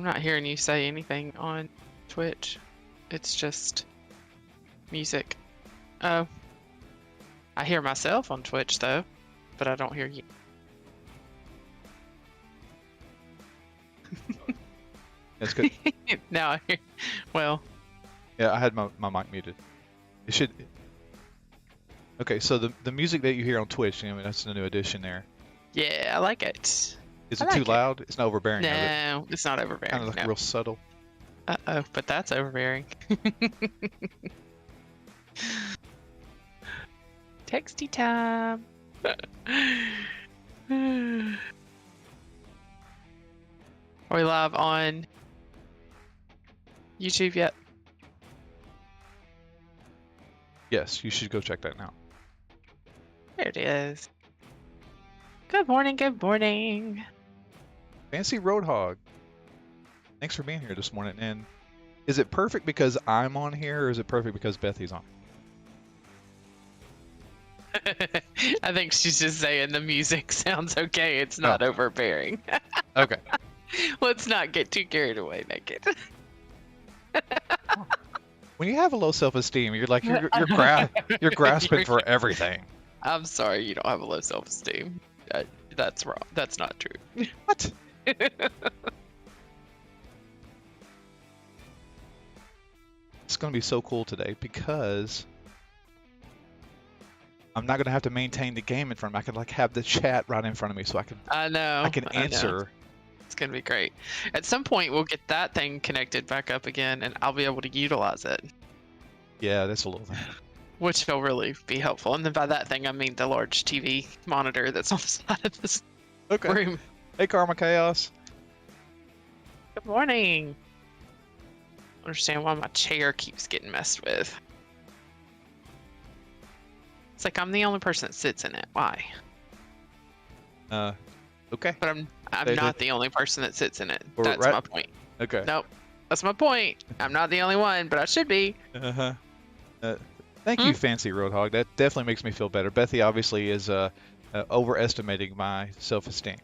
I'm not hearing you say anything on Twitch. It's just music. Oh. I hear myself on Twitch though, but I don't hear you. That's good. Now I hear. Well. Yeah, I had my mic muted. It should. Okay, so the music that you hear on Twitch, I mean, that's the new addition there. Yeah, I like it. Is it too loud? It's not overbearing. No, it's not overbearing. Kind of like real subtle. Uh-oh, but that's overbearing. Texty time. Are we live on YouTube yet? Yes, you should go check that now. There it is. Good morning, good morning. Fancy Roadhog. Thanks for being here this morning. And is it perfect because I'm on here, or is it perfect because Bethy's on? I think she's just saying the music sounds okay. It's not overbearing. Okay. Let's not get too carried away, naked. When you have a low self-esteem, you're like you're grasping for everything. I'm sorry, you don't have a low self-esteem. That's wrong. That's not true. What? It's going to be so cool today because I'm not going to have to maintain the game in front of me. I can like have the chat right in front of me, so I can. I can answer. It's going to be great. At some point, we'll get that thing connected back up again, and I'll be able to utilize it. Yeah, that's a little thing. Which will really be helpful. And then by that thing, I mean the large TV monitor that's on the side of this room. Hey, Karma Chaos. Good morning. I understand why my chair keeps getting messed with. It's like I'm the only person that sits in it. Why? Okay. But I'm not the only person that sits in it. That's right. my point. Okay. Nope. That's my point. I'm not the only one, but I should be. Uh-huh. Thank you, Fancy Roadhog. That definitely makes me feel better. Bethy obviously is overestimating my self-esteem.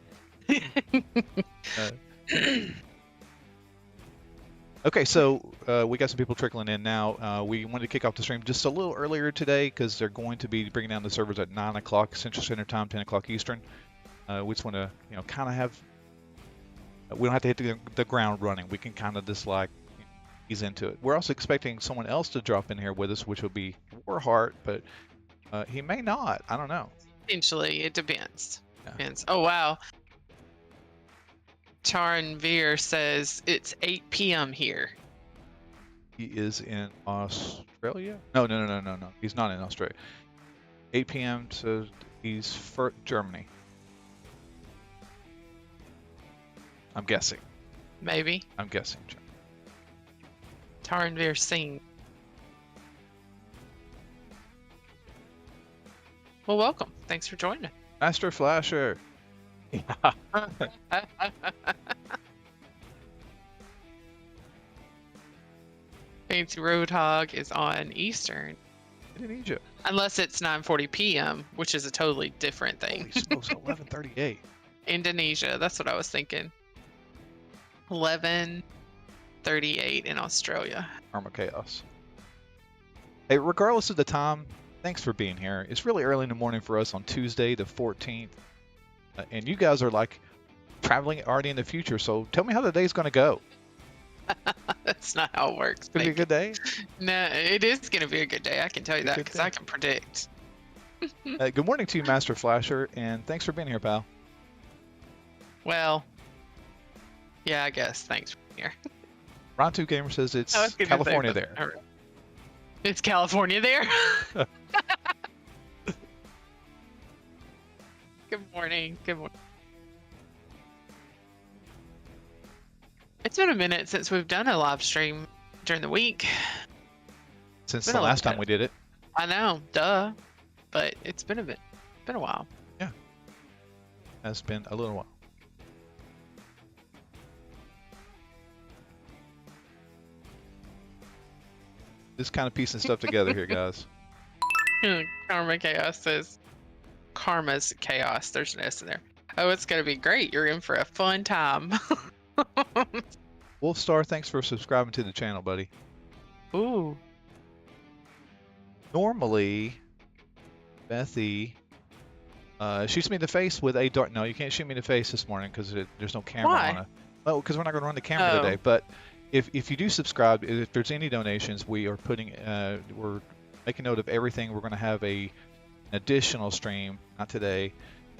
Okay, so we got some people trickling in now. We wanted to kick off the stream just a little earlier today because they're going to be bringing down the servers at 9 o'clock Central Standard Time, 10 o'clock Eastern. We just want to, kind of have. We don't have to hit the ground running. We can kind of just like ease into it. We're also expecting someone else to drop in here with us, which will be Warheart, but he may not. I don't know. Potentially, it depends. Yeah. Depends. Oh wow. Charan Veer says it's 8 p.m. here. He is in Australia? No. He's not in Australia. 8 p.m. So he's for Germany. I'm guessing. Maybe. I'm guessing. Taranveer Singh. Well, welcome. Thanks for joining. Master Flasher. Yeah. Fancy Roadhog is on Eastern. Indonesia. Unless it's 9:40 p.m., which is a totally different thing. Holy smokes, 11:38. Indonesia. That's what I was thinking. 11:38 in Australia. Karma Chaos. Hey, regardless of the time, thanks for being here. It's really early in the morning for us on Tuesday, the 14th. And you guys are like traveling already in the future, so tell me how the day's going to go. That's not how it works. It's going to be a good day? No, it is going to be a good day. I can tell you that because I can predict. Good morning to you, Master Flasher, and thanks for being here, pal. Well, yeah, I guess. Thanks for being here. Ron2 Gamer says it's California there. Right. It's California there? Good morning. Good morning. It's been a minute since we've done a live stream during the week. Since the last time we did it. I know, duh. But it's been a while. Yeah. Has been a little while. Just kind of piecing stuff together here, guys. Karma Chaos says, Karma's Chaos. There's an S in there. Oh, it's going to be great. You're in for a fun time. Wolfstar, thanks for subscribing to the channel, buddy. Ooh. Normally, Bethy shoots me in the face with a dart. No, you can't shoot me in the face this morning because there's no camera Why? on it. Well, because we're not going to run the camera Oh. today. But if you do subscribe, if there's any donations, we are putting we're making note of everything. We're going to have an additional stream, not today,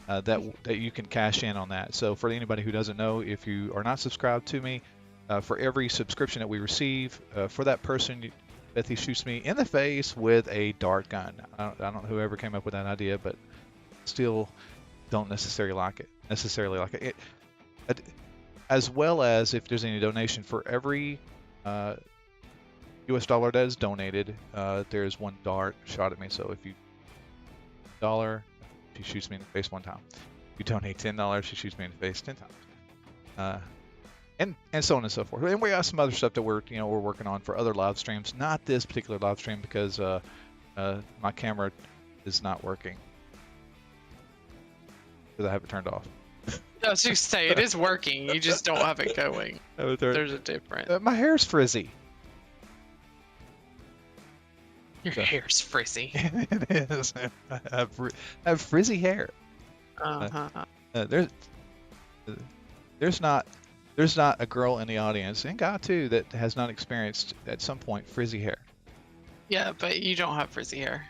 that you can cash in on that. So for anybody who doesn't know, if you are not subscribed to me, for every subscription that we receive, for that person, Bethy shoots me in the face with a dart gun. I don't know whoever came up with that idea, but still don't necessarily like it. As well as if there's any donation for every US dollar that is donated, there's one dart shot at me. So if you $1, she shoots me in the face 1 time. If you donate $10, she shoots me in the face 10 times. And so on and so forth. And we have some other stuff that we're working on for other live streams. Not this particular live stream because my camera is not working because I have it turned off. I was just say it is working. You just don't have it going. There's a difference. My hair's frizzy. Your hair's frizzy. It is. I have frizzy hair. There's not a girl in the audience, and guy too, that has not experienced at some point frizzy hair. Yeah, but you don't have frizzy hair.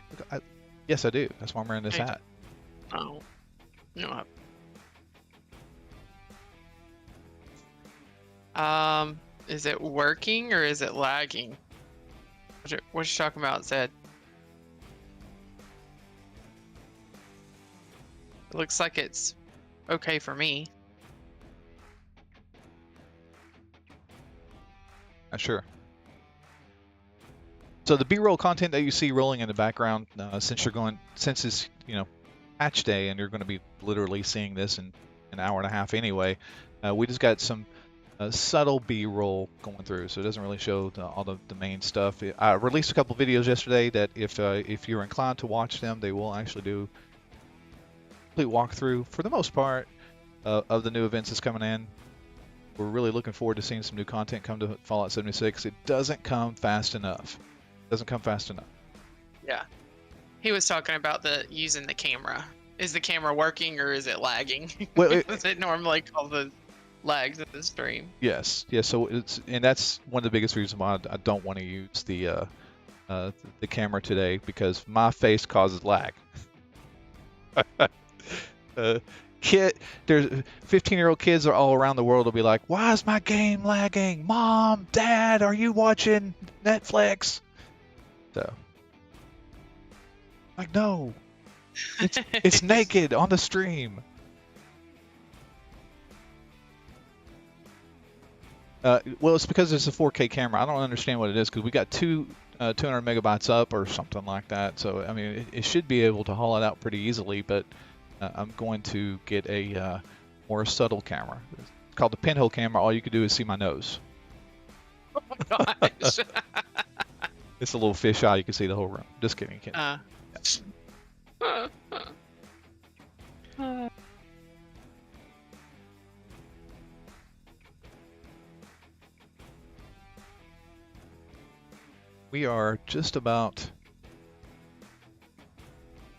Yes, I do. That's why I'm wearing this hat. Oh, you don't have. Is it working or is it lagging? What you talking about, Zed? It looks like it's okay for me. Sure. So the B-roll content that you see rolling in the background, since it's patch day, and you're going to be literally seeing this in an hour and a half anyway, we just got some subtle B-roll going through, so it doesn't really show all the main stuff. I released a couple videos yesterday that if you're inclined to watch them, they will actually do a complete walkthrough for the most part of the new events that's coming in. We're really looking forward to seeing some new content come to Fallout 76. It doesn't come fast enough. Yeah. He was talking about using the camera. Is the camera working or is it lagging? Well, Does it normally call the lags in the stream? Yes. So that's one of the biggest reasons why I don't want to use the camera today, because my face causes lag. There's 15-year-old kids are all around the world will be like, why is my game lagging? Mom, Dad, are you watching Netflix? So, like, no, it's naked on the stream. Well, it's because it's a 4K camera. I don't understand what it is, because we got 200 megabytes up or something like that. So, I mean, it should be able to haul it out pretty easily, but I'm going to get a more subtle camera. It's called the pinhole camera. All you can do is see my nose. Oh my gosh. It's a little fisheye. You can see the whole room. Just kidding. We are just about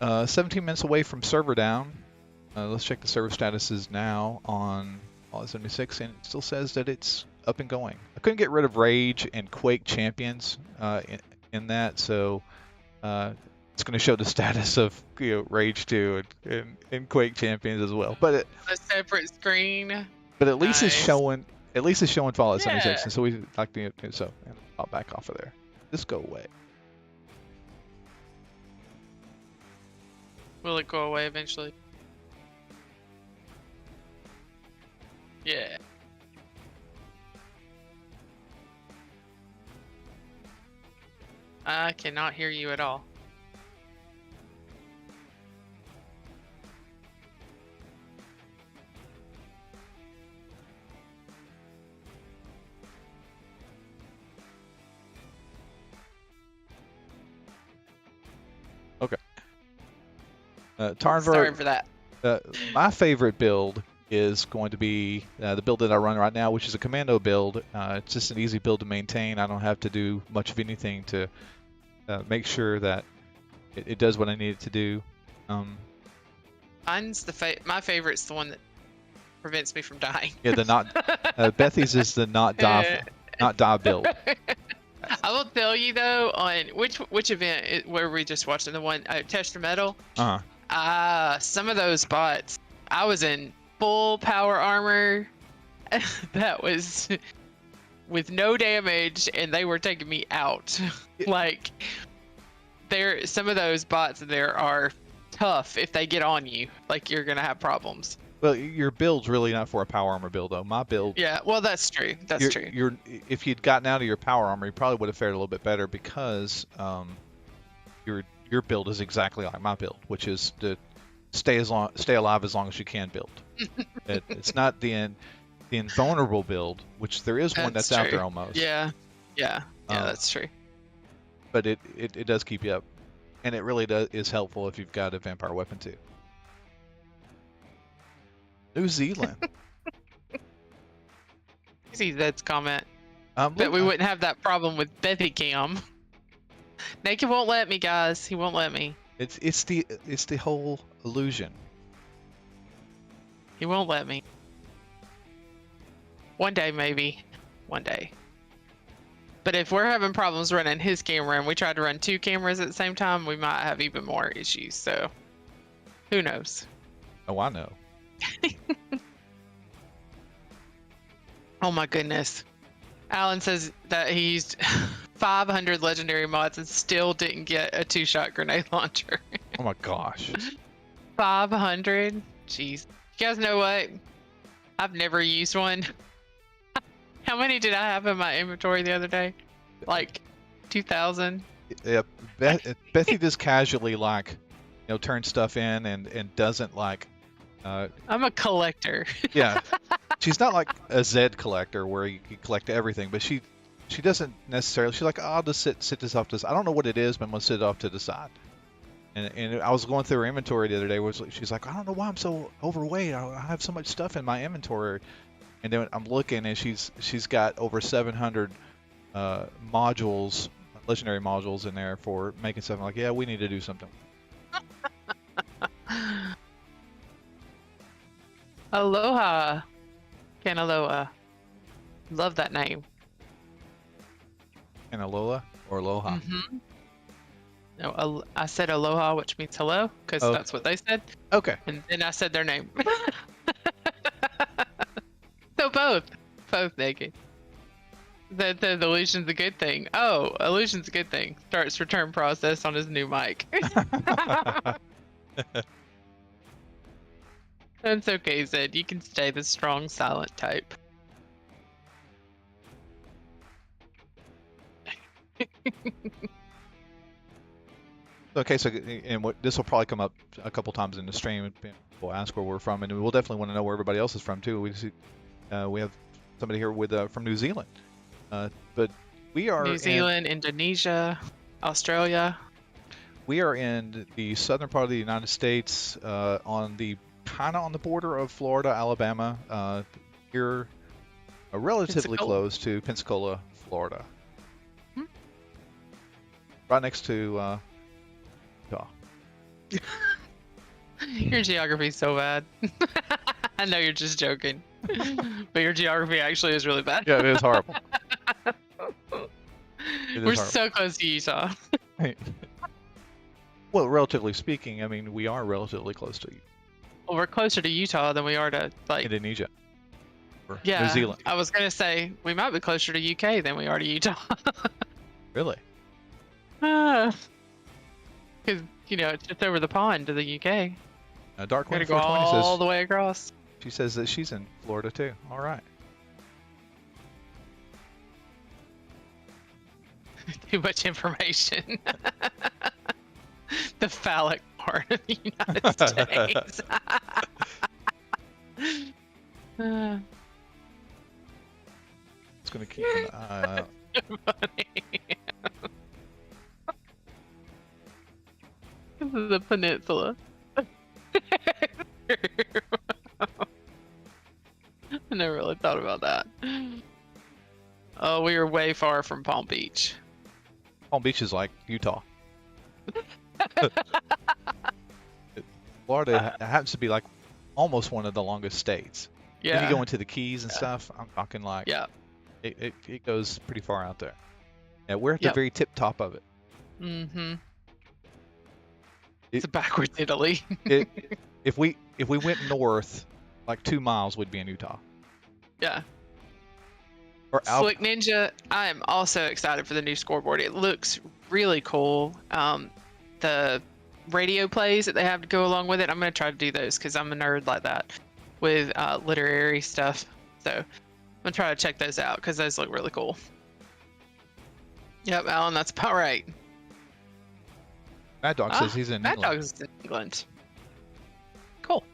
17 minutes away from server down. Let's check the server statuses now on Fallout 76, and it still says that it's up and going. I couldn't get rid of Rage and Quake champions in that, so it's going to show the status of Rage 2 and Quake champions as well. But a separate screen. But at least it's showing Fallout 76, Yeah. and so we like to so I'll back off of there. Just go away. Will it go away eventually? Yeah. I cannot hear you at all. Tarnberg, Sorry for that. my favorite build is going to be the build that I run right now, which is a commando build. It's just an easy build to maintain. I don't have to do much of anything to make sure that it does what I need it to do. Mine's my favorite's the one that prevents me from dying. Yeah, the not Bethy's is the not die build. I will tell you though, on which event where we just watched the one Test the Metal. Some of those bots, I was in full power armor that was with no damage, and they were taking me out. Like, some of those bots there are tough. If they get on you, like, you're gonna have problems. Well, your build's really not for a power armor build, though. My build. Yeah, well, that's true. That's true. If you'd gotten out of your power armor, you probably would have fared a little bit better because your build is exactly like my build, which is to stay alive as long as you can build. It's not the invulnerable build, which there is one that's out there almost. Yeah, that's true. But it does keep you up, and it really is helpful if you've got a vampire weapon too. New Zealand. See Zed's comment that we wouldn't have that problem with Bethy Cam. Naked won't let me, guys. He won't let me. It's the whole illusion. He won't let me. One day, maybe. One day. But if we're having problems running his camera and we tried to run 2 cameras at the same time, we might have even more issues. So, who knows? Oh, I know. Oh my goodness. Alan says that he used 500 legendary mods and still didn't get a 2-shot grenade launcher. Oh my gosh. 500? Jeez. You guys know what? I've never used one. How many did I have in my inventory the other day? Like 2,000? Yeah, Bethy just casually turns stuff in and doesn't I'm a collector. Yeah, she's not like a Zed collector where you can collect everything, but she doesn't necessarily. She's like, oh, I'll just sit this off to the side. I don't know what it is, but I'm gonna sit it off to the side. And I was going through her inventory the other day. She's like, I don't know why I'm so overweight. I have so much stuff in my inventory. And then I'm looking, and she's got over 700 modules, legendary modules in there for making stuff. I'm like, yeah, we need to do something. Aloha, Kanaloa. Love that name. Kanaloa or Aloha? Mm-hmm. No, I said aloha, which means hello, because that's what they said. Okay. And then I said their name. So both naked. That the illusion's a good thing. Oh, illusion's a good thing. Starts return process on his new mic. That's okay, Zed. You can stay the strong, silent type. Okay, so this will probably come up a couple times in the stream. We'll ask where we're from, and we'll definitely want to know where everybody else is from too. We have somebody here from New Zealand, but we are New Zealand, Indonesia, Australia. We are in the southern part of the United States, on the border of Florida, Alabama. Here, relatively close to Pensacola, Florida. Hmm? Right next to Utah. Your geography's so bad. I know you're just joking, but your geography actually is really bad. Yeah, it is horrible. We're so close to Utah. Well, relatively speaking, I mean, we are relatively close to Well, we're closer to Utah than we are to Indonesia. Or yeah, New Zealand. I was gonna say we might be closer to UK than we are to Utah. Really? Because it's just over the pond to the UK. Dark We're gonna go all the way across. She says that she's in Florida too. All right. Too much information. The phallic part of the United States. It's gonna keep an eye out. Funny. This is the peninsula. never really thought about that. Oh, we were way far from Palm Beach. Palm Beach is like Utah. Florida happens to be like almost one of the longest states. Yeah. When you go into the Keys and stuff, I'm talking like Yeah. It goes pretty far out there. Yeah, we're at the very tip top of it. Mm-hmm. It's a backwards Italy. If we went north, like 2 miles, we'd be in Utah. Yeah. Or Slick Ninja, I am also excited for the new scoreboard. It looks really cool. The radio plays that they have to go along with it, I'm going to try to do those because I'm a nerd like that with literary stuff. So I'm going to try to check those out because those look really cool. Yep, Alan, that's about right. Mad Dog says he's in Mad England. Dog is in England. Cool.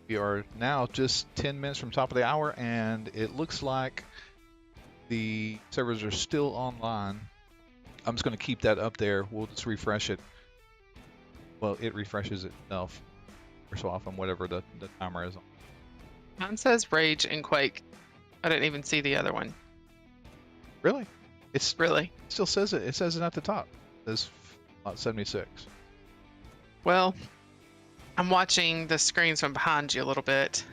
We are now just 10 minutes from top of the hour, and it looks like the servers are still online. I'm just going to keep that up there. We'll just refresh it. Well, it refreshes itself every so often, whatever the timer is on. Mine says Rage and Quake. I didn't even see the other one. Really? It still says it. It says it at the top. It says 76. Well, I'm watching the screens from behind you a little bit.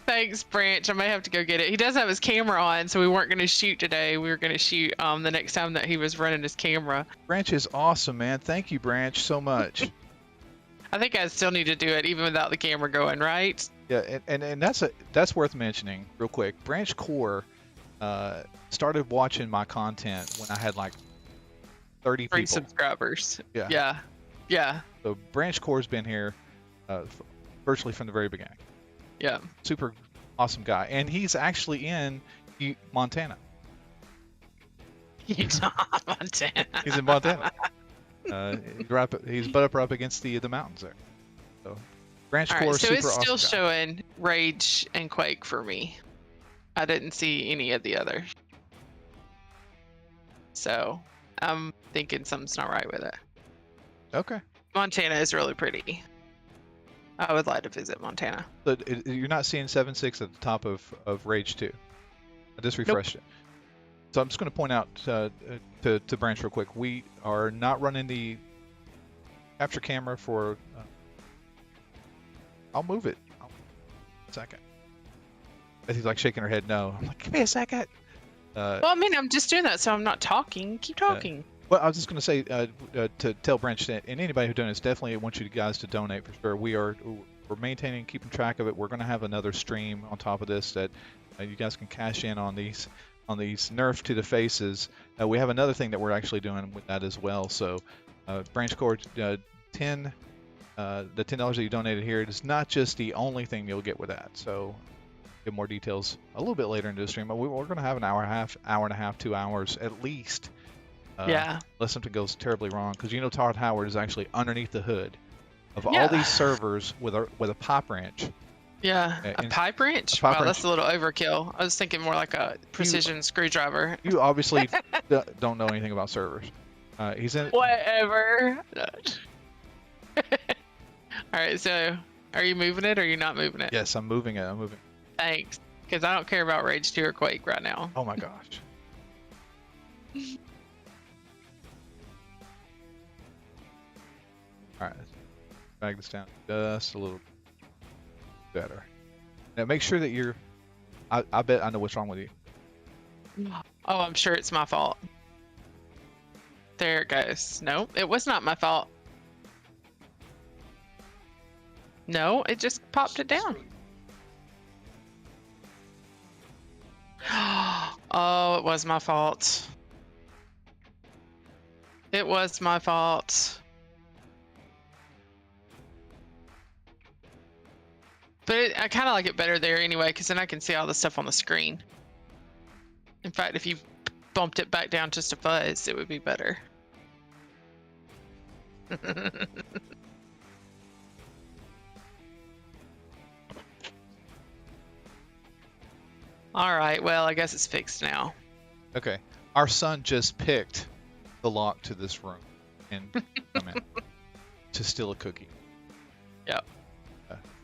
Thanks, Branch. I may have to go get it. He does have his camera on, so we weren't going to shoot today. We were going to shoot the next time that he was running his camera. Branch is awesome, man. Thank you, Branch, so much. I think I still need to do it even without the camera going, right? Yeah, and that's worth mentioning real quick. Branch Core started watching my content when I had like 30 people. 3 subscribers. Yeah. Yeah. So Branch Core's been here virtually from the very beginning. Yeah. Super awesome guy. And he's actually in Montana. Utah, Montana. He's in Montana. He's butt up against the mountains there. So Branch Core, right, so super it's still awesome showing Rage and Quake for me. I didn't see any of the others. So I'm thinking something's not right with it. Okay. Montana is really pretty. I would like to visit Montana. But you're not seeing 7.6 at the top of Rage 2. I just refreshed it. So I'm just going to point out to Branch real quick. We are not running the capture camera for... I'll move it. A second. He's like shaking her head no. I'm like, give me a second. Well, I mean, I'm just doing that, so I'm not talking. Keep talking. Well, I was just going to say to tell Branch that, and anybody who donates, definitely want you guys to donate for sure. We're maintaining, keeping track of it. We're going to have another stream on top of this that you guys can cash in on these nerf to the faces. We have another thing that we're actually doing with that as well. So Branch Core, the $10 that you donated here is not just the only thing you'll get with that. So get more details a little bit later into the stream. We're going to have an hour and a half, 2 hours at least. Yeah. Unless something goes terribly wrong, because Todd Howard is actually underneath the hood of all these servers with a pipe wrench. Yeah, a pipe wrench? Wow, that's a little overkill. I was thinking more like a precision screwdriver. You obviously don't know anything about servers. He's in. Whatever. All right, so are you moving it or are you not moving it? Yes, I'm moving it. Thanks, because I don't care about Rage 2 or Quake right now. Oh my gosh. All right, drag this down just a little better. Now make sure that you're. I bet I know what's wrong with you. Oh, I'm sure it's my fault. There it goes. No, it was not my fault. No, it just popped it down. Oh, it was my fault. It was my fault. But I kind of like it better there anyway, because then I can see all the stuff on the screen. In fact, if you bumped it back down just a fuzz, it would be better. All right, well, I guess it's fixed now. Okay. Our son just picked the lock to this room and come in to steal a cookie. Yep.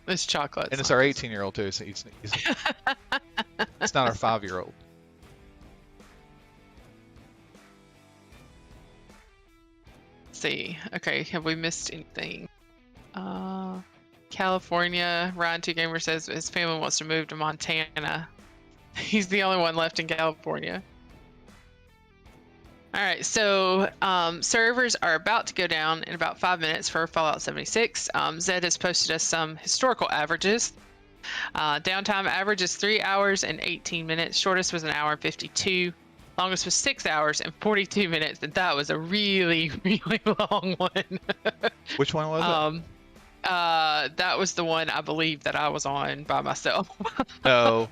It's chocolate. And it's our 18-year-old too. So it's not our 5-year-old. See. Okay, have we missed anything? California. Ryan Two Gamer says his family wants to move to Montana. He's the only one left in California. All right, so servers are about to go down in about 5 minutes for Fallout 76. Zed has posted us some historical averages. Downtime average is 3 hours and 18 minutes. Shortest was 1 hour and 52. Longest was 6 hours and 42 minutes. And that was a really, really long one. Which one was it? That was the one I believe that I was on by myself. No.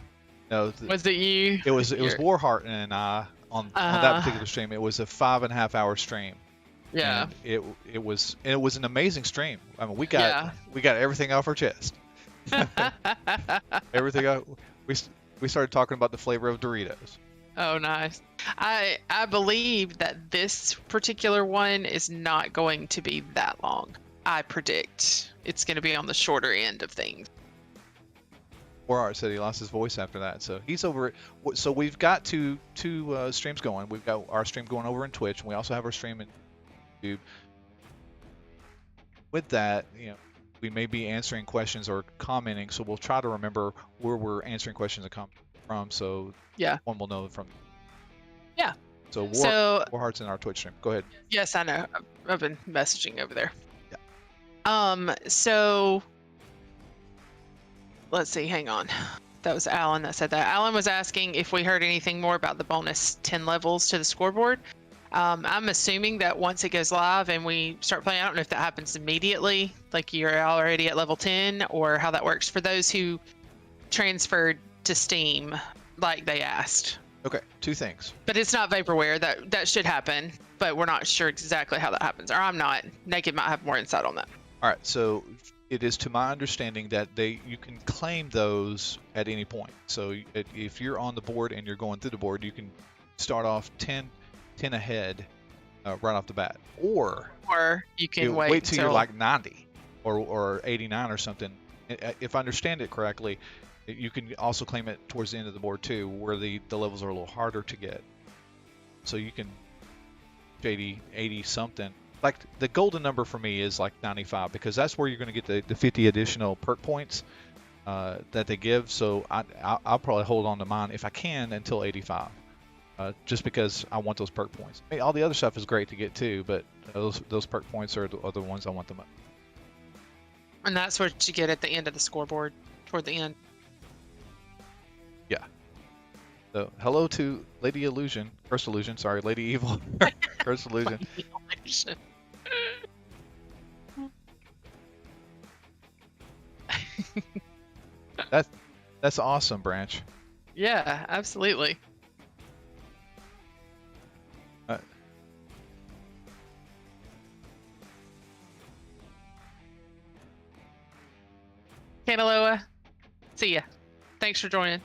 Was it you? It was Warheart and I on that particular stream. It was a 5.5 hour stream. Yeah. And it was an amazing stream. I mean, we got everything off our chest. Everything out. We started talking about the flavor of Doritos. Oh, nice. I believe that this particular one is not going to be that long. I predict it's going to be on the shorter end of things. Warheart said he lost his voice after that, so he's over it. So we've got two streams going. We've got our stream going over in Twitch, and we also have our stream in YouTube. With that, we may be answering questions or commenting, so we'll try to remember where we're answering questions and comments from, so one will know from. Yeah. So Warheart's in our Twitch stream. Go ahead. Yes, I know. I've been messaging over there. Yeah. So let's see. Hang on. That was Alan that said that. Alan was asking if we heard anything more about the bonus 10 levels to the scoreboard. I'm assuming that once it goes live and we start playing, I don't know if that happens immediately, like you're already at level 10, or how that works for those who transferred to Steam like they asked. Okay, two things. But it's not vaporware. That should happen, but we're not sure exactly how that happens. Or I'm not. Naked might have more insight on that. All right, so it is to my understanding that you can claim those at any point. So if you're on the board and you're going through the board, you can start off 10 ahead right off the bat. Or you can wait till you're like 90 or 89 or something. If I understand it correctly, you can also claim it towards the end of the board too, where the levels are a little harder to get. So you can 80 something. Like the golden number for me is like 95, because that's where you're going to get the 50 additional perk points that they give. So I'll probably hold on to mine if I can until 85, just because I want those perk points. I mean, all the other stuff is great to get too, but those perk points are the ones I want the most. And that's what you get at the end of the scoreboard, toward the end. Yeah. So hello to Lady Illusion, Curse Illusion. Sorry, Lady Evil, Curse Illusion. That's awesome, Branch. Yeah, absolutely. Kanaloa, see ya. Thanks for joining.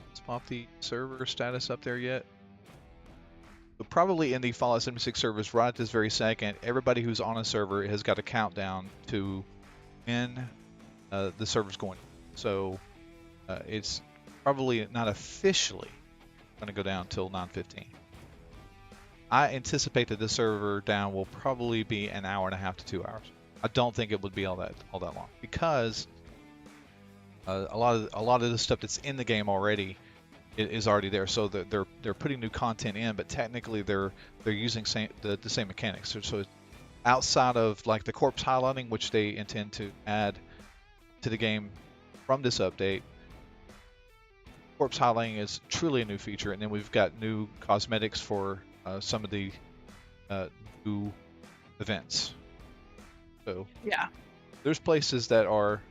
Let's pop the server status up there yet. But probably in the Fallout 76 servers right at this very second, everybody who's on a server has got a countdown to when the server's going. So it's probably not officially going to go down till 9:15. I anticipate that the server down will probably be an hour and a half to 2 hours. I don't think it would be all that long, because a lot of the stuff that's in the game already is already there. So they're putting new content in, but technically they're using the same mechanics. So outside of like the corpse highlighting, which they intend to add to the game from this update, corpse highlighting is truly a new feature, and then we've got new cosmetics for some of the new events. So yeah, there's places that are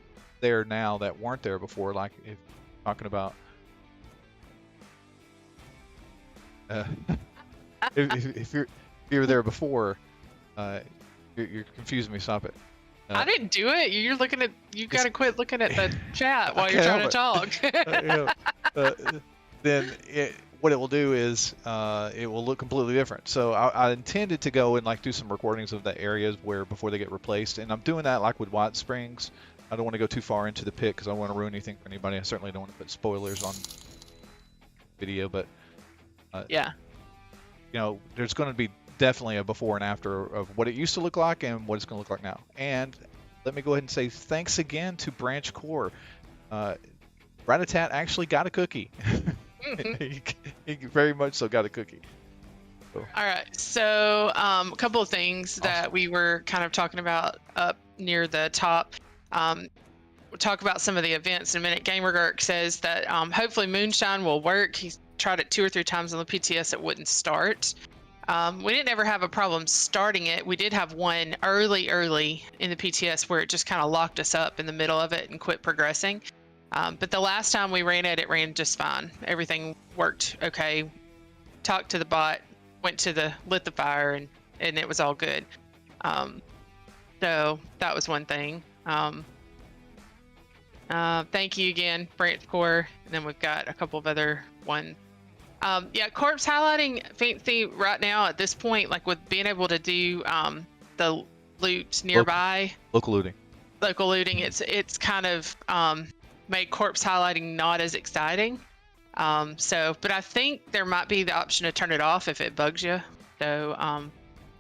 there now that weren't there before. Like if talking about if you were there before, you're confusing me. Stop it. I didn't do it. You're looking at. You gotta quit looking at the chat while you're trying to talk. Then what it will do is it will look completely different. So I intended to go and like do some recordings of the areas where before they get replaced, and I'm doing that like with White Springs. I don't want to go too far into the pit because I don't want to ruin anything for anybody. I certainly don't want to put spoilers on video, but yeah, you know, there's going to be definitely a before and after of what it used to look like and what it's going to look like now. And let me go ahead and say thanks again to Branch Core. Ratatat actually got a cookie. he very much so got a cookie. So. All right, so a couple of things that we were kind of talking about up near the top. We'll talk about some of the events in a minute. GamerGurk says that hopefully Moonshine will work. He's tried it 2 or 3 times on the PTS. It wouldn't start. We didn't ever have a problem starting it. We did have one early in the PTS where it just kind of locked us up in the middle of it and quit progressing. But the last time we ran it ran just fine. Everything worked okay. Talked to the bot, went to lit the fire, and it was all good. So that was one thing. Thank you again, Branch Core. And then we've got a couple of other ones. Yeah, corpse highlighting fancy right now at this point, like with being able to do the loot nearby. Local looting. Local looting, it's kind of made corpse highlighting not as exciting. But I think there might be the option to turn it off if it bugs you. So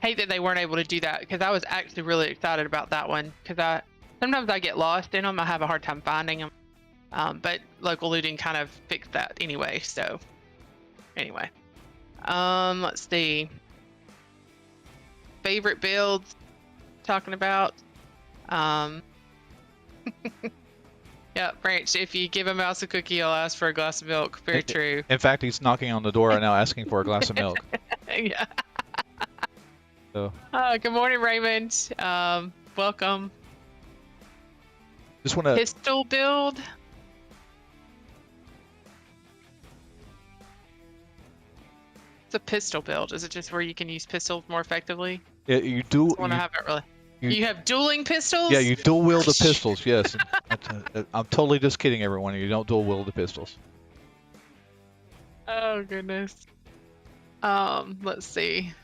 hate that they weren't able to do that because I was actually really excited about that one because sometimes I get lost in them. I have a hard time finding them. But local looting kind of fixed that anyway. So anyway, let's see. Favorite builds talking about. Yeah, Branch, if you give a mouse a cookie, he'll ask for a glass of milk. Very true. In fact, he's knocking on the door right now asking for a glass of milk. Yeah. So. Good morning, Raymond. Welcome. Just want to... Pistol build. It's a pistol build. Is it just where you can use pistols more effectively? Yeah, you do. I haven't really. You have dueling pistols? Yeah, you dual wield the pistols. Yes. I'm totally just kidding, everyone. You don't dual wield the pistols. Oh goodness. Let's see.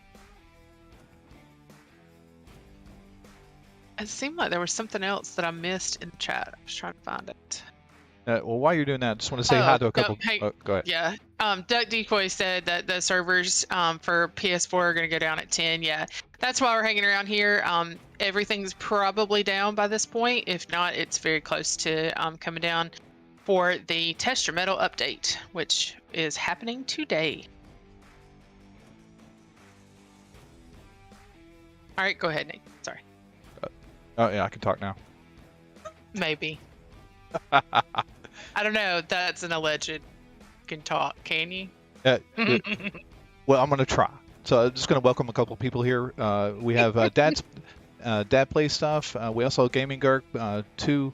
It seemed like there was something else that I missed in the chat. I was trying to find it. Well, while you're doing that, I just want to say hi to a couple. Hey, go ahead. Yeah. Duck Decoy said that the servers for PS4 are going to go down at 10. Yeah, that's why we're hanging around here. Everything's probably down by this point. If not, it's very close to coming down for the Tester Metal update, which is happening today. All right, go ahead, Nate. Sorry. Oh yeah, I can talk now. Maybe. I don't know. That's an alleged. Can talk, can you? Well, I'm going to try. So I'm just going to welcome a couple people here. We have Dad Play Stuff. We also have Gaming Gurk, 2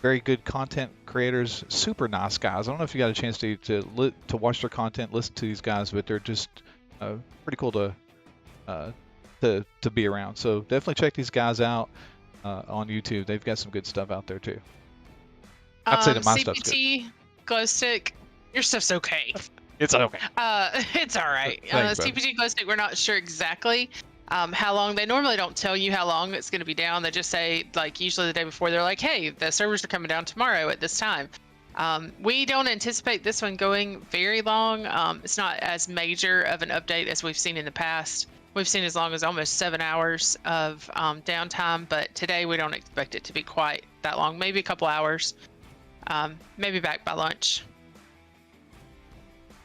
very good content creators, super nice guys. I don't know if you got a chance to watch their content, listen to these guys, but they're just pretty cool to be around. So definitely check these guys out on YouTube. They've got some good stuff out there too. I'd say that my stuff's good. CPT, Glowstick, your stuff's okay. It's okay. It's all right. Thanks, CPT, Glowstick, we're not sure exactly how long. They normally don't tell you how long it's going to be down. They just say, like, usually the day before, they're like, hey, the servers are coming down tomorrow at this time. We don't anticipate this one going very long. It's not as major of an update as we've seen in the past. We've seen as long as almost 7 hours of downtime, but today we don't expect it to be quite that long. Maybe a couple hours. Maybe back by lunch.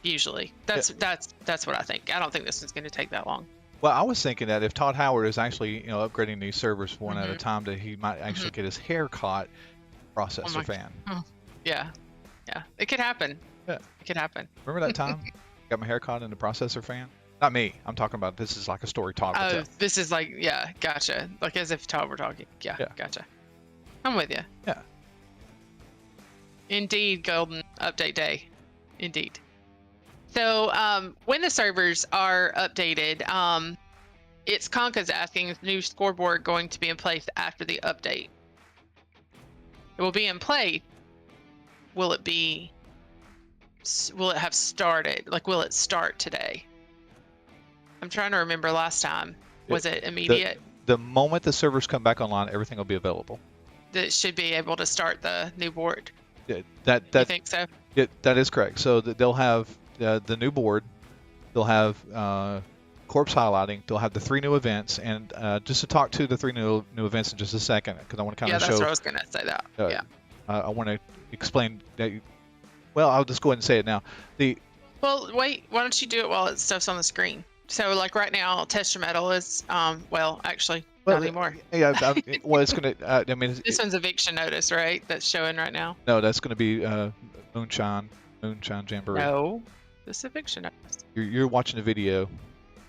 Usually, that's what I think. I don't think this one's going to take that long. Well, I was thinking that if Todd Howard is actually, upgrading these servers one at a time, that he might actually get his hair caught processor fan. Yeah, it could happen. Yeah, it could happen. Remember that time? Got my hair caught in the processor fan. Not me. I'm talking about this is like a story Todd would tell. This is like, yeah, gotcha. Like as if Todd were talking. Yeah, gotcha. I'm with you. Yeah. Indeed, Golden Update Day. Indeed. So when the servers are updated, it's Conka's asking, is the new scoreboard going to be in place after the update? It will be in place. Will it be will it have started? Like, will it start today? I'm trying to remember last time. Was it immediate? The moment the servers come back online, everything will be available. That should be able to start the new board. You think so? That is correct. So they'll have the new board. They'll have corpse highlighting. They'll have the 3 new events, and just to talk to the 3 new events in just a second, because I want to kind of show. Yeah, that's what I was gonna say. That. Yeah. I want to explain that. Well, I'll just go ahead and say it now. Well, wait. Why don't you do it while stuff's on the screen? So, like right now, Test Your Metal is actually not anymore. Yeah. It's gonna. I mean, this one's Eviction Notice, right? That's showing right now. No, that's gonna be Moonshine Jamboree. No, this Eviction Notice. You're watching a video.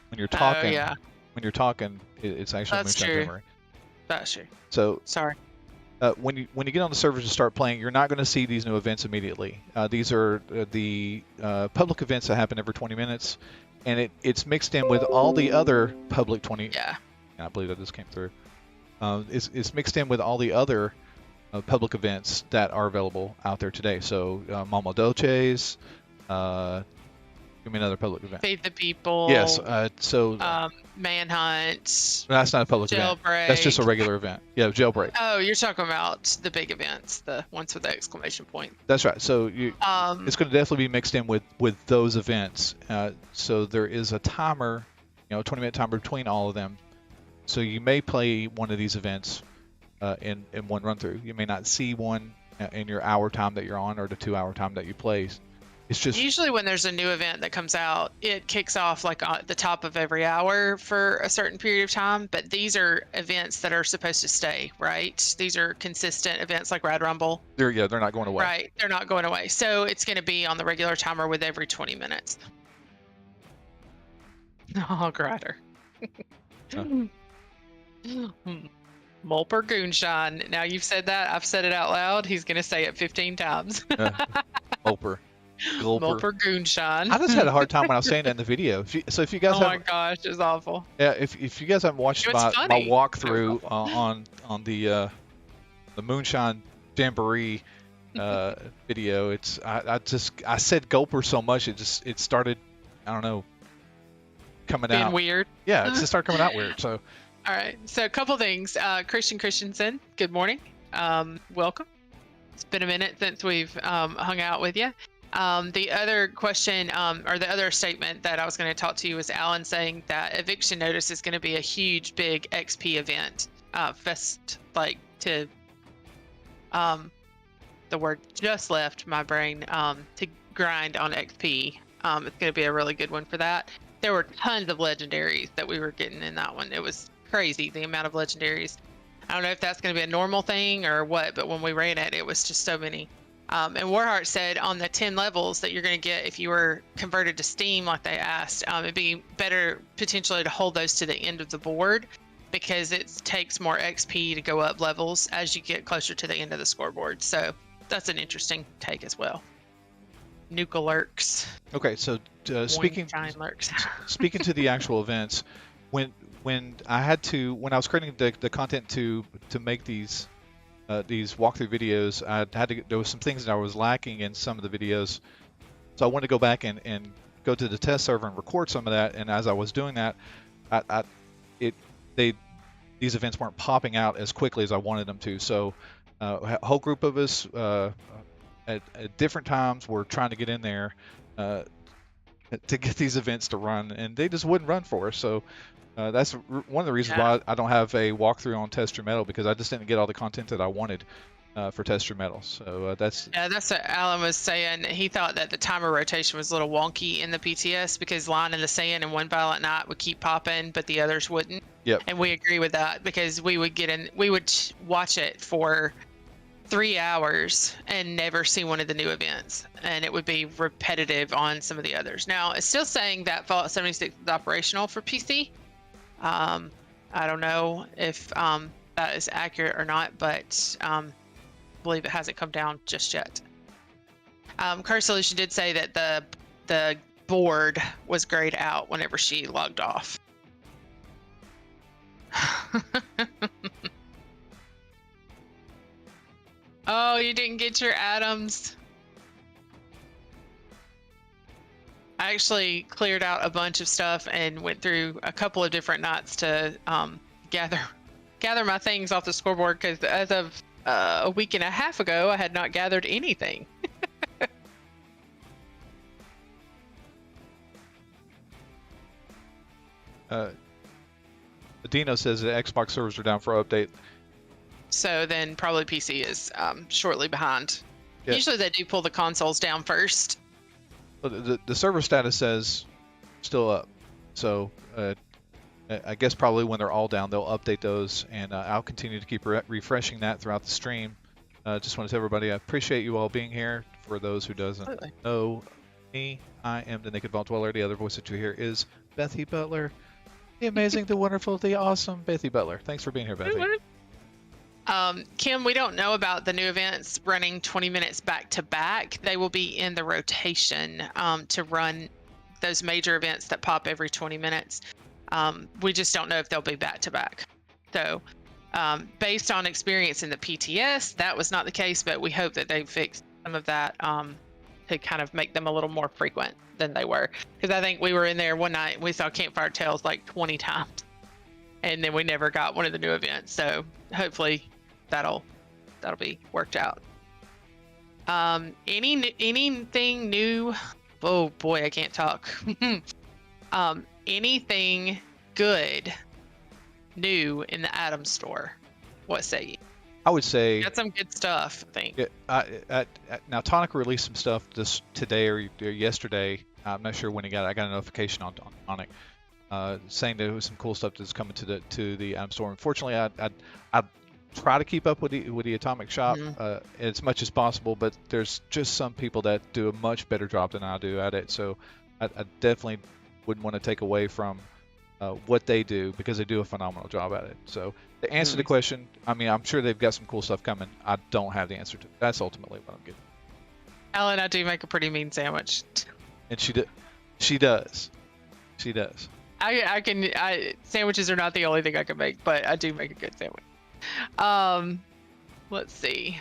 When you're talking. Oh, yeah. When you're talking, it's actually Moonshine Jamboree. That's true. So. Sorry. When you get on the servers to start playing, you're not going to see these new events immediately. These are the public events that happen every 20 minutes, and it's mixed in with all the other public 20. Yeah. I believe that this came through. It's mixed in with all the other public events that are available out there today. So Mama Dolce's. Give me another public event. Feed the People. Yes. Manhunt. That's not a public event. Jailbreak. That's just a regular event. Yeah, Jailbreak. Oh, you're talking about the big events, the ones with the exclamation point. That's right. So it's going to definitely be mixed in with those events. So there is a timer, 20-minute timer between all of them. So you may play one of these events in one run through. You may not see one in your hour time that you're on or the 2-hour time that you play. It's just usually when there's a new event that comes out, it kicks off like at the top of every hour for a certain period of time. But these are events that are supposed to stay, right? These are consistent events like Rad Rumble. They're not going away. Right, they're not going away. So it's going to be on the regular timer with every 20 minutes. Oh, Grider. Mulper Goonshine. Now you've said that. I've said it out loud. He's going to say it 15 times. Mulper. Mulper Goonshine. I just had a hard time when I was saying that in the video. If you guys my gosh, it's awful. Yeah, if you guys haven't watched my walkthrough on the Moonshine Jamboree video, I said gulper so much it started, I don't know, coming being out weird. Yeah, it just started coming out weird. So all right, so a couple things. Christian Christensen, good morning. Welcome. It's been a minute since we've hung out with you. The other question, or the other statement that I was going to talk to you was Alan saying that Eviction Notice is going to be a huge, big XP event. The word just left my brain, to grind on XP. It's going to be a really good one for that. There were tons of legendaries that we were getting in that one. It was crazy, the amount of legendaries. I don't know if that's going to be a normal thing or what, but when we ran it, it was just so many. And Warheart said on the 10 levels that you're going to get if you were converted to Steam like they asked, it'd be better potentially to hold those to the end of the board because it takes more XP to go up levels as you get closer to the end of the scoreboard. So that's an interesting take as well. Nuka lurks. Okay, so speaking to the actual events, when I was creating the content to make these walkthrough videos, there was some things that I was lacking in some of the videos, so I wanted to go back and go to the test server and record some of that. And as I was doing that, these events weren't popping out as quickly as I wanted them to. So a whole group of us at different times were trying to get in there to get these events to run, and they just wouldn't run for us. So that's one of the reasons why I don't have a walkthrough on Test Your Metal, because I just didn't get all the content that I wanted for Test Your Metal. So that's what Alan was saying. He thought that the timer rotation was a little wonky in the PTS because Line in the Sand and One Violent Night would keep popping, but the others wouldn't. Yep. And we agree with that because we would watch it for 3 hours and never see one of the new events, and it would be repetitive on some of the others. Now it's still saying that Fallout 76 is operational for PC. I don't know if that is accurate or not, but I believe it hasn't come down just yet. Car Solution did say that the board was grayed out whenever she logged off. Oh, you didn't get your atoms. I actually cleared out a bunch of stuff and went through a couple of different nights to gather my things off the scoreboard, because as of a week and a half ago, I had not gathered anything. Dino says that Xbox servers are down for update. So then probably PC is shortly behind. Yeah. Usually they do pull the consoles down first. The server status says still up. So I guess probably when they're all down, they'll update those, and I'll continue to keep refreshing that throughout the stream. Just want to tell everybody I appreciate you all being here. For those who doesn't know me, I am the Naked Vault Dweller. The other voice that you hear is Bethy Butler. The amazing, the wonderful, the awesome Bethy Butler. Thanks for being here, Bethy. Kim, we don't know about the new events running 20 minutes back to back. They will be in the rotation to run those major events that pop every 20 minutes. We just don't know if they'll be back to back. So based on experience in the PTS, that was not the case, but we hope that they fixed some of that to kind of make them a little more frequent than they were. Because I think we were in there one night and we saw Campfire Tales like 20 times. And then we never got one of the new events. So hopefully that'll be worked out. Anything new? Oh boy, I can't talk. Anything good new in the Atom Store? What say you? I would say got some good stuff, I think. Yeah, now Tonic released some stuff today or yesterday. I'm not sure when he got it. I got a notification on Tonic saying there was some cool stuff that's coming to the Atom Store. Unfortunately, I try to keep up with the Atomic Shop as much as possible, but there's just some people that do a much better job than I do at it. So I definitely wouldn't want to take away from what they do, because they do a phenomenal job at it. So to answer the question, I mean, I'm sure they've got some cool stuff coming. I don't have the answer to it. That's ultimately what I'm getting. Ellen, I do make a pretty mean sandwich. And she does. Sandwiches are not the only thing I can make, but I do make a good sandwich. Let's see.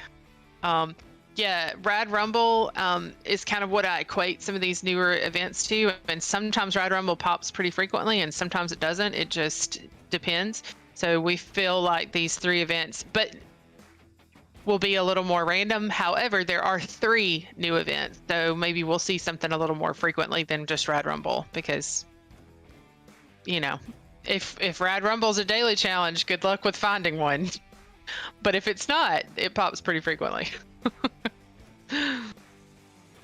Yeah, Rad Rumble is kind of what I equate some of these newer events to, and sometimes Rad Rumble pops pretty frequently and sometimes it doesn't. It just depends. So we feel like these 3 events will be a little more random. However, there are 3 new events, so maybe we'll see something a little more frequently than just Rad Rumble, because if Rad Rumble's a daily challenge, good luck with finding one. But if it's not, it pops pretty frequently.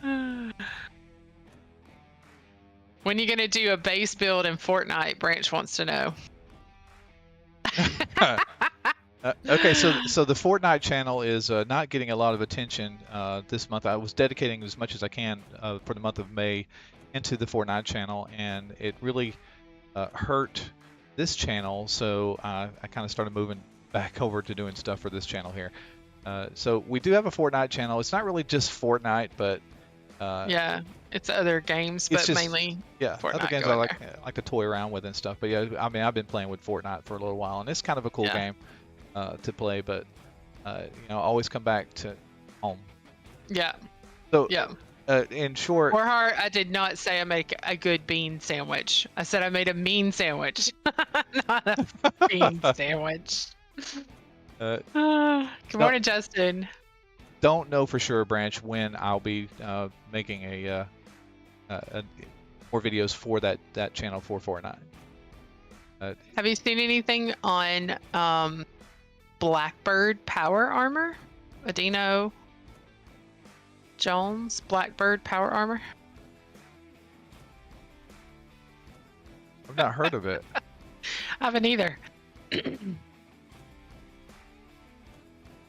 When are you gonna do a base build in Fortnite? Branch wants to know. Okay, so the Fortnite channel is not getting a lot of attention this month. I was dedicating as much as I can for the month of May into the Fortnite channel, and it really hurt this channel. So I kind of started moving back over to doing stuff for this channel here. So we do have a Fortnite channel. It's not really just Fortnite, but yeah, it's other games, but mainly Fortnite. Other games I like to toy around with and stuff. But yeah, I mean, I've been playing with Fortnite for a little while, and it's kind of a cool game to play. But always come back to home. Yeah. So in short, Warheart, I did not say I make a good bean sandwich. I said I made a mean sandwich, not a bean sandwich. Good morning, Justin. Don't know for sure, Branch, when I'll be making more videos for that channel for Fortnite. Have you seen anything on Blackbird power armor? Adino Jones, Blackbird power armor? I've not heard of it. I haven't either.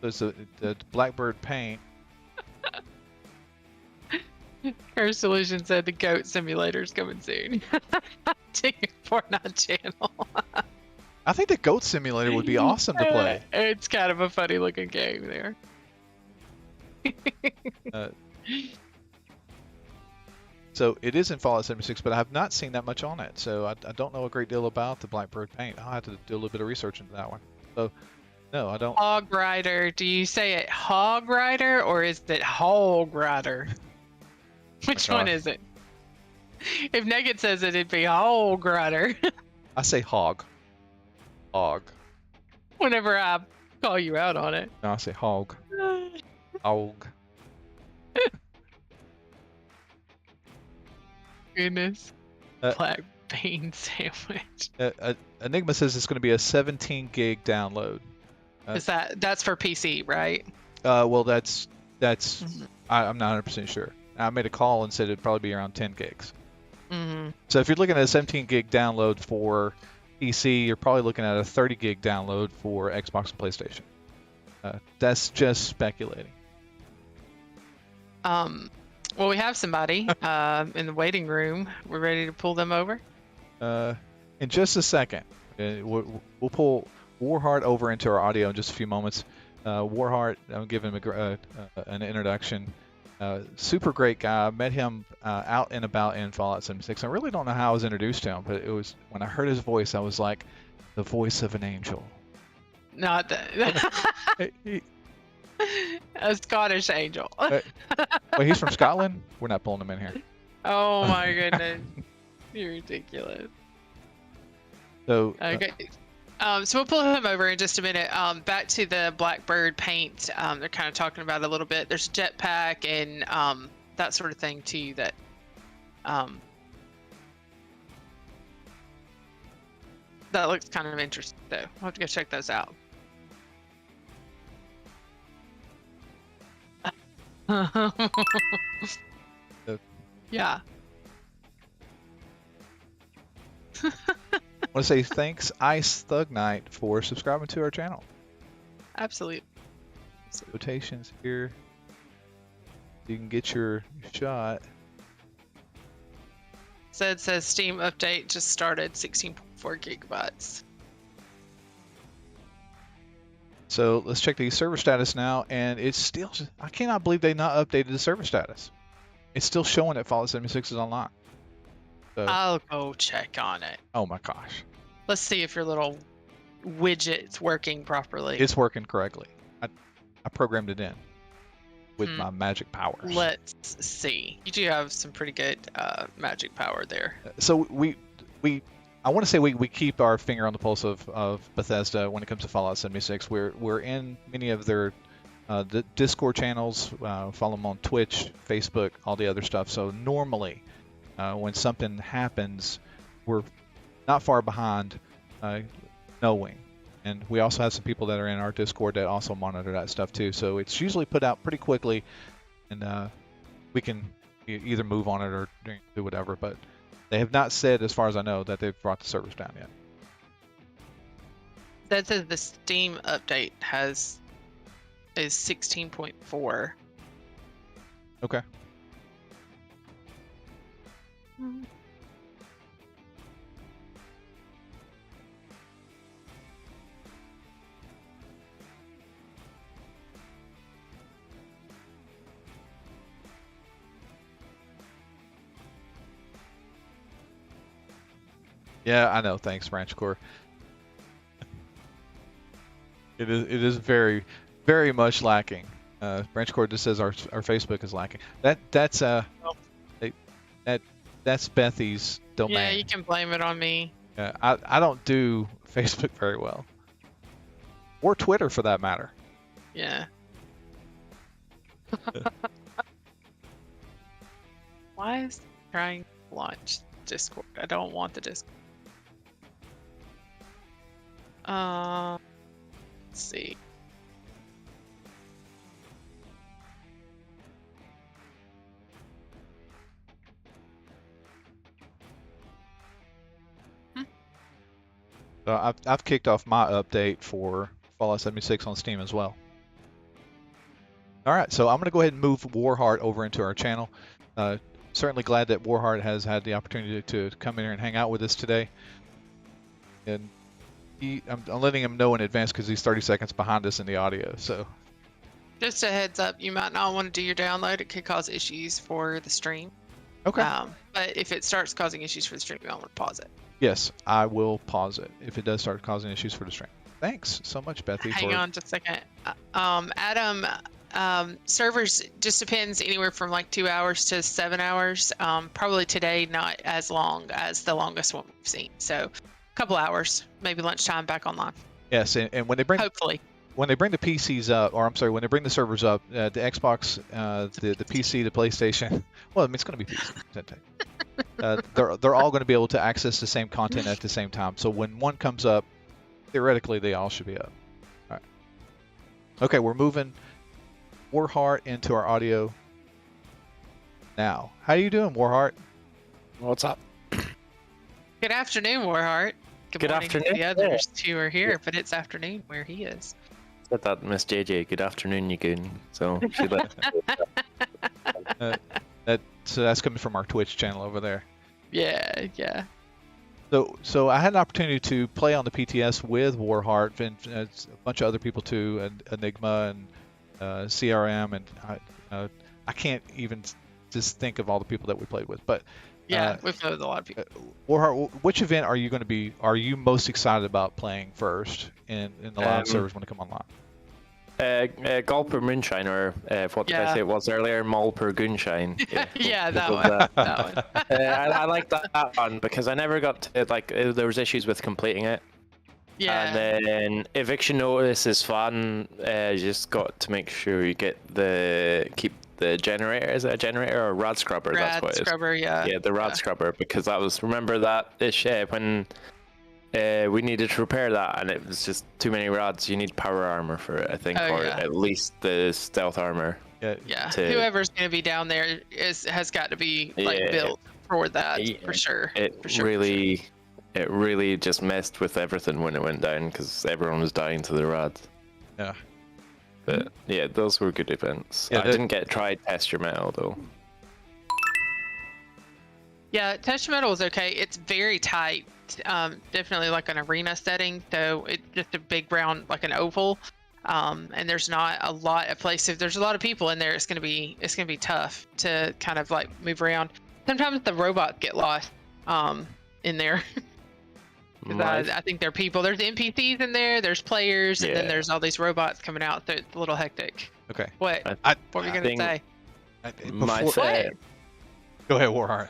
There's the Blackbird paint. Her solution said the goat simulator's coming soon to your Fortnite channel. I think the goat simulator would be awesome to play. It's kind of a funny looking game there. So it is in Fallout 76, but I have not seen that much on it. So I don't know a great deal about the Blackbird paint. I'll have to do a little bit of research into that one. So no, I don't. Hog Rider. Do you say it Hog Rider or is it Hog Rider? Which one is it? If Naked says it, it'd be hog rider. I say hog. Hog. Whenever I call you out on it. No, I say hog. Hog. Goodness. Black bean sandwich. Enigma says it's going to be a 17 gig download. Is that's for PC, right? Well, that's I'm not 100% sure. I made a call and said it'd probably be around 10 gigs. So if you're looking at a 17 gig download for PC, you're probably looking at a 30 gig download for Xbox and PlayStation. That's just speculating. Well, we have somebody in the waiting room. We're ready to pull them over. In just a second, we'll pull Warheart over into our audio in just a few moments. Warheart, I'll give him an introduction. Super great guy. I met him out and about in Fallout 76. I really don't know how I was introduced to him, but it was when I heard his voice, I was like, the voice of an angel. Not that. A Scottish angel. Wait, he's from Scotland? We're not pulling him in here. Oh my goodness. You're ridiculous. So, okay. So we'll pull him over in just a minute. Back to the Blackbird paint. They're kind of talking about it a little bit. There's a jetpack and that sort of thing too. That that looks kind of interesting though. I'll have to go check those out. Yeah. I want to say thanks, Ice Thug Knight, for subscribing to our channel. Absolutely. Quotations here. You can get your shot. Zed says Steam update just started, 16.4 gigabytes. So let's check the server status now, and it's still, I cannot believe they not updated the server status. It's still showing that Fallout 76 is online. So, I'll go check on it. oh my gosh. Let's see if your little widget's working properly. It's working correctly. I programmed it in with my magic powers. Let's see. You do have some pretty good magic power there. So I want to say we keep our finger on the pulse of Bethesda when it comes to Fallout 76. We're in many of their the Discord channels, follow them on Twitch, Facebook, all the other stuff. So normally when something happens, we're not far behind knowing. And we also have some people that are in our Discord that also monitor that stuff too. So it's usually put out pretty quickly, and we can either move on it or do whatever. But they have not said, as far as I know, that they've brought the servers down yet. That says the Steam update is 16.4. Okay. Yeah, I know. Thanks, Branch Core. It is very, very much lacking. Branch Core just says our Facebook is lacking. That's Bethy's domain. Yeah, you can blame it on me. I don't do Facebook very well, or Twitter for that matter. Yeah. Why is it trying to launch Discord? I don't want the Discord. Let's see. So I've kicked off my update for Fallout 76 on Steam as well. All right, so I'm going to go ahead and move Warheart over into our channel. Certainly glad that Warheart has had the opportunity to come in here and hang out with us today. And I'm letting him know in advance because he's 30 seconds behind us in the audio. So, just a heads up, you might not want to do your download. It could cause issues for the stream. Okay. But if it starts causing issues for the stream, you might want to pause it. Yes, I will pause it if it does start causing issues for the stream. Thanks so much, Bethy. Hang on just a second. Adam Servers just depends, anywhere from like 2 hours to 7 hours. Probably today not as long as the longest one we've seen. So a couple hours, maybe lunchtime back online. Yes, and when they bring hopefully when they bring the PCs up, or I'm sorry, when they bring the servers up, the Xbox, the PC, the PlayStation, well, I mean, it's going to be PC. They're all going to be able to access the same content at the same time. So when one comes up, theoretically, they all should be up. All right. Okay, we're moving Warheart into our audio now. How you doing, Warheart? What's up? good afternoon, Warheart. Good morning afternoon. to the others who are here, but it's afternoon where he is. Said that, Miss JJ. Good afternoon, you goon. So she let. So that's coming from our Twitch channel over there. Yeah. So I had an opportunity to play on the PTS with Warheart and a bunch of other people too, and Enigma and CRM, and I can't even just think of all the people that we played with. But yeah, we've played with a lot of people. Warheart, which event are you most excited about playing first in the live servers when they come online? Gulper Moonshine, or what did I say it was earlier? Mulper Goonshine. Yeah, that one. That one. I like that one because I never got to, there was issues with completing it. Yeah. And then Eviction Notice is fun. You just got to make sure you keep the generator. Is it a generator or a rad scrubber? That's what it is. Rad scrubber, yeah. Yeah, the rad scrubber, because remember that when we needed to repair that, and it was just too many rods. You need power armor for it, I think, or at least the stealth armor. Yeah. Whoever's going to be down there has got to be built for that, for sure. It really just messed with everything when it went down because everyone was dying to the rods. Yeah. But yeah, those were good events. I didn't get to try Test Your Metal though. Yeah, Test Your Metal was okay. It's very tight. Definitely like an arena setting, so it's just a big round, like an oval, and there's not a lot of places. If there's a lot of people in there, it's gonna be tough to kind of like move around. Sometimes the robots get lost in there. I think there are people. There's NPCs in there. There's players, and then there's all these robots coming out. So it's a little hectic. Okay. What? What were you gonna say? Go ahead, Warheart.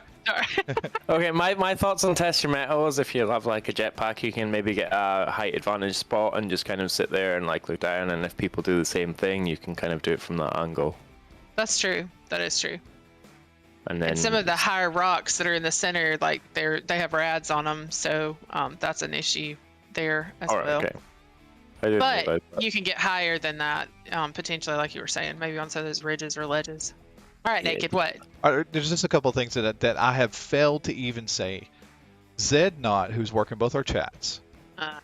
Okay, my thoughts on Test Your Metal is if you have like a jetpack, you can maybe get a height advantage spot and just kind of sit there and like look down, and if people do the same thing, you can kind of do it from that angle. That's true. That is true. And then some of the higher rocks that are in the center, like they have rads on them, so that's an issue there as well. Okay. But you can get higher than that, potentially, like you were saying, maybe on some of those ridges or ledges. All right, Naked, what? There's just a couple of things that I have failed to even say. Zed Knott, who's working both our chats,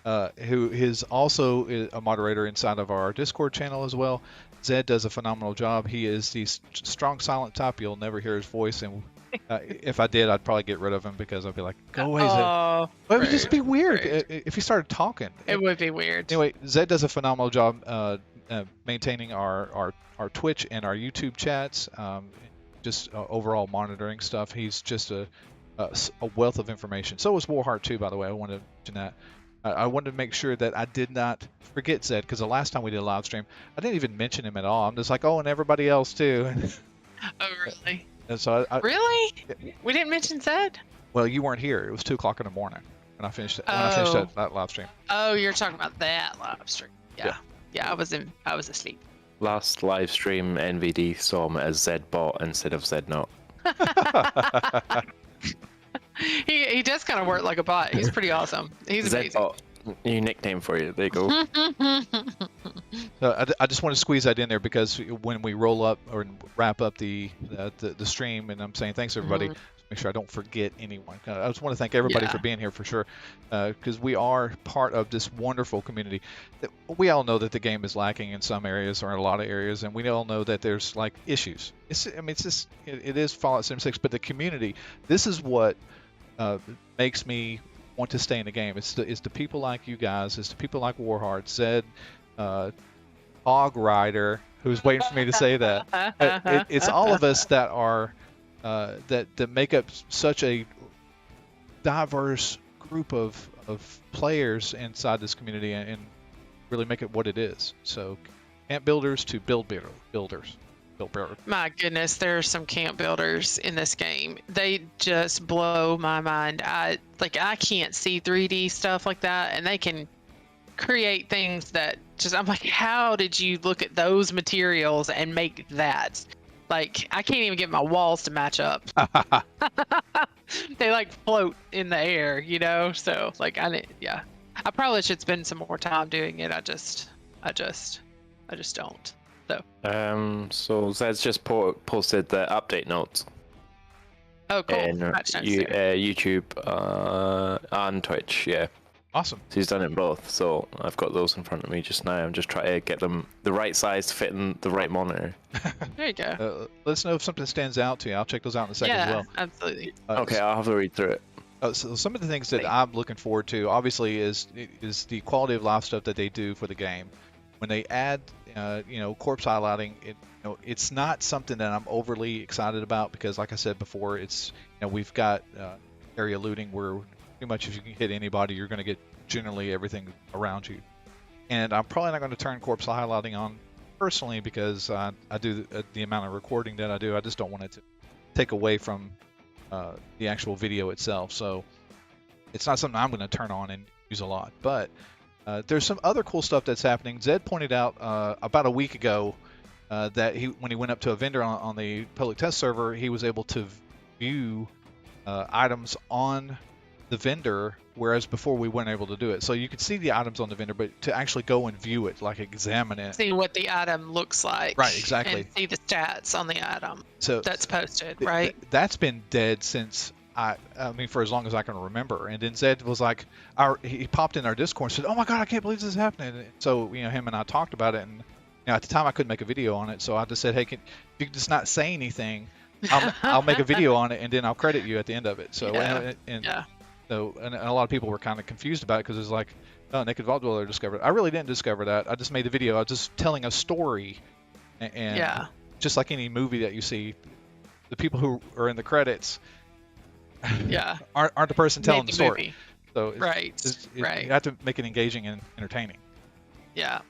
who is also a moderator inside of our Discord channel as well. Zed does a phenomenal job. He is the strong silent type. You'll never hear his voice, and if I did, I'd probably get rid of him because I'd be like, go away, Zed. But it would just be weird if he started talking. It would be weird. Anyway, Zed does a phenomenal job maintaining our Twitch and our YouTube chats, just overall monitoring stuff. He's just a wealth of information. So is Warheart too, by the way. I wanted to mention that. I wanted to make sure that I did not forget Zed, because the last time we did a live stream, I didn't even mention him at all. I'm just like, oh, and everybody else too. Oh, really? And so really? We didn't mention Zed? Well, you weren't here. It was 2 o'clock in the morning when I finished that live stream. Oh, you're talking about that live stream. Yeah, I was asleep. Last live stream, NVD saw him as Zedbot instead of Zednot. He does kind of work like a bot. He's pretty awesome. He's amazing. Zedbot, new nickname for you. There you go. I just want to squeeze that in there because when we roll up or wrap up the stream, and I'm saying thanks everybody. Make sure I don't forget anyone. I just want to thank everybody for being here for sure, because we are part of this wonderful community. We all know that the game is lacking in some areas or in a lot of areas, and we all know that there's like issues. It is Fallout 76, but the community. This is what makes me want to stay in the game. It's the people like you guys. It's the people like Warheart, Zed, Hog Rider, who's waiting for me to say that. It's all of us that are. That make up such a diverse group of players inside this community and really make it what it is. So camp builders to builders. Build builder. My goodness, there are some camp builders in this game. They just blow my mind. I can't see 3D stuff like that, and they can create things that just, I'm like, how did you look at those materials and make that? Like, I can't even get my walls to match up. They like float in the air, you know? So like, I probably should spend some more time doing it. I just don't. So Zed's just posted the update notes. Oh, cool. In YouTube and Twitch, yeah. Awesome. So he's done it both, so I've got those in front of me just now. I'm just trying to get them the right size to fit in the right monitor. There you go. Let us know if something stands out to you. I'll check those out in a second as well. Yeah, absolutely. Okay, I'll have to read through it. So some of the things that I'm looking forward to, obviously, is the quality of life stuff that they do for the game. When they add, corpse highlighting, it's not something that I'm overly excited about because, like I said before, it's we've got area looting where pretty much if you can hit anybody, you're going to get generally everything around you. And I'm probably not going to turn corpse highlighting on personally because I do the amount of recording that I do. I just don't want it to take away from the actual video itself. So it's not something I'm going to turn on and use a lot. But there's some other cool stuff that's happening. Zed pointed out about a week ago that when he went up to a vendor on the public test server, he was able to view items on the vendor, whereas before we weren't able to do it. So you could see the items on the vendor, but to actually go and view it, like examine it. See what the item looks like. Right, exactly. And see the stats on the item so that's posted, right? That's been dead since, I mean, for as long as I can remember. And then Zed was like, he popped in our Discord and said, oh my God, I can't believe this is happening. And so, him and I talked about it. And at the time I couldn't make a video on it. So I just said, hey, if you can just not say anything, I'll make a video on it and then I'll credit you at the end of it. So, So, and a lot of people were kind of confused about it because it's like, oh, Naked Vault Dweller discovered it. I really didn't discover that. I just made the video. I was just telling a story. And just like any movie that you see, the people who are in the credits aren't the person telling the story. So you have to make it engaging and entertaining. Yeah.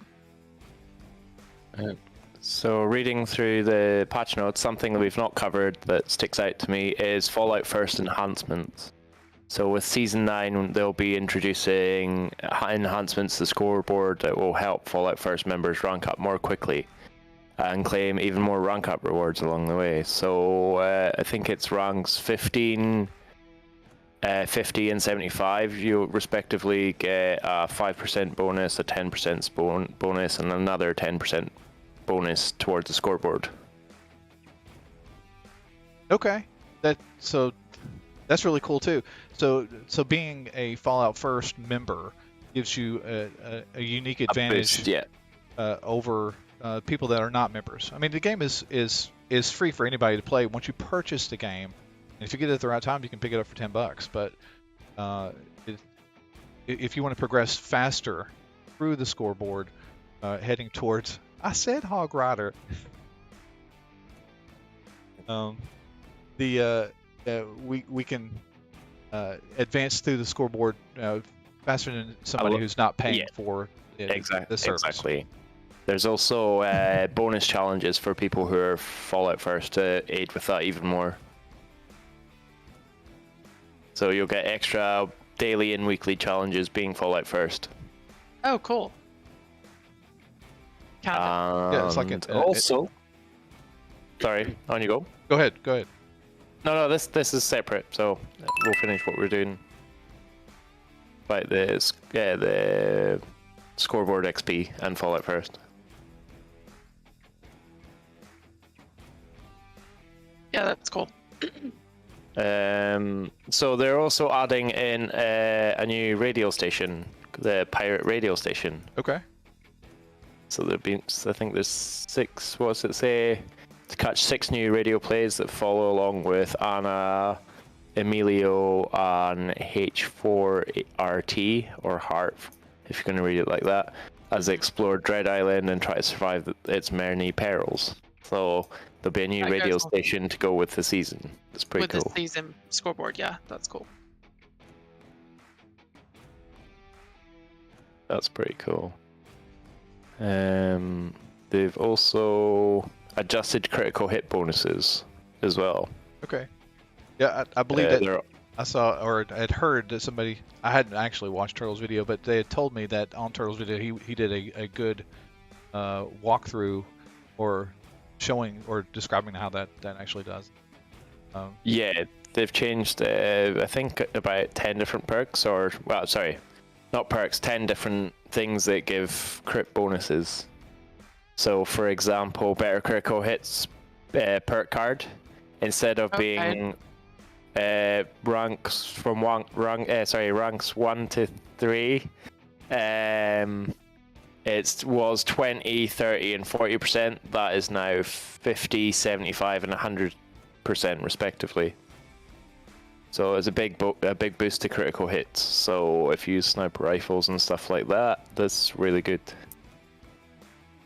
So reading through the patch notes, something that we've not covered that sticks out to me is Fallout First enhancements. So with Season 9, they'll be introducing enhancements to the scoreboard that will help Fallout First members rank up more quickly and claim even more rank up rewards along the way. So I think it's ranks 15, 50, and 75. You'll respectively get a 5% bonus, a 10% bonus, and another 10% bonus towards the scoreboard. Okay. That's really cool too. So being a Fallout First member gives you a unique advantage over people that are not members. I mean, the game is free for anybody to play once you purchase the game. And if you get it at the right time, you can pick it up for $10. But if you want to progress faster through the scoreboard, heading towards, I said Hog Rider. We can advance through the scoreboard faster than somebody who's not paying for the service. Exactly. There's also bonus challenges for people who are Fallout First to aid with that even more. So you'll get extra daily and weekly challenges being Fallout First. Oh, cool. It's like sorry, on you go. Go ahead. No, this is separate, so we'll finish what we're doing. Like the Scoreboard XP and Fallout First. Yeah, that's cool. So they're also adding in a new radio station, the pirate radio station. Okay. So I think there's 6. What does it say? To catch 6 new radio plays that follow along with Anna, Emilio, and H4RT, or Heart, if you're going to read it like that, as they explore Dread Island and try to survive its many perils. So there'll be a new radio station to go with the season. It's pretty cool. With the season scoreboard, yeah, that's cool. That's pretty cool. they've also adjusted critical hit bonuses as well. Okay. Yeah, I believe that I saw or had heard that somebody, I hadn't actually watched Turtle's video, but they had told me that on Turtle's video he did a good walkthrough or showing or describing how that actually does. Yeah, they've changed, I think, about 10 different perks, or, well, sorry, not perks, 10 different things that give crit bonuses. So, for example, better critical hits perk card, instead of being ranks from ranks 1 to 3, it was 20, 30, and 40%. That is now 50, 75, and 100% respectively. So it's a big boost to critical hits. So if you use sniper rifles and stuff like that, that's really good.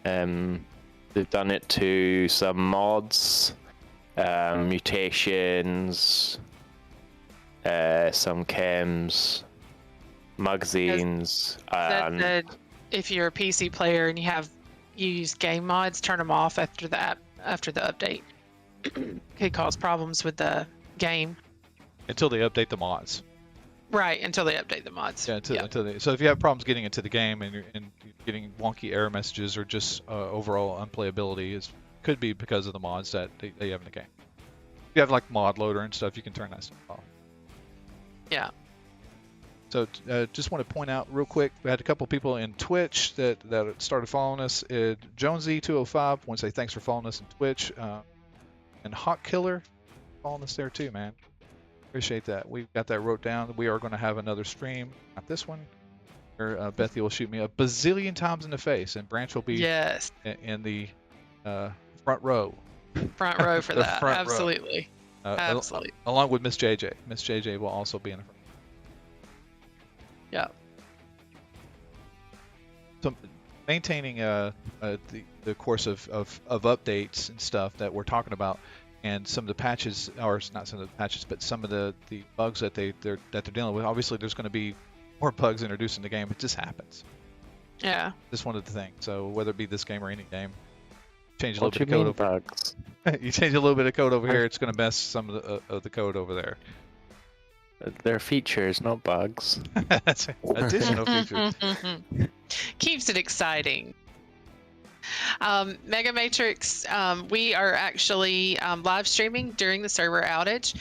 They've done it to some mods, mutations, some chems, magazines, and if you're a PC player and you use game mods, turn them off after the update. Could cause problems with the game. Until they update the mods. Right, until they update the mods. Yeah, so if you have problems getting into the game and you're getting wonky error messages or just overall unplayability, it could be because of the mods that they have in the game. If you have like mod loader and stuff, you can turn that stuff off. Yeah. So just want to point out real quick, we had a couple people in Twitch that started following us. Jonesy205 want to say thanks for following us in Twitch. And Hawk Killer following us there too, man. Appreciate that. We've got that wrote down. We are going to have another stream, not this one, where Bethy will shoot me a bazillion times in the face, and Branch will be in the front row. Front row for that. Absolutely. Absolutely. Along with Miss JJ. Miss JJ will also be in the front. Yeah. So maintaining the course of updates and stuff that we're talking about, and some of the patches, or not some of the patches, but some of the bugs that they're dealing with. Obviously, there's going to be more bugs introduced in the game. It just happens. Yeah. Just one of the things. So whether it be this game or any game, change a little bit of code over. Bugs? You change a little bit of code over here, it's going to mess some of the code over there. They're features, not bugs. That's additional features. Keeps it exciting. Mega Matrix, we are actually live streaming during the server outage.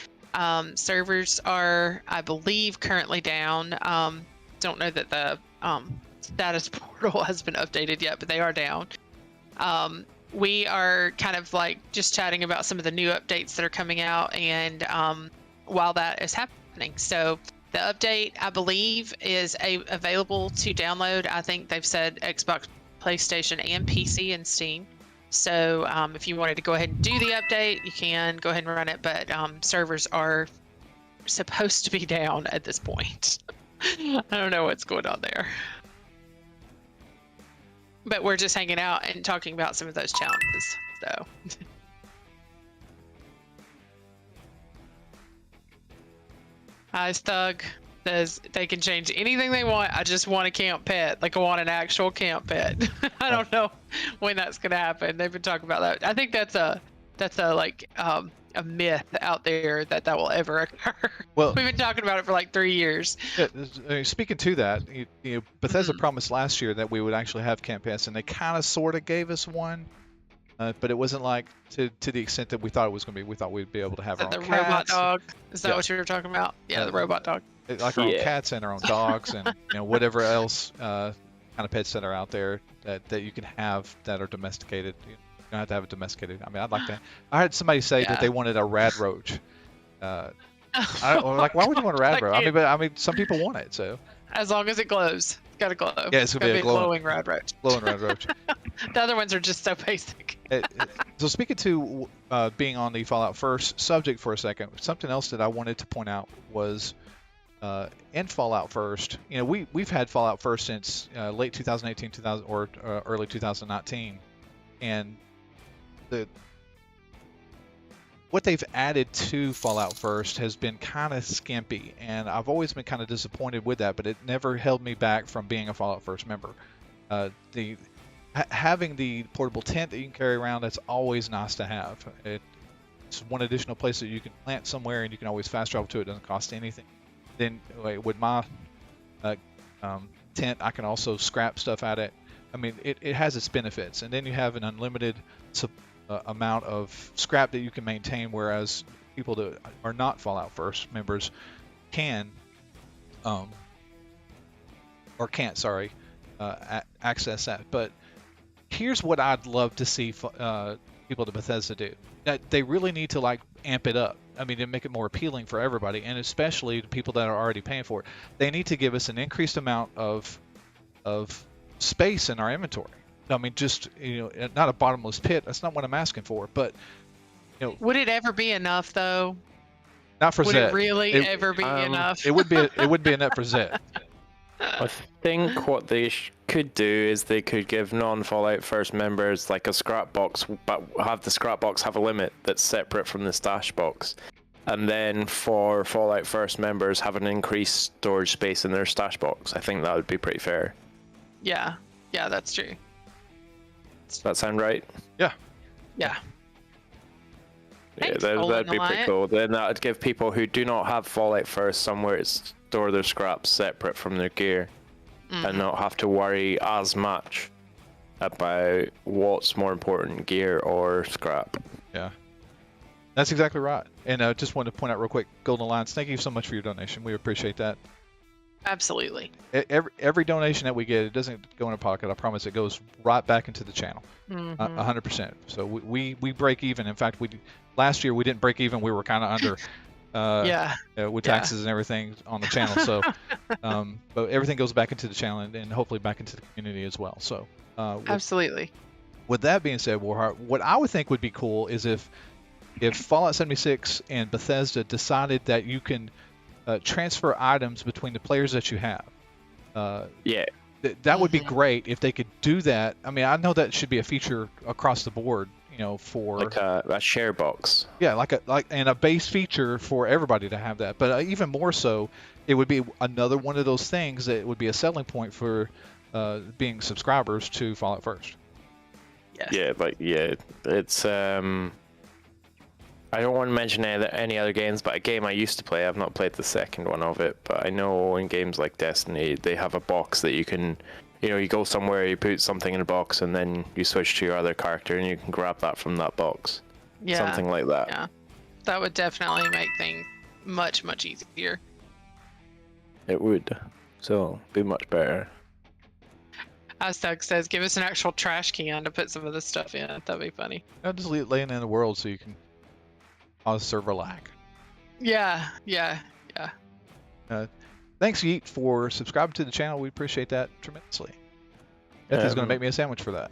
Servers are, I believe, currently down. Don't know that the status portal has been updated yet, but they are down. We are kind of like just chatting about some of the new updates that are coming out, and while that is happening, so the update, I believe, is available to download. I think they've said Xbox, PlayStation, and PC and Steam. So if you wanted to go ahead and do the update, you can go ahead and run it, but servers are supposed to be down at this point. I don't know what's going on there. But we're just hanging out and talking about some of those challenges. So Ice Thug says they can change anything they want. I just want a camp pet. Like, I want an actual camp pet. I don't know when that's gonna happen. They've been talking about that. I think that's a a myth out there that will ever occur. Well, we've been talking about it for like 3 years. Yeah, speaking to that, Bethesda promised last year that we would actually have camp pets, and they kind of sort of gave us one, but it wasn't like to the extent that we thought it was going to be. We thought we'd be able to have our own cats. Robot dog. Is that what you were talking about? Yeah, the robot dog. Like our own cats and our own dogs, and whatever else kind of pets that are out there that you can have that are domesticated. You don't have to have it domesticated. I mean, I'd like that. I heard somebody say that they wanted a rad roach. Why would you want a rad roach? I mean, some people want it. So as long as it glows, it's got to glow. Yeah, it's gonna be a glowing rad roach. Glowing rad roach. The other ones are just so basic. So speaking to being on the Fallout First subject for a second, something else that I wanted to point out was in Fallout First. We've had Fallout First since late 2018, or early 2019, and what they've added to Fallout First has been kind of skimpy, and I've always been kind of disappointed with that, but it never held me back from being a Fallout First member. having the portable tent that you can carry around, that's always nice to have. It's one additional place that you can plant somewhere, and you can always fast travel to it. It doesn't cost anything. Then with my tent, I can also scrap stuff at it. I mean, it has its benefits. And then you have an unlimited amount of scrap that you can maintain, whereas people that are not Fallout First members can, or can't, sorry, access that. But here's what I'd love to see people at Bethesda do. That they really need to like amp it up. I mean, to make it more appealing for everybody, and especially to people that are already paying for it. They need to give us an increased amount of space in our inventory. I mean, just, not a bottomless pit. That's not what I'm asking for. But would it ever be enough though? Not for Would Zed. it really ever be enough? It would be enough for Zed. I think what they could do is they could give non-Fallout First members like a scrap box, but have the scrap box have a limit that's separate from the stash box. And then for Fallout First members, have an increased storage space in their stash box. I think that would be pretty fair. Yeah, that's true. Does that sound right? Yeah. Yeah, Thanks, that'd be pretty cool. Then that would give people who do not have Fallout First somewhere to store their scraps separate from their gear, and not have to worry as much about what's more important, gear or scrap. Yeah, that's exactly right. And I just wanted to point out real quick, Golden Alliance, thank you so much for your donation. We appreciate that. Absolutely. Every donation that we get, it doesn't go in a pocket. I promise. It goes right back into the channel, 100%. So we break even. In fact, last year we didn't break even. We were kind of under, with taxes and everything on the channel. So, but everything goes back into the channel and hopefully back into the community as well. So, absolutely. With that being said, Warheart, what I would think would be cool is if Fallout 76 and Bethesda decided that you can transfer items between the players that you have. That would be great if they could do that. I mean, I know that should be a feature across the board, for like a share box. Yeah, and a base feature for everybody to have that. But even more so, it would be another one of those things that would be a selling point for being subscribers to Fallout First. Yes. Yeah, it's I don't want to mention any other games, but a game I used to play, I've not played the second one of it, but I know in games like Destiny, they have a box that you can, you go somewhere, you put something in a box, and then you switch to your other character, and you can grab that from that box. Yeah. Something like that. Yeah. That would definitely make things much, much easier. It would. So, be much better. As Doug says, give us an actual trash can to put some of this stuff in. That'd be funny. I'll just leave it laying in the world so you can cause server lag. Yeah. Thanks, Yeet, for subscribing to the channel. We appreciate that tremendously. Ethan's going to make me a sandwich for that.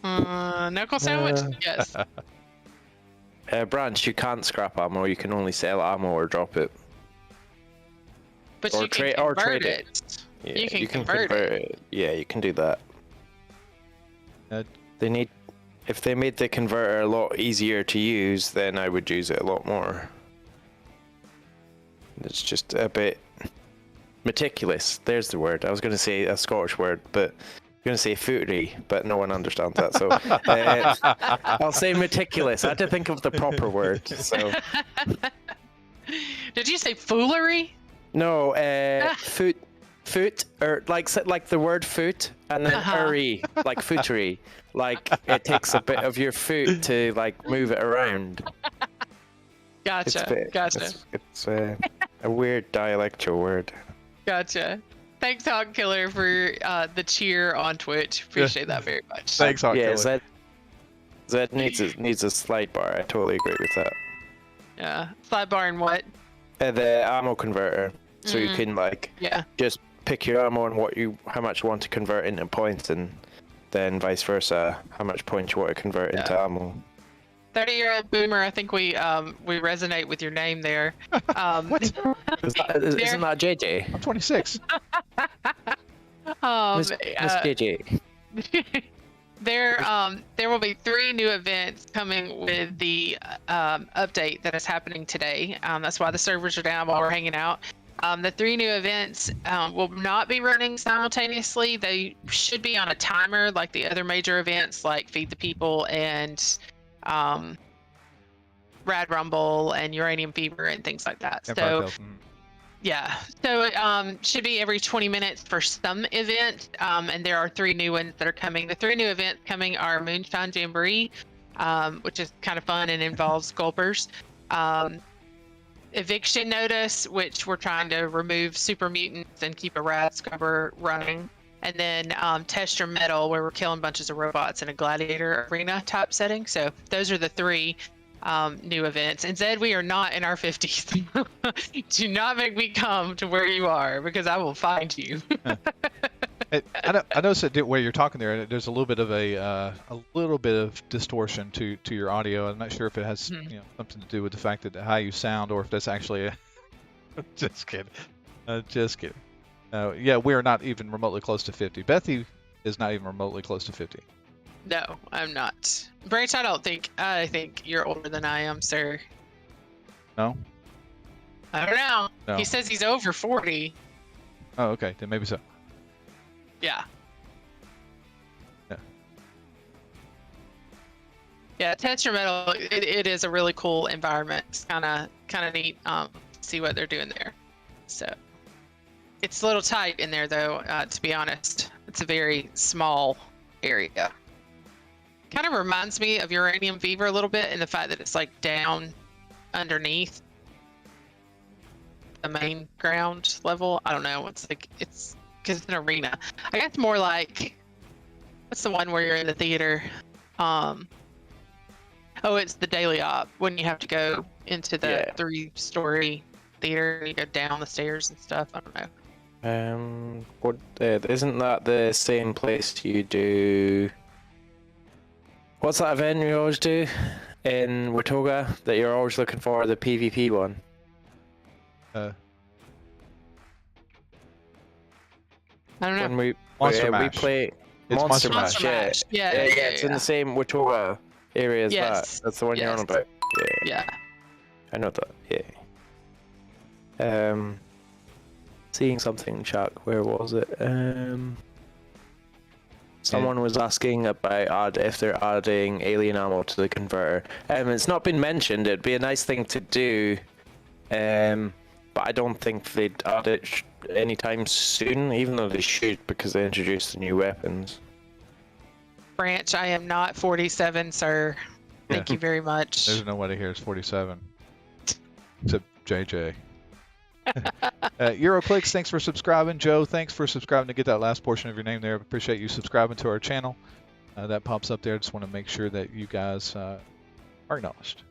Knuckle sandwich? Yes. Branch, you can't scrap ammo. You can only sell ammo or drop it. But you can convert it. Yeah, you can convert it. Yeah, you can do that. If they made the converter a lot easier to use, then I would use it a lot more. It's just a bit meticulous. There's the word. I was going to say a Scottish word, but I'm going to say footery, but no one understands that. So I'll say meticulous. I had to think of the proper word. So. Did you say foolery? No, foot, or like the word foot, and then like footery. Like it takes a bit of your foot to like move it around. Gotcha. It's a weird dialectal word. Gotcha. Thanks, Hog Killer, for the cheer on Twitch. Appreciate that very much. Thanks, Hog Killer. Zed needs a slide bar. I totally agree with that. Yeah. Slide bar and what? The ammo converter. So you can just pick your ammo and how much you want to convert into points, and then vice versa, how much points you want to convert into ammo. 30-year-old boomer, I think we resonate with your name there. What? Isn't that JJ? I'm 26. Miss JJ. There will be 3 new events coming with the update that is happening today. That's why the servers are down while we're hanging out. The 3 new events will not be running simultaneously. They should be on a timer like the other major events like Feed the People and Rad Rumble and Uranium Fever and things like that. So yeah, so it should be every 20 minutes for some event, and there are 3 new ones that are coming. The 3 new events coming are Moonshine Jamboree, which is kind of fun and involves gulpers. Eviction Notice, which we're trying to remove super mutants and keep a rad scrubber running. And then Test Your Metal, where we're killing bunches of robots in a gladiator arena type setting. So those are the 3 new events. And Zed, we are not in our 50s. Do not make me come to where you are, because I will find you. I noticed that where you're talking there, there's a little bit of distortion to your audio. I'm not sure if it has something to do with the fact that how you sound, or if that's actually just kidding. Just kidding. Yeah, we're not even remotely close to 50. Bethy is not even remotely close to 50. No, I'm not. Branch, I think you're older than I am, sir. No? I don't know. No. He says he's over 40. Oh, okay. Then maybe so. Yeah. Yeah. Yeah, Test Your Metal, it is a really cool environment. It's kind of neat to see what they're doing there. So it's a little tight in there, though, to be honest. It's a very small area. Kind of reminds me of Uranium Fever a little bit, in the fact that it's like down underneath the main ground level. I don't know. It's like, it's because it's an arena. I guess more like, what's the one where you're in the theater? Oh, it's the Daily Op, when you have to go into the 3-story theater. You go down the stairs and stuff. I don't know. Isn't that the same place you do? What's that event you always do in Watoga that you're always looking for, the PvP one? I don't know. When we play Monster Mash. Yeah, it's in the same Watoga area as that. That's the one you're on about. Yeah. I know that. Yeah. Seeing something, Chuck. Where was it? Someone was asking about if they're adding alien ammo to the converter. It's not been mentioned. It'd be a nice thing to do, but I don't think they'd add it anytime soon, even though they should, because they introduced the new weapons. Branch, I am not 47, sir. Thank you very much. There's nobody here who's 47. Except JJ. Euroclicks, thanks for subscribing. Joe, thanks for subscribing to get that last portion of your name there. Appreciate you subscribing to our channel. That pops up there. Just want to make sure that you guys are acknowledged.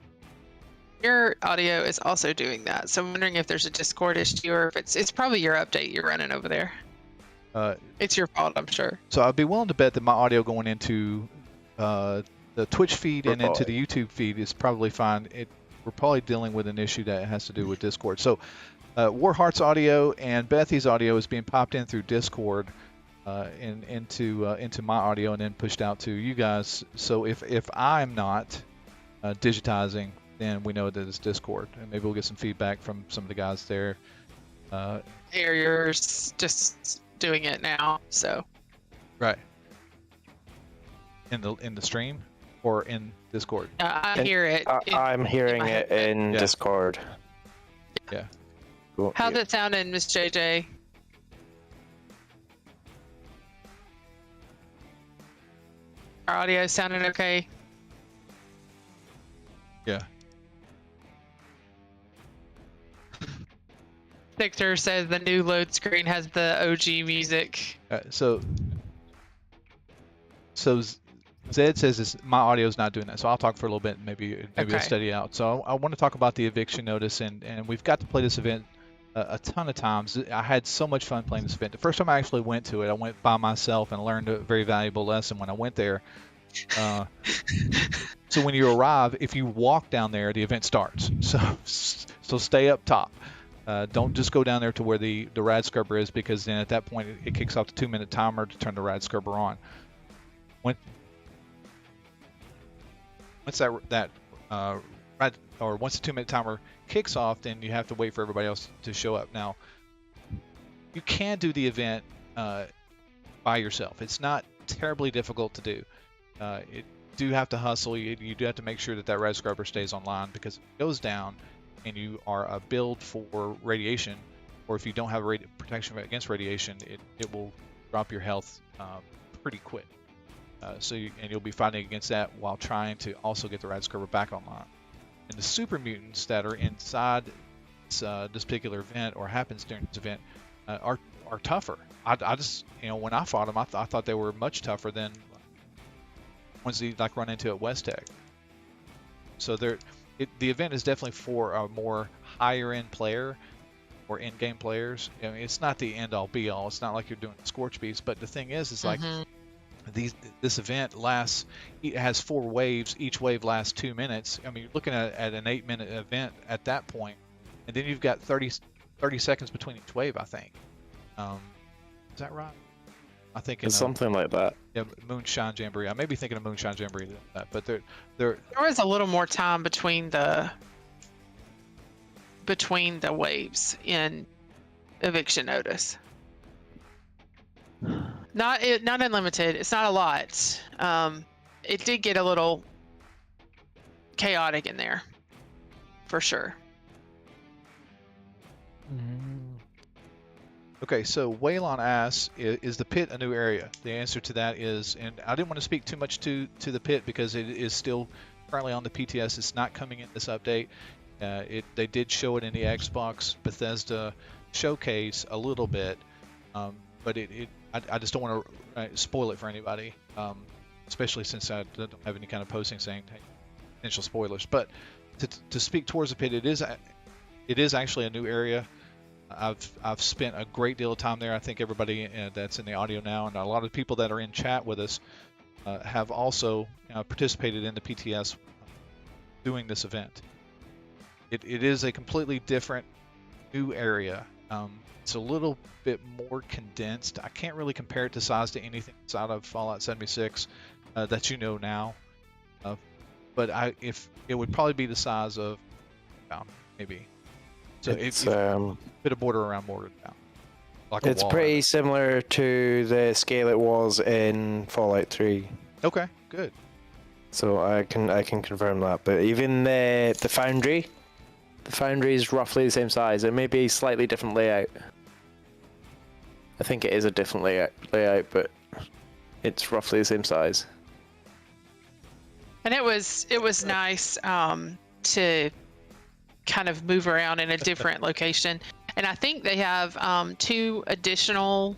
Your audio is also doing that, so I'm wondering if there's a Discord issue, or if it's probably your update you're running over there. It's your fault, I'm sure. So I'd be willing to bet that my audio going into the Twitch feed and into the YouTube feed is probably fine. We're probably dealing with an issue that has to do with Discord. So Warheart's audio and Bethy's audio is being popped in through Discord into my audio and then pushed out to you guys. So if I'm not digitizing, then we know that it's Discord, and maybe we'll get some feedback from some of the guys there. You're just doing it now, so. Right. In the stream or in Discord? I hear it. I'm hearing it in Discord. Yeah. Cool. How's it sounding, Miss JJ? Our audio sounding okay? Yeah. Victor says the new load screen has the OG music. So Zed says my audio is not doing that, so I'll talk for a little bit and maybe it'll steady out. So I want to talk about the Eviction Notice, and we've got to play this event a ton of times. I had so much fun playing this event. The first time I actually went to it, I went by myself and learned a very valuable lesson when I went there. So when you arrive, if you walk down there, the event starts. So stay up top. Don't just go down there to where the rad scrubber is, because then at that point it kicks off the 2-minute timer to turn the rad scrubber on. Once the 2-minute timer kicks off, then you have to wait for everybody else to show up. Now, you can do the event by yourself. It's not terribly difficult to do. You do have to hustle. You do have to make sure that red scrubber stays online, because if it goes down and you are a build for radiation, or if you don't have protection against radiation, it will drop your health pretty quick. And you'll be fighting against that while trying to also get the red scrubber back online. And the super mutants that are inside this particular event, or happens during this event, are tougher. I just, when I fought them, I thought they were much tougher than ones that you like run into at West Tech. So the event is definitely for a more higher end player, or in-game players. I mean, it's not the end-all be-all. It's not like you're doing Scorch Beast, but the thing is like this event has 4 waves. Each wave lasts 2 minutes. I mean, you're looking at an 8-minute event at that point, and then you've got 30 seconds between each wave, I think. Is that right? I think it's something like that. Yeah, Moonshine Jamboree. I may be thinking of Moonshine Jamboree, but there was a little more time between the waves in Eviction Notice. Not unlimited. It's not a lot. It did get a little chaotic in there, for sure. Okay, so Waylon asks, is the pit a new area? The answer to that is, and I didn't want to speak too much to the pit because it is still currently on the PTS. It's not coming in this update. They did show it in the Xbox Bethesda showcase a little bit, but I just don't want to spoil it for anybody, especially since I don't have any kind of posting saying potential spoilers. But to speak towards the pit, it is actually a new area. I've spent a great deal of time there. I think everybody that's in the audio now, and a lot of people that are in chat with us, have also participated in the PTS doing this event. It is a completely different new area. It's a little bit more condensed. I can't really compare it to size to anything outside of Fallout 76 that you know now. But if it would probably be the size of maybe. So it's a bit of border around Morgantown. Like it's pretty similar to the scale it was in Fallout 3. Okay, good. So I can confirm that. But even the foundry is roughly the same size. It may be a slightly different layout. I think it is a different layout, but it's roughly the same size. And it was nice to kind of move around in a different location. And I think they have 2 additional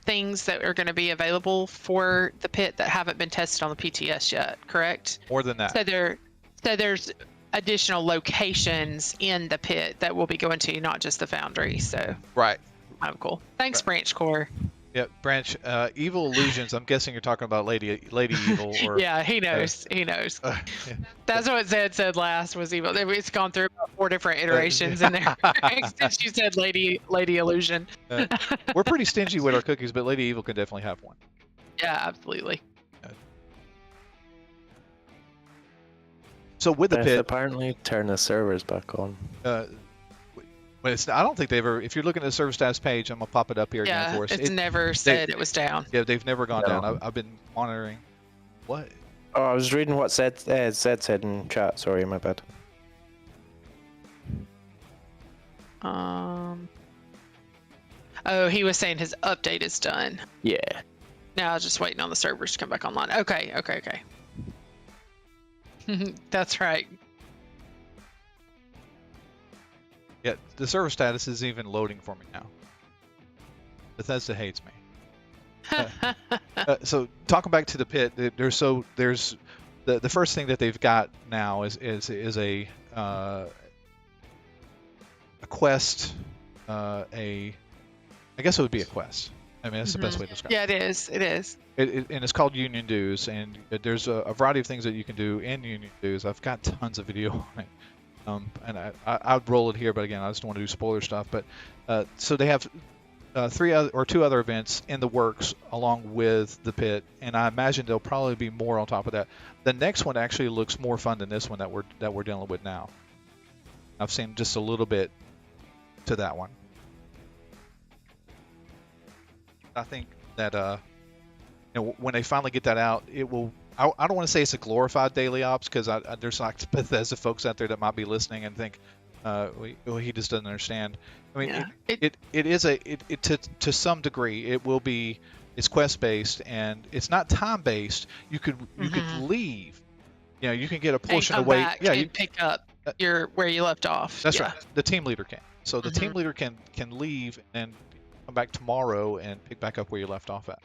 things that are going to be available for the pit that haven't been tested on the PTS yet, correct? More than that. So there's additional locations in the pit that we'll be going to, not just the foundry. So right. Oh, cool. Thanks, right. Branch Core. Yeah, Branch. Evil Illusions. I'm guessing you're talking about Lady Evil. Or, yeah, he knows. He knows. Yeah. That's what Zed said last was Evil. It's gone through about 4 different iterations in there since you said Lady Illusion. We're pretty stingy with our cookies, but Lady Evil can definitely have one. Yeah, absolutely. So with the pit, apparently turn the servers back on. But I don't think they've ever. If you're looking at the server status page, I'm gonna pop it up here again for us. It's never said it was down. Yeah, they've never gone down. I've been monitoring. What? Oh, I was reading what Zed said in chat. Sorry, my bad. Oh, he was saying his update is done. Yeah. Now I was just waiting on the servers to come back online. Okay. That's right. Yeah, the server status is even loading for me now. Bethesda hates me. So talking back to the pit, there's the first thing that they've got now is a quest, I guess it would be a quest. I mean, that's the best way to describe it. Yeah, it is. It is. And it's called Union Dues, and there's a variety of things that you can do in Union Dues. I've got tons of video on it. And I'd roll it here, but again, I just don't want to do spoiler stuff. But so they have 2 other events in the works along with the pit, and I imagine there'll probably be more on top of that. The next one actually looks more fun than this one that we're dealing with now. I've seen just a little bit to that one. I think that when they finally get that out, it will. I don't want to say it's a glorified daily ops because there's like Bethesda folks out there that might be listening and think, he just doesn't understand. I mean, it is to some degree it will be. It's quest based and it's not time based. You could leave. You can get a portion away. Yeah, you pick up where you left off. That's right. The team leader can. So the team leader can leave and come back tomorrow and pick back up where you left off at.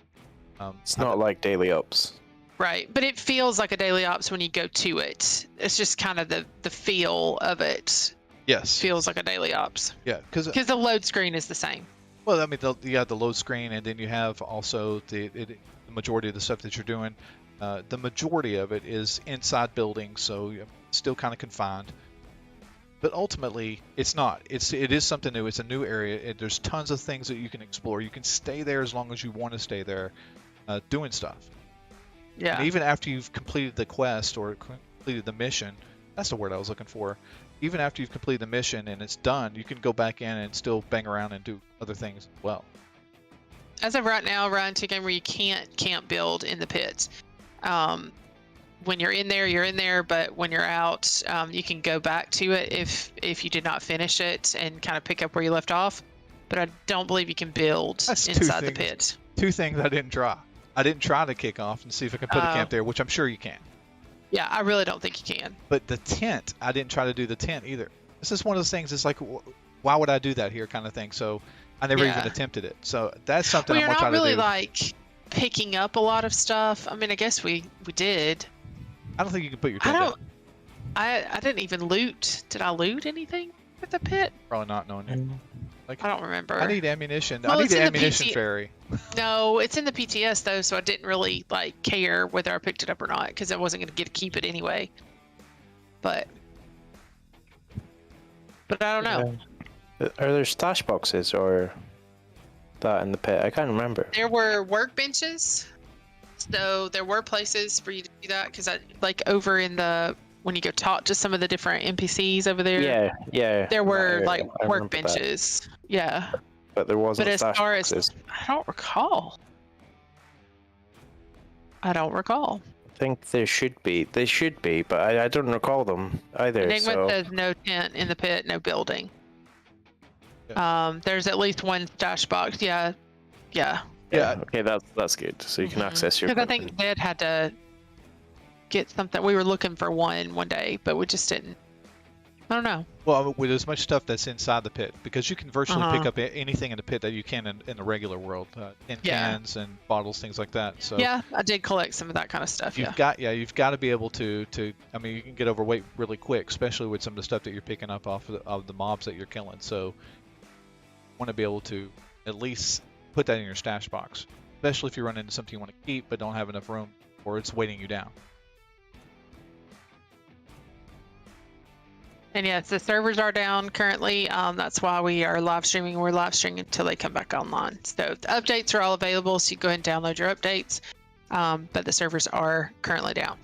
It's not like daily ops. Right, but it feels like a daily ops when you go to it. It's just kind of the feel of it. Yes. Feels like a daily ops. Yeah, because the load screen is the same. Well, I mean, you have the load screen, and then you have also the majority of the stuff that you're doing. The majority of it is inside buildings, so you're still kind of confined. But ultimately, it's not. It is something new. It's a new area. There's tons of things that you can explore. You can stay there as long as you want to stay there, doing stuff. Yeah. And even after you've completed the quest or completed the mission, that's the word I was looking for. Even after you've completed the mission and it's done, you can go back in and still bang around and do other things as well. As of right now, Ryan took in where you can't build in the pits. When you're in there, you're in there, but when you're out, you can go back to it if you did not finish it and kind of pick up where you left off. But I don't believe you can build inside the pit. Two things I didn't try. I didn't try to kick off and see if I can put a camp there, which I'm sure you can. Yeah, I really don't think you can. But the tent, I didn't try to do the tent either. This is one of those things. It's like, why would I do that here, kind of thing. So I never even attempted it. So that's something I'm gonna try to do. You're not really like picking up a lot of stuff. I mean, I guess we did. I don't think you can put your tent down. I didn't even loot. Did I loot anything at the pit? Probably not, knowing you. Like, I don't remember. I need ammunition. Well, I need the ammunition ferry. No, it's in the PTS though, so I didn't really care whether I picked it up or not because I wasn't going to keep it anyway. But I don't know. Are there stash boxes or that in the pit? I can't remember. There were workbenches, so there were places for you to do that because over in the when you go talk to some of the different NPCs over there. Yeah. There were workbenches. Yeah. But there wasn't. But as far as I don't recall. I think there should be. They should be, but I don't recall them either. Enigma says no tent in the pit, no building. Yeah. There's at least one stash box. Yeah. Okay, that's good. So you can access your. Because I think Ned had to get something. We were looking for one day, but we just didn't. I don't know. Well, with as much stuff that's inside the pit, because you can virtually pick up anything in the pit that you can in the regular world, in cans and bottles, things like that. So yeah, I did collect some of that kind of stuff. You've got to be able to. I mean, you can get overweight really quick, especially with some of the stuff that you're picking up off of the mobs that you're killing. So you want to be able to at least put that in your stash box, especially if you run into something you want to keep but don't have enough room or it's weighting you down. And yes, the servers are down currently. That's why we are live streaming. We're live streaming until they come back online. So the updates are all available, so you go ahead and download your updates. But the servers are currently down.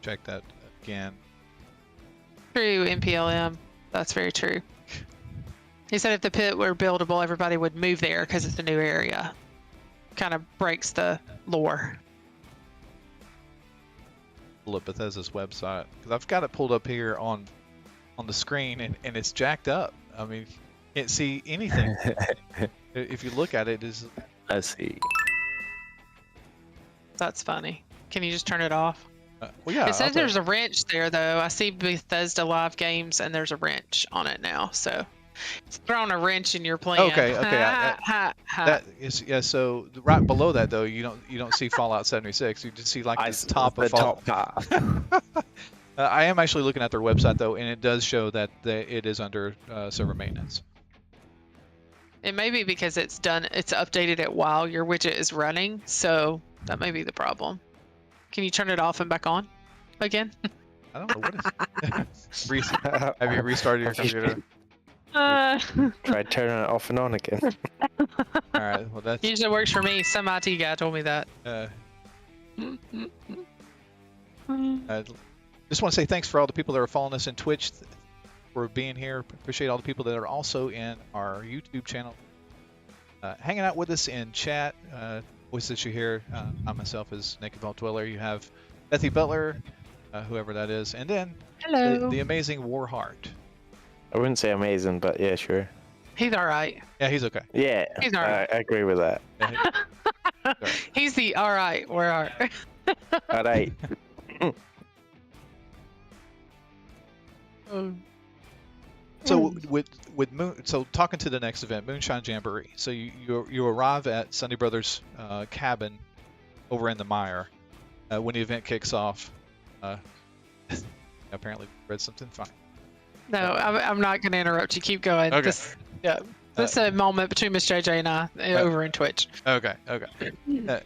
Check that again. True, NPLM. That's very true. He said if the pit were buildable, everybody would move there because it's a new area. Kind of breaks the lore. Pull up Bethesda's website because I've got it pulled up here on the screen and it's jacked up. I mean, you can't see anything. If you look at it, is I see. That's funny. Can you just turn it off? Well, yeah. It says there's a wrench there though. I see Bethesda live games and there's a wrench on it now. So it's throwing a wrench in your plan. Okay. That is, yeah. So right below that though, you don't see Fallout 76. You just see like the top of Fallout. I am actually looking at their website though, and it does show that it is under server maintenance. It may be because it's updated it while your widget is running, so that may be the problem. Can you turn it off and back on again? I don't know what is. Have you restarted your computer? Try turning it off and on again. All right. Well, that usually works for me. Some IT guy told me that. Just want to say thanks for all the people that are following us in Twitch. for being here. Appreciate all the people that are also in our YouTube channel, hanging out with us in chat. Voice that you hear, I myself is Naked Vault Dweller. You have Bethy Butler, whoever that is, and then the amazing Warheart. I wouldn't say amazing, but yeah, sure. He's all right. Yeah, he's okay. Yeah, he's all right. I agree with that. He's the all right. All right. So so talking to the next event, Moonshine Jamboree. So you arrive at Sunday Brothers' cabin over in the Mire when the event kicks off. Apparently read something funny. No, I'm not going to interrupt you. Keep going. Okay. This is a moment between Miss JJ and I over in Twitch. Okay.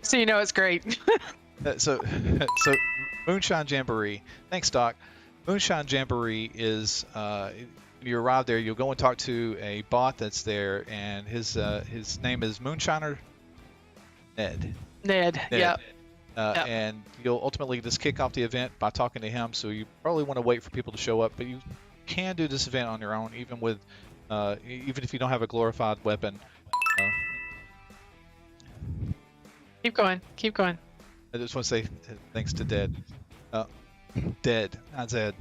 So you know it's great. So Moonshine Jamboree. Thanks, Doc. Moonshine Jamboree is when you arrive there, you'll go and talk to a bot that's there, and his name is Moonshiner Ned. Ned. Yep. And you'll ultimately just kick off the event by talking to him. So you probably want to wait for people to show up, but you can do this event on your own, even if you don't have a glorified weapon. Keep going. I just want to say thanks to Dead. Dead, not Zed.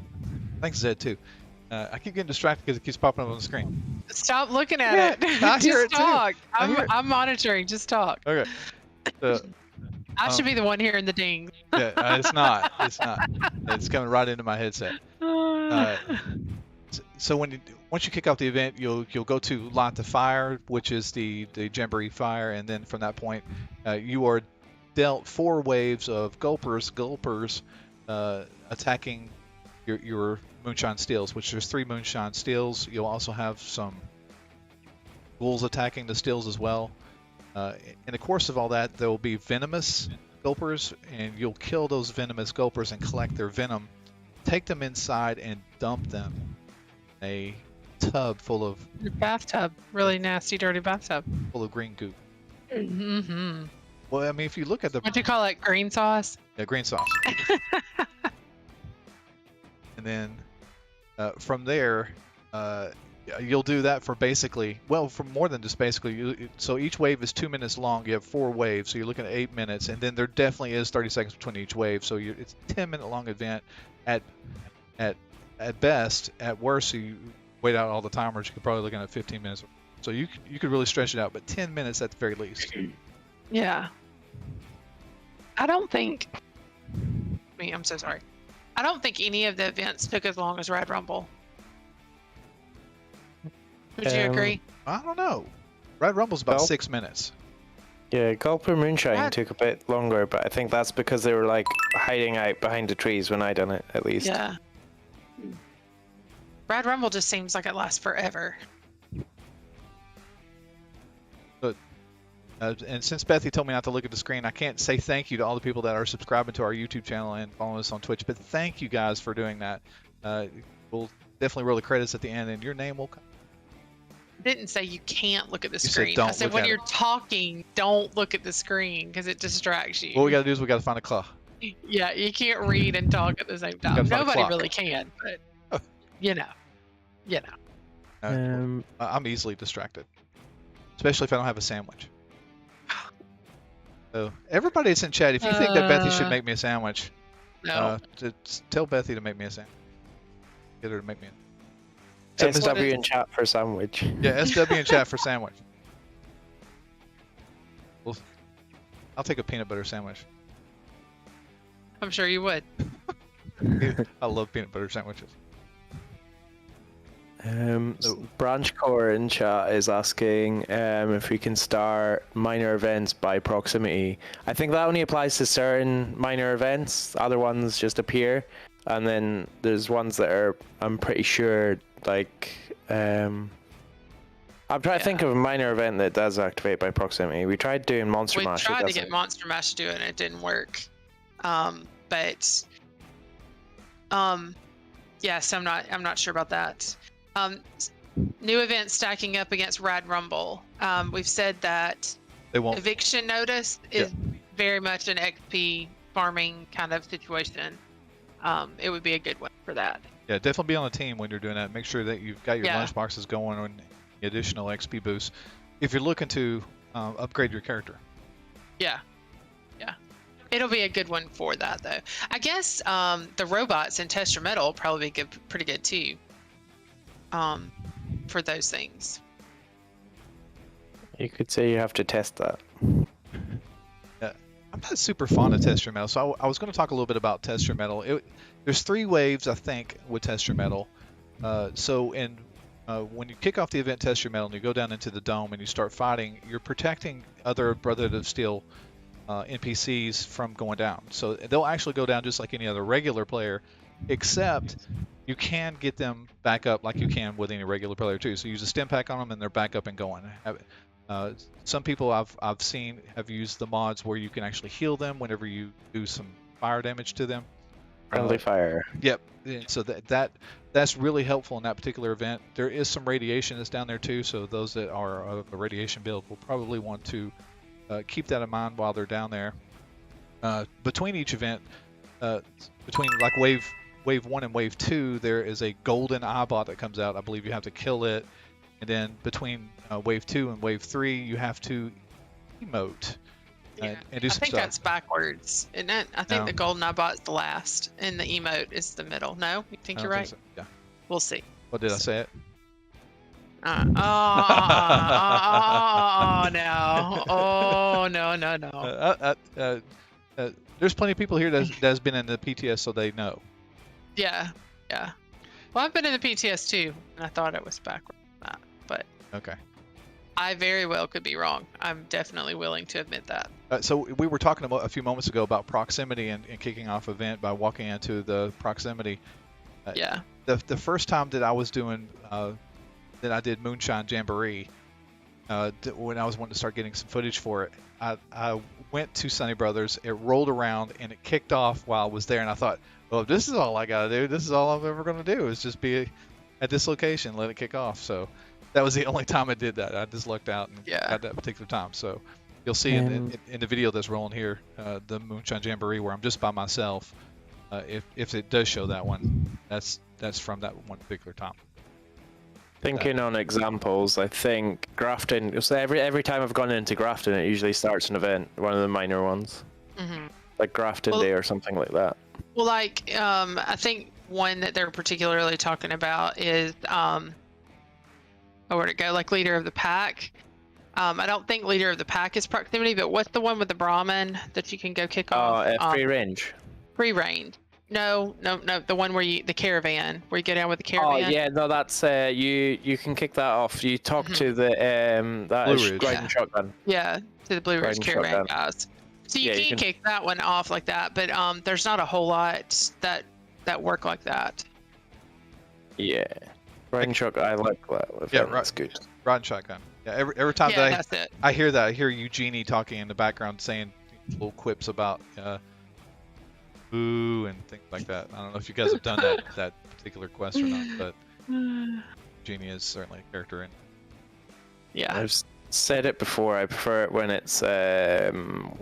Thanks, Zed, too. I keep getting distracted because it keeps popping up on the screen. Stop looking at it. I hear it talk. Too. I'm monitoring. Just talk. Okay. I should be the one hearing the ding. Yeah, it's not. It's coming right into my headset. So once you kick off the event, you'll go to light the fire, which is the Jamboree fire, and then from that point, you are dealt 4 waves of gulpers attacking your moonshine steels, which there's 3 moonshine steels. You'll also have some ghouls attacking the steels as well. In the course of all that, there will be venomous gulpers, and you'll kill those venomous gulpers and collect their venom, take them inside and dump them in a tub full of bathtub, really nasty, dirty bathtub full of green goop. Mm-hmm. Well, I mean, if you look at the what do you call it, green sauce? Yeah, green sauce. And then from there, you'll do that for for more than just basically. So each wave is 2 minutes long. You have 4 waves, so you're looking at 8 minutes, and then there definitely is 30 seconds between each wave. So it's a 10-minute long event at best. At worst, you wait out all the timers. You could probably look at 15 minutes. So you could really stretch it out, but 10 minutes at the very least. Yeah. I'm so sorry. I don't think any of the events took as long as Red Rumble. Would you agree? I don't know. Red Rumble's about 6 minutes. Yeah, Gulper Moonshine took a bit longer, but I think that's because they were like hiding out behind the trees when I done it, at least. Yeah. Red Rumble just seems like it lasts forever. And since Bethy told me not to look at the screen, I can't say thank you to all the people that are subscribing to our YouTube channel and following us on Twitch. But thank you guys for doing that. We'll definitely roll the credits at the end, and your name will come. I didn't say you can't look at the screen. I said when you're talking, don't look at the screen because it distracts you. What we got to do is we got to find a clock. Yeah, you can't read and talk at the same time. Nobody really can, but you know. I'm easily distracted, especially if I don't have a sandwich. So everybody that's in chat, if you think that Bethy should make me a sandwich, tell Bethy to make me a sandwich. Get her to make me a SW in chat for sandwich. Yeah, SW in chat for sandwich. Well, I'll take a peanut butter sandwich. I'm sure you would. I love peanut butter sandwiches. Branch Core in chat is asking if we can start minor events by proximity. I think that only applies to certain minor events. Other ones just appear, and then there's ones that are, I'm pretty sure, like I'm trying to think of a minor event that does activate by proximity. We tried doing Monster Mash. We tried to get Monster Mash to do it, and it didn't work. Yes, I'm not sure about that. New events stacking up against Rad Rumble. We've said that they won't. Eviction Notice is very much an XP farming kind of situation. it would be a good one for that. Yeah, definitely be on a team when you're doing that. Make sure that you've got your lunch boxes going on additional XP boosts if you're looking to upgrade your character. Yeah. It'll be a good one for that, though. I guess the robots in Test Your Metal will probably be pretty good, too, for those things. You could say you have to test that. Yeah, I'm not super fond of Test Your Metal, so I was going to talk a little bit about Test Your Metal. There's 3 waves, I think, with Test Your Metal. When you kick off the event Test Your Metal and you go down into the dome and you start fighting, you're protecting other Brotherhood of Steel NPCs from going down. So they'll actually go down just like any other regular player, except you can get them back up like you can with any regular player too. So use a stim pack on them and they're back up and going. Some people I've seen have used the mods where you can actually heal them whenever you do some fire damage to them. Friendly fire. Yep. So that's really helpful in that particular event. There is some radiation that's down there too, so those that are of a radiation build will probably want to keep that in mind while they're down there. Between each event, between like wave 1 and wave 2, there is a golden eyebot that comes out. I believe you have to kill it, and then between wave 2 and wave 3, you have to emote. And do some I think stuff. that's backwards, isn't it? I think the golden eyebot's the last, and the emote is the middle. No, you think you're right? So. Yeah. We'll see. What did I say it? No. There's plenty of people here that's been in the PTS, so they know. Yeah. Well, I've been in the PTS too, and I thought it was backwards. But okay. I very well could be wrong. I'm definitely willing to admit that. So we were talking about a few moments ago about proximity and kicking off event by walking into the proximity. Yeah. The first time that I was doing that I did Moonshine Jamboree, when I was wanting to start getting some footage for it, I went to Sunny Brothers. It rolled around and it kicked off while I was there, and I thought, well, if this is all I gotta do, this is all I'm ever gonna do is just be at this location, let it kick off. So that was the only time I did that. I just lucked out and got that particular time. So you'll see in the video that's rolling here, the Moonshine Jamboree, where I'm just by myself. If it does show that one, that's from that one particular time. Thinking on examples, I think Grafton. So every time I've gone into Grafton, it usually starts an event, one of the minor ones, like Grafton Day or something like that. Well, like I think one that they're particularly talking about is where'd it go? Like Leader of the Pack. I don't think Leader of the Pack is proximity, but what's the one with the Brahmin that you can go kick off? Free range. Free range. No. The one where the caravan, where you go down with the caravan. Oh yeah, no, that's you can kick that off. You talk to the that Blue Ridge. Riding Shotgun. Yeah, to the Blue Ridge caravan guys. So you can kick that one off like that, but there's not a whole lot that work like that. Yeah, Riding Shotgun. I like that. Yeah, that's good. Riding Shotgun. Yeah, every time that I hear that, I hear Eugenie talking in the background saying little quips about boo and things like that. I don't know if you guys have done that particular quest or not, but Eugenie is certainly a character in. Yeah. I've said it before. I prefer it when it's Ares.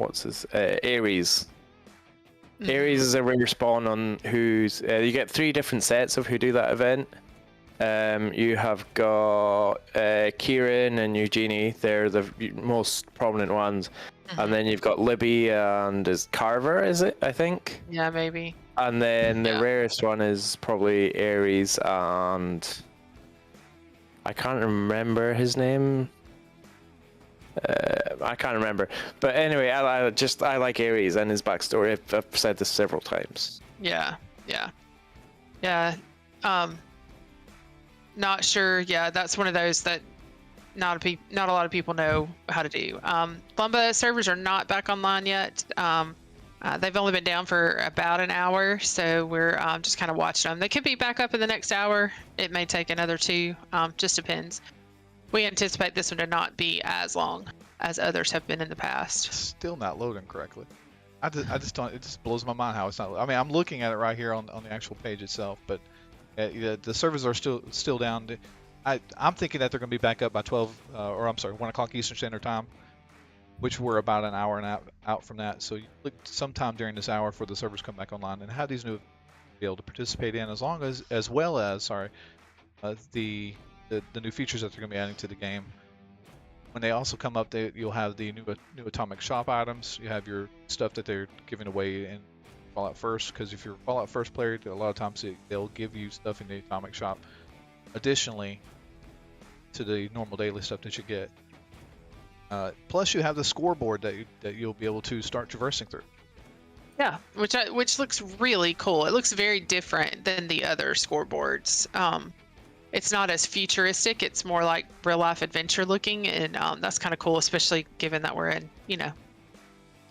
Ares is a rare spawn on who's you get 3 different sets of who do that event. You have got Kieran and Eugenie. They're the most prominent ones. And then you've got Libby and is Carver, is it? I think. Yeah, maybe. And then the rarest one is probably Ares, and I can't remember his name. I can't remember. But anyway, I like Ares and his backstory. I've said this several times. Yeah. Not sure. Yeah, that's one of those that not a lot of people know how to do. Lumba servers are not back online yet. They've only been down for about an hour, so we're just kind of watching them. They could be back up in the next hour. It may take another 2. Just depends. We anticipate this one to not be as long as others have been in the past. Still not loading correctly. I just don't. It just blows my mind how it's not. I mean, I'm looking at it right here on the actual page itself, but the servers are still down. I'm thinking that they're going to be back up by 1 o'clock Eastern Standard Time, which we're about an hour and out from that. So you look sometime during this hour for the servers come back online and have these new be able to participate in, as well as the new features that they're going to be adding to the game. When they also come up, you'll have the new atomic shop items. You have your stuff that they're giving away in Fallout First, because if you're a Fallout First player, a lot of times they'll give you stuff in the atomic shop additionally to the normal daily stuff that you get. Plus, you have the scoreboard that you'll be able to start traversing through. Yeah, which looks really cool. It looks very different than the other scoreboards. It's not as futuristic. It's more like real life adventure looking, and that's kind of cool, especially given that we're in,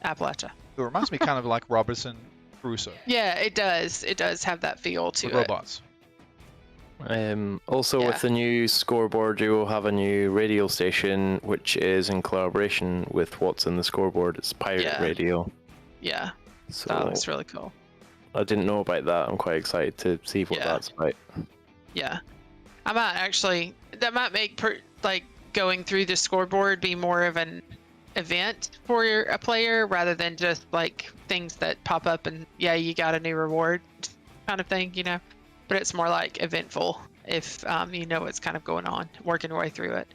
Appalachia. It reminds me kind of like Robinson Crusoe. Yeah, it does. It does have that feel to it. Robots. Also, with the new scoreboard, you will have a new radio station, which is in collaboration with what's in the scoreboard. It's pirate radio. Yeah. So that looks really cool. I didn't know about that. I'm quite excited to see what that's about. Yeah. That might make going through the scoreboard be more of an event for a player rather than just like things that pop up and you got a new reward kind of thing, but it's more like eventful if you know what's kind of going on, working your way through it.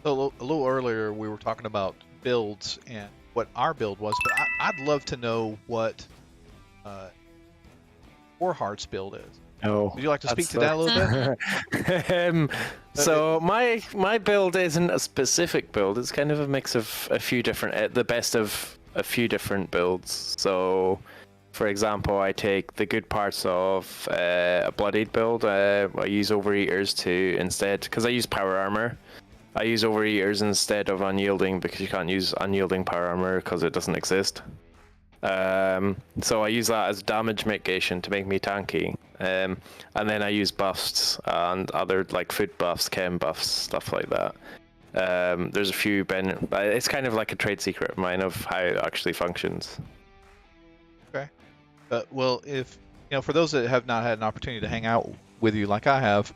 A little earlier we were talking about builds and what our build was, but I'd love to know what Warheart's build is. Oh, would you like to speak to that a little bit? So my build isn't a specific build. It's kind of a mix of a few different, the best of a few different builds. So, for example, I take the good parts of a bloodied build. I use overeaters instead, because I use power armor. I use overeaters instead of unyielding, because you can't use unyielding power armor because it doesn't exist. So I use that as damage mitigation to make me tanky. And then I use buffs and other like food buffs, chem buffs, stuff like that. There's a few it's kind of like a trade secret of mine of how it actually functions. Okay. Well, if for those that have not had an opportunity to hang out with you like I have,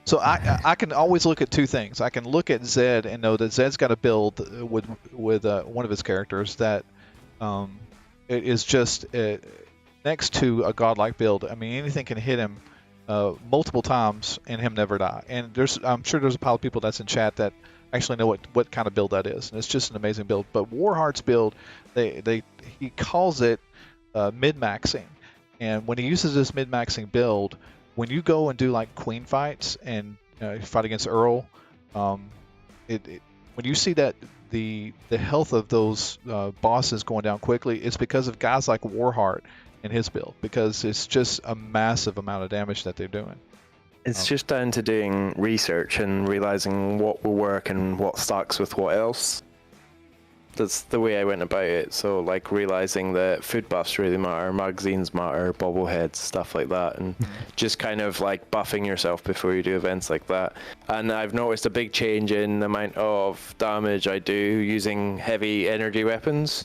so I can always look at two things. I can look at Zed and know that Zed's got a build with one of his characters that it is just next to a godlike build. I mean, anything can hit him multiple times and him never die. And I'm sure there's a pile of people that's in chat that actually know what kind of build that is. And it's just an amazing build. But Warheart's build, he calls it mid-maxing. And when he uses this mid-maxing build, when you go and do like queen fights and fight against Earl, when you see that the health of those bosses going down quickly, it's because of guys like Warheart and his build, because it's just a massive amount of damage that they're doing. It's just down to doing research and realizing what will work and what stacks with what else. That's the way I went about it. So like realizing that food buffs really matter, magazines matter, bobbleheads, stuff like that, and just kind of like buffing yourself before you do events like that. And I've noticed a big change in the amount of damage I do using heavy energy weapons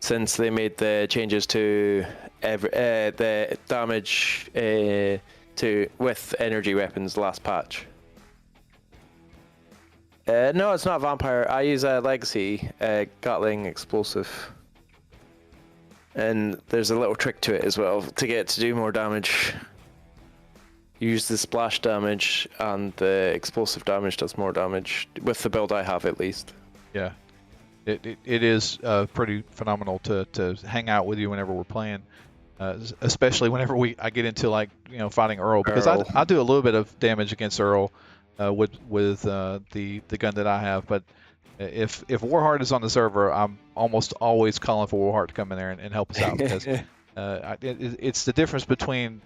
since they made the changes to the damage with energy weapons last patch. No, it's not vampire. I use a legacy Gatling explosive, and there's a little trick to it as well to get it to do more damage. Use the splash damage, and the explosive damage does more damage with the build I have, at least. Yeah, it is pretty phenomenal to hang out with you whenever we're playing, especially whenever I get into like fighting Earl, because I do a little bit of damage against Earl. With the gun that I have, but if Warheart is on the server, I'm almost always calling for Warheart to come in there and help us out, because it's the difference between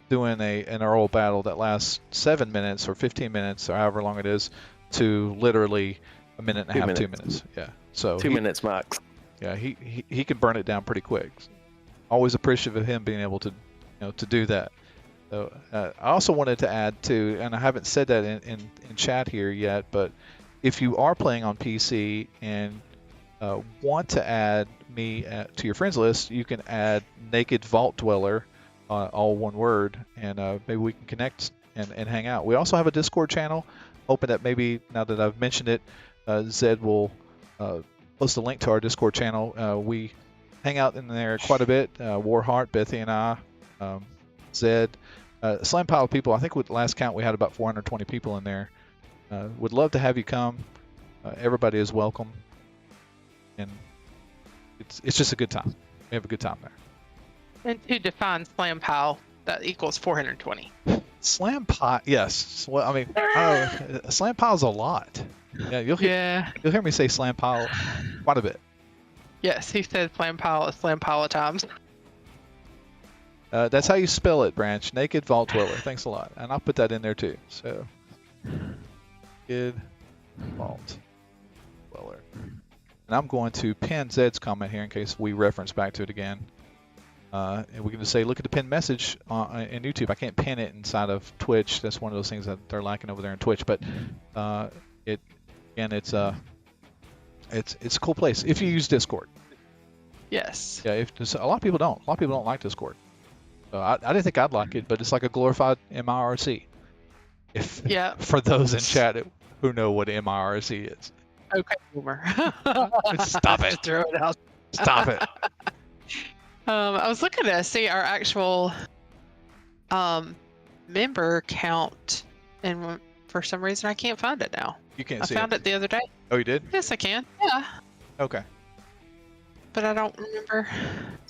doing an Earl battle that lasts 7 minutes or 15 minutes or however long it is to literally a minute and a half, 2 minutes. Yeah, so 2 minutes max. Yeah, he can burn it down pretty quick. Always appreciative of him being able to to do that. So, I also wanted to add too, and I haven't said that in chat here yet, but if you are playing on PC and want to add me to your friends list, you can add Naked Vault Dweller, all one word, and maybe we can connect and hang out. We also have a Discord channel, hoping that maybe now that I've mentioned it, Zed will post a link to our Discord channel. We hang out in there quite a bit. Warheart, Bethy, and I, Zed, slam pile of people. I think with the last count we had about 420 people in there. Would love to have you come. Everybody is welcome, and it's just a good time. We have a good time there. And to define slam pile, that equals 420. Slam pile, yes. Well, I mean, a slam pile's a lot. Yeah, you'll hear me say slam pile quite a bit. Yes, he said slam pile of times. That's how you spell it, Branch. Naked Vault Dweller. Thanks a lot. And I'll put that in there too. So, Naked Vault Dweller. And I'm going to pin Zed's comment here in case we reference back to it again. And we can just say, look at the pinned message in YouTube. I can't pin it inside of Twitch. That's one of those things that they're lacking over there in Twitch. But it's a cool place if you use Discord. Yes. Yeah. A lot of people don't. A lot of people don't like Discord. So I didn't think I'd like it, but it's like a glorified MIRC. For those in chat who know what MIRC is. Okay, boomer. Stop it. Throw it out. Stop it. I was looking to see our actual member count, and for some reason I can't find it now. You can't see it? I found it the other day. Oh, you did? Yes, I can. Yeah. Okay. But I don't remember.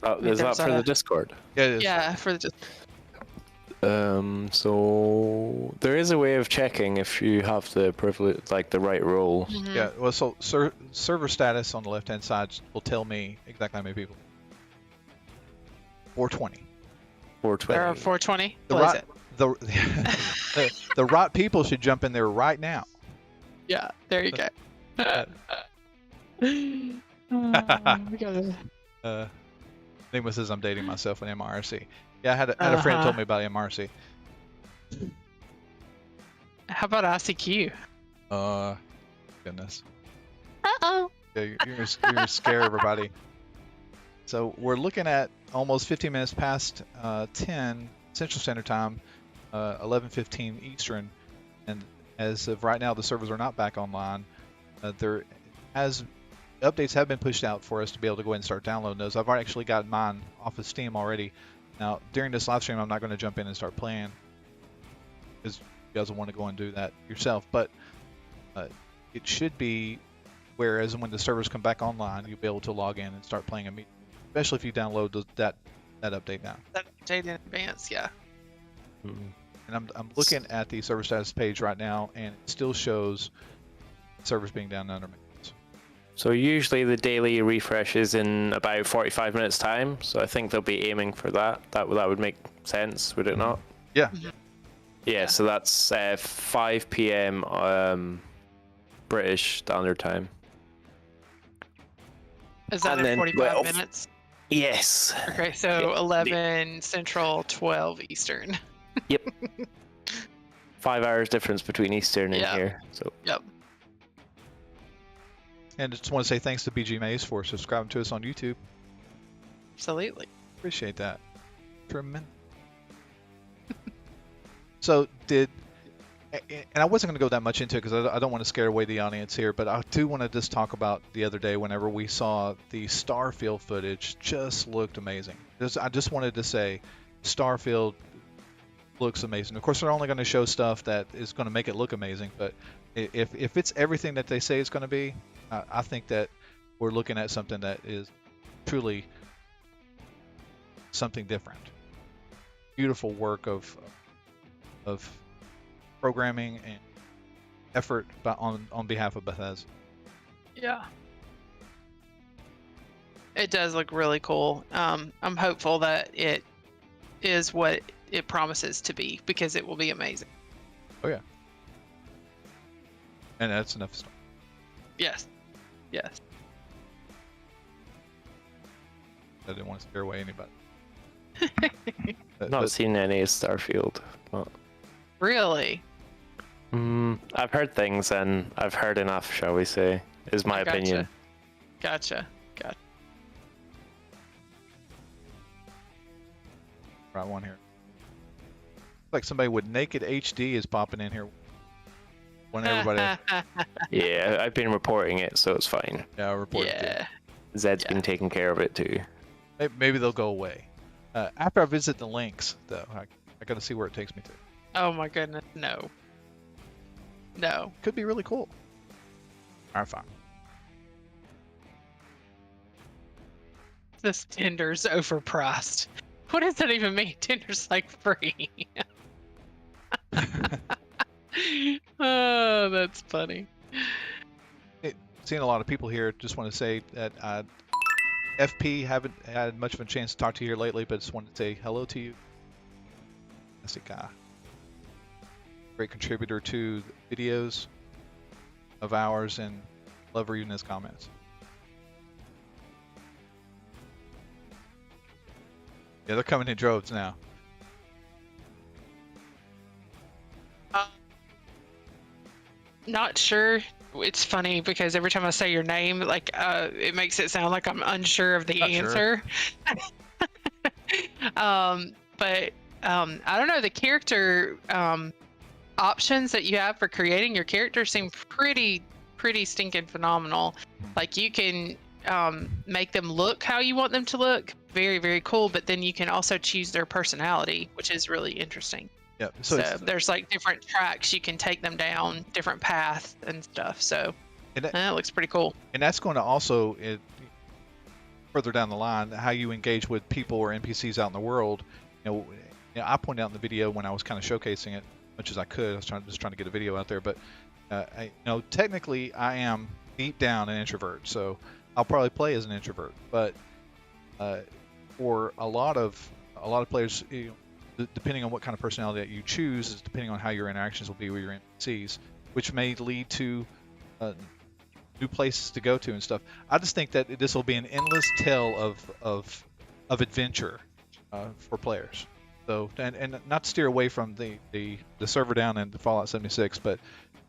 Oh, is that for the Discord? Yeah, it is. Yeah, for the So there is a way of checking if you have the privilege, like the right role. Mm-hmm. Yeah, well, so server status on the left-hand side will tell me exactly how many people. 420. 420. There are 420. The What right, is it? the right people should jump in there right now. Yeah, there you go. We gotta... Nima says I'm dating myself in MRC. Yeah, I had a friend told me about MRC. How about ICQ? Goodness. Uh-oh. Yeah, you're gonna scare everybody. So we're looking at almost 15 minutes past 10 Central Standard Time, 11:15 Eastern, and as of right now, the servers are not back online. Updates have been pushed out for us to be able to go ahead and start downloading those. I've actually got mine off of Steam already. Now, during this live stream, I'm not going to jump in and start playing because you guys will want to go and do that yourself. But it should be whereas when the servers come back online, you'll be able to log in and start playing immediately, especially if you download that update now. That update in advance, yeah. And I'm looking at the server status page right now, and it still shows servers being down under maintenance. So usually the daily refresh is in about 45 minutes time, so I think they'll be aiming for that. That would make sense, would it not? Yeah. Yeah, so that's 5 p.m. British Standard Time. Is that in 45 minutes? Yes. Okay, so 11 Central, 12 Eastern. Yep. 5 hours difference between Eastern and here. So. Yep. And just want to say thanks to BG Maze for subscribing to us on YouTube. Absolutely. Appreciate that. Tremendous. So and I wasn't going to go that much into it because I don't want to scare away the audience here, but I do want to just talk about the other day whenever we saw the Starfield footage. Just looked amazing. I just wanted to say Starfield looks amazing. Of course, they're only going to show stuff that is going to make it look amazing, but if it's everything that they say it's going to be, I think that we're looking at something that is truly something different. Beautiful work of programming and effort on behalf of Bethesda. Yeah. It does look really cool. I'm hopeful that it is what it promises to be because it will be amazing. Oh yeah. And that's enough stuff. Yes. Yes. I didn't want to scare away anybody. Not seen any Starfield. But... Really? I've heard things and I've heard enough, shall we say, is my opinion. Gotcha. Right one here. Like somebody with naked HD is popping in here. When everybody. Yeah, I've been reporting it, so it's fine. Yeah, I reported it. Zed's been taking care of it too. Maybe they'll go away. After I visit the links, though, I got to see where it takes me to. Oh my goodness, no. No. Could be really cool. All right, fine. This Tinder's overpriced. What does that even mean? Tinder's like free. Oh, that's funny. Seeing a lot of people here. Just want to say that FP haven't had much of a chance to talk to you here lately, but just wanted to say hello to you. Fantastic guy. Great contributor to the videos of ours, and love reading his comments. Yeah, they're coming in droves now. Not sure. It's funny because every time I say your name, like it makes it sound like I'm unsure of the answer. But I don't know. The character options that you have for creating your character seem pretty stinking phenomenal. Like you can make them look how you want them to look. Very cool. But then you can also choose their personality, which is really interesting. Yeah. So there's like different tracks you can take them down, different paths and stuff. So that looks pretty cool. And that's going to also further down the line how you engage with people or NPCs out in the world. You know, I pointed out in the video when I was kind of showcasing it much as I could. I was just trying to get a video out there, but technically I am deep down an introvert, so I'll probably play as an introvert. But for a lot of players, depending on what kind of personality that you choose, is depending on how your interactions will be with your NPCs, which may lead to new places to go to and stuff. I just think that this will be an endless tale of adventure for players. So and not to steer away from the server down in Fallout 76, but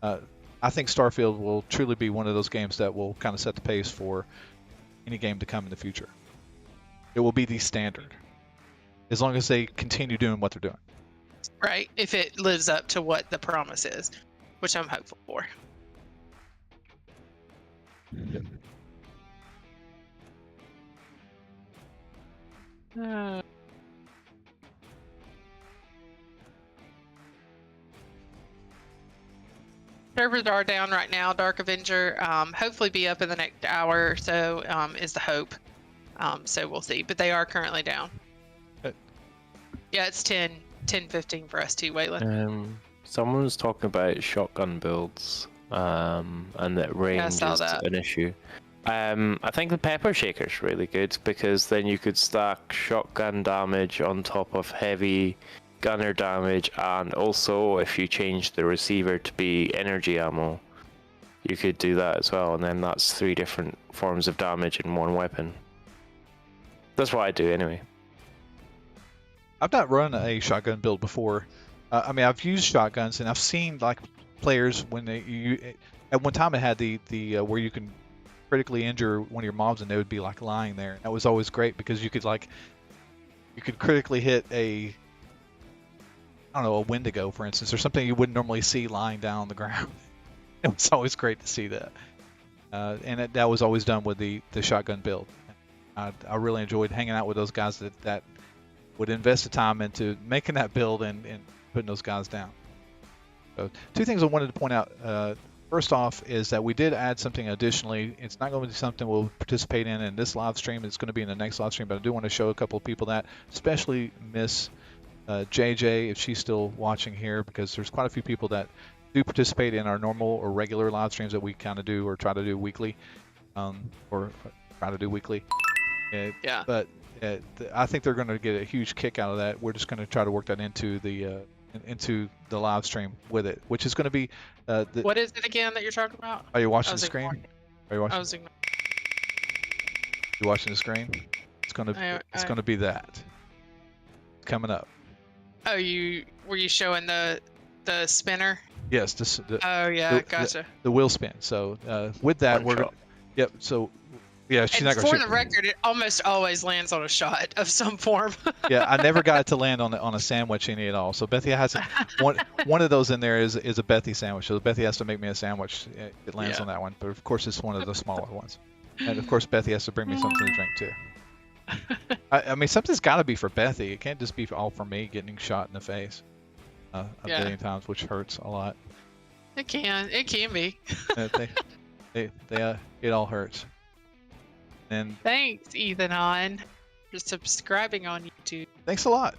I think Starfield will truly be one of those games that will kind of set the pace for any game to come in the future. It will be the standard, as long as they continue doing what they're doing. Right, if it lives up to what the promise is, which I'm hopeful for. Yep. Servers are down right now. Dark Avenger hopefully be up in the next hour or so is the hope. So we'll see, but they are currently down. Yeah, it's 10:15 for us too, Waylon. Someone was talking about shotgun builds, and that range is an issue. I think the Pepper Shaker's really good because then you could stack shotgun damage on top of heavy gunner damage, and also if you change the receiver to be energy ammo, you could do that as well, and then that's 3 different forms of damage in one weapon. That's what I do anyway. I've not run a shotgun build before. I mean, I've used shotguns, and I've seen like players when at one time it had the where you can critically injure one of your mobs, and they would be like lying there. That was always great because you could critically hit a Wendigo, for instance, or something you wouldn't normally see lying down on the ground. It was always great to see that, and that was always done with the shotgun build. I really enjoyed hanging out with those guys that would invest the time into making that build and putting those guys down. So 2 things I wanted to point out. First off is that we did add something additionally. It's not going to be something we'll participate in this live stream. It's going to be in the next live stream, but I do want to show a couple of people that, especially Miss JJ, if she's still watching here, because there's quite a few people that do participate in our normal or regular live streams that we kind of do or try to do weekly, or try to do weekly. Yeah. But I think they're going to get a huge kick out of that. We're just going to try to work that into the live stream with it, which is going to be. What is it again that you're talking about? Are you watching the screen? Are you watching? I was ignoring. You watching the screen? It's going to be that coming up. Oh, were you showing the spinner? Yes. Gotcha. The wheel spin. So with that, Yep. So. Yeah, she's not going to shoot. For the record, it almost always lands on a shot of some form. Yeah, I never got it to land on a sandwich any at all. So Bethy has one of those in there is a Bethy sandwich. So Bethy has to make me a sandwich. It lands on that one, but of course it's one of the smaller ones. And of course Bethy has to bring me something to drink too. I mean, something's got to be for Bethy. It can't just be all for me getting shot in the face a billion times, which hurts a lot. It can be. It all hurts. And thanks, Ethan Hahn, for subscribing on YouTube. Thanks a lot.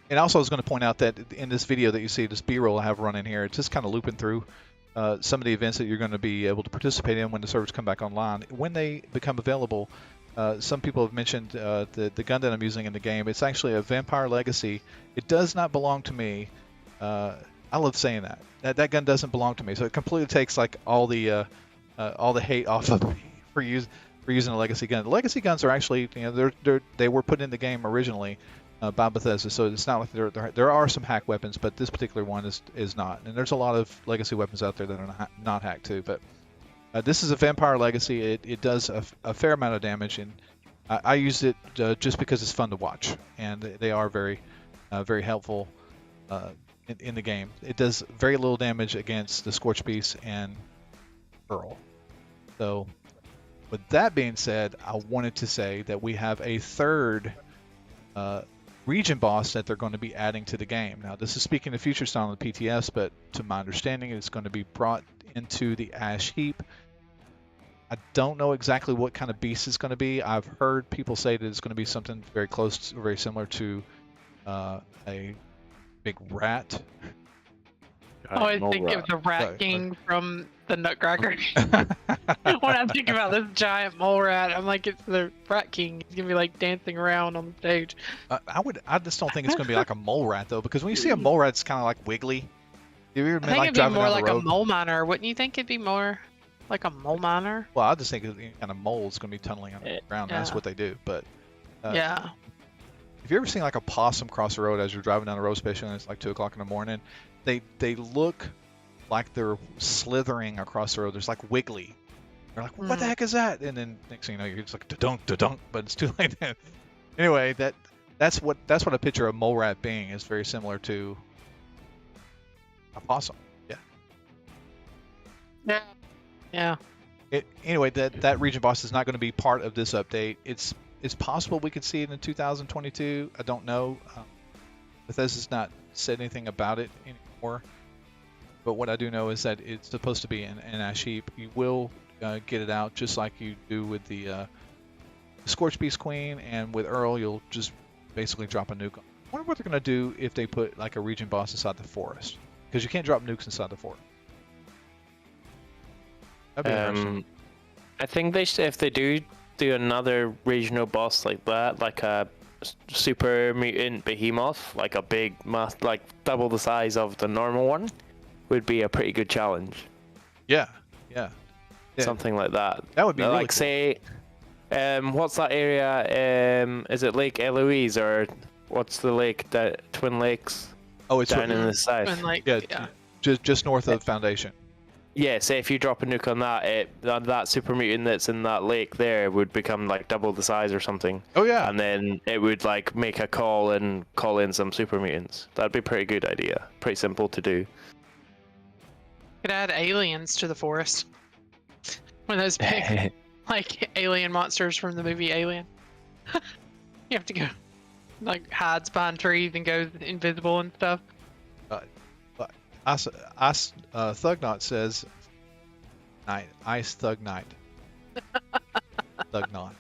And also, I was going to point out that in this video that you see, this B-roll I have running here, it's just kind of looping through some of the events that you're going to be able to participate in when the servers come back online. When they become available, some people have mentioned the gun that I'm using in the game. It's actually a Vampire Legacy. It does not belong to me. I love saying that. That gun doesn't belong to me. So it completely takes like all the hate off of me for using a Legacy gun. The Legacy guns are actually, they were put in the game originally by Bethesda, so it's not like there are some hack weapons, but this particular one is not. And there's a lot of Legacy weapons out there that are not hacked too. But this is a Vampire Legacy. It does a fair amount of damage, and I used it just because it's fun to watch, and they are very helpful in the game. It does very little damage against the Scorch Beast and Earl. So with that being said, I wanted to say that we have a third region boss that they're going to be adding to the game. Now, this is speaking of future style of the PTS, but to my understanding, it's going to be brought into the Ash Heap. I don't know exactly what kind of beast it's going to be. I've heard people say that it's going to be something very close, very similar to a big rat. I think of the Rat King from the Nutcracker. When I think about this giant mole rat, I'm like, it's the Rat King. He's gonna be like dancing around on the stage. I just don't think it's gonna be like a mole rat though, because when you see a mole rat, it's kind of like wiggly. I think it'd be more like a mole miner. Wouldn't you think it'd be more like a mole miner? Well, I just think any kind of mole is gonna be tunneling underground. Yeah. That's what they do. But yeah. Have you ever seen like a possum cross the road as you're driving down the road, especially when it's like 2 o'clock in the morning? They look like they're slithering across the road. There's like wiggly. They're like, what the heck is that? And then next thing you know, you're just like da-dunk, but it's too late. Anyway, that's what I picture a mole rat being, is very similar to a possum. Yeah. Yeah. Anyway, that region boss is not going to be part of this update. It's possible we could see it in 2022. I don't know. Bethesda's not said anything about it anymore. But what I do know is that it's supposed to be in Ash Heap. You will get it out just like you do with the Scorch Beast Queen, and with Earl, you'll just basically drop a nuke. I wonder what they're going to do if they put like a region boss inside the forest, because you can't drop nukes inside the forest. That'd be interesting. I think if they do another regional boss like that, like a super mutant behemoth, like a big like double the size of the normal one, would be a pretty good challenge. Yeah. Something like that. That would be really cool. Say, what's that area? Is it Lake Eloise, or what's the lake that Twin Lakes? Oh, it's down in the south. Twin Lake, yeah. Just north of Foundation. Yeah, say if you drop a nuke on that, that super mutant that's in that lake there would become like double the size or something. Oh yeah. And then it would like make a call and call in some super mutants. That'd be a pretty good idea. Pretty simple to do. Could add aliens to the forest. One of those big, like alien monsters from the movie Alien. You have to go, like hides behind trees and goes invisible and stuff. Thugnot says, Ice Thug Knight. Thugnot.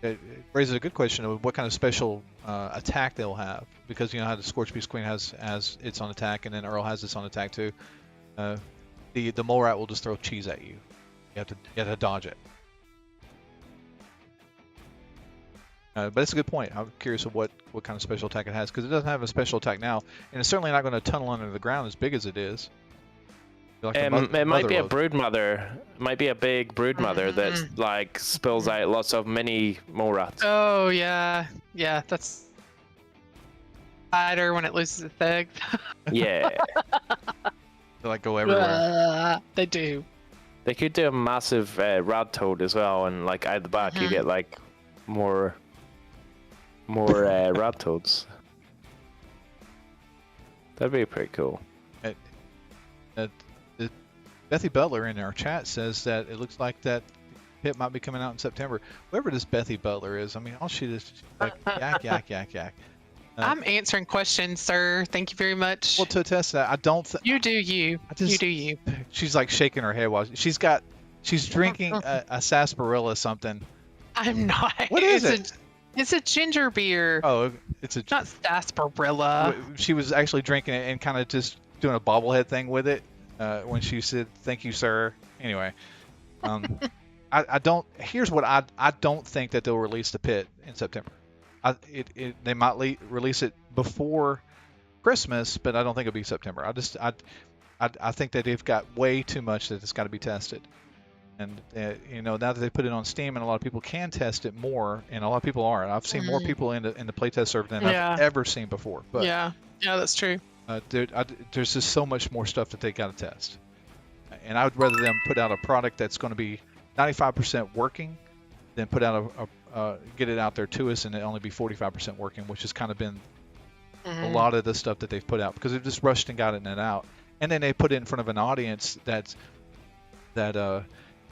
It raises a good question of what kind of special attack they'll have, because you know how the Scorch Beast Queen has its on attack, and then Earl has its on attack too. The mole rat will just throw cheese at you. You have to dodge it. But it's a good point. I'm curious of what kind of special attack it has, because it doesn't have a special attack now, and it's certainly not going to tunnel under the ground as big as it is. Like it might be a broodmother. It might be a big broodmother that like spills out lots of mini mole rats. Oh yeah, that's spider when it loses its eggs. Yeah. They like go everywhere. They do. They could do a massive rad toad as well, and like out the back you get like more rat toads. That'd be pretty cool. Bethy Butler in our chat says that it looks like that hit might be coming out in September. Whoever this Bethy Butler is, I mean, all she is like yak. I'm answering questions, sir. Thank you very much. Well, to attest that, I don't. You do you. You do you. She's like shaking her head while she's drinking a sarsaparilla something. I'm not. What is it? It's a ginger beer. Oh, it's not sarsaparilla. She was actually drinking it and kind of just doing a bobblehead thing with it when she said, "Thank you, sir." Anyway, I don't. Here's what I don't think that they'll release the pit in September. They might release it before Christmas, but I don't think it'll be September. I think that they've got way too much that it's got to be tested. And now that they put it on Steam and a lot of people can test it more, and a lot of people are. I've seen more people in the playtest server than I've ever seen before. But yeah, that's true. There's just so much more stuff that they got to test, and I would rather them put out a product that's going to be 95% working than put out get it out there to us and it only be 45% working, which has kind of been a lot of the stuff that they've put out, because they've just rushed and gotten it out, and then they put it in front of an audience that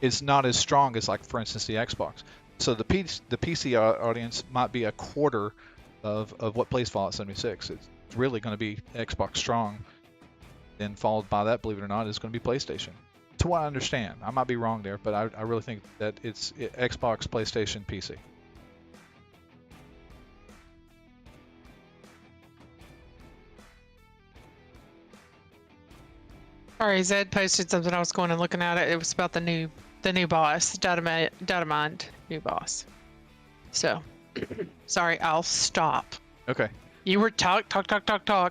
is not as strong as, like, for instance, the Xbox. So the PC audience might be a quarter of what plays Fallout 76. It's really going to be Xbox strong, then followed by that, believe it or not, is going to be PlayStation. To what I understand, I might be wrong there, but I really think that it's Xbox, PlayStation, PC. Sorry, Zed posted something. I was going and looking at it. It was about the new boss, Datamind new boss. So, sorry, I'll stop. Okay. You were talk,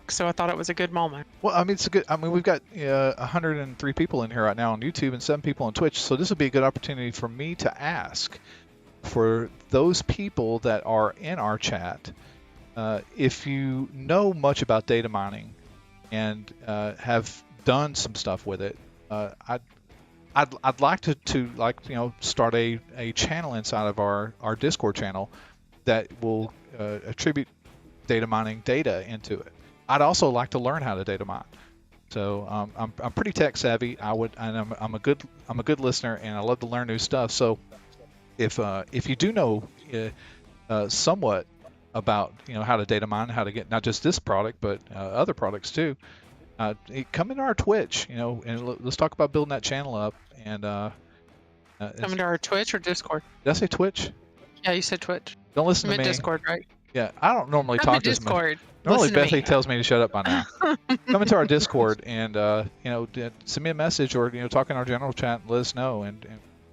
so I thought it was a good moment. Well, I mean, it's a good. I mean, we've got 103 people in here right now on YouTube and 7 people on Twitch, so this would be a good opportunity for me to ask for those people that are in our chat, if you know much about data mining and have done some stuff with it. I'd like to start a channel inside of our Discord channel that will attribute data mining data into it. I'd also like to learn how to data mine. So I'm pretty tech savvy. I'm a good listener, and I love to learn new stuff. So if you do know somewhat about how to data mine, how to get not just this product but other products too, come into our Twitch, and let's talk about building that channel up. And come into our Twitch or Discord? Did I say Twitch? Yeah, you said Twitch. Don't listen to me. Discord, right? Yeah, I don't normally talk this much. Normally, Bethy tells me to shut up by now. Come into our Discord and send me a message, or talk in our general chat and let us know, and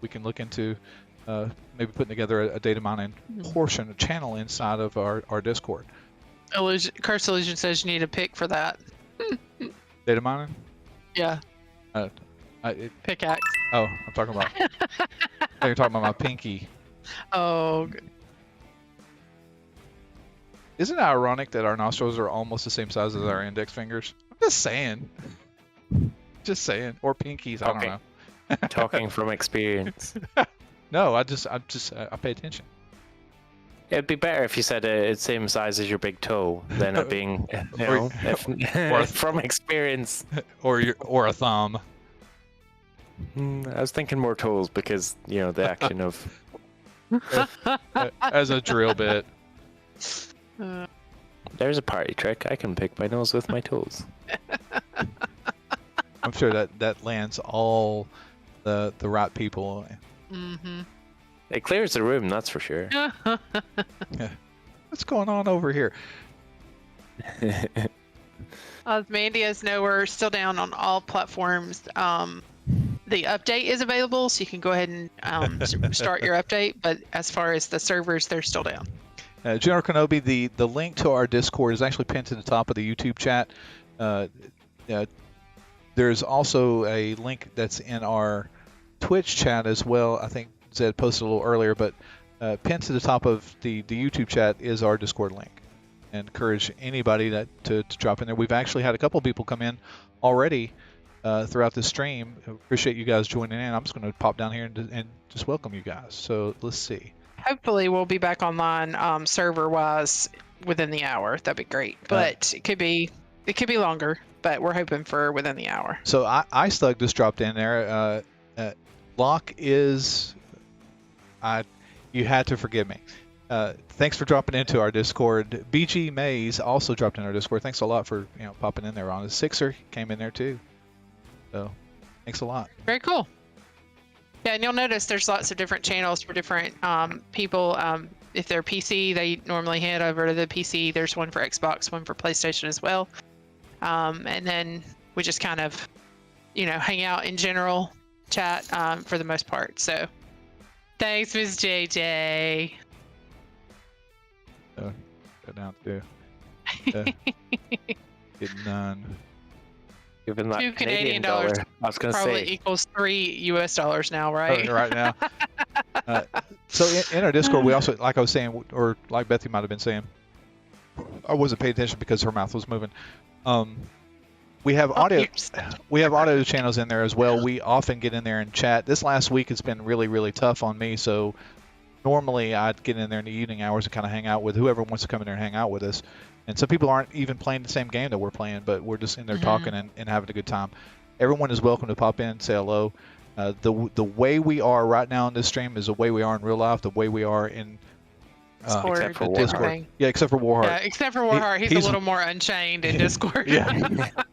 we can look into maybe putting together a data mining portion, a channel inside of our Discord. Curse Illusion says you need a pick for that. Data mining? Yeah. Pickaxe. Oh, I'm talking about. You're talking about my pinky. Oh. Good. Isn't it ironic that our nostrils are almost the same size as our index fingers? I'm just saying. Just saying. Or pinkies. I don't know. Talking from experience. No, I pay attention. It'd be better if you said it's same size as your big toe than it being, from experience. Or a thumb. I was thinking more toes because the action of as a drill bit. There's a party trick. I can pick my nose with my toes. I'm sure that lands all the right people. Mm-hmm. It clears the room, that's for sure. Yeah. What's going on over here? Mandias know we're still down on all platforms. The update is available, so you can go ahead and start your update. But as far as the servers, they're still down. General Kenobi, the link to our Discord is actually pinned to the top of the YouTube chat. There's also a link that's in our Twitch chat as well. I think Zed posted a little earlier, but pinned to the top of the YouTube chat is our Discord link. And encourage anybody to drop in there. We've actually had a couple people come in already throughout the stream. Appreciate you guys joining in. I'm just going to pop down here and just welcome you guys. So let's see. Hopefully we'll be back online server-wise within the hour. That'd be great. But it could be longer. but we're hoping for within the hour. So Ice Thug just dropped in there. Locke is, you had to forgive me. Thanks for dropping into our Discord. BG Mays also dropped in our Discord. Thanks a lot for popping in there on us. Sixer came in there too. So thanks a lot. Very cool. Yeah, and you'll notice there's lots of different channels for different people. If they're PC, they normally head over to the PC. There's one for Xbox, one for PlayStation as well. And then we just kind of, hang out in general chat for the most part. So thanks, Ms. JJ. Go down to get none. Given that $2 Canadian dollars I was going to probably say equals $3 US now, right? Right now. So in our Discord, we also, like I was saying, or like Bethy might have been saying, I wasn't paying attention because her mouth was moving. We have audio. We have audio channels in there as well. We often get in there and chat. This last week has been really, really tough on me. So normally I'd get in there in the evening hours and kind of hang out with whoever wants to come in there and hang out with us. And some people aren't even playing the same game that we're playing, but we're just in there talking and having a good time. Everyone is welcome to pop in, say hello. The way we are right now in this stream is the way we are in real life, the way we are in except for Discord. Yeah, except for Warheart. Yeah, except for Warheart. He's a little more unchained in Discord. Yeah,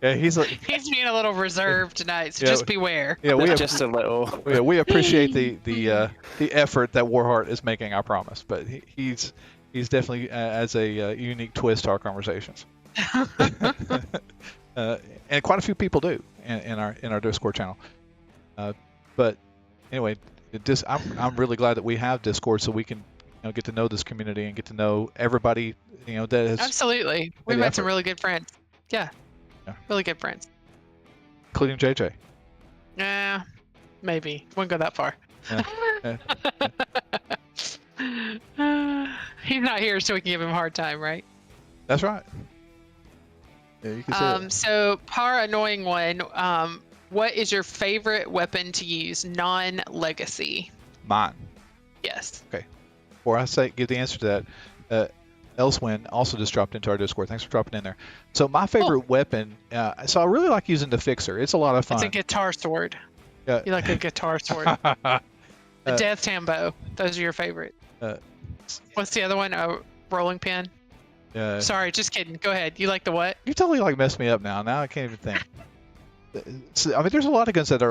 he's being a little reserved tonight, so just beware. Yeah, just a little. Yeah, we appreciate the effort that Warheart is making, I promise. But he's definitely as a unique twist to our conversations. And quite a few people do in our Discord channel. But anyway, I'm really glad that we have Discord so we can get to know this community and get to know everybody. That has absolutely. We've met some really good friends. Yeah, really good friends, including JJ. Yeah, maybe wouldn't go that far. He's not here, so we can give him a hard time, right? That's right. Yeah, you can say it. So, Power Annoying One, what is your favorite weapon to use non-legacy? Mine. Yes. Okay. Before I give the answer to that, Elsewin also just dropped into our Discord. Thanks for dropping in there. So my favorite weapon, so I really like using the Fixer. It's a lot of fun. It's a guitar sword. You like a guitar sword. A Death Tambo. Those are your favorite. What's the other one? A rolling pin? Sorry, just kidding. Go ahead. You like the what? You totally messed me up now. Now I can't even think. I mean, there's a lot of guns that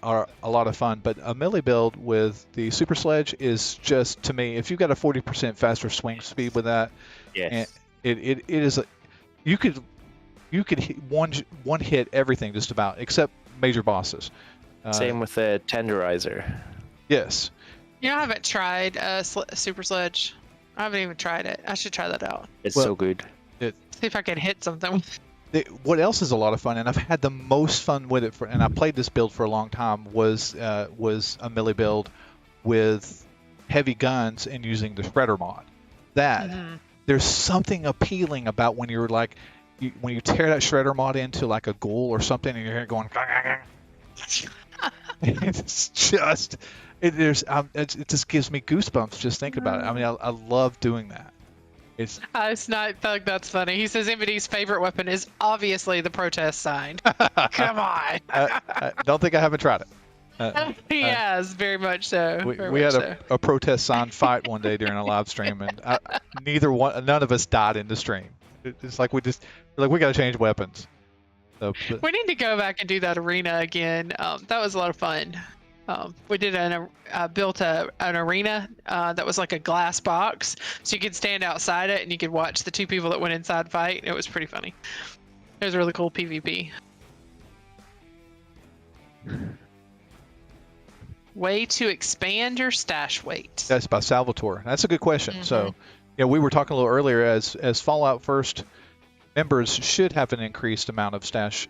are a lot of fun, but a melee build with the Super Sledge is just, to me, if you've got a 40% faster swing speed with that, yes, it is you could hit one hit everything just about except major bosses. Same with the Tenderizer. Yes. I haven't tried Super Sledge. I haven't even tried it. I should try that out. It's so good. See if I can hit something. What else is a lot of fun, and I've had the most fun with it, and I played this build for a long time, was a melee build with heavy guns and using the Shredder mod. There's something appealing about when you're when you tear that Shredder mod into like a ghoul or something, and you're here going, it's just it just gives me goosebumps just thinking about it. I mean, I love doing that. It's not Thug. That's funny. He says MVD's favorite weapon is obviously the protest sign. Come on. I don't think I haven't tried it. He has, very much so. We had a protest sign fight one day during a live stream, and none of us died in the stream. It's like we got to change weapons. So, we need to go back and do that arena again. That was a lot of fun. We did built an arena that was like a glass box, so you could stand outside it and you could watch the two people that went inside fight. It was pretty funny. It was a really cool PvP. Way to expand your stash weight. That's by Salvatore. That's a good question. So, we were talking a little earlier as Fallout First members should have an increased amount of stash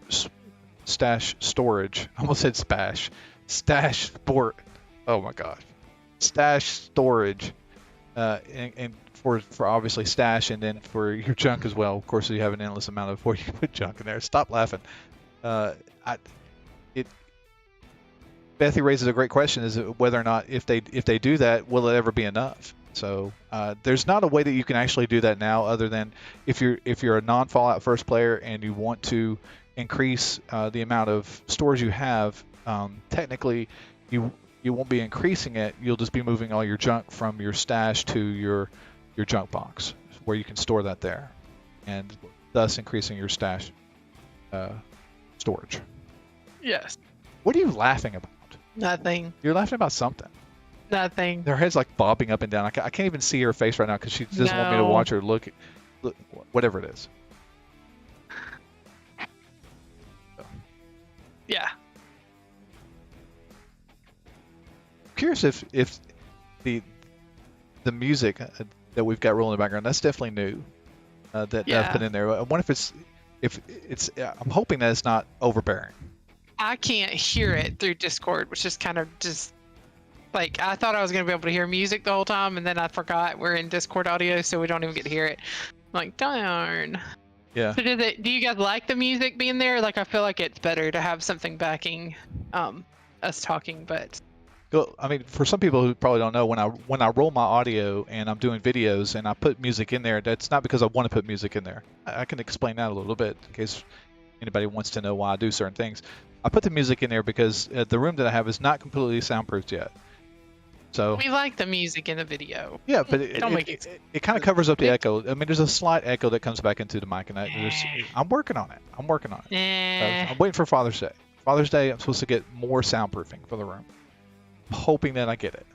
storage. I almost said spash. Stash sport. Oh my gosh. Stash storage. And for obviously stash, and then for your junk as well. Of course, you have an endless amount of where you put junk in there. Stop laughing. Bethy raises a great question: is whether or not if they do that, will it ever be enough? So there's not a way that you can actually do that now, other than if you're a non-Fallout First player and you want to increase the amount of stores you have, technically you won't be increasing it. You'll just be moving all your junk from your stash to your junk box, where you can store that there, and thus increasing your stash storage. Yes. What are you laughing about? Nothing. You're laughing about something. Nothing. Her head's like bobbing up and down. I can't even see her face right now because she doesn't want me to watch her look, whatever it is. Yeah. I'm curious if the music that we've got rolling in the background, that's definitely new. That I've put in there. I wonder if it's. I'm hoping that it's not overbearing. I can't hear it through Discord, which is kind of just like, I thought I was going to be able to hear music the whole time, and then I forgot we're in Discord audio, so we don't even get to hear it. I'm like, darn. Yeah. So do you guys like the music being there? Like, I feel like it's better to have something backing us talking, but... Well, I mean, for some people who probably don't know, when I roll my audio and I'm doing videos and I put music in there, that's not because I want to put music in there. I can explain that a little bit in case anybody wants to know why I do certain things. I put the music in there because the room that I have is not completely soundproofed yet. So we like the music in the video. Yeah, but it kind of covers up the echo. I mean, there's a slight echo that comes back into the mic, and I'm working on it. I'm waiting for Father's Day. Father's Day, I'm supposed to get more soundproofing for the room. I'm hoping that I get it.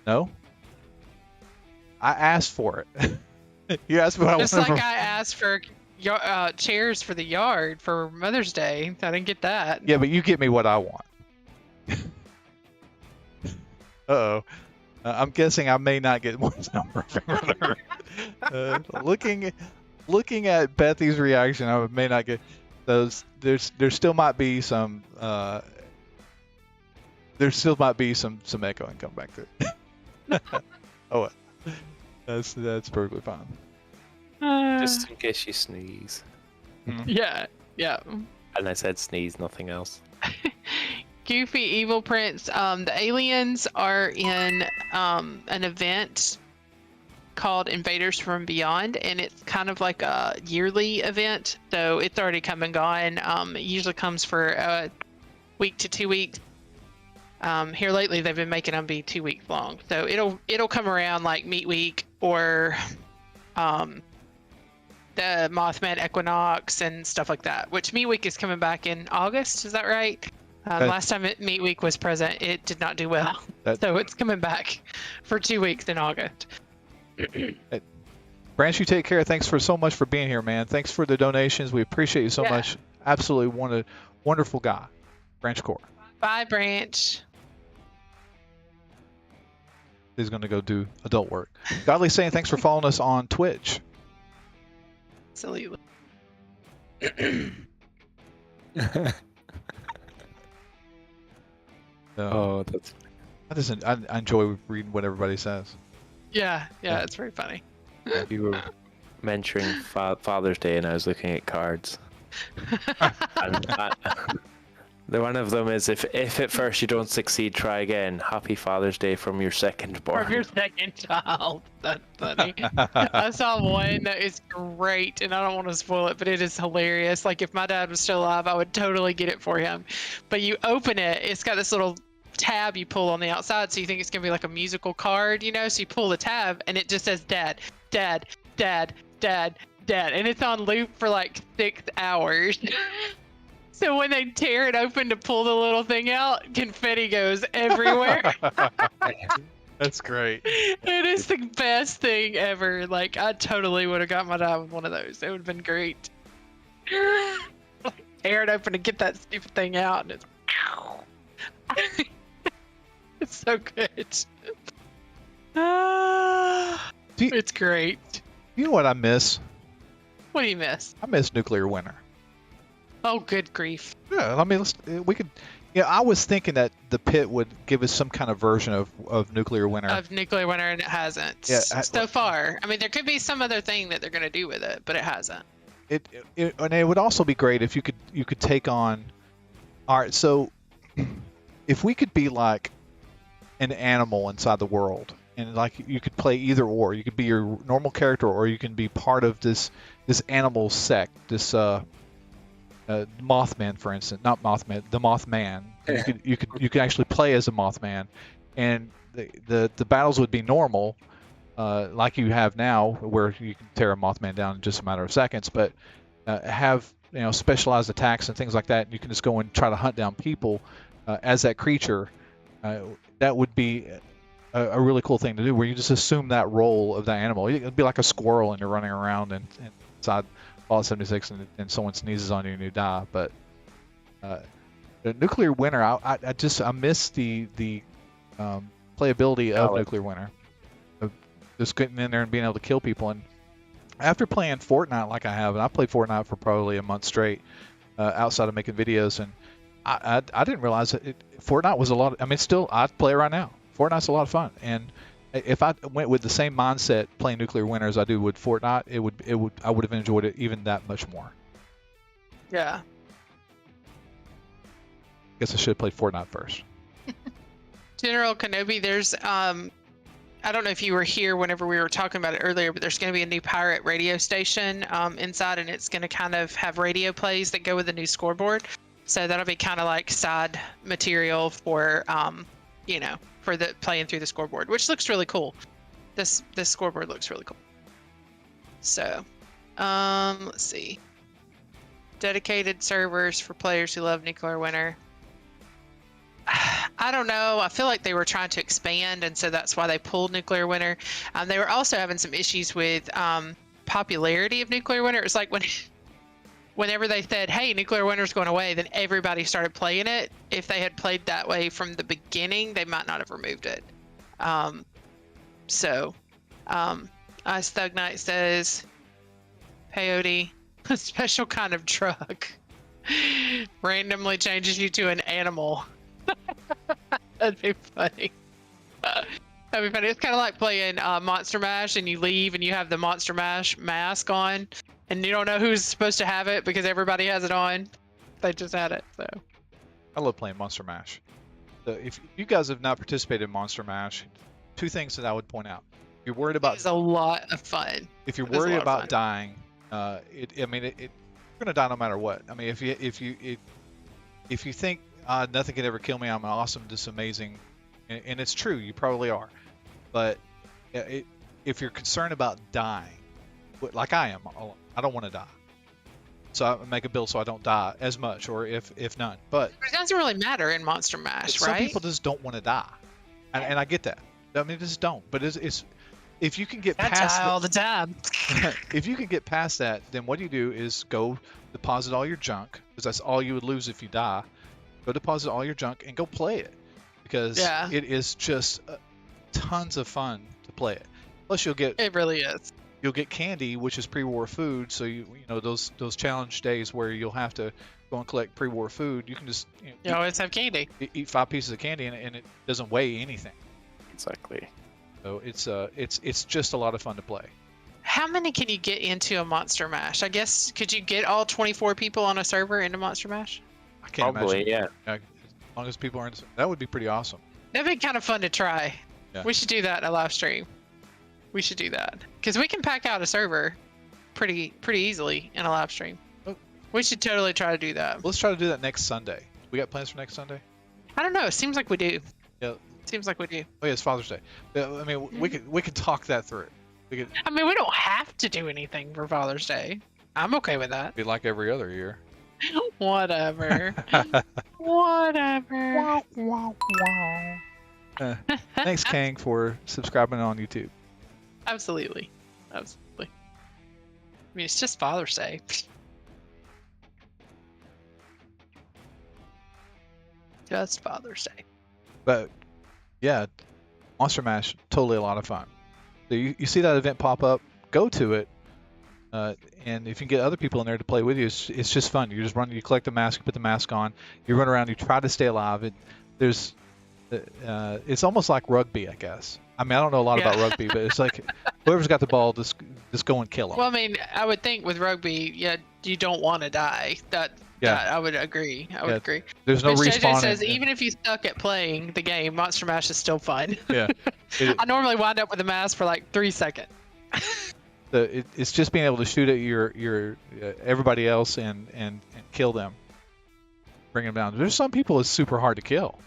No? I asked for it. You asked me what I wanted. Just like I asked for chairs for the yard for Mother's Day. I didn't get that. Yeah, but you get me what I want. Uh-oh. I'm guessing I may not get more soundproofing. Looking at Bethy's reaction, I may not get those. There still might be some. There still might be some echoing come back to it. Oh, well. That's perfectly fine. Just in case you sneeze. Mm-hmm. Yeah. And I said sneeze, nothing else. Goofy Evil Prince. The aliens are in an event called Invaders from Beyond, and it's kind of like a yearly event, so it's already come and gone. It usually comes for a week to 2 weeks. Here lately, they've been making them be 2 weeks long, so it'll come around like Meat Week or the Mothman Equinox and stuff like that. Which Meat Week is coming back in August, is that right? Last time Meat Week was present, it did not do well. So it's coming back for 2 weeks in August. Branch, you take care. Thanks for so much for being here, man. Thanks for the donations. We appreciate you so much. Absolutely wonderful guy. Branch Core. Bye, Branch. He's going to go do adult work. Godly saying thanks for following us on Twitch. Absolutely. I enjoy reading what everybody says. Yeah. It's very funny. You were mentioning Father's Day, and I was looking at cards. The one of them is if at first you don't succeed, try again. Happy Father's Day from your second born. From your second child. That's funny. I saw one that is great, and I don't want to spoil it, but it is hilarious. Like, if my dad was still alive, I would totally get it for him. But you open it, it's got this little tab you pull on the outside, so you think it's going to be like a musical card, you know? So you pull the tab, and it just says Dad, Dad, Dad, Dad, Dad. And it's on loop for like 6 hours. So when they tear it open to pull the little thing out, confetti goes everywhere. That's great. It is the best thing ever. Like, I totally would have got my dad with one of those. It would have been great. Tear it open to get that stupid thing out, and it's... It's so good. It's great. You know what I miss? What do you miss? I miss Nuclear Winter. Oh, good grief. Yeah, I mean, we could. Yeah, I was thinking that the pit would give us some kind of version of Nuclear Winter. Of Nuclear Winter, and it hasn't. Yeah, so far. I mean, there could be some other thing that they're going to do with it, but it hasn't. And it would also be great if you could take on. All right, so if we could be like an animal inside the world, and like you could play either or, you could be your normal character, or you can be part of this animal sect, this Mothman, for instance, not Mothman, the Mothman. You could actually play as a Mothman, and the battles would be normal, like you have now, where you can tear a Mothman down in just a matter of seconds. But have specialized attacks and things like that. You can just go and try to hunt down people as that creature. That would be a really cool thing to do, where you just assume that role of that animal. It'd be like a squirrel, and you're running around and inside Fallout 76, and someone sneezes on you and you die. But the Nuclear Winter, I miss the playability of Nuclear Winter, of just getting in there and being able to kill people. And after playing Fortnite like I have, and I played Fortnite for probably a month straight, outside of making videos, and I didn't realize that Fortnite was a lot. I mean, still I play it right now. Fortnite's a lot of fun, and if I went with the same mindset playing Nuclear Winter as I do with Fortnite, I would have enjoyed it even that much more. Yeah. Guess I should have played Fortnite first. General Kenobi, there's I don't know if you were here whenever we were talking about it earlier, but there's going to be a new pirate radio station inside, and it's going to kind of have radio plays that go with the new scoreboard. So that'll be kind of like side material for for the playing through the scoreboard, which looks really cool. This scoreboard looks really cool. So, let's see. Dedicated servers for players who love Nuclear Winter. I don't know. I feel like they were trying to expand, and so that's why they pulled Nuclear Winter. They were also having some issues with popularity of Nuclear Winter. It was like whenever they said, hey, Nuclear Winter's going away, then everybody started playing it. If they had played that way from the beginning, they might not have removed it. Ice Thug Knight says, peyote, a special kind of drug, randomly changes you to an animal. That'd be funny. That'd be funny. It's kind of like playing Monster Mash, and you leave and you have the Monster Mash mask on, and you don't know who's supposed to have it because everybody has it on. They just had it, so. I love playing Monster Mash. If you guys have not participated in Monster Mash, two things that I would point out. If you're worried about, it's a lot of fun. If you're worried about dying, you're gonna die no matter what. I mean, if you think nothing can ever kill me, I'm awesome, just amazing, and it's true, you probably are. But if you're concerned about dying, like I am, I don't want to die. So I make a build so I don't die as much, or if none. But it doesn't really matter in Monster Mash, right? Some people just don't want to die, and I get that. I mean, just don't. But it's if you can get past all the time. If you can get past that, then what you do is go deposit all your junk, because that's all you would lose if you die. Go deposit all your junk and go play it, because it is just tons of fun to play it. Plus, it really is. You'll get candy, which is pre-war food. So you know those challenge days where you'll have to go and collect pre-war food. You can just you always have candy. Eat 5 pieces of candy, and it doesn't weigh anything. Exactly. So it's just a lot of fun to play. How many can you get into a Monster Mash? I guess could you get all 24 people on a server into Monster Mash? I can't imagine. Yeah. As long as people are that would be pretty awesome. That'd be kind of fun to try. Yeah. We should do that in a live stream. We should do that because we can pack out a server pretty easily in a live stream. Oh. We should totally try to do that. Let's try to do that next Sunday. We got plans for next Sunday? I don't know. It seems like we do. Yeah. Seems like we do. Oh yeah, it's Father's Day. I mean, we could talk that through. I mean, we don't have to do anything for Father's Day. I'm okay with that. Be like every other year. Whatever. Whatever. Thanks, Kang, for subscribing on YouTube. Absolutely. I mean, it's just Father's Day. Just Father's Day. But yeah, Monster Mash, totally a lot of fun. So you see that event pop up, go to it, and if you can get other people in there to play with you, it's just fun. You just run, you collect the mask, you put the mask on, you run around, you try to stay alive. It's almost like rugby, I guess. I mean, I don't know a lot about rugby, but it's like whoever's got the ball, just go and kill them. Well, I mean, I would think with rugby, you don't want to die. That I would agree. I would agree. There's no respawn. JJ says even if you suck at playing the game, Monster Mash is still fun. Yeah. I normally wind up with a mask for like 3 seconds. It's just being able to shoot at your everybody else and kill them, bring them down. There's some people it's super hard to kill.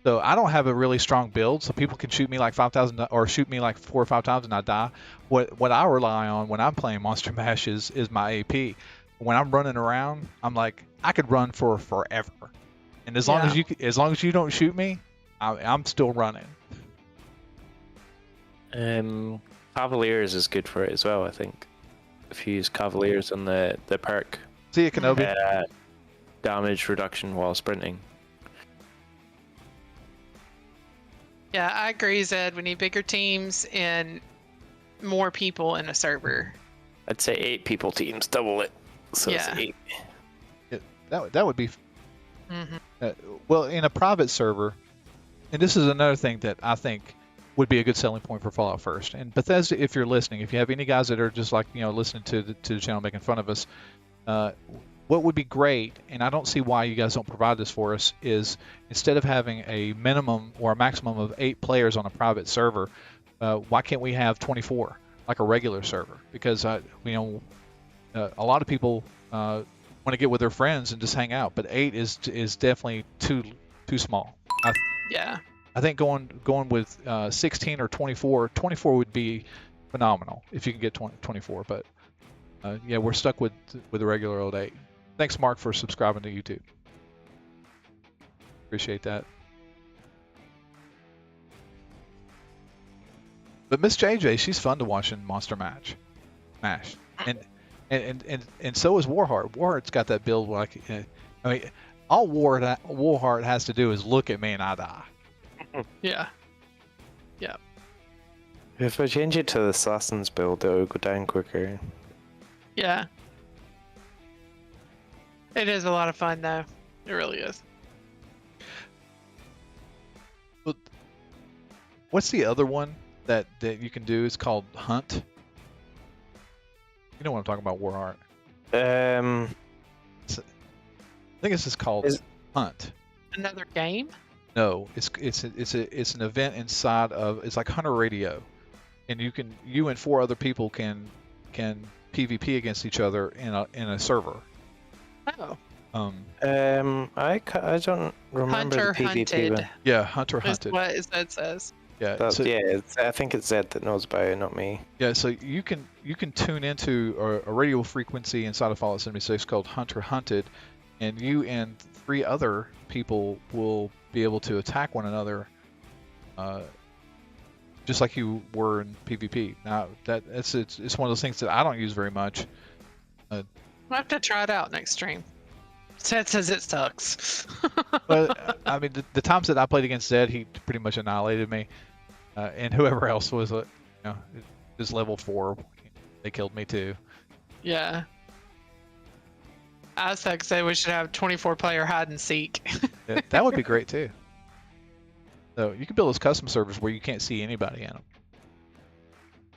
So I don't have a really strong build, so people can shoot me like 5,000 or shoot me like 4 or 5 times and I die. What I rely on when I'm playing Monster Mash is my AP. When I'm running around, I'm like I could run for forever, and as long as you don't shoot me, I'm still running. Cavaliers is good for it as well, I think. If you use Cavaliers on the perk. See you, Kenobi. Damage reduction while sprinting. Yeah, I agree, Zed. We need bigger teams and more people in a server. I'd say 8 people teams, double it. So it's 8. Yeah, that would be. Well, in a private server, and this is another thing that I think would be a good selling point for Fallout First. And Bethesda, if you're listening, if you have any guys that are just like listening to the channel making fun of us, what would be great, and I don't see why you guys don't provide this for us, is instead of having a minimum or a maximum of 8 players on a private server, why can't we have 24 like a regular server? Because a lot of people want to get with their friends and just hang out, but 8 is definitely too small. I think going with 16 or 24 would be phenomenal if you can get 24. But yeah, we're stuck with the regular old 8. Thanks, Mark, for subscribing to YouTube. Appreciate that. But Miss JJ, she's fun to watch in Monster Mash, and so is Warheart. Warheart's got that build like, I mean, all Warheart has to do is look at me and I die. Yeah. If I change it to the Assassin's build, it'll go down quicker. Yeah. It is a lot of fun, though. It really is. But what's the other one that you can do? It's called Hunt. You know what I'm talking about, Warheart. I think it's just called Hunt. Another game? No, it's an event inside of, it's like Hunter Radio, and you and 4 other people can PvP against each other in a server. Oh. I don't remember Hunter the PvP Hunted. one. Yeah, Hunter Hunted. What Zed says. Yeah, I think it's Zed that knows about it, not me. Yeah, so you can tune into a radio frequency inside of Fallout 76 called Hunter Hunted, and you and 3 other people will be able to attack one another, just like you were in PvP. Now it's one of those things that I don't use very much. We'll have to try it out next stream. Zed says it sucks. But I mean, the times that I played against Zed, he pretty much annihilated me, and whoever else was, just level 4, they killed me too. Yeah. Aztec said we should have 24-player hide and seek. Yeah, that would be great too. So you can build those custom servers where you can't see anybody in them.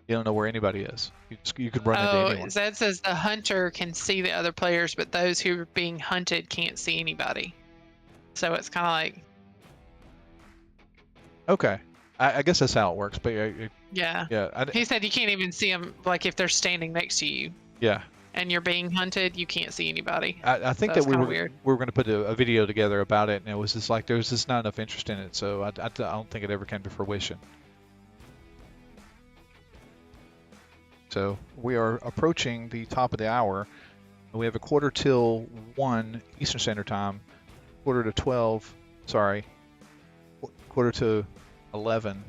You don't know where anybody is. You could run into anyone. Zed says the hunter can see the other players, but those who are being hunted can't see anybody. So it's kind of like. Okay, I guess that's how it works. But yeah. He said you can't even see them, like if they're standing next to you. Yeah. And you're being hunted, you can't see anybody. I think that we were going to put a video together about it, and it was just like there was just not enough interest in it, so I don't think it ever came to fruition. So we are approaching the top of the hour. We have a quarter till 1 Eastern Standard Time, quarter to 12. Sorry, quarter to 11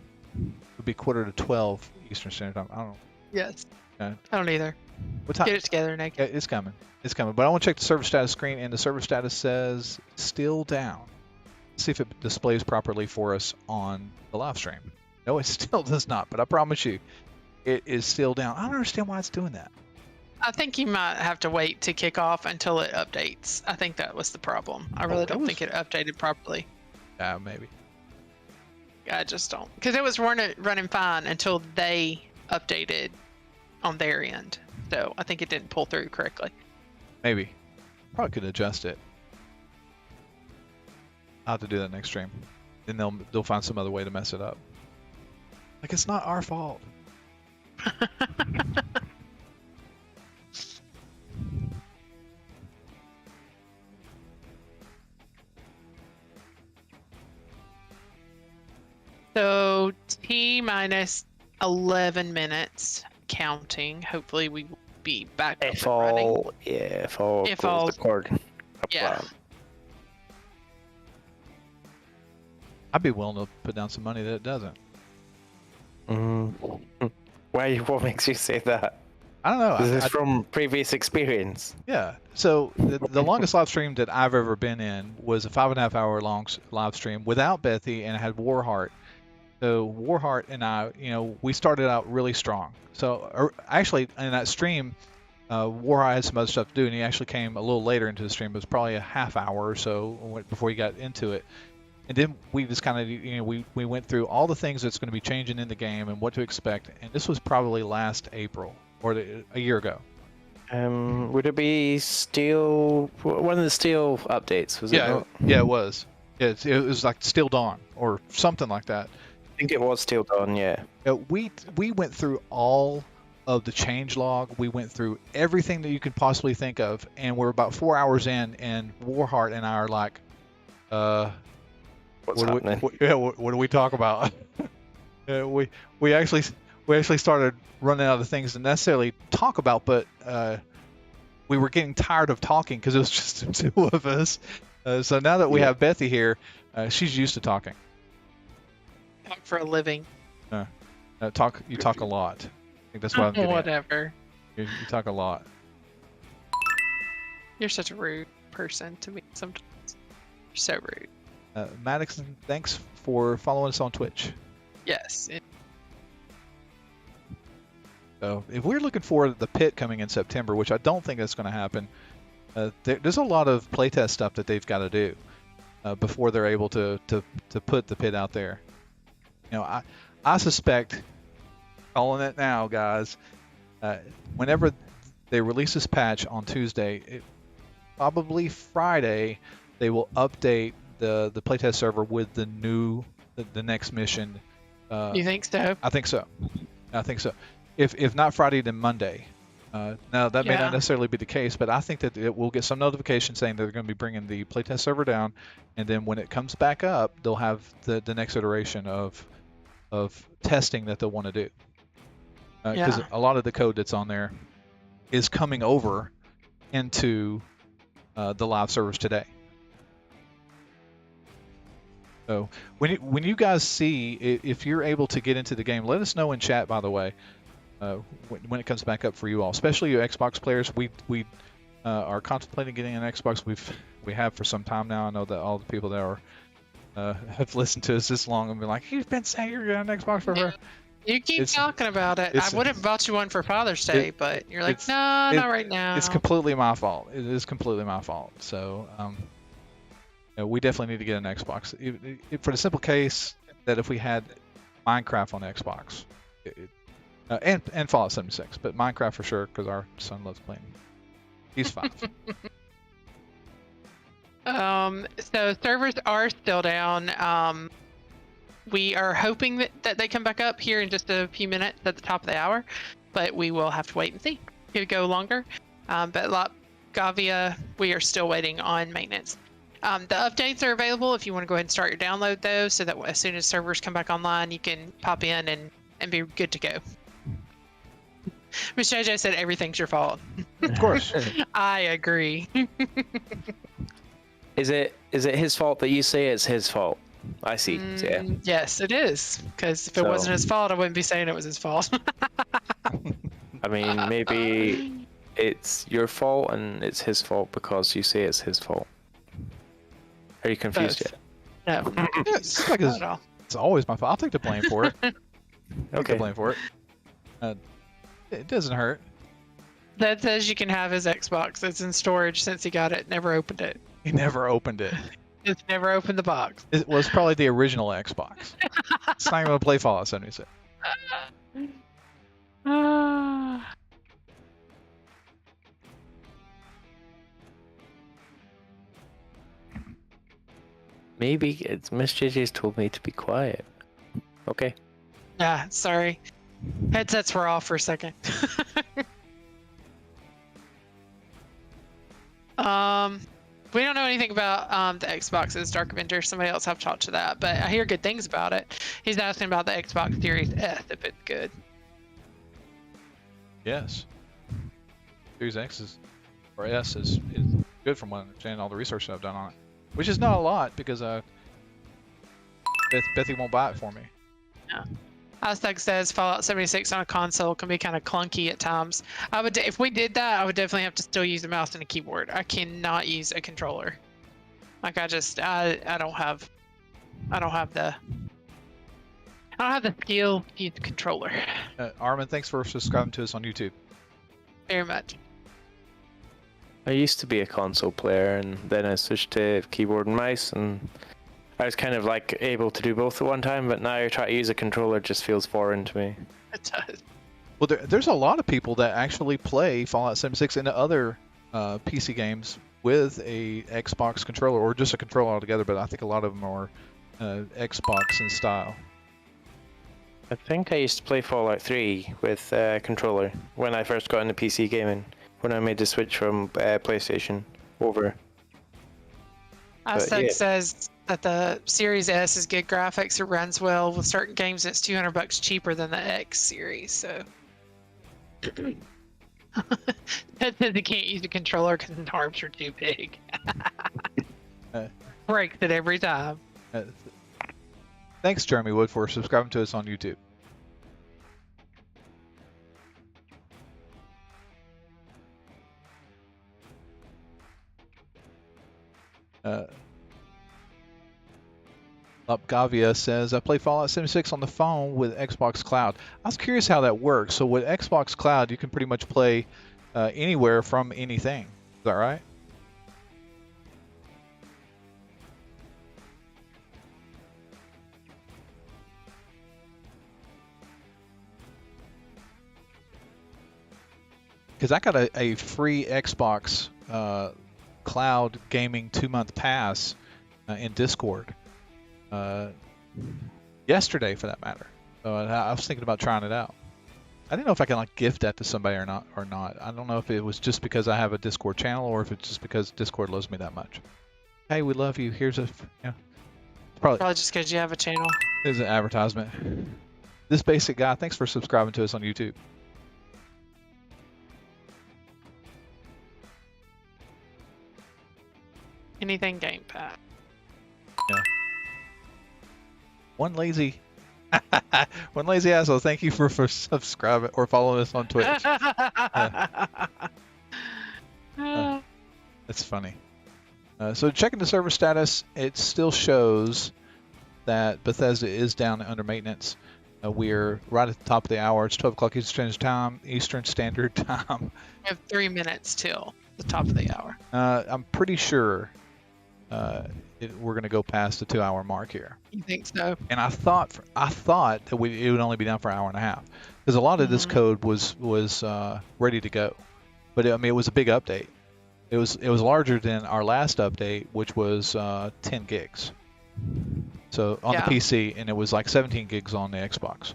would be quarter to 12 Eastern Standard Time. I don't know. Yes. I don't either. What time? Get it together, Nick. Yeah, it's coming. It's coming. But I want to check the server status screen, and the server status says still down. Let's see if it displays properly for us on the live stream. No, it still does not, but I promise you, it is still down. I don't understand why it's doing that. I think you might have to wait to kick off until it updates. I think that was the problem. I really don't think it updated properly. Maybe. I just don't. Because it was running fine until they updated on their end. So I think it didn't pull through correctly. Maybe. Probably could adjust it. I'll have to do that next stream. Then they'll find some other way to mess it up. Like, it's not our fault. So T minus 11 minutes counting. Hopefully we will be back up and running. If all If goes all- according to Yeah. plan. I'd be willing to put down some money that it doesn't. Why? What makes you say that? I don't know. Is this from previous experience? Yeah. So the longest live stream that I've ever been in was a 5.5 hour long live stream without Bethy, and it had Warheart. So Warheart and I, we started out really strong. So actually, in that stream, Warheart had some other stuff to do, and he actually came a little later into the stream. It was probably a half hour or so before he got into it. And then we just kind of, we went through all the things that's going to be changing in the game and what to expect. And this was probably last April or a year ago. Would it be Steel? One of the Steel updates, was it? Not? Yeah, it was. It was like Steel Dawn or something like that. I think it was Steel Dawn. Yeah. We went through all of the change log. We went through everything that you could possibly think of, and we're about 4 hours in, and Warheart and I are like, What's happening? What do we talk about? We actually started running out of things to necessarily talk about, but we were getting tired of talking because it was just the two of us. So now that we have Bethy here, she's used to talking. Talk for a living. You talk a lot. I think that's what I'm getting at. Whatever. You talk a lot. You're such a rude person to me sometimes. You're so rude. Maddox, thanks for following us on Twitch. Yes. So if we're looking for the pit coming in September, which I don't think that's going to happen, there's a lot of playtest stuff that they've got to do before they're able to put the pit out there. I suspect, calling it now, guys, whenever they release this patch on Tuesday, probably Friday, they will update the playtest server with the next mission. You think so? I think so. If not Friday, then Monday. Now that may not necessarily be the case, but I think that it will get some notification saying that they're going to be bringing the playtest server down, and then when it comes back up, they'll have the next iteration of testing that they'll want to do. Because a lot of the code that's on there is coming over into the live servers today. So when you guys see, if you're able to get into the game, let us know in chat, by the way, when it comes back up for you all, especially you Xbox players. We are contemplating getting an Xbox. We have for some time now. I know that all the people that have listened to us this long and been like, you've been saying you're getting an Xbox forever. You keep talking about it. I would have bought you one for Father's Day, but you're like, no, not right now. It's completely my fault. It is completely my fault. So we definitely need to get an Xbox. For the simple case that if we had Minecraft on Xbox, and Fallout 76, but Minecraft for sure, because our son loves playing. He's 5. So servers are still down. We are hoping that they come back up here in just a few minutes at the top of the hour, but we will have to wait and see. It could go longer. But Gavia, we are still waiting on maintenance. The updates are available if you want to go ahead and start your download, though, so that as soon as servers come back online, you can pop in and be good to go. Miss JJ said everything's your fault. Of course. I agree. Is it his fault that you say it's his fault? I see. Yeah. Yes, it is. Because if it wasn't his fault, I wouldn't be saying it was his fault. I mean, maybe it's your fault and it's his fault because you say it's his fault. Are you confused yet? No. It's like it's always my fault. I'll take the blame for it. I'll take the blame for it. It doesn't hurt. That says you can have his Xbox. It's in storage since he got it. Never opened it. He never opened it. It's never opened the box. It was probably the original Xbox. It's not even going to play Fallout 76. Maybe it's Miss JJ's told me to be quiet. Okay. Yeah, sorry. Headsets were off for a second. We don't know funny thing about the Xbox is Dark Avenger. Somebody else I've talked to that, but I hear good things about it. He's asking about the Xbox Series S, if it's good. Yes. Series X or S is good from what I understand, all the research that I've done on it. Which is not a lot because Bethy won't buy it for me. Yeah. Aztec says Fallout 76 on a console can be kind of clunky at times. If we did that, I would definitely have to still use a mouse and a keyboard. I cannot use a controller. Like I don't have the skill to use the controller. Armin, thanks for subscribing to us on YouTube. Very much. I used to be a console player, and then I switched to keyboard and mouse, and I was kind of like able to do both at one time, but now trying to use a controller just feels foreign to me. It does. Well, there's a lot of people that actually play Fallout 76 and other PC games with a Xbox controller or just a controller altogether, but I think a lot of them are Xbox in style. I think I used to play Fallout 3 with a controller when I first got into PC gaming, when I made the switch from PlayStation over. Aztec says that the Series S is good graphics, it runs well. With certain games, it's $200 cheaper than the X series. So that says he can't use a controller because his arms are too big. Breaks it every time. Thanks, Jeremy Wood, for subscribing to us on YouTube. Gavia says, I play Fallout 76 on the phone with Xbox Cloud. I was curious how that works. So with Xbox Cloud, you can pretty much play anywhere from anything. Is that right? Because I got a free Xbox Cloud Gaming 2-month pass in Discord. Yesterday, for that matter. So I was thinking about trying it out. I didn't know if I can like gift that to somebody or not. I don't know if it was just because I have a Discord channel or if it's just because Discord loves me that much. Hey, we love you. Here's a Probably just because you have a channel. There's an advertisement. This basic guy, thanks for subscribing to us on YouTube. Anything Game Pass. Yeah. One lazy asshole. Thank you for subscribing or following us on Twitch. That's funny. So checking the server status, it still shows that Bethesda is down under maintenance. We're right at the top of the hour. It's 12 o'clock Eastern Standard Time. We have 3 minutes till the top of the hour. I'm pretty sure we're going to go past the 2-hour mark here. You think so? And I thought that it would only be down for an hour and a half because a lot of this code was ready to go, but it was a big update. It was larger than our last update, which was 10 gigs. So on the PC, and it was like 17 gigs on the Xbox.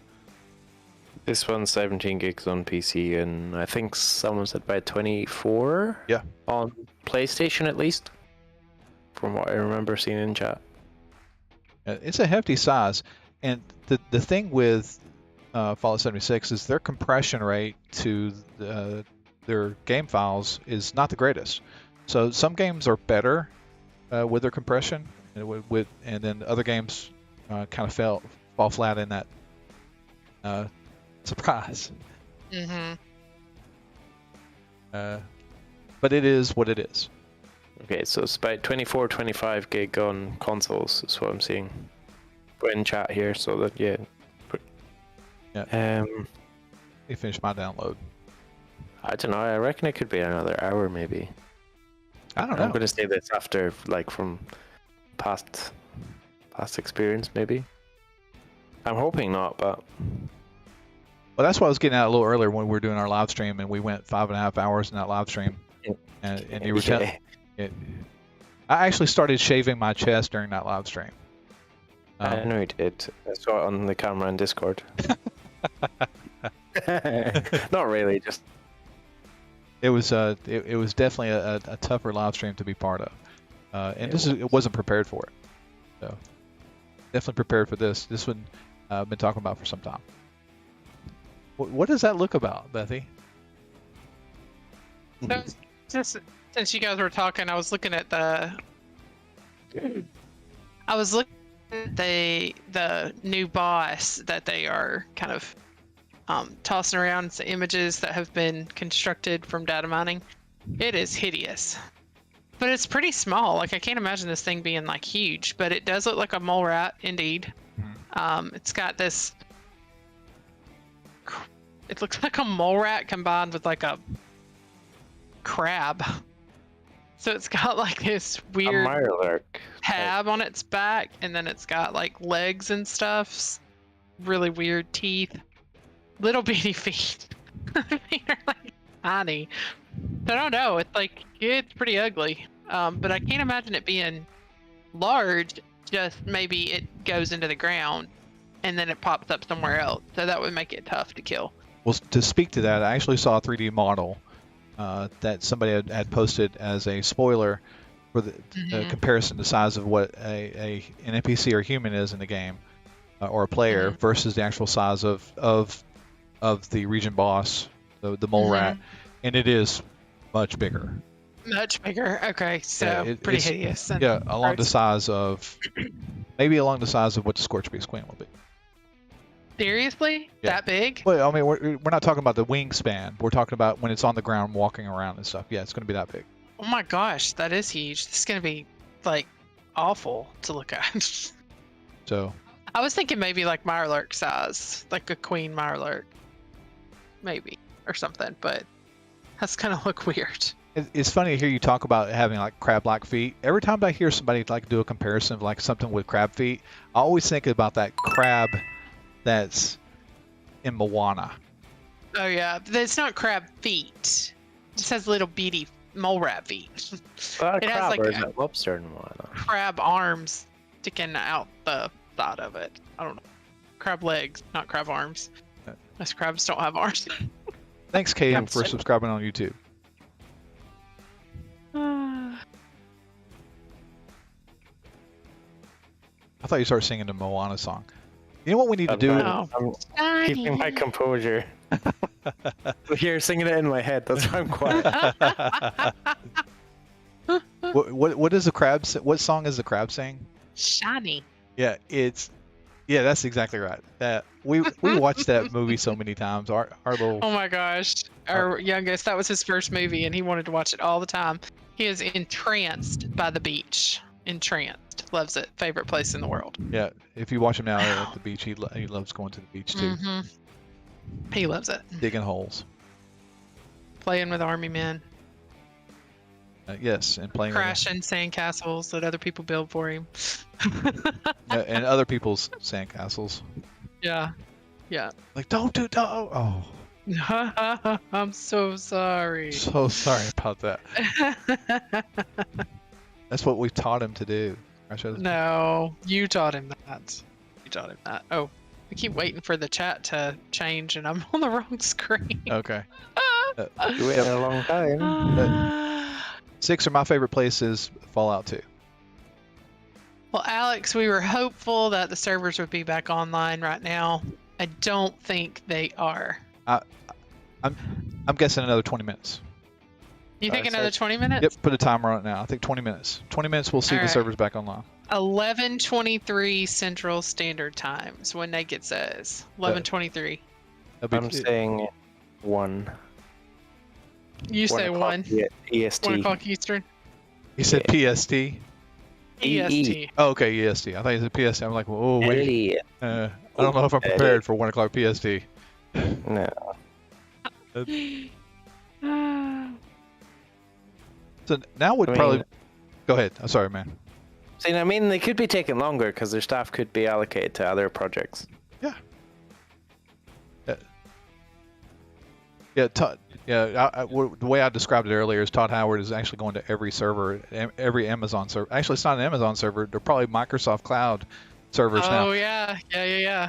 This one's 17 gigs on PC, and I think someone said by 24. Yeah. On PlayStation at least, from what I remember seeing in chat. It's a hefty size, and the thing with Fallout 76 is their compression rate to their game files is not the greatest. So some games are better with their compression, and then other games kind of fall flat in that surprise. But it is what it is. Okay, so it's about 24, 25 gig on consoles is what I'm seeing. Put in chat here, so that Yeah. Let me finish my download. I don't know. I reckon it could be another hour, maybe. I don't know. I'm going to say this after, like, from past experience, maybe. I'm hoping not, but. Well, that's why I was getting out a little earlier when we were doing our live stream, and we went 5.5 hours in that live stream. And you were telling. I actually started shaving my chest during that live stream. I know you did. I saw it on the camera in Discord. Not really, just. It was definitely a tougher live stream to be part of. and it wasn't prepared for it. So definitely prepared for this. This one I've been talking about for some time. What does that look about, Bethy? So, just since you guys were talking, I was looking at the new boss that they are kind of tossing around. Some images that have been constructed from data mining. It is hideous, but it's pretty small. Like, I can't imagine this thing being like huge, but it does look like a mole rat indeed. It's got this. It looks like a mole rat combined with like a crab. So it's got like this weird tab on its back, and then it's got like legs and stuff. Really weird teeth. Little bitty feet. Feet are like tiny. I don't know. It's pretty ugly. But I can't imagine it being large. Just maybe it goes into the ground and then it pops up somewhere else. So that would make it tough to kill. Well, to speak to that, I actually saw a 3D model that somebody had posted as a spoiler for the comparison, the size of what an NPC or human is in the game, or a player, versus the actual size of the region boss, the mole rat, and it is much bigger. Much bigger. Okay, so pretty hideous. Yeah, along the size of along the size of what the Scorch Beast Queen will be. Seriously? Yeah. That big? Well, I mean, we're not talking about the wingspan. We're talking about when it's on the ground walking around and stuff. Yeah, it's going to be that big. Oh my gosh, that is huge. This is going to be like awful to look at. So I was thinking maybe like Mirelurk size, like a queen Mirelurk, maybe, or something, but that's going to look weird. It's funny to hear you talk about having like crab-like feet. Every time I hear somebody like do a comparison of like something with crab feet, I always think about that crab that's in Moana. Oh yeah, it's not crab feet. It just has little bitty mole rat feet. It has like a lobster in Moana. Crab arms sticking out the side of it. I don't know. Crab legs, not crab arms. Most crabs don't have arms. Thanks, Kaden, for subscribing on YouTube. I thought you started singing the Moana song. You know what we need to do? I'm keeping my composure. Here, singing it in my head. That's why I'm quiet. What is the crab? What song is the crab saying? Shiny. Yeah, that's exactly right. That we watched that movie so many times. Our little. Oh my gosh, our youngest, that was his first movie, and he wanted to watch it all the time. He is entranced by the beach. Entranced. Loves it. Favorite place in the world. Yeah, if you watch him now at the beach, he loves going to the beach too. He loves it. Digging holes. Playing with army men. Yes, and playing. Crashing sandcastles that other people build for him. And other people's sandcastles. Yeah. Yeah. Like, don't. Oh. I'm so sorry. So sorry about that. That's what we taught him to do. No, you taught him that. You taught him that. Oh, I keep waiting for the chat to change, and I'm on the wrong screen. Okay. You waited a long time. 6 are my favorite places. Fallout 2. Well, Alex, we were hopeful that the servers would be back online right now. I don't think they are. I'm guessing another 20 minutes. You think another 20 minutes? Yep, put a timer on it now. I think 20 minutes. 20 minutes, we'll see the servers back online. 11:23 Central Standard Time is when Naked says. 11:23. I'm saying 1. You say 1? EST. 1 o'clock Eastern? He said PST? EST. Oh, okay, EST. I thought he said PST. I'm like, oh, wait. I don't know if I'm prepared for 1 o'clock PST. No. So now would probably... Go ahead. I'm sorry, man. See, I mean, they could be taking longer because their staff could be allocated to other projects. Yeah. The way I described it earlier is Todd Howard is actually going to every server, every Amazon server. Actually, it's not an Amazon server. They're probably Microsoft Cloud servers now. Oh, yeah.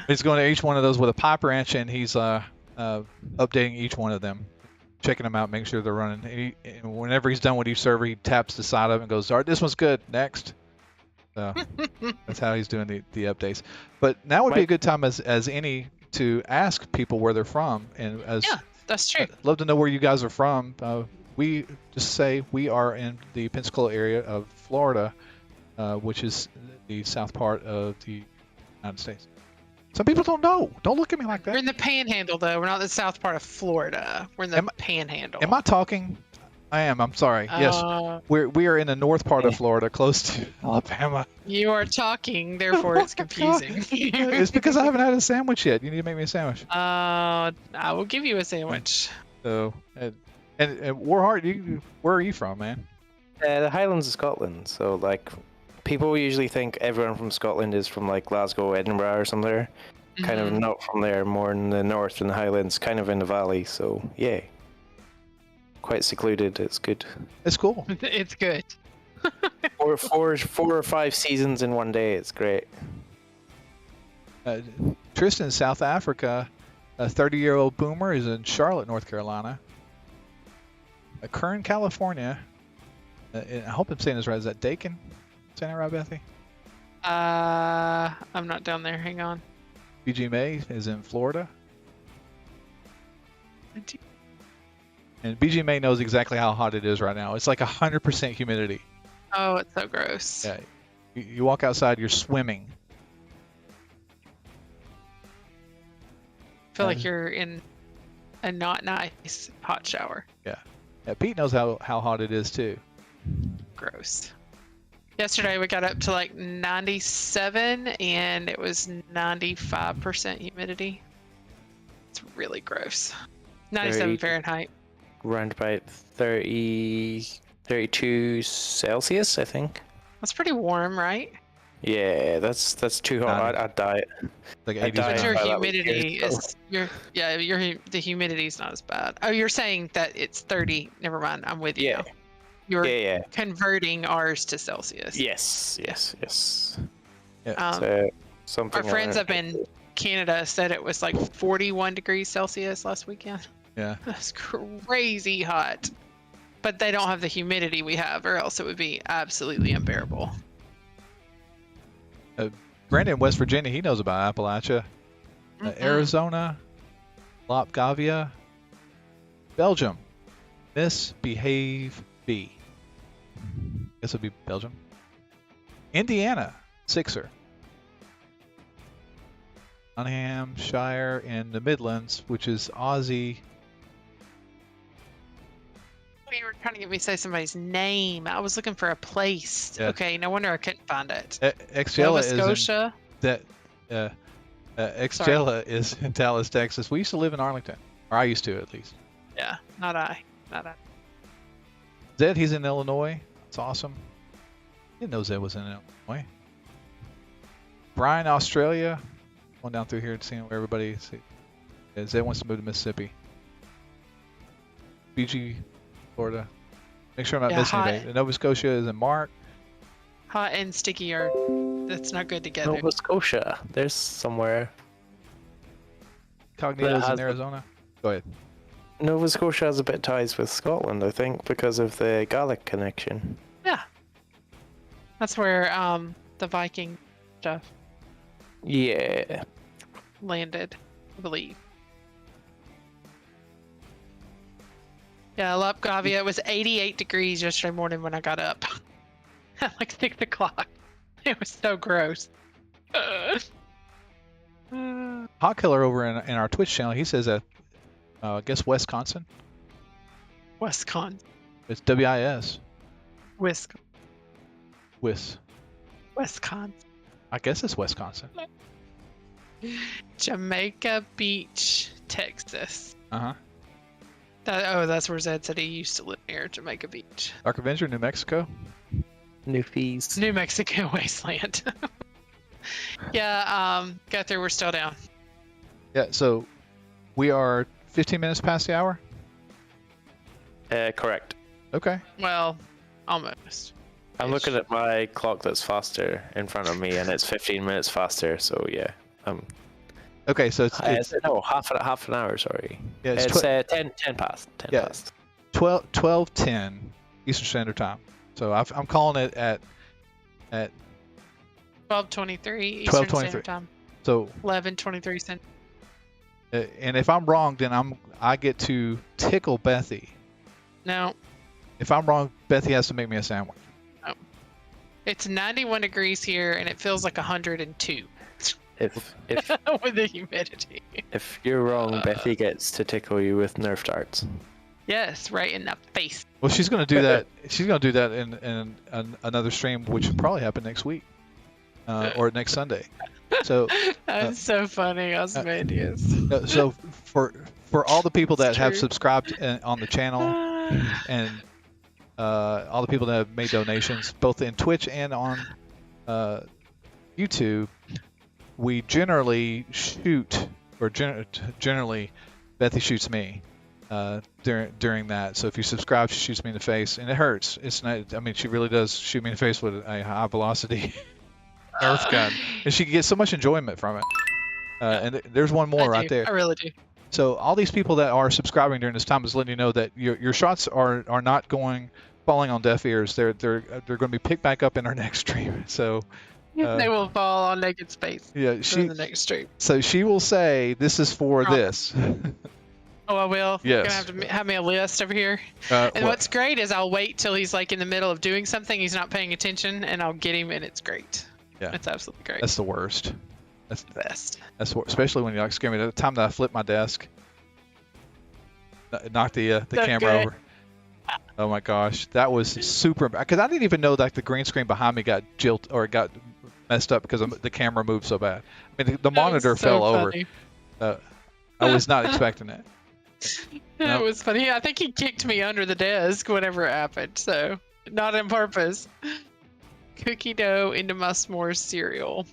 He's going to each one of those with a pipe wrench, and he's updating each one of them checking them out, making sure they're running. And whenever he's done with each server, he taps the side of it and goes, "All right, this one's good. Next." So that's how he's doing the updates. But now would be a good time as any to ask people where they're from, and yeah, that's true. I'd love to know where you guys are from. We just say we are in the Pensacola area of Florida, which is the south part of the United States. Some people don't know. Don't look at me like that. We're in the Panhandle, though. We're not the south part of Florida. We're in the Panhandle. Am I talking? I am. I'm sorry. Yes, we are in the north part of Florida, close to Alabama. You are talking, therefore it's confusing. It's because I haven't had a sandwich yet. You need to make me a sandwich. I will give you a sandwich. So, and Warheart, where are you from, man? The Highlands of Scotland. So like, people usually think everyone from Scotland is from like Glasgow, Edinburgh, or somewhere. Kind of not from there, more in the north in the Highlands, kind of in the valley. So yeah. Quite secluded. It's good. It's cool. It's good. four or five seasons in one day. It's great. Tristan in South Africa, a 30-year-old boomer, is in Charlotte, North Carolina. Kern, California. I hope I'm saying this right. Is that Dakin? Saying that right, Bethy? I'm not down there. Hang on. BG May is in Florida. And BG May knows exactly how hot it is right now. It's like 100% humidity. Oh, it's so gross. Yeah, you walk outside, you're swimming. I feel like you're in a not nice hot shower. Yeah. Pete knows how hot it is too. Gross. Yesterday we got up to like 97 and it was 95% humidity. It's really gross. 97 Fahrenheit. Around about 32 Celsius, I think. That's pretty warm, right? Yeah, that's too hot. I'd die. Like 80s. But your humidity is the humidity is not as bad. Oh, you're saying that it's 30. Never mind. I'm with you. Yeah. You're converting ours to Celsius. Yes. Yeah. So something. Our friends up in Canada said it was like 41 degrees Celsius last weekend. Yeah. That's crazy hot. But they don't have the humidity we have, or else it would be absolutely unbearable. Brandon in West Virginia, he knows about Appalachia. Arizona, Latvia, Belgium, Misbehave B. Guess it'll be Belgium. Indiana, Sixer. Nottinghamshire in the Midlands, which is Aussie. You were trying to get me to say somebody's name. I was looking for a place. Yeah. Okay, no wonder I couldn't find it. Exgela Nova Scotia. Exgela is in Dallas, Texas. We used to live in Arlington, or I used to at least. Yeah, not I. Zed, he's in Illinois. That's awesome. Didn't know Zed was in Illinois. Brian, Australia. Going down through here and seeing where everybody is. Yeah, Zed wants to move to Mississippi. BG, Florida. Make sure I'm not missing anything. Nova Scotia is in Mark. Hot and sticky are that's not good together. Nova Scotia. There's somewhere. Cognito's in Arizona. Go ahead. Nova Scotia has a bit of ties with Scotland, I think, because of the Gaelic connection. Yeah. That's where the Viking stuff landed, I believe. Yeah, Latvia, it was 88 degrees yesterday morning when I got up. At like 6 o'clock. It was so gross. Hot Killer over in our Twitch channel, he says that, I guess Wisconsin? Wisconsin. It's W-I-S. Wisconsin. I guess it's Wisconsin. Jamaica Beach, Texas. Uh-huh. That's where Zed said he used to live near Jamaica Beach. Dark Avenger, New Mexico. New fees. New Mexico wasteland. Yeah, Guthrie, we're still down. Yeah, so we are 15 minutes past the hour? Correct. Okay. Well, almost. I'm looking at my clock that's faster in front of me, and it's 15 minutes faster, so yeah. Okay, so it's no, half an hour. Sorry. Yeah, it's 10 past. 10 past. 12:10 Eastern Standard Time. So I'm calling it at 12:23 Eastern Standard Time. So 11:23 Central. And if I'm wrong, then I get to tickle Bethy. No. If I'm wrong, Bethy has to make me a sandwich. No. It's 91 degrees here, and it feels like 102. If with the humidity. If you're wrong, Bethy gets to tickle you with Nerf darts. Yes, right in the face. Well, she's going to do that. She's going to do that in another stream, which will probably happen next week or next Sunday. So that's so funny, Osmandius. So for all the people that have subscribed on the channel and all the people that have made donations, both in Twitch and on YouTube, we generally shoot, or generally, Bethy shoots me during that. So if you subscribe, she shoots me in the face, and it hurts. It's not. I mean, she really does shoot me in the face with a high velocity Nerf gun, and she gets so much enjoyment from it. And there's one more right there. I really do. So all these people that are subscribing during this time is letting you know that your shots are not falling on deaf ears. They're going to be picked back up in our next stream. So. They will fall on naked space. Yeah, in the next stream. So she will say, "This is for this." Oh, I will. Yes. You're gonna have to have me a list over here. And what's great is I'll wait till he's like in the middle of doing something, he's not paying attention, and I'll get him, and it's great. Yeah, it's absolutely great. That's the worst. That's the best. That's especially when you like scare me. The time that I flipped my desk, knocked the camera over. Oh my gosh, that was super. Because I didn't even know that the green screen behind me got got messed up because the camera moved so bad. I mean, the monitor fell over. I was not expecting it. It was funny. I think he kicked me under the desk whenever it happened, so not on purpose. Cookie dough into my s'mores cereal.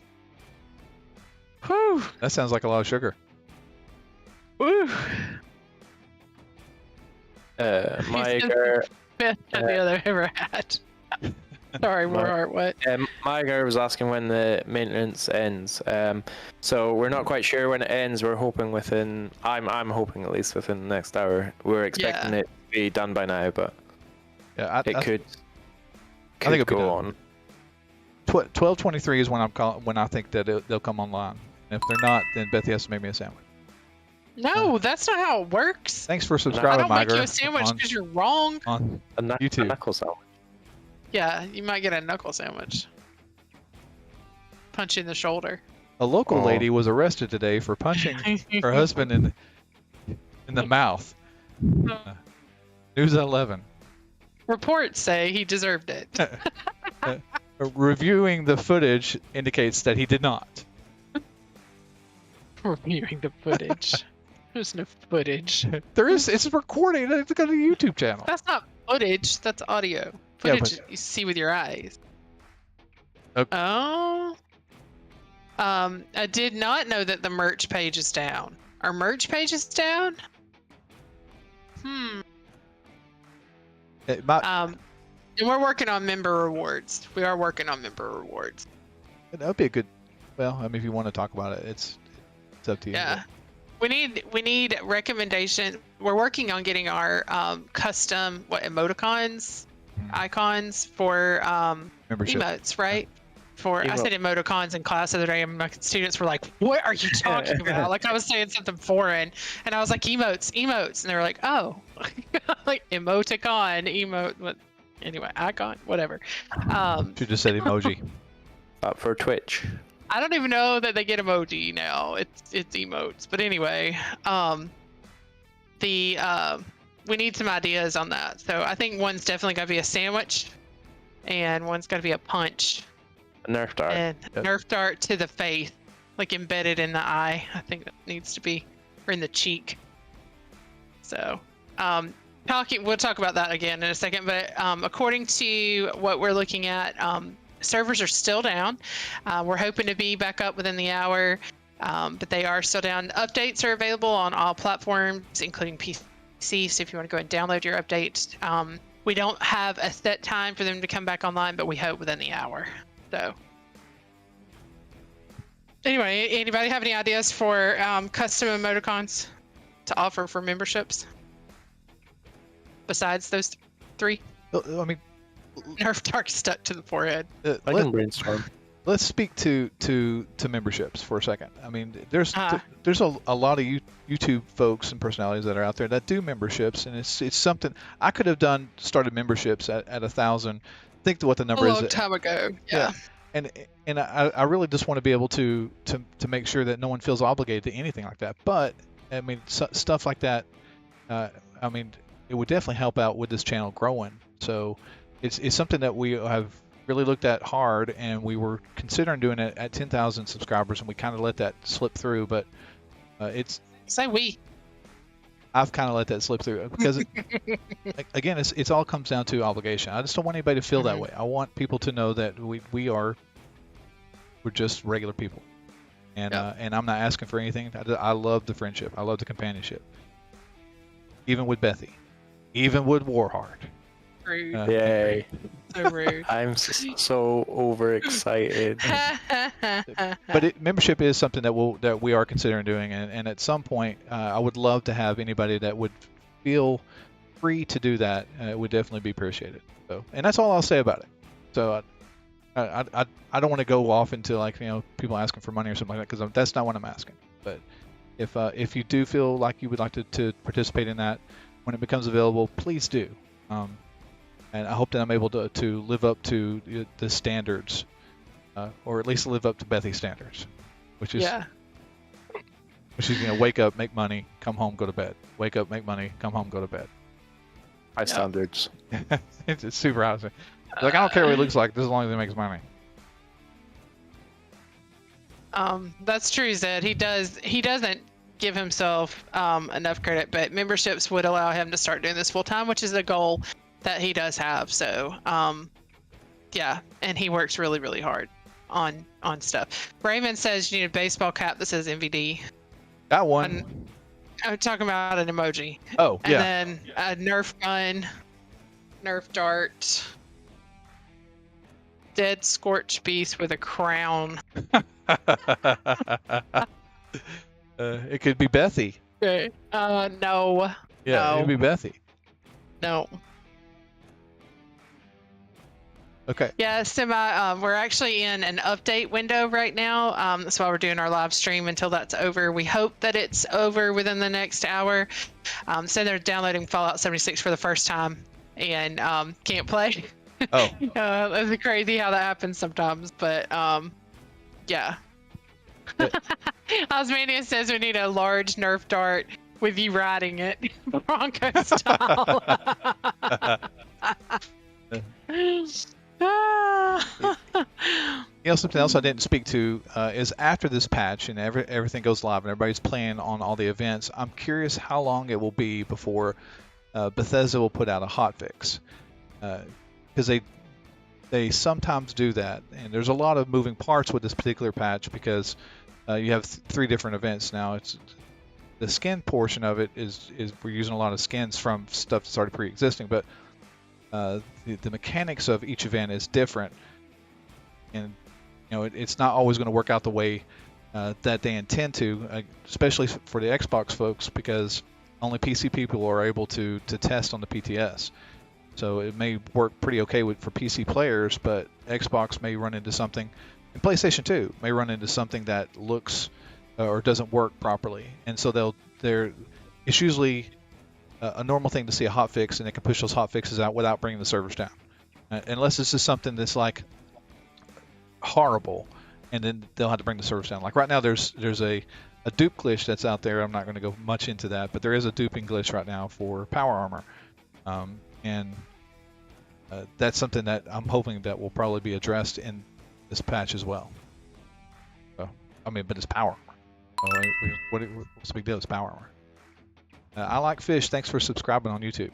Whew. That sounds like a lot of sugar. Woo. Myger. Best idea I've ever had. Sorry, Warheart, what? Myger was asking when the maintenance ends. So we're not quite sure when it ends. We're hoping within. I'm hoping at least within the next hour. We're expecting it to be done by now, but yeah, it could I think go on. 12:23 is when I think that they'll come online. And if they're not, then Bethy has to make me a sandwich. No, that's not how it works. Thanks for subscribing, Myger. I don't make you a sandwich because you're wrong. On YouTube. A knuckle sandwich. Yeah, you might get a knuckle sandwich. Punch in the shoulder. A local lady was arrested today for punching her husband in the mouth. News at 11. Reports say he deserved it. Reviewing the footage indicates that he did not. Reviewing the footage. There's no footage. There is. It's recording. It's got a YouTube channel. That's not footage. That's audio. Footage you see with your eyes. Okay. Oh. I did not know that the merch page is down. Our merch page is down? And we're working on member rewards. We are working on member rewards. That would be a good. Well, I mean, if you want to talk about it, it's up to you. Yeah. We need recommendation. We're working on getting our custom emoticons, icons for membership emotes, right? I said emoticons in class the other day, and my students were like, "What are you talking about?" Like I was saying something foreign, and I was like, "Emotes," and they were like, "Oh, like emoticon, emote." What? Anyway, icon, whatever. Should just said emoji. For Twitch. I don't even know that they get emoji now. It's emotes, but anyway, we need some ideas on that. So I think one's definitely got to be a sandwich, and one's got to be a punch. A Nerf dart. And Nerf dart to the face, like embedded in the eye. I think that needs to be, or in the cheek. So, we'll talk about that again in a second. But according to what we're looking at, servers are still down. We're hoping to be back up within the hour, but they are still down. Updates are available on all platforms, including PC. So if you want to go and download your updates, we don't have a set time for them to come back online, but we hope within the hour. So Anyway, anybody have any ideas for custom emoticons to offer for memberships? Besides those three? I mean, Nerf dart stuck to the forehead. I can brainstorm. Let's speak to memberships for a second. I mean, there's a lot of YouTube folks and personalities that are out there that do memberships, and it's something I could have started memberships at 1,000. Think what the number is. A long time ago. Yeah. And I really just want to be able to make sure that no one feels obligated to anything like that. But I mean, stuff like that. I mean, it would definitely help out with this channel growing. So it's something that we have really looked at hard, and we were considering doing it at 10,000 subscribers, and we kind of let that slip through. But I've kind of let that slip through because again, it's all comes down to obligation. I just don't want anybody to feel that way. I want people to know that we're just regular people, and I'm not asking for anything. I love the friendship. I love the companionship. Even with Bethy, even with Warheart. Rude. Yay. So rude. I'm so overexcited. But membership is something that we are considering doing, and at some point, I would love to have anybody that would feel free to do that. It would definitely be appreciated. So, and that's all I'll say about it. So, I don't want to go off into people asking for money or something like that, because that's not what I'm asking. But if you do feel like you would like to participate in that when it becomes available, please do. And I hope that I'm able to live up to the standards, or at least live up to Bethy's standards, which is wake up, make money, come home, go to bed. Wake up, make money, come home, go to bed. High standards. It's super high. I don't care what he looks like, just as long as he makes money. That's true, Zed. He doesn't give himself enough credit, but memberships would allow him to start doing this full time, which is a goal that he does have. So yeah, and he works really, really hard on stuff. Raymond says you need a baseball cap that says MVD. Got one. I'm talking about an emoji. Oh, yeah. And then a Nerf gun, Nerf dart, dead scorched beast with a crown. It could be Bethy. Okay. No. Yeah, no. it could be Bethy. No. Okay. Yeah, we're actually in an update window right now. That's why we're doing our live stream until that's over. We hope that it's over within the next hour. So they're downloading Fallout 76 for the first time and can't play. Oh. It's crazy how that happens sometimes, but yeah. Osmania says we need a large Nerf dart with you riding it, Bronco style. Something else I didn't speak to is after this patch and everything goes live and everybody's playing on all the events, I'm curious how long it will be before Bethesda will put out a hotfix, because they sometimes do that, and there's a lot of moving parts with this particular patch because you have 3 different events now. It's the skin portion of it is we're using a lot of skins from stuff that's already pre-existing, but the mechanics of each event is different, and it's not always going to work out the way that they intend to, especially for the Xbox folks, because only PC people are able to test on the PTS. So it may work pretty okay for PC players, but Xbox may run into something, and PlayStation 2 may run into something that looks or doesn't work properly, and so it's usually a normal thing to see a hotfix, and they can push those hotfixes out without bringing the servers down, unless this is something that's like horrible, and then they'll have to bring the servers down. Like right now, there's a dupe glitch that's out there. I'm not going to go much into that, but there is a duping glitch right now for power armor, and that's something that I'm hoping that will probably be addressed in this patch as well. So, but it's power armor. What's the big deal? It's power armor. I like fish. Thanks for subscribing on YouTube.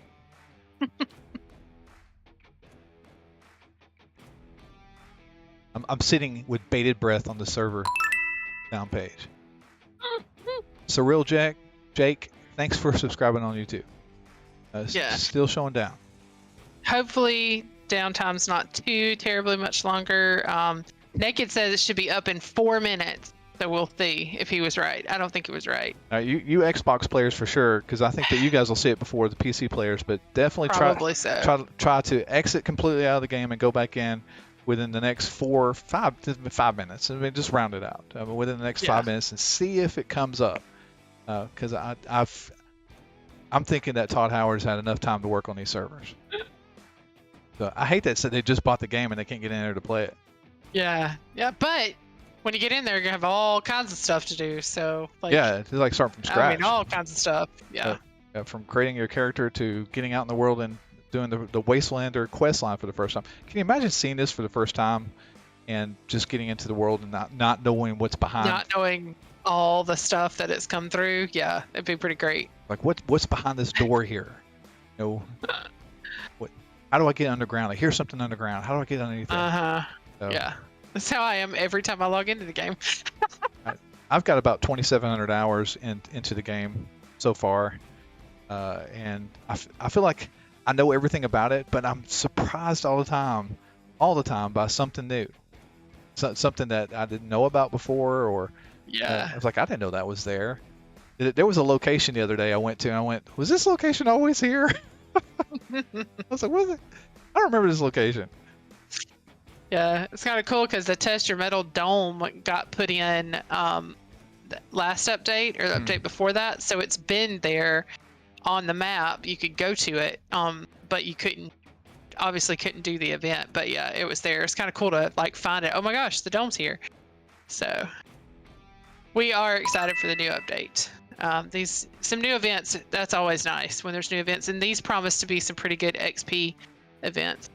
I'm sitting with bated breath on the server down page. Surreal Jake, thanks for subscribing on YouTube. Yeah. Still showing down. Hopefully downtime's not too terribly much longer. Naked says it should be up in 4 minutes. So we'll see if he was right. I don't think he was right. You Xbox players for sure, because I think that you guys will see it before the PC players. But definitely try to exit completely out of the game and go back in within the next 5 minutes. I mean, just round it out. Within the next 5 minutes and see if it comes up. Because I'm thinking that Todd Howard's had enough time to work on these servers. So I hate that they just bought the game and they can't get in there to play it. Yeah, but when you get in there, you're gonna have all kinds of stuff to do. So it's like starting from scratch. I mean, all kinds of stuff. Yeah. From creating your character to getting out in the world and doing the Wastelander quest line for the first time. Can you imagine seeing this for the first time and just getting into the world and not knowing what's behind? Not knowing all the stuff that it's come through. Yeah, it'd be pretty great. Like what's behind this door here? How do I get underground? I hear something underground. How do I get underneath there? Yeah. That's how I am every time I log into the game. I've got about 2,700 hours into the game so far. And I feel like I know everything about it, but I'm surprised all the time by something new. Something that I didn't know about before, or I was like, I didn't know that was there. There was a location the other day I went to, and I went, was this location always here? I was like, what is it? I don't remember this location. Yeah, it's kind of cool because the Test Your Metal Dome got put in the last update or the update before that, so it's been there on the map. You could go to it, but you obviously couldn't do the event. But yeah, it was there. It's kind of cool to find it. Oh my gosh, the dome's here. So we are excited for the new update. Some new events. That's always nice when there's new events, and these promise to be some pretty good XP events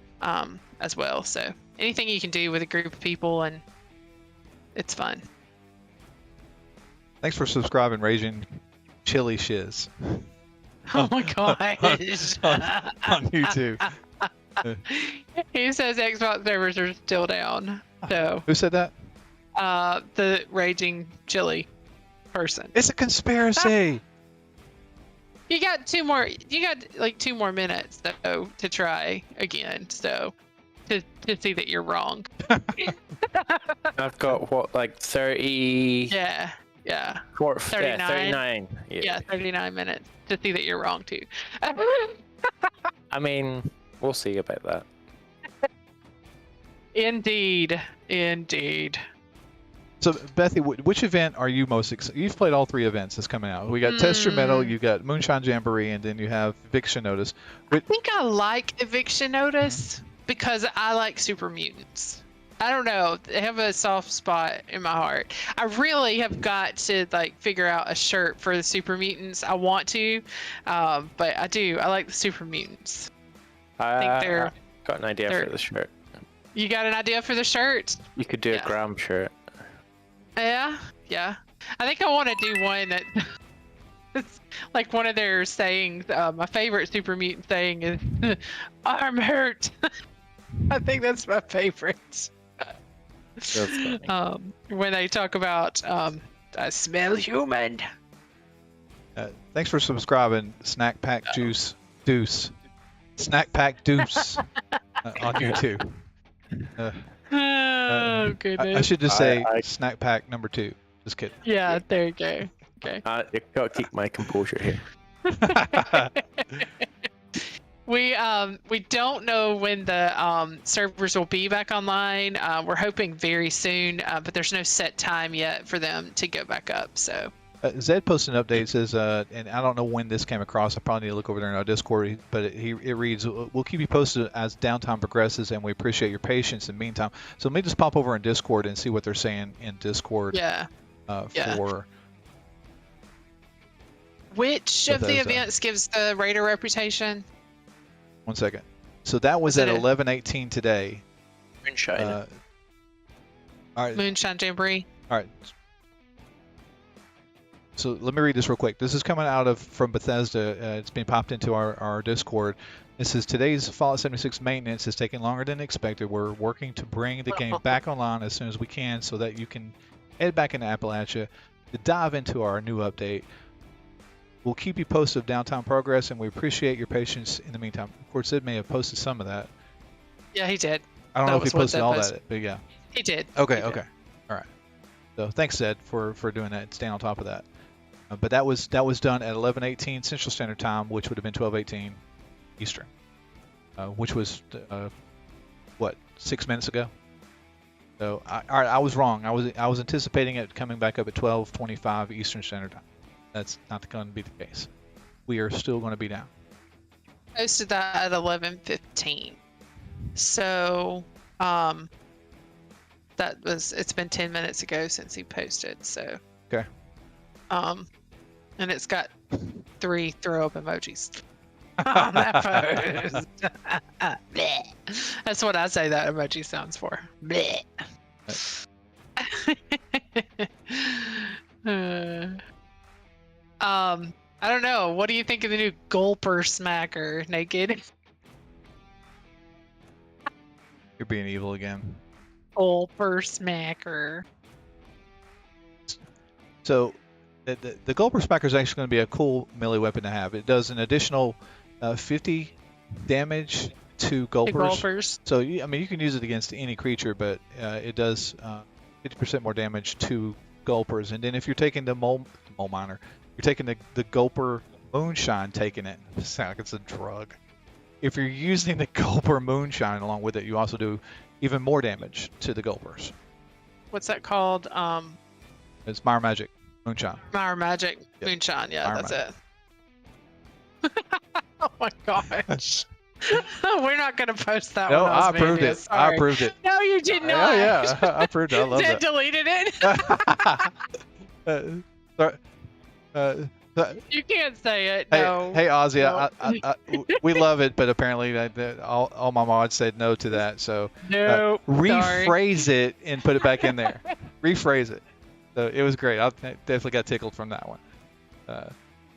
as well. So anything you can do with a group of people, and it's fun. Thanks for subscribing, Raging Chili Shiz. Oh my gosh. on YouTube. He says Xbox servers are still down. So who said that? The Raging Chili person. It's a conspiracy. You got 2 more minutes though to try again. So to see that you're wrong. I've got 30. Yeah. 39. 39. Yeah, 39 minutes to see that you're wrong too. I mean, we'll see about that. Indeed. So, Bethy, which event are you most excited? You've played all 3 events that's coming out. We got Test Your Metal, you got Moonshine Jamboree, and then you have Eviction Notice. I think I like Eviction Notice because I like super mutants. I don't know. They have a soft spot in my heart. I really have got to figure out a shirt for the super mutants. I want to, but I do. I like the super mutants. I think they're. Got an idea for the shirt. You got an idea for the shirt? You could do a Graham shirt. Yeah. I think I want to do one that. It's like one of their sayings. My favorite super mutant saying is, "I'm hurt." I think that's my favorite. When they talk about I smell human. Thanks for subscribing, Snack Pack Deuce Snack Pack Deuce on YouTube. Oh goodness! I should just say Snack Pack number 2. Just kidding. Yeah, there you go. Okay. You gotta keep my composure here. We don't know when the servers will be back online. We're hoping very soon, but there's no set time yet for them to go back up. So Zed posted an update. Says, and I don't know when this came across. I probably need to look over there in our Discord. But it reads, "We'll keep you posted as downtime progresses, and we appreciate your patience in the meantime." So let me just pop over in Discord and see what they're saying in Discord. Yeah. For which of the events gives the Raider reputation? 1 second. So that was at 11:18 today. Moonshine. All right. Moonshine Jamboree. All right. So let me read this real quick. This is coming out from Bethesda. It's been popped into our Discord. It says, today's Fallout 76 maintenance is taking longer than expected. We're working to bring the game back online as soon as we can so that you can head back into Appalachia to dive into our new update. We'll keep you posted of downtime progress, and we appreciate your patience in the meantime. Of course, Sid may have posted some of that. Yeah, he did. I don't know if he posted all that, but yeah. He did. Okay, he did. okay. All right. So thanks, Zed, for doing that and staying on top of that. But that was done at 11:18 Central Standard Time, which would have been 12:18 Eastern, which was 6 minutes ago. So I was wrong. I was anticipating it coming back up at 12:25 Eastern Standard Time. That's not going to be the case. We are still going to be down. Posted that at 11:15. So it's been 10 minutes ago since he posted. So okay. And it's got 3 throw up emojis on that post. Bleh. That's what I say that emoji sounds for. Bleh. I don't know. What do you think of the new Gulper Smacker, Naked? You're being evil again. Gulper Smacker. So the Gulper Smacker is actually going to be a cool melee weapon to have. It does an additional 50 damage to Gulpers. So you can use it against any creature, but it does 50% more damage to Gulpers. And then if you're taking the mole miner, you're taking the Gulper Moonshine, taking it. It sounds like it's a drug. If you're using the Gulper Moonshine along with it, you also do even more damage to the Gulpers. What's that called? It's Mire Magic Moonshine. Mire Magic Moonshine. Yeah, Mire that's Magic. it. Oh my gosh. We're not going to post that No, one. I approved it. Sorry. I approved it. No, you did not. Yeah, I approved it. I love Zed that. deleted it. You can't say it. Hey, No. hey, Ozzy, No. we love it, but apparently all my mods said no to that. So No. rephrase it and put it back in there. Rephrase it. So it was great. I definitely got tickled from that one.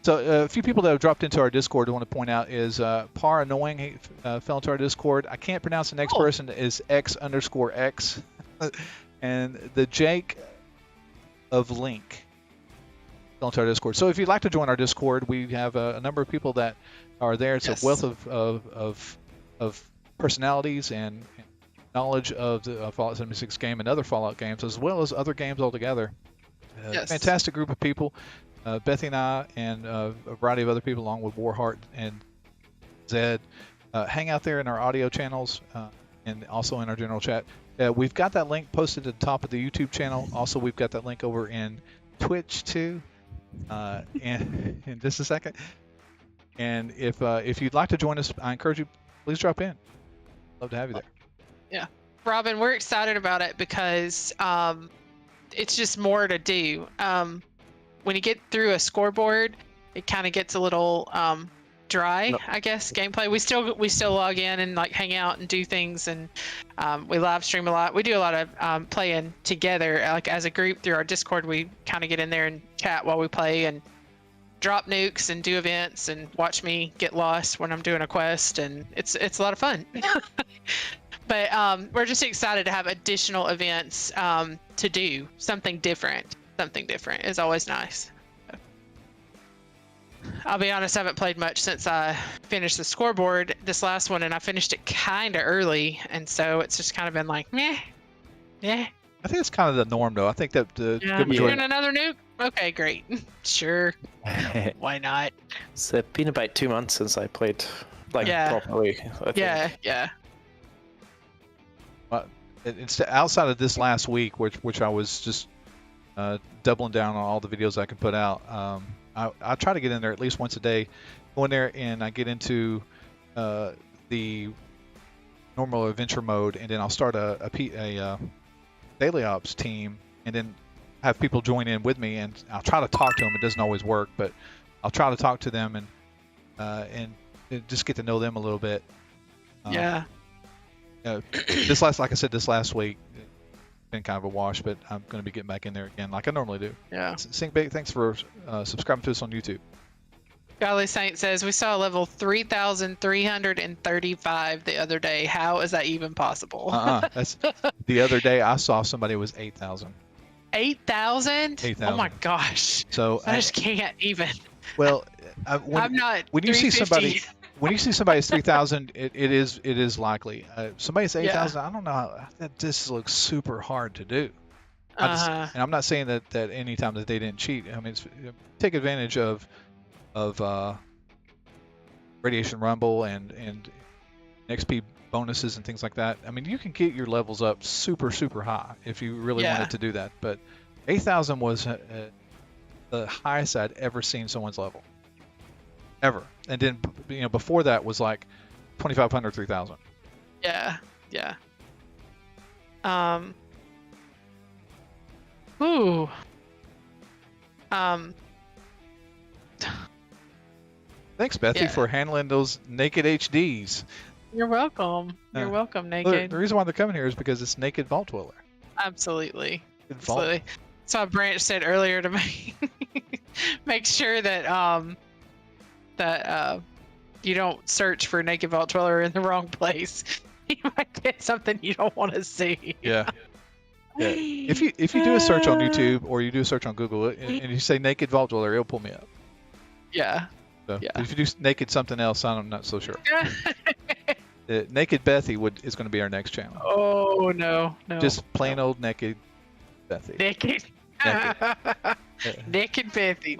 So a few people that have dropped into our Discord I want to point out is Par Annoying. He fell into our Discord. I can't pronounce the next person. Is X_X. And the Jake of Link fell into our Discord. So if you'd like to join our Discord, we have a number of people that are there. It's a wealth of personalities and knowledge of the Fallout 76 game and other Fallout games, as well as other games altogether. Fantastic group of people. Bethy and I and a variety of other people, along with Warheart and Zed, hang out there in our audio channels and also in our general chat. We've got that link posted at the top of the YouTube channel. Also, we've got that link over in Twitch too, and in just a second. And if you'd like to join us, I encourage you, please drop in. Love to have you there. Yeah, Robin, we're excited about it because it's just more to do. When you get through a scoreboard, it kind of gets a little dry, I guess, gameplay. We still log in and like hang out and do things, and we live stream a lot. We do a lot of playing together, like as a group through our Discord. We kind of get in there and chat while we play and drop nukes and do events and watch me get lost when I'm doing a quest, and it's a lot of fun. But we're just excited to have additional events to do something different. Something different is always nice. I'll be honest, I haven't played much since I finished the scoreboard, this last one, and I finished it kind of early, and so it's just kind of been like, meh, yeah. I think it's kind of the norm, though. I think that the You're doing another nuke? Okay, great. Sure. Why not? It's been about 2 months since I played properly. Yeah. Well, it's outside of this last week, which I was just doubling down on all the videos I can put out. I try to get in there at least once a day. Go in there and I get into the normal adventure mode, and then I'll start a daily ops team, and then have people join in with me, and I'll try to talk to them. It doesn't always work, but I'll try to talk to them and just get to know them a little bit. Yeah. This last week been kind of a wash, but I'm going to be getting back in there again like I normally do. Yeah. Sink Big, thanks for subscribing to us on YouTube. Golly Saint says, we saw level 3,335 the other day. How is that even possible? That's the other day I saw somebody was 8,000. 8,000? 8,000. Oh my gosh. So I just can't even. Well, I'm not. When you see somebody's 3,000, it is likely. Somebody's 8,000. I don't know. This looks super hard to do. And I'm not saying that any time that they didn't cheat. I mean, take advantage of Radiation Rumble and XP bonuses and things like that. I mean, you can get your levels up super high if you really wanted to do that. But 8,000 was the highest I'd ever seen someone's level, ever. And then before that was like 2,500, 3,000. Yeah. Ooh. Thanks, Bethy, for handling those naked HDs. You're welcome. You're welcome, Naked. The reason why they're coming here is because it's Naked Vault Dweller. Absolutely. So Branch said earlier to me, make sure that you don't search for Naked Vault Dweller in the wrong place. You might get something you don't want to see. Yeah. If you do a search on YouTube or you do a search on Google and you say Naked Vault Dweller, it'll pull me up. Yeah. So if you do Naked something else, I'm not so sure. Naked Bethy is going to be our next channel. Oh no. Just plain old Naked Bethy. Naked Bethy.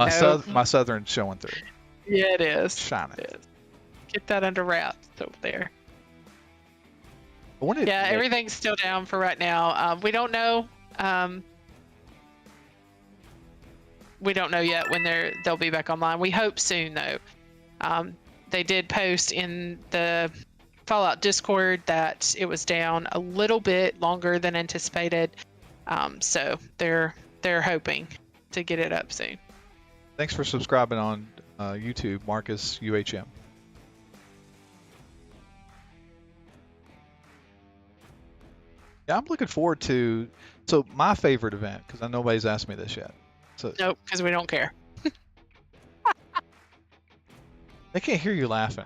My southern showing through. Yeah, it is. Shining. It is. Get that under wraps over there. Everything's still down for right now. We don't know. We don't know yet when they'll be back online. We hope soon though. They did post in the Fallout Discord that it was down a little bit longer than anticipated. So they're hoping to get it up soon. Thanks for subscribing on YouTube, Marcus UHM. Yeah, I'm looking forward to my favorite event, because nobody's asked me this yet. So nope, because we don't care. They can't hear you laughing.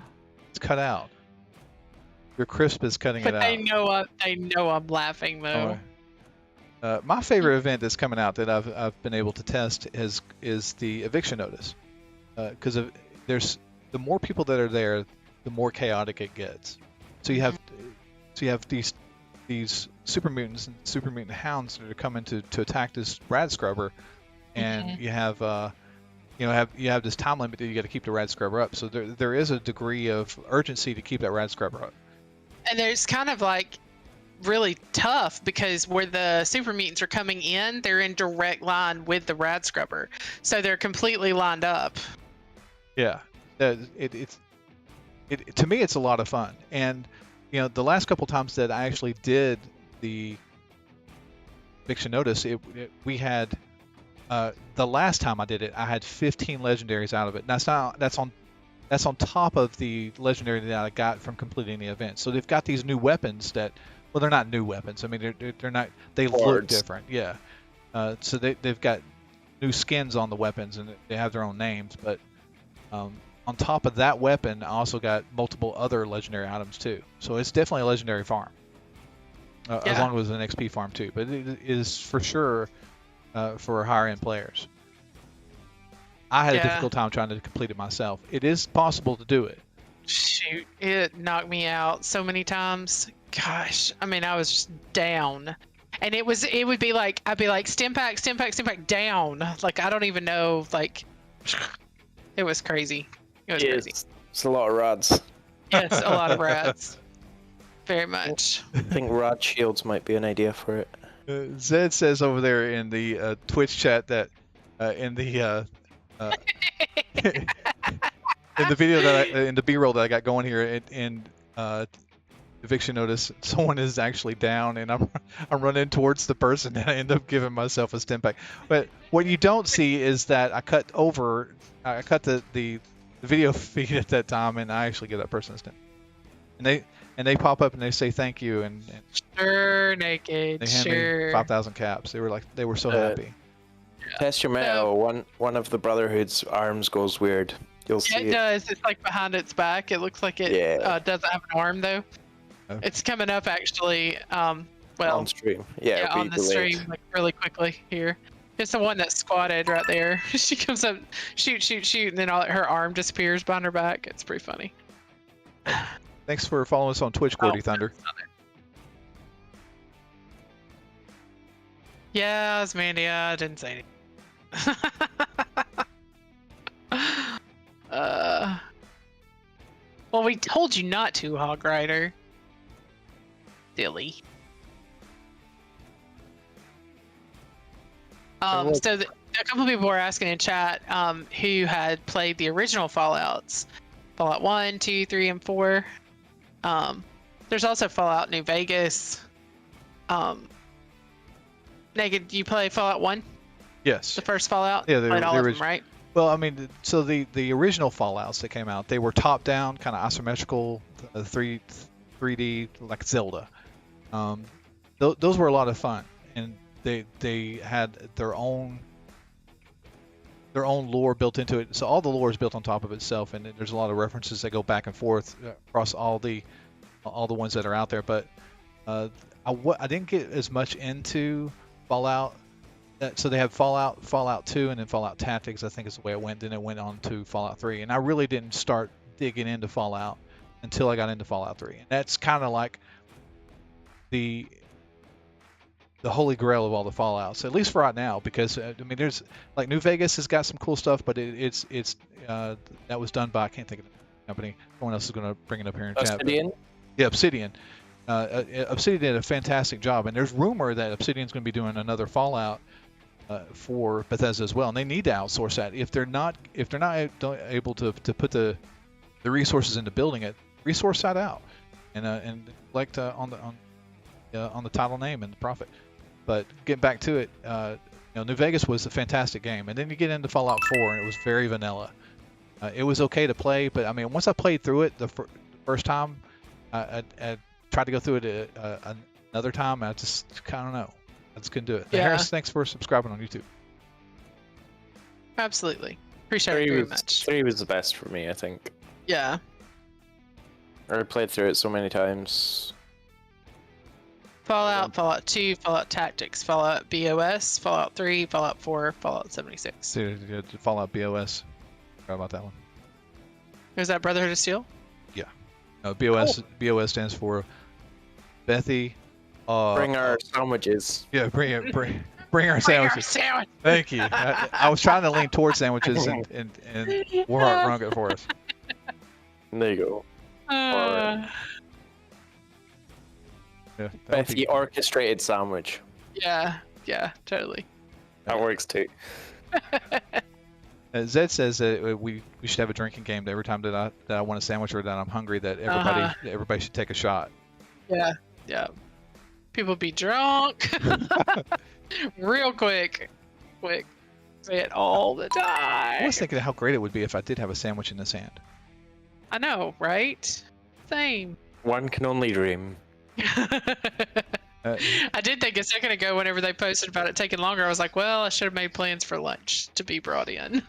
It's cut out. Your crisp is cutting it out. But they know I'm laughing though. My favorite event that's coming out that I've been able to test is the Eviction Notice, because the more people that are there, the more chaotic it gets. So you have these super mutants and super mutant hounds that are coming to attack this rad scrubber, and you have this time limit that you got to keep the rad scrubber up. So there is a degree of urgency to keep that rad scrubber up. And there's kind of like really tough because where the super mutants are coming in, they're in direct line with the rad scrubber, so they're completely lined up. Yeah, to me it's a lot of fun. And the last couple times that I actually did the Eviction Notice, we had the last time I did it, I had 15 legendaries out of it. That's on top of the legendary that I got from completing the event. So they've got these new weapons that, well, they're not new weapons. I mean, they're not. They look different. Yeah. So they've got new skins on the weapons and they have their own names. But on top of that weapon, I also got multiple other legendary items too. So it's definitely a legendary farm. As long as it's an XP farm too. But it is for sure for higher end players. I had a difficult time trying to complete it myself. It is possible to do it. Shoot, it knocked me out so many times. Gosh, I mean, I was just down. And it would be like, I'd be like, stim pack, down. Like, I don't even know, like, it was crazy. It was crazy. It's a lot of rads. Yes, a lot of rads. Very much. I think rad shields might be an idea for it. Zed says over there in the Twitch chat that in the in the video in the B-roll that I got going here in Eviction Notice, someone is actually down, and I'm running towards the person, and I end up giving myself a stim pack. But what you don't see is that I cut the video feed at that time, and I actually give that person a stim. And they pop up and they say thank you, and sure, Naked, they hand me 5,000 caps. They were so happy. Test your metal. One of the Brotherhood's arms goes weird. You'll see. It does. It's like behind its back. It looks like it doesn't have an arm though. It's coming up actually. On stream. On the stream, like really quickly here. It's the one that squatted right there. She comes up, shoot, and then her arm disappears behind her back. It's pretty funny. Thanks for following us on Twitch, Gordy Thunder. Yeah, Osmandia. I didn't say anything. Well, we told you not to, Hog Rider. Silly. So a couple people were asking in chat who had played the original Fallouts. Fallout 1, 2, 3, and 4. There's also Fallout New Vegas. Naked, you play Fallout 1? Yes. The first Fallout? Yeah, played all of them, right? Well, I mean, so the original Fallouts that came out, they were top-down, kind of isometrical, 3D, like Zelda. Those were a lot of fun, and they had their own lore built into it. So all the lore is built on top of itself, and there's a lot of references that go back and forth across all the ones that are out there. But I didn't get as much into Fallout. So they have Fallout 2, and then Fallout Tactics, I think is the way it went. Then it went on to Fallout 3, and I really didn't start digging into Fallout until I got into Fallout 3, and that's kind of like the holy grail of all the Fallouts, at least for right now, because I mean, there's like New Vegas has got some cool stuff, but it's that was done by, I can't think of the company. Someone else is going to bring it up here in chat. Obsidian? Yeah, Obsidian. Obsidian did a fantastic job, and there's rumor that Obsidian's going to be doing another Fallout for Bethesda as well, and they need to outsource that. If they're not able to put the resources into building it, resource that out, and like on the title name and the profit. But getting back to it, New Vegas was a fantastic game, and then you get into Fallout 4, and it was very vanilla. It was okay to play, but I mean, once I played through it the first time, I tried to go through it another time. I just kind of know. I just couldn't do it. Yeah. Harris, thanks for subscribing on YouTube. Absolutely. Appreciate it very much. 3 was the best for me, I think. Yeah. I played through it so many times. Fallout, Fallout 2, Fallout Tactics, Fallout BOS, Fallout 3, Fallout 4, Fallout 76. Dude, Fallout BOS. Forgot about that one. Is that Brotherhood of Steel? Yeah. BOS stands for Bethy. Bring our sandwiches. Yeah, bring our sandwiches. Bring our sandwich. Thank you. I was trying to lean towards sandwiches, and Warheart rung it for us. There you go. Yeah, Bethy orchestrated sandwich. Yeah, totally. That works too. Zed says that we should have a drinking game. That every time that I want a sandwich or that I'm hungry, that everybody should take a shot. Yeah. People be drunk. Real quick. Say it all the time. I was thinking how great it would be if I did have a sandwich in this hand. I know, right? Same. One can only dream. I did think a second ago whenever they posted about it taking longer, I was like, well, I should have made plans for lunch to be brought in.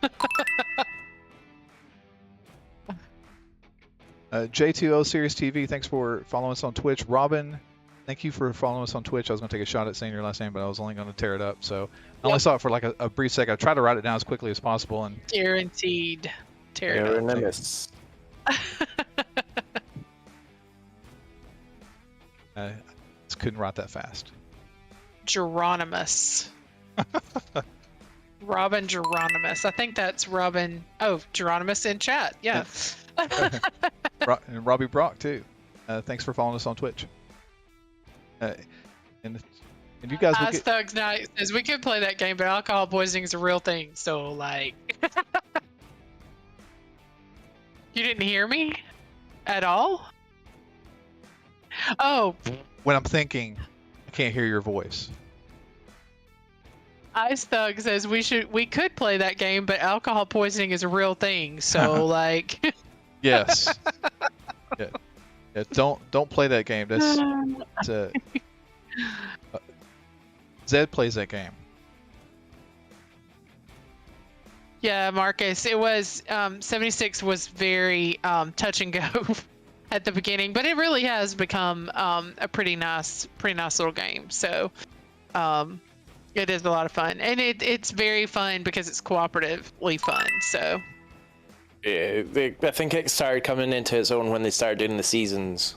J2O Series TV, thanks for following us on Twitch. Robin, thank you for following us on Twitch. I was going to take a shot at saying your last name, but I was only going to tear it up. So I only saw it for like a brief second. I tried to write it down as quickly as possible. And Guaranteed. Tear it up. I just couldn't write that fast. Geronimus. Robin Geronimus. I think that's Robin. Oh, Geronimus in chat. Yeah. And Robbie Brock too. Thanks for following us on Twitch. And you guys will get... Thugs Night says we could play that game, but alcohol poisoning is a real thing. So like, you didn't hear me at all. Oh. When I'm thinking, I can't hear your voice. Ice Thug says we could play that game, but alcohol poisoning is a real thing. So like. Yes. Yeah. Don't play that game. That's Zed plays that game. Yeah, Marcus. It was 76 was very touch and go at the beginning, but it really has become a pretty nice little game. So it is a lot of fun, and it's very fun because it's cooperatively fun. So yeah, I think it started coming into its own when they started doing the seasons.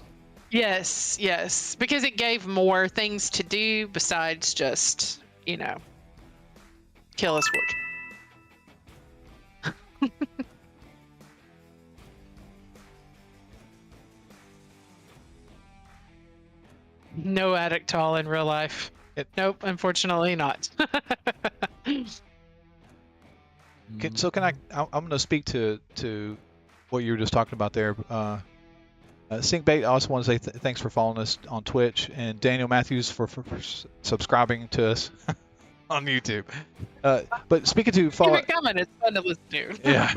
Yes, because it gave more things to do besides just kill us fortune. No addict tall in real life. Nope, unfortunately not. So can I'm going to speak to what you were just talking about there. Syncbait, I also want to say thanks for following us on Twitch, and Daniel Matthews for subscribing to us on YouTube. But speaking to Fallout, keep it coming. It's fun to listen to. Yeah.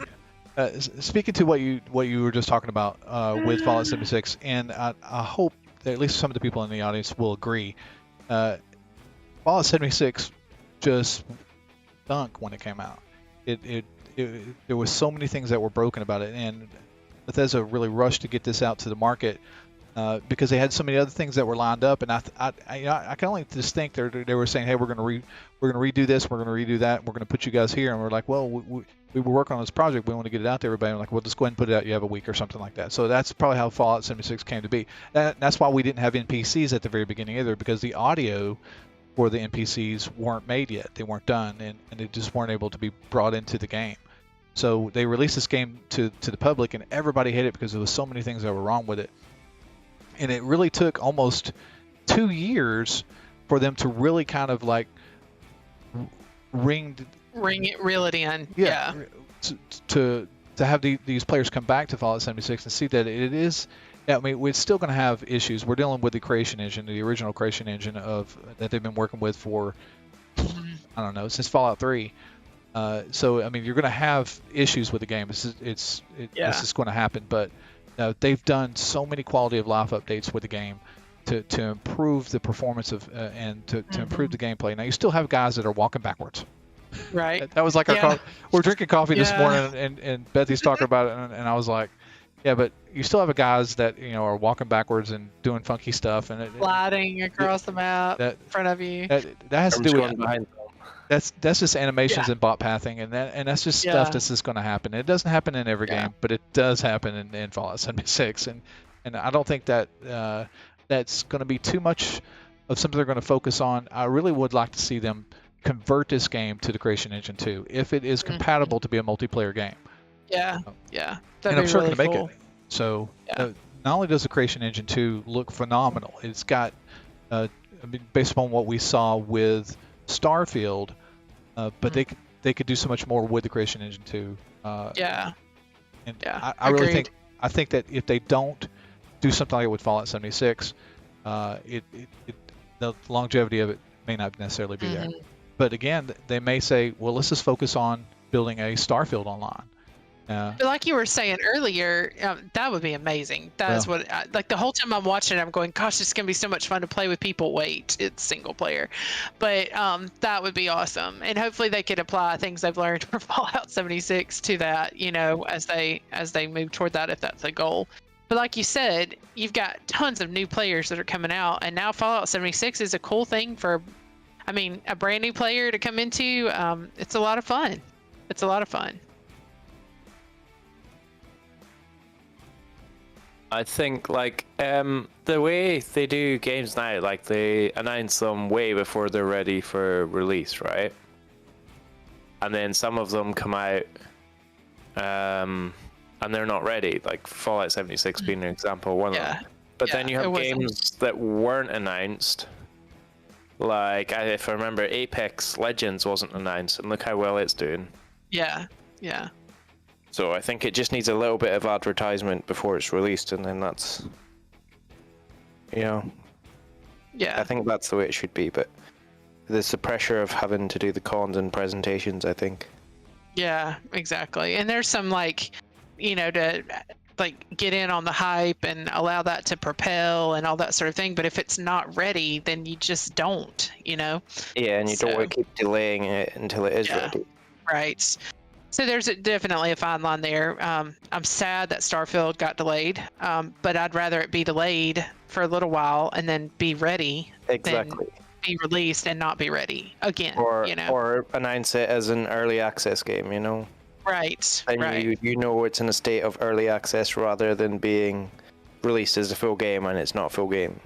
Speaking to what you were just talking about with Fallout 76, and I hope that at least some of the people in the audience will agree. Fallout 76 just stunk when it came out. There was so many things that were broken about it, and Bethesda really rushed to get this out to the market because they had so many other things that were lined up. And I can only just think they were saying, hey, we're going to redo this, we're going to redo that, we're going to put you guys here, and we're like, well, we were working on this project, we want to get it out to everybody. And we're like, well, just go ahead and put it out. You have a week or something like that. So that's probably how Fallout 76 came to be. That's why we didn't have NPCs at the very beginning either, because the audio for the NPCs weren't made yet. They weren't done, and they just weren't able to be brought into the game. So they released this game to the public, and everybody hated it because there was so many things that were wrong with it. And it really took almost 2 years for them to really kind of like reel it in. Yeah. To have these players come back to Fallout 76 and see that it is. Yeah, I mean, we're still going to have issues. We're dealing with the creation engine, the original creation engine that they've been working with for, I don't know, since Fallout 3. So I mean, you're going to have issues with the game. This is going to happen. But they've done so many quality of life updates with the game to improve the performance of and to improve the gameplay. Now you still have guys that are walking backwards. Right. That was like we're drinking coffee this morning, and Bethy's talking about it, and I was like, yeah, but you still have guys that are walking backwards and doing funky stuff and sliding across the map in front of you. That has to do with that's just animations and bot pathing, and that's just stuff that's just going to happen. It doesn't happen in every game, but it does happen in Fallout 76, and I don't think that that's going to be too much of something they're going to focus on. I really would like to see them convert this game to the Creation Engine 2 if it is compatible to be a multiplayer game. Yeah. And I'm sure really going to make it. So not only does the Creation Engine 2 look phenomenal, it's got, based upon what we saw with Starfield, but they could do so much more with the Creation Engine 2. I really think that if they don't do something like it with Fallout 76, the longevity of it may not necessarily be there. But again, they may say, well, let's just focus on building a Starfield Online. But like you were saying earlier, that would be amazing. That's what, like the whole time I'm watching it, I'm going, gosh, it's going to be so much fun to play with people. Wait, it's single player. But that would be awesome. And hopefully they could apply things they've learned from Fallout 76 to that, as they move toward that, if that's the goal. But like you said, you've got tons of new players that are coming out. And now Fallout 76 is a cool thing for, a brand new player to come into. It's a lot of fun. It's a lot of fun. I think the way they do games now, like they announce them way before they're ready for release, right? And then some of them come out and they're not ready, like Fallout 76 being an example, one of them. But then you have games that weren't announced. Like, if I remember, Apex Legends wasn't announced, and look how well it's doing. Yeah. So I think it just needs a little bit of advertisement before it's released, and then that's, Yeah. I think that's the way it should be, but there's the pressure of having to do the cons and presentations, I think. Yeah, exactly. And there's some to get in on the hype and allow that to propel and all that sort of thing. But if it's not ready, then you just don't, Yeah, and you don't want to keep delaying it until it is ready. Right. So there's definitely a fine line there. I'm sad that Starfield got delayed, but I'd rather it be delayed for a little while and then be ready than be released and not be ready again. Or announce it as an early access game, Right. And it's in a state of early access rather than being released as a full game and it's not a full game.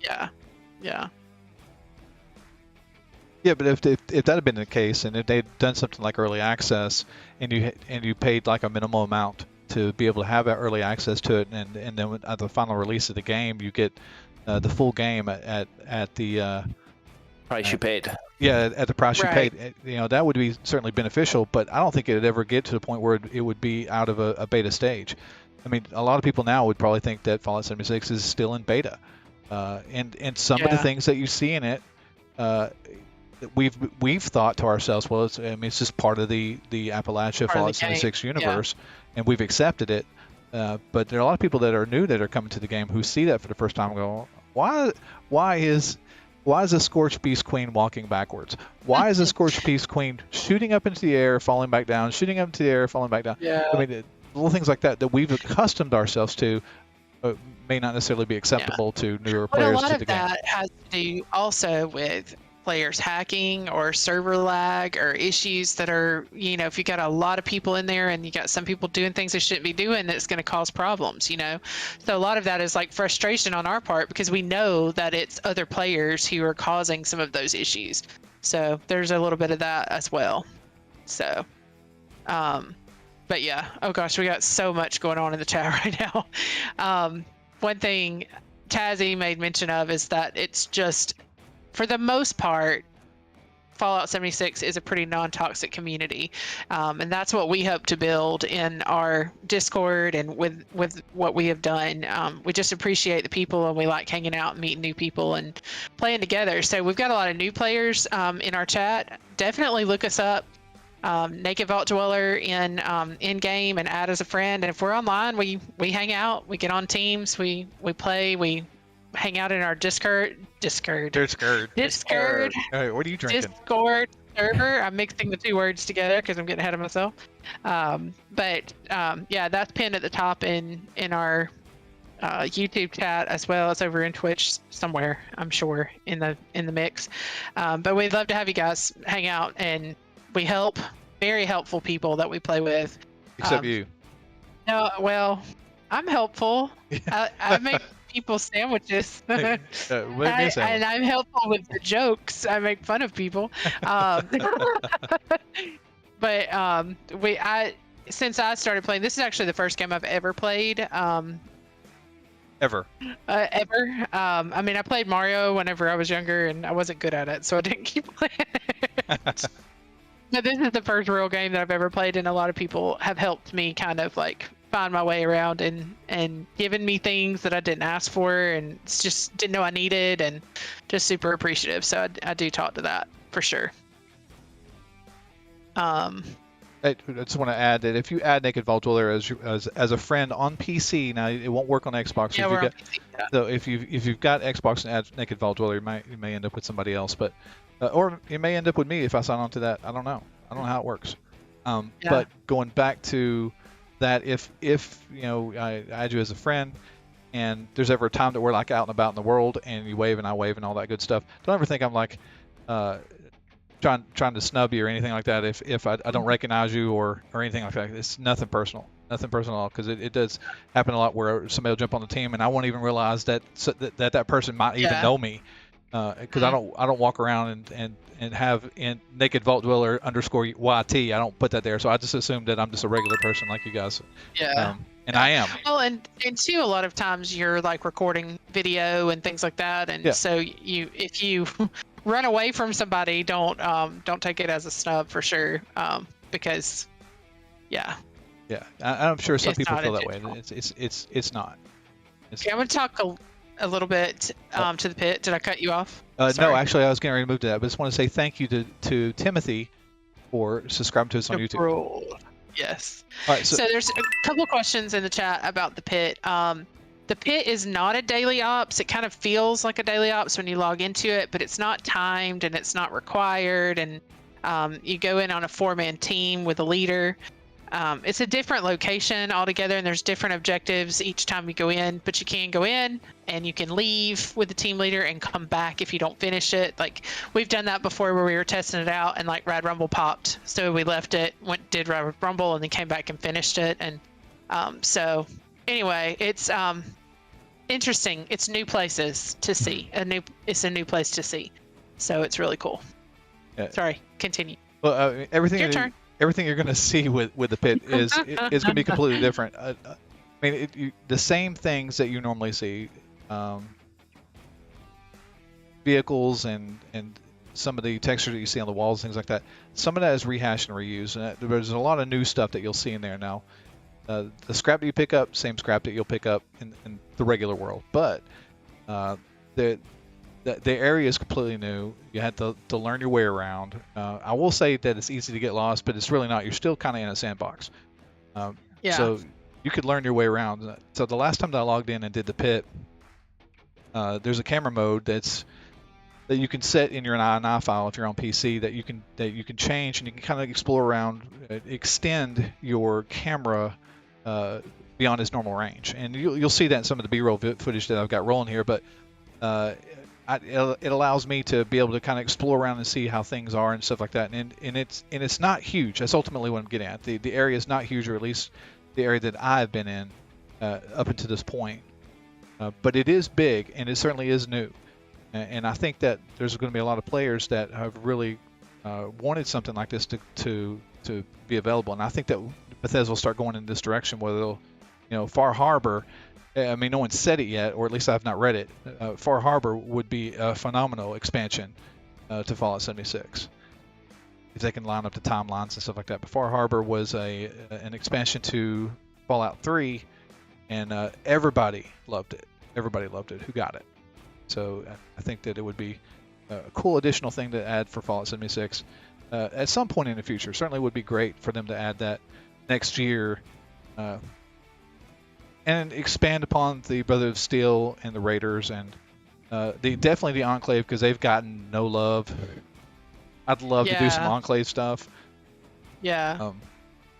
Yeah. Yeah, but if that had been the case, and if they'd done something like early access, and you paid like a minimal amount to be able to have that early access to it, and then at the final release of the game, you get the full game at the price you paid. Yeah, at the price you paid. That would be certainly beneficial, but I don't think it would ever get to the point where it would be out of a beta stage. I mean, a lot of people now would probably think that Fallout 76 is still in beta, and some of the things that you see in it, we've thought to ourselves, well, it's just part of the Appalachia Fallout 76 universe, and we've accepted it. But there are a lot of people that are new that are coming to the game who see that for the first time and go, why is a Scorched Beast Queen walking backwards? Why is a Scorched Beast Queen shooting up into the air, falling back down, shooting up into the air, falling back down? Yeah. I mean, little things like that we've accustomed ourselves to may not necessarily be acceptable to newer players to the game. A lot of that has to do also with players hacking or server lag or issues that are, if you got a lot of people in there and you got some people doing things they shouldn't be doing, that's going to cause problems, So a lot of that is like frustration on our part because we know that it's other players who are causing some of those issues. So there's a little bit of that as well. So, but yeah, oh gosh, we got so much going on in the chat right now. One thing Tazzy made mention of is that it's just, for the most part, Fallout 76 is a pretty non-toxic community, and that's what we hope to build in our Discord and with what we have done. We just appreciate the people, and we like hanging out and meeting new people and playing together. So we've got a lot of new players in our chat. Definitely look us up, Naked Vault Dweller in game, and add as a friend. And if we're online, we hang out, we get on teams, we play, we hang out in our Discord. Discord. All right, what are you drinking? Discord server. I'm mixing the two words together because I'm getting ahead of myself. But that's pinned at the top in our YouTube chat, as well as over in Twitch somewhere, I'm sure, in the mix. But we'd love to have you guys hang out, and we help very helpful people that we play with. Except you. No, well, I'm helpful. I make people sandwiches. And I'm helpful with the jokes. I make fun of people. But since I started playing, this is actually the first game I've ever played. Ever. I mean, I played Mario whenever I was younger, and I wasn't good at it, so I didn't keep playing. But this is the first real game that I've ever played, and a lot of people have helped me kind of like find my way around and given me things that I didn't ask for and just didn't know I needed, and just super appreciative. So I do talk to that for sure. I just want to add that if you add Naked Vault Dweller as a friend on PC, now it won't work on Xbox. Yeah, we're on PC. Yeah. So if you've got Xbox and add Naked Vault Dweller, you may end up with somebody else, but or you may end up with me if I sign on to that. I don't know how it works. But going back to that, if I add you as a friend, and there's ever a time that we're like out and about in the world, and you wave and I wave and all that good stuff, don't ever think I'm like trying to snub you or anything like that. If I don't recognize you or anything like that, it's nothing personal at all, because it does happen a lot where somebody will jump on the team and I won't even realize that person might even know me, because I don't walk around and have in Naked Vault Dweller _YT. I don't put that there, so I just assume that I'm just a regular person like you guys. And I am. Well, and too, a lot of times you're like recording video and things like that, and so if you run away from somebody, don't take it as a snub for sure, because I'm sure some people feel that way. It's not. Okay, I'm gonna talk a little bit to the pit. Did I cut you off? No, actually, I was getting ready to move to that, but I just want to say thank you to Timothy for subscribing to us on YouTube. Yes. All right, so there's a couple of questions in the chat about the pit. The pit is not a daily ops. It kind of feels like a daily ops when you log into it, but it's not timed and it's not required. And you go in on a 4-man team with a leader. It's a different location altogether, and there's different objectives each time you go in, but you can go in and you can leave with the team leader and come back if you don't finish it. Like, we've done that before where we were testing it out and like Rad Rumble popped, so we left it, did Rad Rumble, and then came back and finished it. And so anyway, it's interesting. It's new places to see. It's a new place to see, so it's really cool. Sorry, continue. Well, everything you're going to see with the pit is going to be completely different. I mean, the same things that you normally see, vehicles and some of the texture that you see on the walls, things like that. Some of that is rehashed and reused, and there's a lot of new stuff that you'll see in there now. The scrap that you pick up, same scrap that you'll pick up in the regular world, but the area is completely new. You had to learn your way around. I will say that it's easy to get lost, but it's really not. You're still kind of in a sandbox. So you could learn your way around. So the last time that I logged in and did the pit, there's a camera mode that you can set in your INI file if you're on PC that you can change, and you can kind of explore around, extend your camera beyond its normal range. And you'll see that in some of the B-roll footage that I've got rolling here, but it allows me to be able to kind of explore around and see how things are and stuff like that. And it's not huge. That's ultimately what I'm getting at. The area is not huge, or at least the area that I've been in up until this point. But it is big, and it certainly is new. And I think that there's going to be a lot of players that have really wanted something like this to be available. And I think that Bethesda will start going in this direction, where they'll, Far Harbor. I mean, no one said it yet, or at least I've not read it. Far Harbor would be a phenomenal expansion to Fallout 76 if they can line up the timelines and stuff like that. But Far Harbor was an expansion to Fallout 3, and everybody loved it. Everybody loved it who got it. So I think that it would be a cool additional thing to add for Fallout 76 at some point in the future. Certainly would be great for them to add that next year and expand upon the Brotherhood of Steel and the Raiders and definitely the Enclave, because they've gotten no love. I'd love to do some Enclave stuff. Yeah.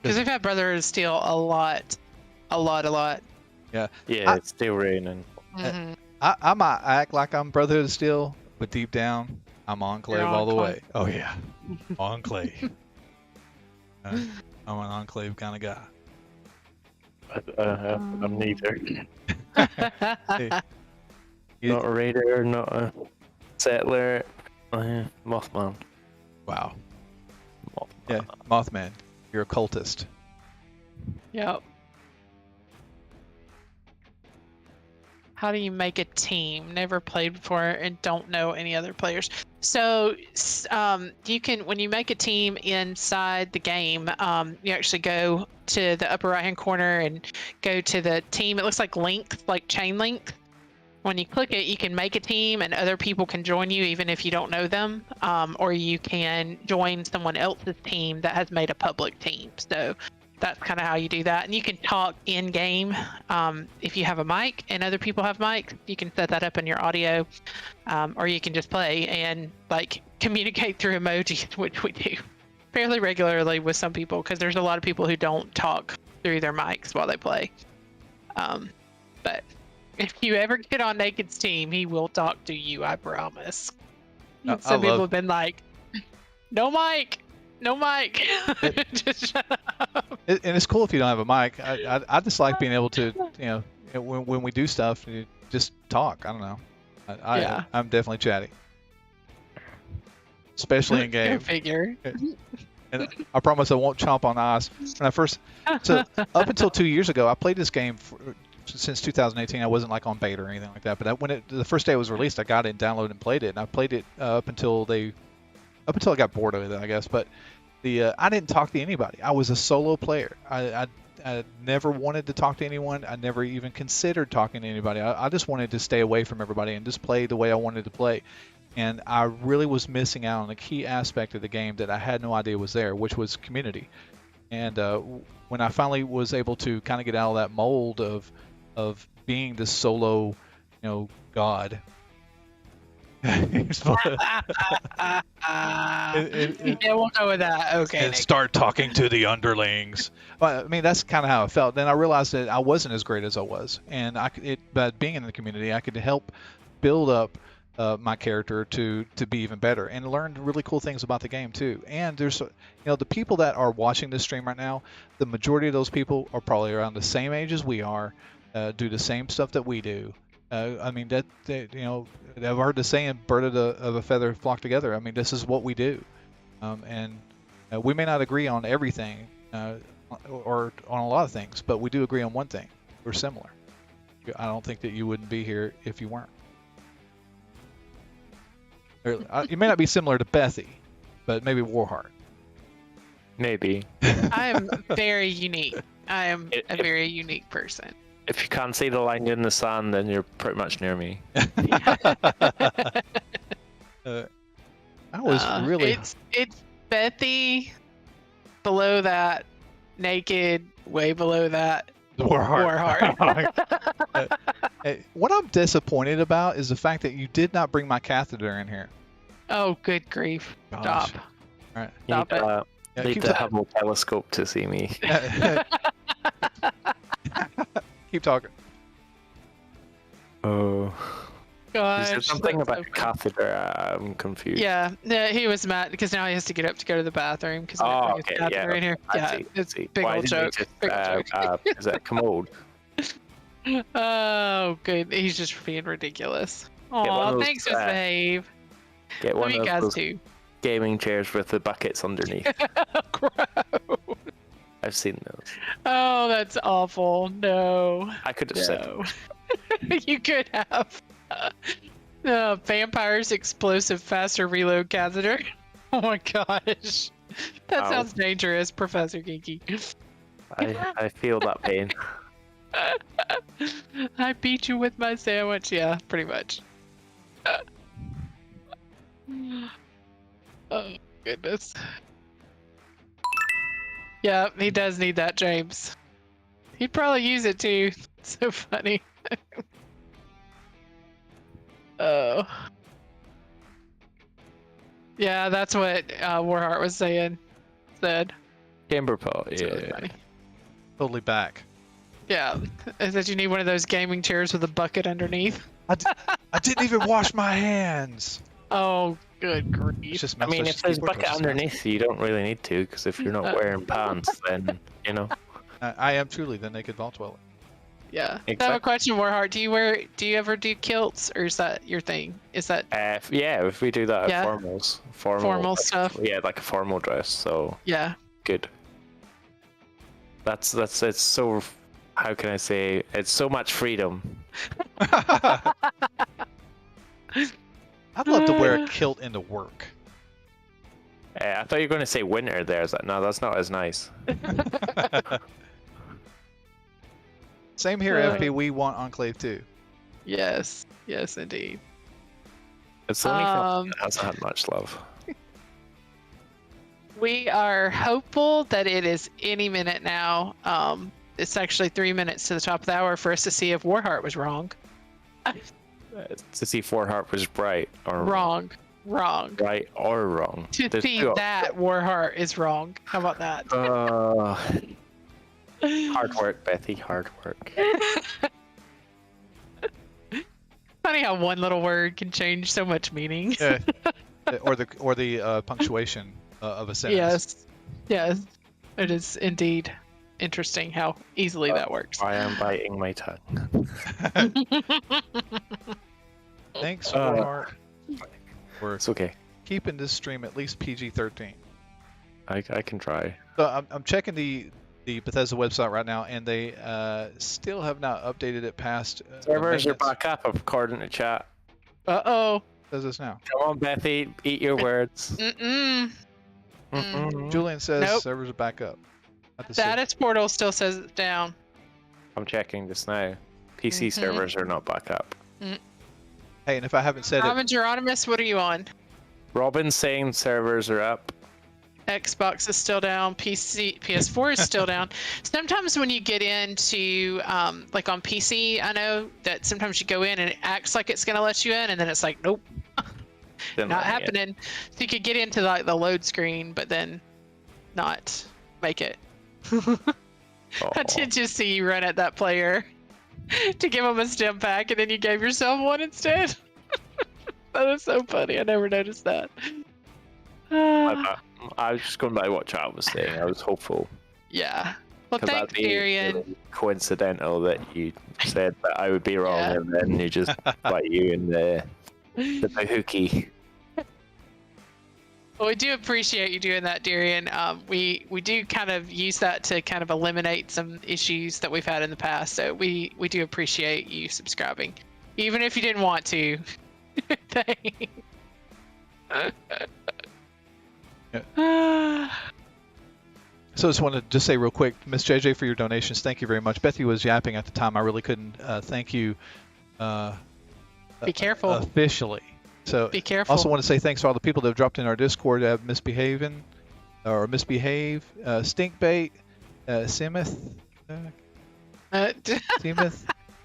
Because they've had Brotherhood of Steel a lot. Yeah. Yeah, it's still raining. Mm-hmm. I might act like I'm Brotherhood of Steel, but deep down, I'm Enclave all the way. Oh, yeah. Enclave. I'm an Enclave kind of guy. I'm neither. Hey, Not a raider, not a settler. Mothman. Wow. Mothman. Yeah, Mothman. You're a cultist. Yep. How do you make a team? Never played before and don't know any other players. So you can, when you make a team inside the game, you actually go to the upper right hand corner and go to the team. It looks like length, like chain length. When you click it, you can make a team and other people can join you even if you don't know them, or you can join someone else's team that has made a public team. So that's kind of how you do that. And you can talk in game. If you have a mic and other people have mics, you can set that up in your audio, or you can just play and like communicate through emojis, which we do fairly regularly with some people, because there's a lot of people who don't talk through their mics while they play. But if you ever get on Naked's team, he will talk to you, I promise. Some people have been like, no mic. Just shut up. And it's cool if you don't have a mic. I just like being able to, when we do stuff, just talk. I don't know. I'm definitely chatty, especially in game. Go figure. And I promise I won't chomp on ice. When I first, so up until 2 years ago, I played this game since 2018. I wasn't like on beta or anything like that. But when the first day it was released, I got it and downloaded and played it. And I played it up until I got bored of it, I guess. But I didn't talk to anybody. I was a solo player. I never wanted to talk to anyone. I never even considered talking to anybody. I just wanted to stay away from everybody and just play the way I wanted to play. And I really was missing out on a key aspect of the game that I had no idea was there, which was community. And when I finally was able to kind of get out of that mold of being this solo, god. Yeah, we'll go with that. Okay. And start talking to the underlings. Well, I mean, that's kind of how I felt. Then I realized that I wasn't as great as I was, and but being in the community, I could help build up my character to be even better, and learned really cool things about the game too. And there's, the people that are watching this stream right now, the majority of those people are probably around the same age as we are, do the same stuff that we do. I mean, I've heard the saying, bird of a feather flock together. I mean, this is what we do. and we may not agree on everything or on a lot of things, but we do agree on one thing: we're similar. I don't think that you wouldn't be here if you weren't. You may not be similar to Bethy, but maybe Warheart. Maybe. I am very unique. I am a very unique person. If you can't see the line in the sand, then you're pretty much near me. I was really. It's Bethy. Below that, naked. Way below that, Warheart. What I'm disappointed about is the fact that you did not bring my catheter in here. Oh, good grief! Gosh. Stop. All right. Stop it. Need the Hubble telescope to see me. Keep talking. Oh. Gosh, Is there something that's about so the catheter? I'm confused. Yeah, he was mad because now he has to get up to go to the bathroom because Okay, catheter in here. I It's see. big Why old didn't joke. he Big joke. Is that commode? Oh, good. He's just being ridiculous. one of Oh, those, thanks, Miss Behave. Get Love one you of guys those too. gaming chairs with the buckets underneath. Gross. I've seen those. Oh, that's awful. No. I could have said No. You could have. Vampires explosive faster reload catheter. Oh my gosh. That Ow. sounds dangerous, Professor Geeky. I feel that pain. I beat you with my sandwich. Yeah, pretty much. Oh, goodness. Yeah, he does need that, James. He'd probably use it too. So funny. Oh. Yeah, that's what Warheart was said. Chamber pot, It's yeah. really funny. Totally back. Yeah, is that you need one of those gaming chairs with a bucket underneath. I didn't even wash my hands. Oh, good It's grief. just I mean, if there's bucket bucket underneath, you don't really need to, because if you're not wearing pants, then, you know. I am truly the naked vault dweller. Yeah. I have a Exactly. question, Warheart. Do you ever do kilts, or is that your thing? Is that Yeah, if we do that Yeah. at formals. formal stuff? Yeah, like a formal dress, so Yeah. good. That's it's so, how can I say, it's so much freedom. I'd love to wear a kilt into work. I thought you were going to say winter there. I was like, no, that's not as nice. Same here, FP. We want Enclave 2. Yes. Yes, indeed. It's the only film that hasn't had much love. We are hopeful that it is any minute now. It's actually 3 minutes to the top of the hour for us to see if Warheart was wrong. To see if Warheart was right or Wrong. Right or wrong. To There's see two that Warheart is wrong. How about that? Hard work, Bethy. Hard work. Funny how one little word can change so much meaning. Yeah. or the punctuation of a sentence. Yes. It is indeed interesting how easily that works. I am biting my tongue. Thanks, Warheart, for It's okay. keeping this stream at least PG-13. I can try. So I'm checking the Bethesda website right now, and they still have not updated it past. Servers are maintenance. back up according to chat. Uh-oh. Says this now. Come on, Bethy, eat your words. Mm-mm. Julian says Nope. servers are back up. At the city. Status portal still says it's down. I'm checking just now. PC servers are not back up. Hey, and if I haven't said it, Robin Geronimus, what are you on? Robin's saying servers are up. Xbox is still down. PS4 is still down. Sometimes when you get into, like on PC, I know that sometimes you go in and it acts like it's going to let you in, and then it's like, nope, Didn't not let me in. happening. So you could get into like the load screen, but then not make it. I did just see you run at that player to give him a stim pack, and then you gave yourself one instead. That is so funny. I never noticed that. I was just going by what chat was saying. I was hopeful. Yeah. Well, 'Cause thanks, that'd be Arian. really coincidental that you said that I would be wrong, Yeah. and then you just bite you in the hookie. Well, we do appreciate you doing that, Darian. We do kind of use that to kind of eliminate some issues that we've had in the past. So we do appreciate you subscribing, even if you didn't want to. Thanks. So I just want to just say real quick, Miss JJ, for your donations, thank you very much. Bethy was yapping at the time. I really couldn't thank you. Be careful. Officially. So be careful. Also want to say thanks to all the people that have dropped in our Discord, misbehaving or misbehave, stinkbait, Simith,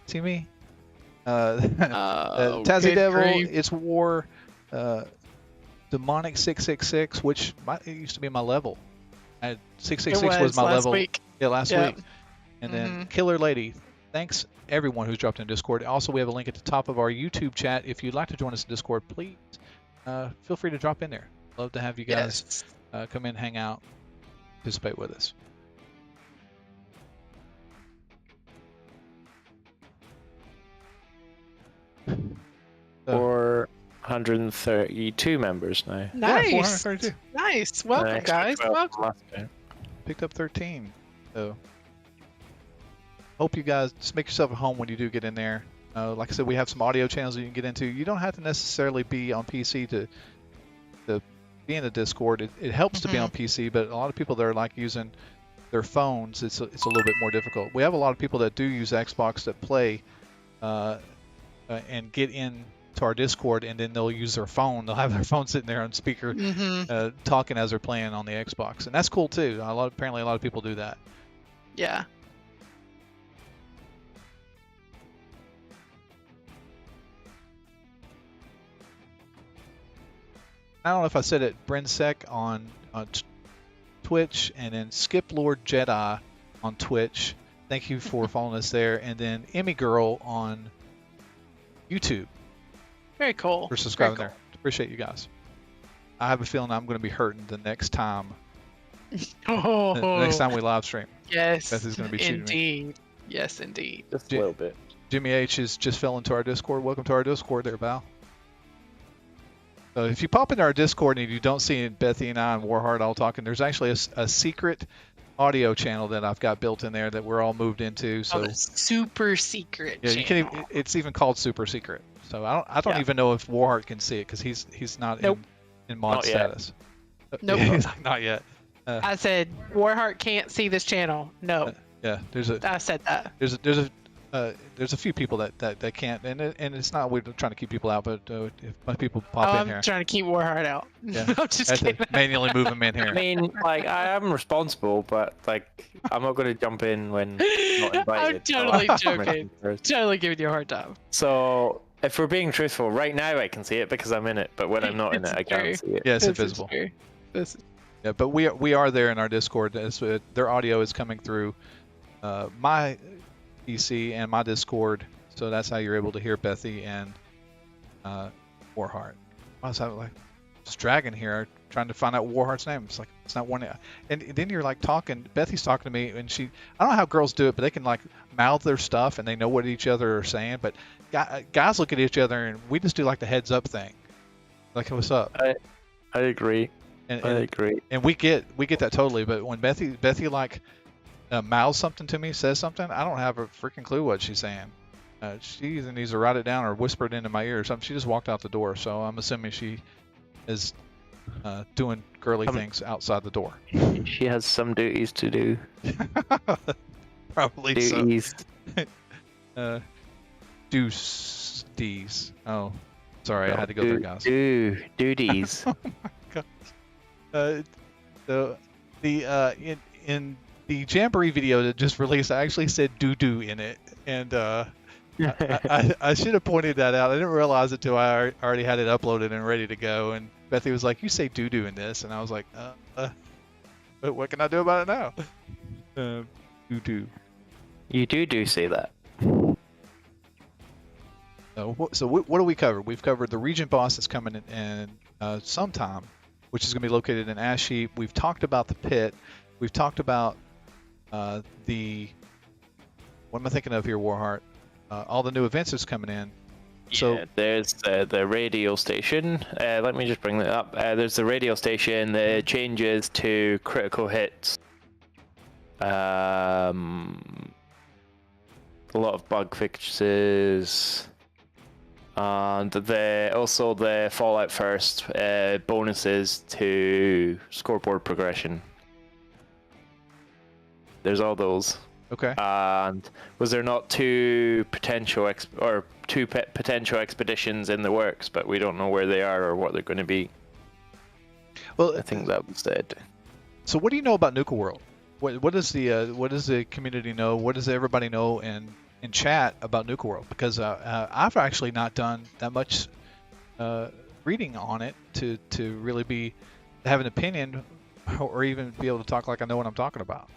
Timmy, Tazzy Devil, grief. It's War, Demonic 666, which it used to be my level. 666 was my level. Week. Yeah, last week. And then Killer Lady. Thanks everyone who's dropped in Discord. Also, we have a link at the top of our YouTube chat. If you'd like to join us in Discord, please feel free to drop in there. Love to have you guys come in, hang out, participate with us. So, 432 members now. Nice. Yeah, 432. Nice. Welcome, guys. Welcome. Picked up 13. So, hope you guys just make yourself at home when you do get in there. Like I said, we have some audio channels that you can get into. You don't have to necessarily be on PC to be in the Discord. It helps to be on PC, but a lot of people that are like using their phones, it's a little bit more difficult. We have a lot of people that do use Xbox that play and get in to our Discord, and then they'll use their phone. They'll have their phone sitting there on speaker, talking as they're playing on the Xbox, and that's cool too. Apparently, a lot of people do that. Yeah. I don't know if I said it. Brinsec on Twitch, and then Skip Lord Jedi on Twitch. Thank you for following us there, and then Emmy Girl on YouTube. Very cool. For subscribing there. Appreciate you guys. I have a feeling I'm going to be hurting the next time. The next time we live stream. Yes. Beth is going to be shooting indeed. me. Yes, indeed. Just a little bit. Jimmy H has just fell into our Discord. Welcome to our Discord there, Val. So if you pop into our Discord and you don't see Bethy and I and Warheart all talking, there's actually a secret audio channel that I've got built in there that we're all moved into. So super secret. Yeah, you can. It's even called super secret. So I don't even know if Warheart can see it because he's not in mod not status. Nope. He's like, not yet. I said Warheart can't see this channel. No. Yeah, I said that. There's a few people that can't, and it's not we're trying to keep people out, but if my people pop in here, I'm trying to keep Warheart out. Yeah, I'm just kidding. manually move them in here. I mean, like I am responsible, but like I'm not going to jump in when not invited. I'm totally joking. Totally giving you a hard time. So if we're being truthful, right now I can see it because I'm in it, but when I'm not in it, I can't see it. Yeah, it's invisible. Yeah, but we are there in our Discord. Their audio is coming through my PC and my Discord, so that's how you're able to hear Bethy and Warheart. I was like just dragging here, trying to find out Warheart's name. It's like it's not one. And then you're like talking. Bethy's talking to me, and I don't know how girls do it, but they can like mouth their stuff and they know what each other are saying. But guys look at each other and we just do like the heads up thing, like what's up. I agree. I agree. And we get that totally. But when Bethy like mouths something to me, says something, I don't have a freaking clue what she's saying. She either needs to write it down or whisper it into my ear or something. She just walked out the door, so I'm assuming she is doing girly things outside the door. She has some duties to do. Probably duties. So. Deuce. Oh, sorry, I had to go there, guys. Duties. Oh my god. So in the Jamboree video that just released, I actually said doo-doo in it, and I should have pointed that out. I didn't realize it till I already had it uploaded and ready to go, and Bethy was like, you say doo-doo in this, and I was like, but what can I do about it now? Doo-doo. You do say that. So what do we cover? We've covered the region boss that's coming in sometime, which is going to be located in Ash Heap. We've talked about the pit. We've talked about what am I thinking of here, Warheart? All the new events that's coming in. So there's the radio station. Let me just bring that up. There's the radio station. The changes to critical hits. A lot of bug fixes. And also the Fallout First bonuses to scoreboard progression. There's all those. Okay. And was there not two potential potential expeditions in the works, but we don't know where they are or what they're going to be? Well, I think that was said. So what do you know about Nuka World? What does the community know? What does everybody know in chat about Nuka World? Because I've actually not done that much reading on it to really have an opinion or even be able to talk like I know what I'm talking about.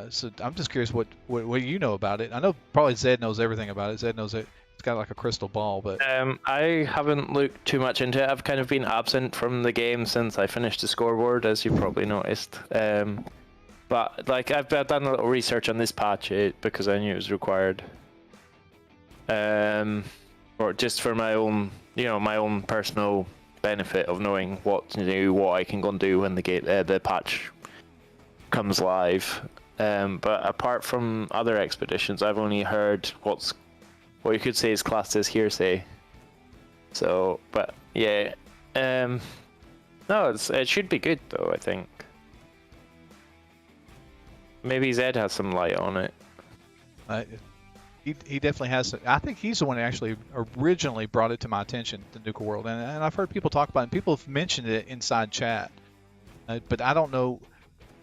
So I'm just curious what you know about it. I know probably Zed knows everything about it. Zed knows it. It's got like a crystal ball, but I haven't looked too much into it. I've kind of been absent from the game since I finished the scoreboard, as you probably noticed. But like I've done a little research on this patch because I knew it was required. Or just for my own, my own personal benefit of knowing what to do, what I can go and do when the patch comes live. But apart from other expeditions, I've only heard what you could say is classed as hearsay. So, but yeah, no, it should be good though. I think maybe Zed has some light on it. He definitely has. I think he's the one who actually originally brought it to my attention, the Nuka World, and I've heard people talk about it. And people have mentioned it inside chat, but I don't know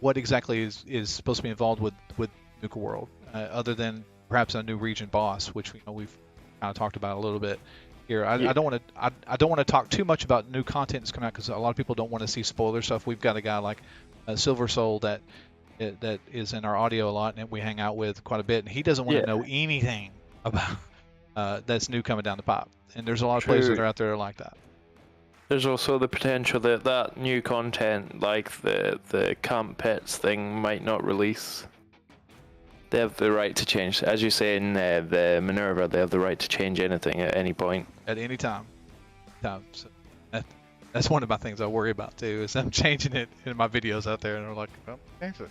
what exactly is supposed to be involved with Nuka World, other than perhaps a new region boss, which we've kind of talked about a little bit here. I don't want to talk too much about new content that's coming out because a lot of people don't want to see spoiler stuff. We've got a guy like Silver Soul that is in our audio a lot and we hang out with quite a bit, and he doesn't want to know anything about that's new coming down the pipe. And there's a lot of places that are out there like that. There's also the potential that new content, like the camp pets thing, might not release. They have the right to change, as you say in the Minerva. They have the right to change anything at any point. At any time. So that's one of my things I worry about too. Is I'm changing it in my videos out there, and they're like, "Well, change it.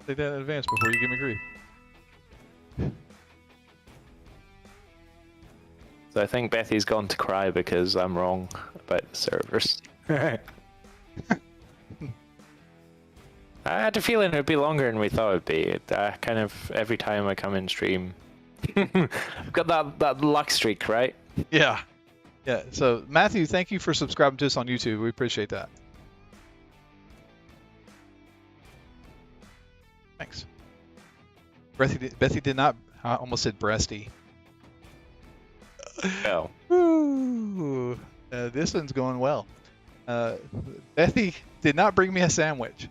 Take that in advance before you give me grief." So I think Bethy's gone to cry because I'm wrong about the servers. I had a feeling it would be longer than we thought it would be. Kind of every time I come in stream. I've got that luck streak, right? Yeah. Yeah. So Matthew, thank you for subscribing to us on YouTube. We appreciate that. Thanks. Bethy did not. I almost said breasty. Oh. Ooh, this one's going well. Bethy did not bring me a sandwich.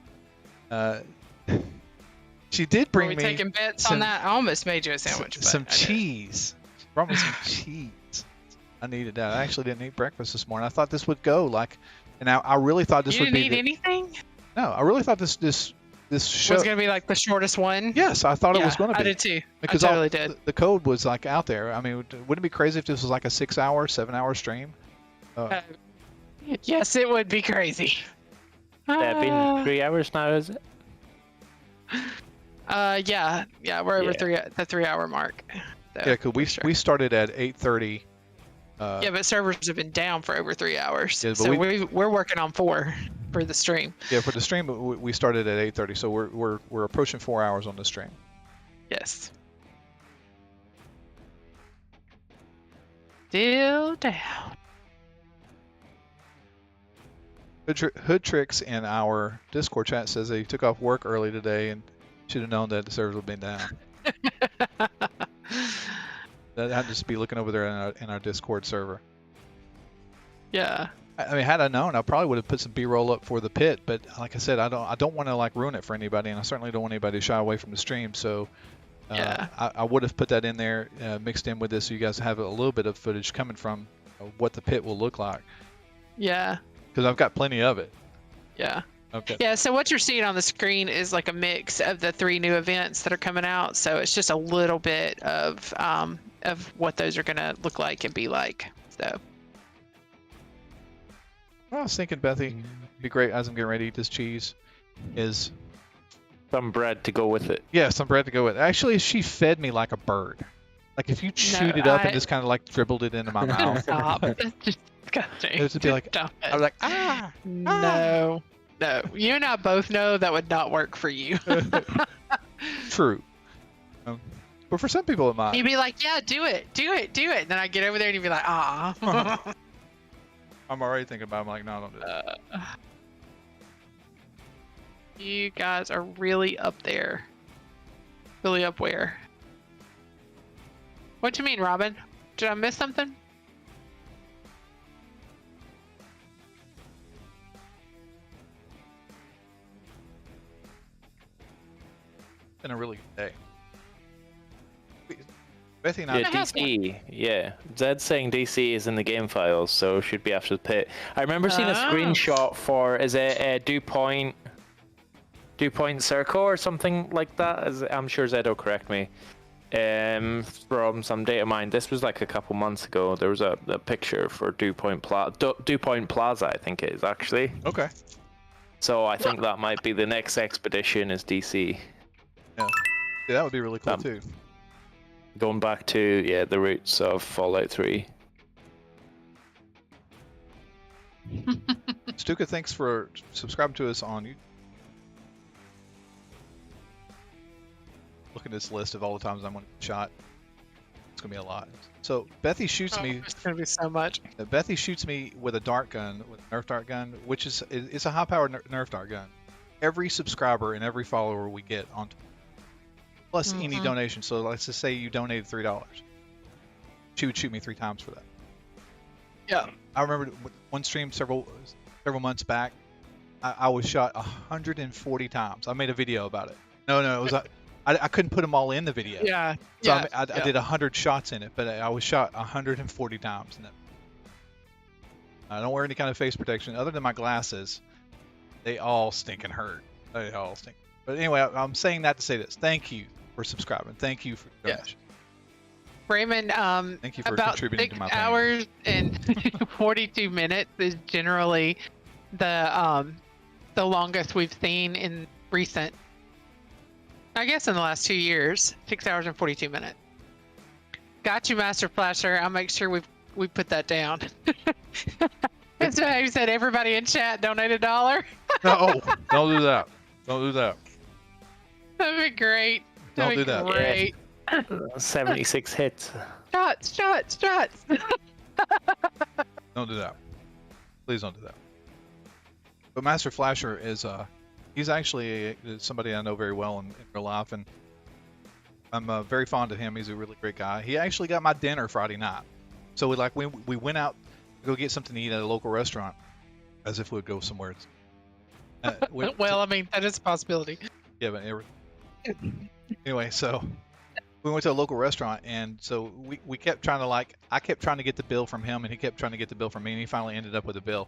She did bring me. Are we taking bets on that? I almost made you a sandwich. Some cheese. She brought me some cheese. I needed that. I actually didn't eat breakfast this morning. I thought this would go like, and I really thought this would be. You didn't eat anything? No, I really thought this show was going to be like the shortest one. Yes, I thought it was going to be. I did too. Because I totally did. The code was like out there. I mean, wouldn't it be crazy if this was like a 6-hour, 7-hour stream? Yes, it would be crazy. It's been 3 hours now, is it? Yeah, we're over the 3-hour mark. So, yeah, because we started at 8:30. Yeah, but servers have been down for over 3 hours, yeah, so we're working on 4 for the stream. Yeah, for the stream we started at 8:30, so we're approaching 4 hours on the stream. Yes. Still down. Hood Tricks in our Discord chat says they took off work early today and should have known that the servers would have been down. I'd just be looking over there in our Discord server. Yeah. I mean, had I known, I probably would have put some B-roll up for the pit. But like I said, I don't want to like ruin it for anybody, and I certainly don't want anybody to shy away from the stream. So I would have put that in there, mixed in with this, so you guys have a little bit of footage coming from what the pit will look like. Yeah. Because I've got plenty of it. Yeah. Okay. Yeah, so what you're seeing on the screen is like a mix of the 3 new events that are coming out. So it's just a little bit of of what those are gonna look like and be like. So. I was thinking, Bethy, it'd be great as I'm getting ready to eat this cheese, is some bread to go with it. Yeah, some bread to go with it. Actually, she fed me like a bird. Like if you chewed it up and just kind of like dribbled it into my mouth. Stop. That's just disgusting. It would be like, I was like, No. No. You and I both know that would not work for you. True. But for some people it might. You'd be like, yeah, do it. And then I get over there and you'd be like, ah. I'm already thinking about it. I'm like, no, don't do that. You guys are really up there. Really up where? What do you mean, Robin? Did I miss something? Been a really good day. Bethy and I. Yeah, DC. Yeah, Zed's saying DC is in the game files, so should be after the pit. I remember seeing a screenshot for is it a dew point circle or something like that. I'm sure Zed will correct me. From some data mine. This was like a couple months ago. There was a picture for Dew Point Plaza, I think it is actually. Okay. So I think that might be the next expedition is DC. Yeah, that would be really cool too. Going back to the roots of Fallout 3. Stuka, thanks for subscribing to us on YouTube. Look at this list of all the times I'm going to get shot. It's going to be a lot. So Bethy shoots me. It's going to be so much. Bethy shoots me with a dart gun, with a Nerf dart gun, which is it's a high-powered Nerf dart gun. Every subscriber and every follower we get on, plus any donation. So let's just say you donated $3. She would shoot me 3 times for that. Yeah. I remember one stream several months back. I was shot 140 times. I made a video about it. No, it was. I couldn't put them all in the video. Yeah. So I did 100 shots in it, but I was shot 140 times in it. I don't wear any kind of face protection other than my glasses. They all stink and hurt. They all stink. But anyway, I'm saying that to say this. Thank you for subscribing. Thank you for your donation. Raymond, thank you for about contributing 6 to my pain. hours and 42 minutes is generally the longest we've seen in recent. I guess in the last 2 years, 6 hours and 42 minutes. Got you, Master Flasher. I'll make sure we put that down. That's why you said everybody in chat donate $1. No, don't do that. Don't do that. That'd be great. Don't do that. Great. 76 hits. Shots. Don't do that. Please don't do that. But Master Flasher is he's actually somebody I know very well in real life, and I'm very fond of him. He's a really great guy. He actually got my dinner Friday night. So we went out to go get something to eat at a local restaurant, as if we would go somewhere. Well, I mean, that is a possibility. Yeah, but anyway, so we went to a local restaurant, and so we kept trying to I kept trying to get the bill from him, and he kept trying to get the bill from me, and he finally ended up with a bill.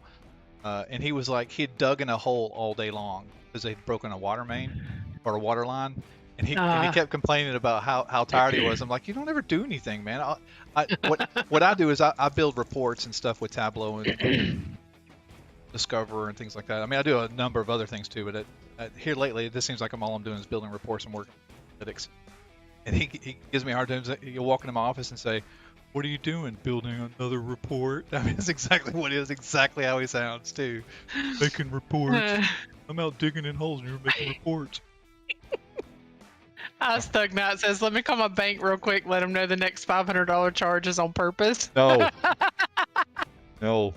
And he was like, he had dug in a hole all day long because they'd broken a water main or a water line, and he kept complaining about how tired he was. I'm like, you don't ever do anything, man. What I do is I build reports and stuff with Tableau and Discover and things like that. I mean, I do a number of other things too, but here lately, this seems like all I'm doing is building reports and working with analytics. And he gives me a hard time. He'll walk into my office and say, "What are you doing? Building another report?" I mean, it's exactly what it is. Exactly how he sounds too. Making reports. I'm out digging in holes and you're making reports. Stugnut says, "Let me call my bank real quick. Let them know the next $500 charge is on purpose." No. No.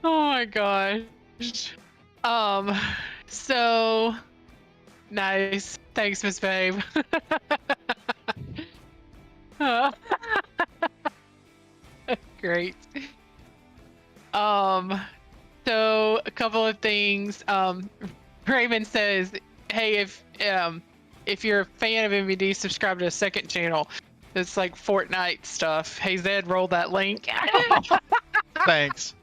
Oh my gosh. So nice. Thanks, Miss Babe. Great. So a couple of things. Raymond says, "Hey, if you're a fan of MVD, subscribe to a second channel. It's like Fortnite stuff. Hey Zed, roll that link." Thanks.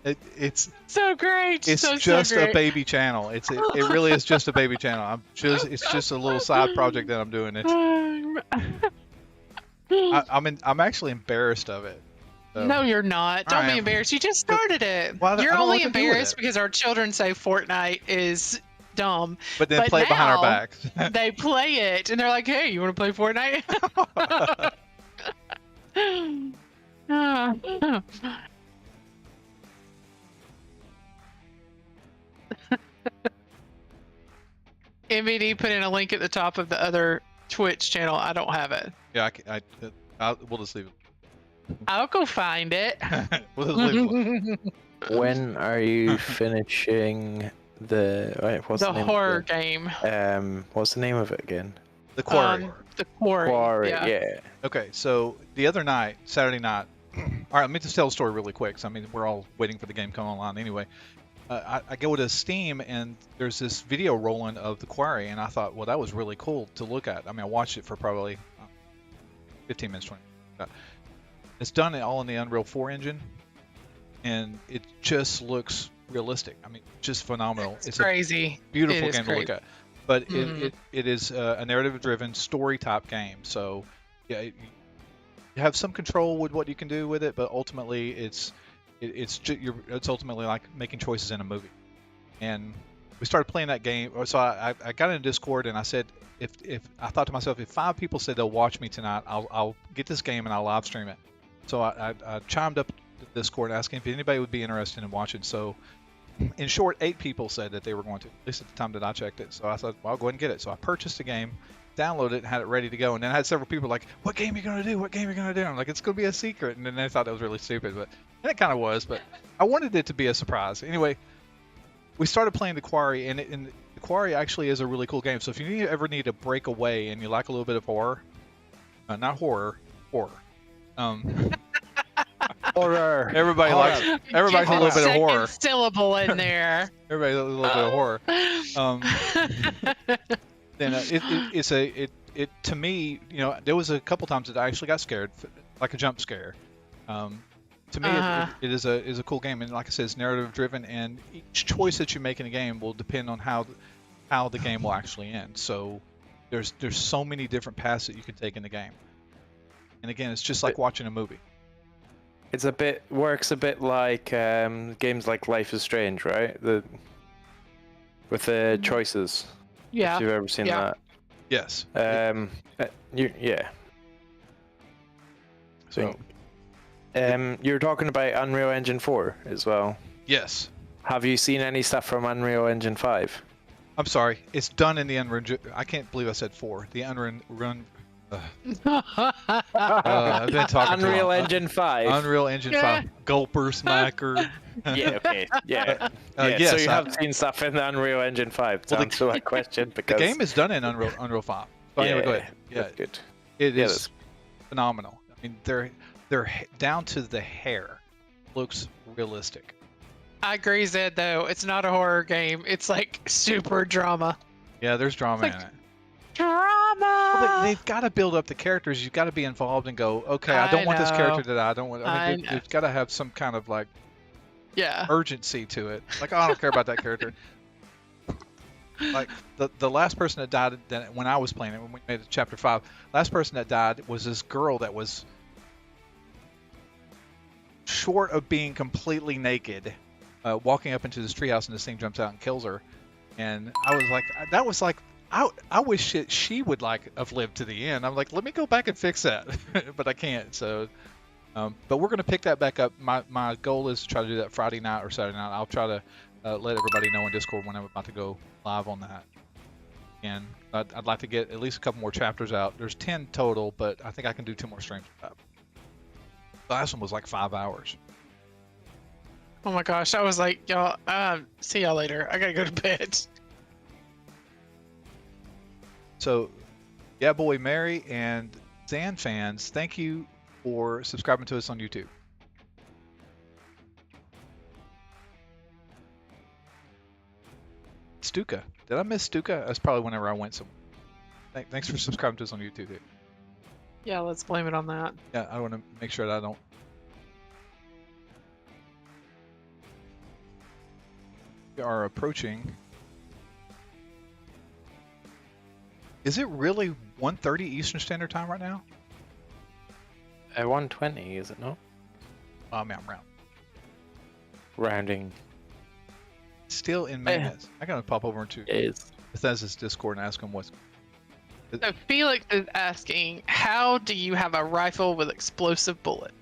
It's so great. It's so just great. a baby channel. It really is just a baby channel. It's just a little side project that I'm doing. I'm actually embarrassed of it. So. No, you're not. Don't be embarrassed. You just started it. Well, you're only embarrassed because our children say Fortnite is dumb. But then play it behind our backs. They play it and they're like, "Hey, you want to play Fortnite?" MVD put in a link at the top of the other Twitch channel. I don't have it. Yeah, we'll just leave it. I'll go find it. We'll just leave it. When are you finishing the horror game? What's the name of it again? The Quarry. The Quarry. Yeah. Okay, so the other night, Saturday night. All right, let me just tell the story really quick. So, I mean, we're all waiting for the game to come online anyway. I go to Steam and there's this video rolling of the Quarry, and I thought, well, that was really cool to look at. I mean, I watched it for probably 15 minutes, 20 minutes. It's done all in the Unreal 4 engine, and it just looks realistic. I mean, just phenomenal. It's crazy. A beautiful game to look at. But it is a narrative-driven, story-type game. So, yeah, you have some control with what you can do with it, but ultimately it's ultimately like making choices in a movie. And we started playing that game. So I got in Discord and I said, if I thought to myself, if 5 people said they'll watch me tonight, I'll get this game and I'll live stream it. So I chimed up the Discord asking if anybody would be interested in watching. So in short, 8 people said that they were going to, at least at the time that I checked it. So I thought, well, I'll go ahead and get it. So I purchased the game, downloaded it, and had it ready to go. And then I had several people like, what game are you going to do? What game are you going to do? I'm like, it's going to be a secret. And then they thought that was really stupid, and it kind of was, but I wanted it to be a surprise. Anyway, we started playing the Quarry, and the Quarry actually is a really cool game. So if you ever need to break away and you like a little bit of horror, not horror. Horror. Everybody likes a little bit of horror. Syllable in there. Everybody a little bit of horror. Then it to me, there was a couple times that I actually got scared, like a jump scare. To me, it is a cool game, and like I said, it's narrative driven, and each choice that you make in a game will depend on how the game will actually end. So there's so many different paths that you can take in the game. And again, it's just like watching a movie. It's works a bit like games like Life is Strange, right? With the choices. Yeah. If you've ever seen that. Yes. Yeah. So. You're talking about Unreal Engine 4 as well. Yes. Have you seen any stuff from Unreal Engine 5? I'm sorry. It's done in the Unreal. I can't believe I said 4. The Unreal. I've been talking Unreal Engine 5. Unreal Engine 5. Gulper smacker. Yeah. Okay. Yeah. Yes, so you have seen stuff in the Unreal Engine 5 to answer that question, because the game is done in Unreal 5. So anyway, go ahead. Yeah. That's good. It is phenomenal. I mean, they're down to the hair. Looks realistic. I agree, Zed, though. It's not a horror game. It's like super drama. Yeah, there's drama in it. Drama! Well, they've got to build up the characters. You've got to be involved and go, okay, I don't want this character to die. I don't want. I mean, they've got to have some kind of like urgency to it. Like, oh, I don't care about that character. Like the last person that died when I was playing it, when we made it to chapter 5, last person that died was this girl that was short of being completely naked, walking up into this treehouse, and this thing jumps out and kills her. And I was like, I wish she would have lived to the end. I'm like, let me go back and fix that, but I can't. So, but we're gonna pick that back up. My goal is to try to do that Friday night or Saturday night. I'll try to let everybody know in Discord when I'm about to go live on that. And I'd like to get at least a couple more chapters out. There's 10 total, but I think I can do 2 more streams. The last one was like 5 hours. Oh my gosh, I was like, y'all, see y'all later. I gotta go to bed. So, yeah, boy, Mary and Zan fans, thank you for subscribing to us on YouTube. Stuka. Did I miss Stuka? That's probably whenever I went somewhere. Thanks for subscribing to us on YouTube, dude. Yeah, let's blame it on that. Yeah, I want to make sure that I don't. We are approaching. Is it really 1:30 Eastern Standard Time right now? 1:20, is it not? Oh man, I'm round. Rounding. Still in maintenance. I gotta pop over into Bethesda's Discord and ask them what's. So Felix is asking, how do you have a rifle with explosive bullet?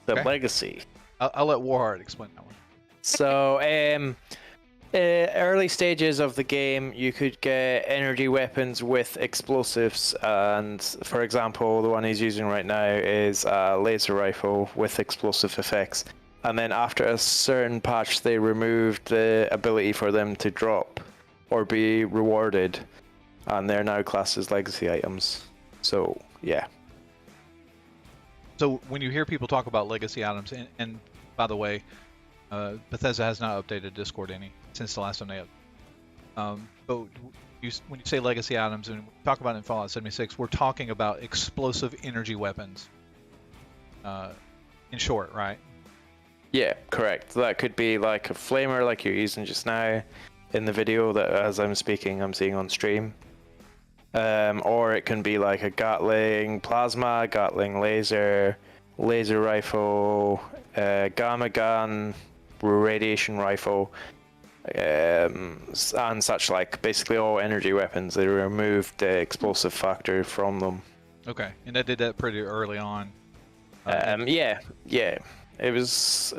The Okay. legacy. I'll let Warheart explain that one. So, early stages of the game, you could get energy weapons with explosives, and for example, the one he's using right now is a laser rifle with explosive effects. And then after a certain patch, they removed the ability for them to drop or be rewarded, and they're now classed as legacy items. So, yeah. So when you hear people talk about legacy items, and by the way, Bethesda has not updated Discord any since the last time they updated. But when you say legacy items and we talk about it in Fallout 76, we're talking about explosive energy weapons. In short, right? Yeah, correct. That could be like a flamer like you're using just now in the video that as I'm speaking I'm seeing on stream. Or it can be like a Gatling plasma, Gatling laser, laser rifle, gamma gun, radiation rifle, and such like. Basically all energy weapons. They removed the explosive factor from them. Okay, and they did that pretty early on. Yeah. It was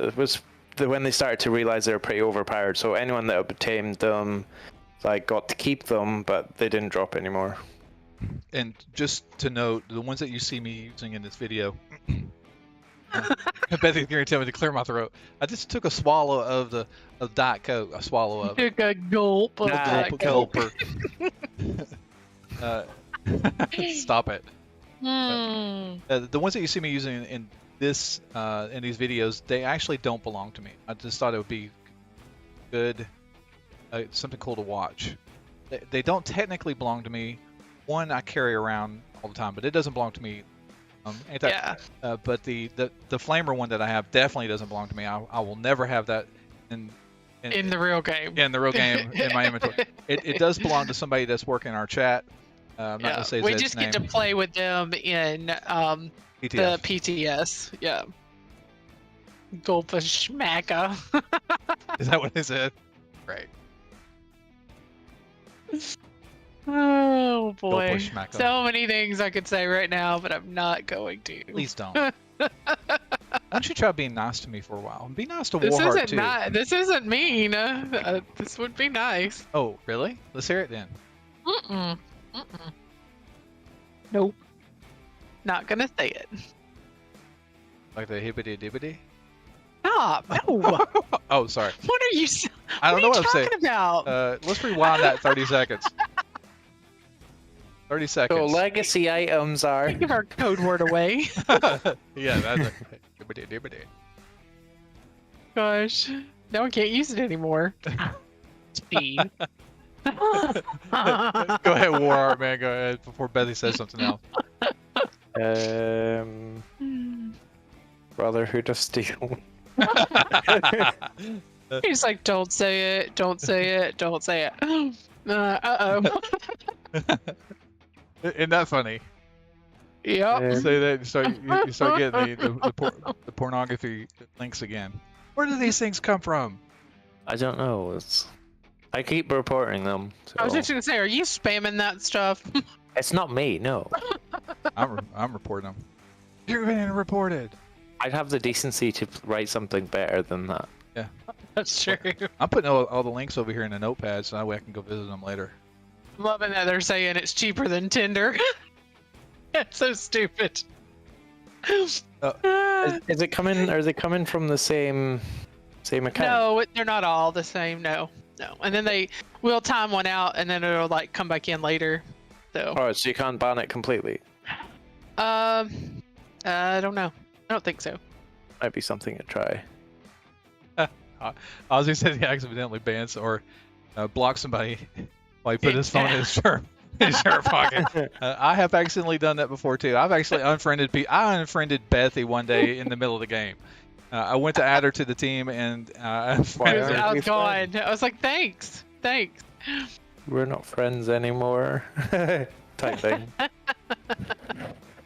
when they started to realize they were pretty overpowered. So anyone that obtained them, like, got to keep them, but they didn't drop anymore. And just to note, the ones that you see me using in this video, Bethy's going to tell me to clear my throat. I just took a swallow of Diet Coke. A swallow of it. Took a gulp of Diet Coke. Stop it. The ones that you see me using in these videos, they actually don't belong to me. I just thought it would be good, something cool to watch. They don't technically belong to me. One I carry around all the time, but it doesn't belong to me. But the flamer one that I have definitely doesn't belong to me. I will never have that in the real game. In the real game, in my inventory. It does belong to somebody that's working in our chat. I'm not gonna say we his just name. get to play with them in PTS. the PTS. Yeah. Gulp of schmacka. Is that what they said? Right. Oh boy. Gulp of schmacka. So many things I could say right now, but I'm not going to. Please don't. Why don't you try being nice to me for a while? Be nice to Warheart too. This isn't mean. This would be nice. Oh, really? Let's hear it then. Nope. Not gonna say it. Like the hibbity dibbity? Stop! No. Oh, sorry. What are you? I don't know what I'm saying. About? Let's rewind that 30 seconds. 30 seconds. So legacy items are. Give our code word away. Yeah, that's a hibbity dibbity. Gosh, no one can't use it anymore. Speed. Go ahead, Warheart, man. Go ahead before Bethy says something else. Brotherhood of Steel. He's like, don't say it, don't say it, don't say it. Uh-oh. Isn't that funny? Yep. Say that, you start getting the pornography links again. Where do these things come from? I don't know. I keep reporting them. So. I was just gonna say, are you spamming that stuff? It's not me, no. I'm reporting them. You're being reported. I'd have the decency to write something better than that. Yeah. That's true. I'm putting all the links over here in a notepad so that way I can go visit them later. I'm loving that they're saying it's cheaper than Tinder. That's so stupid. Is it coming? Are they coming from the same account? No, they're not all the same. No. And then we'll time one out, and then it'll like come back in later. So. Oh, so you can't ban it completely? I don't know. I don't think so. Might be something to try. Ozzy said he accidentally bans or blocked somebody while he put his phone in his shirt pocket. I have accidentally done that before too. I've actually unfriended I unfriended Bethy one day in the middle of the game. I went to add her to the team, and I was gone. I was like, thanks. We're not friends anymore. Type thing.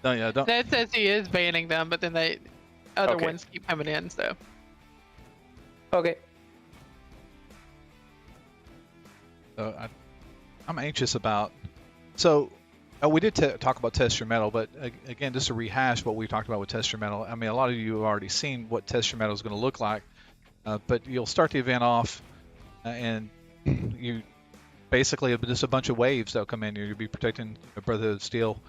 Don't. That says he is banning them, but then other ones keep coming in. So. Okay. I'm anxious about. So, we did talk about Test Your Metal, but again, just to rehash what we talked about with Test Your Metal. I mean, a lot of you have already seen what Test Your Metal is going to look like, but you'll start the event off, and you basically just a bunch of waves that'll come in. You'll be protecting Brotherhood of Steel.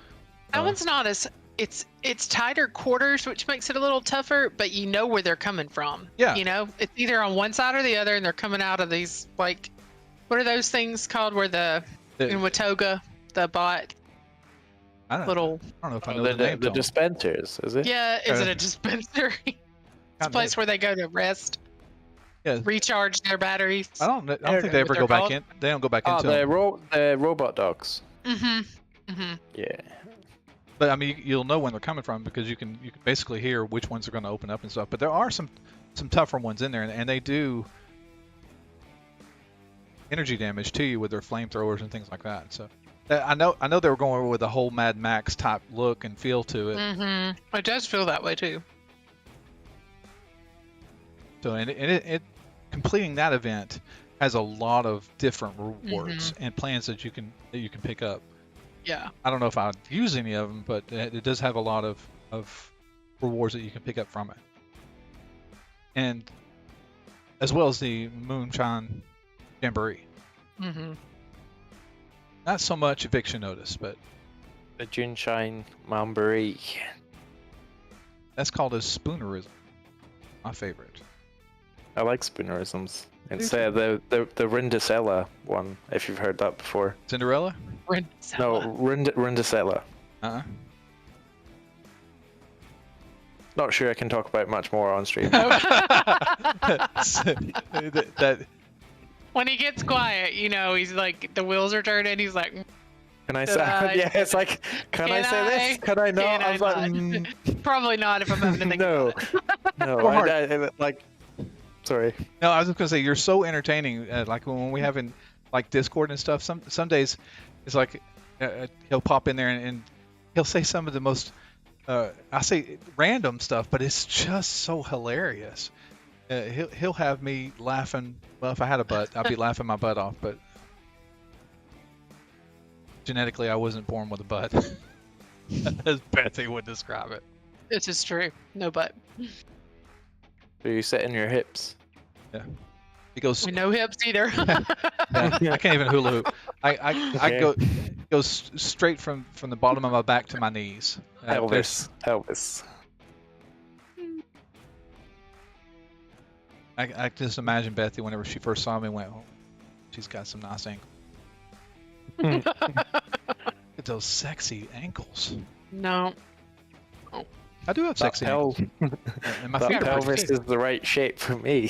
That one's not as it's tighter quarters, which makes it a little tougher, but you know where they're coming from. Yeah. You know, it's either on one side or the other, and they're coming out of these like, what are those things called? Where in Watoga, the bot. I don't know if I know the name. The dispensers, is it? Yeah, is it a dispensary? It's a place where they go to rest. Yeah. Recharge their batteries. I don't think they ever go back in. They don't go back into the robot dogs. Yeah. But I mean, you'll know when they're coming from because you can basically hear which ones are going to open up and stuff. But there are some tougher ones in there, and they do energy damage to you with their flamethrowers and things like that. So I know they were going with a whole Mad Max type look and feel to it. It does feel that way too. So and it completing that event has a lot of different rewards and plans that you can pick up. Yeah. I don't know if I'd use any of them, but it does have a lot of rewards that you can pick up from it. And as well as the Moonshine Jamboree. Not so much Eviction Notice, but the Moonshine Jamboree. That's called a spoonerism. My favorite. I like spoonerisms. It's the Rindicella one, if you've heard that before. Cinderella? Rindicella. No, Rindicella. Not sure I can talk about much more on stream. When he gets quiet, you know, he's like, the wheels are turning, he's like... Can I say... Yeah, it's like, can I say this? Can I not? I was like... Probably not if I'm having to think about it. No, like... Sorry. No, I was just gonna say you're so entertaining. Like when we have in like Discord and stuff. Some days it's like he'll pop in there and he'll say some of the most I say random stuff, but it's just so hilarious. He'll have me laughing. Well, if I had a butt, I'd be laughing my butt off. But genetically, I wasn't born with a butt, as Betsy would describe it. This is true. No butt. So you sit in your hips. Yeah. He goes. No hips either. Yeah, I can't even hula hoop. I go straight from the bottom of my back to my knees. Elvis. I just imagine Bethy whenever she first saw me went, oh, she's got some nice ankles. Look at those sexy ankles. No. I do have sexy ankles. And my pelvis is the right shape for me.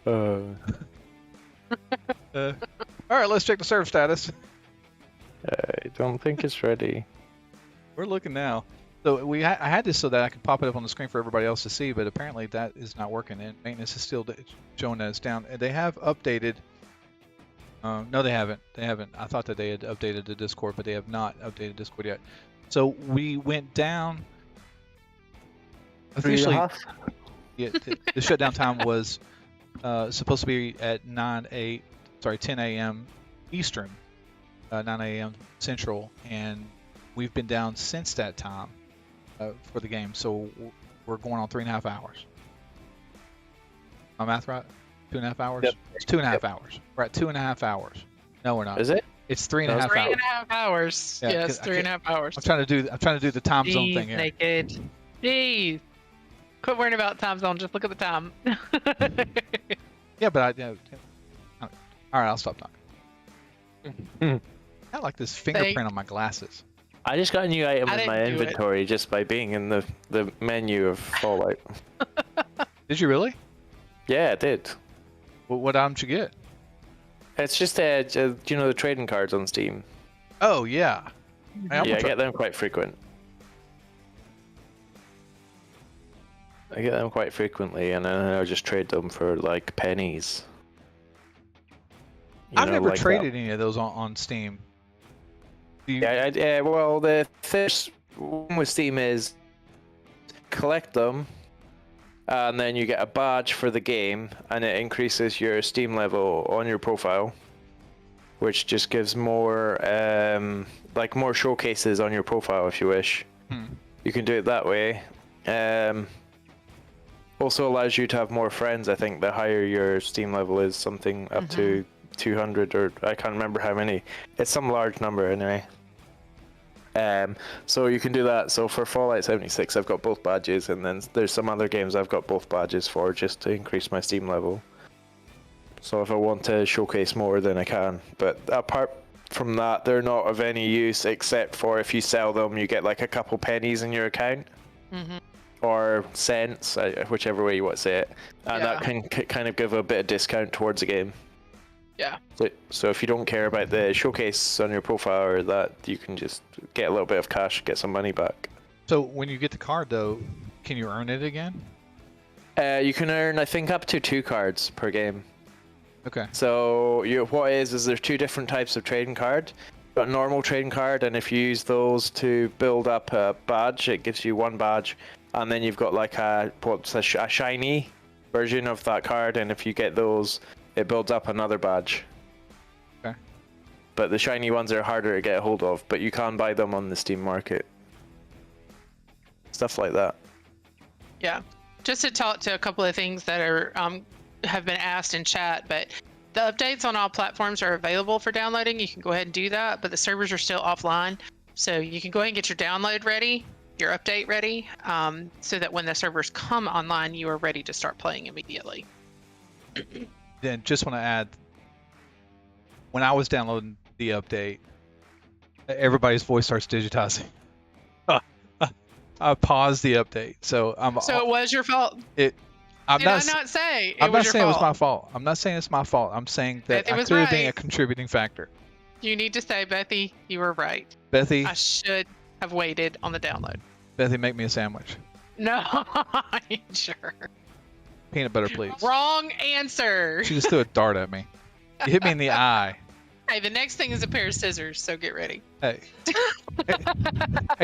All right, let's check the serve status. I don't think it's ready. We're looking now. So I had this so that I could pop it up on the screen for everybody else to see, but apparently that is not working, and maintenance is still showing that it's down. They have updated. No, they haven't. I thought that they had updated the Discord, but they have not updated Discord yet. So we went down. Officially, yeah, the shutdown time was supposed to be at 10 a.m. Eastern, 9 a.m. Central, and we've been down since that time for the game. So we're going on 3.5 hours. My math right? 2.5 hours? Yep. It's 2.5 hours. We're at 2.5 hours. No, we're not. Is it? It's 3.5 hours. 3.5 hours. Yeah, yes, 3.5 hours. I'm trying to do the time zone thing here. Naked. Jeez. Quit worrying about time zone. Just look at the time. Yeah, but all right, I'll stop talking. I like this fingerprint on my glasses. I just got a new item in my inventory just by being in the menu of Fallout. Did you really? Yeah, I did. What item did you get? It's just do you know the trading cards on Steam? Oh yeah. I get them quite frequent. I get them quite frequently, and then I just trade them for like pennies. I've never traded any of those on Steam. Yeah. Well, the first one with Steam is collect them, and then you get a badge for the game, and it increases your Steam level on your profile, which just gives more, like more showcases on your profile if you wish. You can do it that way. Also allows you to have more friends. I think the higher your Steam level is, something up to 200, or I can't remember how many. It's some large number anyway. So you can do that. So for Fallout 76, I've got both badges, and then there's some other games I've got both badges for, just to increase my Steam level. So if I want to showcase more, then I can. But apart from that, they're not of any use, except for if you sell them, you get like a couple pennies in your account. Or cents, whichever way you want to say it. And that can kind of give a bit of discount towards the game. Yeah. So if you don't care about the showcase on your profile or that, you can just get a little bit of cash, get some money back. So when you get the card, though, can you earn it again? You can earn, I think, up to 2 cards per game. Okay. So what is there's 2 different types of trading card. You've got a normal trading card, and if you use those to build up a badge, it gives you 1 badge. And then you've got like a shiny version of that card, and if you get those, it builds up another badge. Okay. But the shiny ones are harder to get a hold of, but you can buy them on the Steam market. Stuff like that. Yeah. Just to talk to a couple of things that are have been asked in chat, but the updates on all platforms are available for downloading. You can go ahead and do that, but the servers are still offline. So you can go ahead and get your download ready, your update ready, so that when the servers come online, you are ready to start playing immediately. Then just want to add, when I was downloading the update, everybody's voice starts digitizing. I paused the update, so it was your fault. I'm not saying it was my fault. I'm not saying it's my fault. I'm saying that I could have been a contributing factor. You need to say, Bethy, you were right. Bethy, I should have waited on the download. Bethy, make me a sandwich. No, sure. Peanut butter, please. Wrong answer. She just threw a dart at me. You hit me in the eye. Hey, the next thing is a pair of scissors, so get ready. Hey,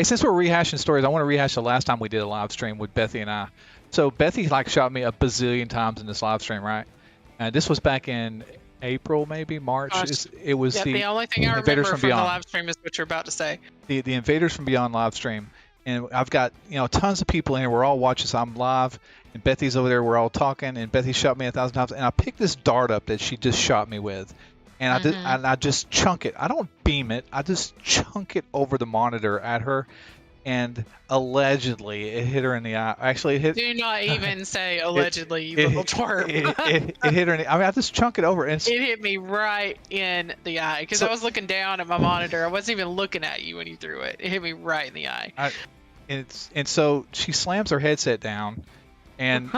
since we're rehashing stories, I want to rehash the last time we did a live stream with Bethy and I. So Bethy shot me a bazillion times in this live stream, right? And this was back in April, maybe March. It was the only thing I remember from the live stream is what you're about to say. The Invaders from Beyond live stream, and I've got tons of people in here. We're all watching. So I'm live, and Bethy's over there. We're all talking, and Bethy shot me 1,000 times, and I picked this dart up that she just shot me with, and I just chunk it. I don't beam it. I just chunk it over the monitor at her. And allegedly, it hit her in the eye. Actually, it hit. Do not even say allegedly, you little twerp. It hit her in the. I mean, I just chunk it over, and it hit me right in the eye because I was looking down at my monitor. I wasn't even looking at you when you threw it. It hit me right in the eye. And so she slams her headset down, and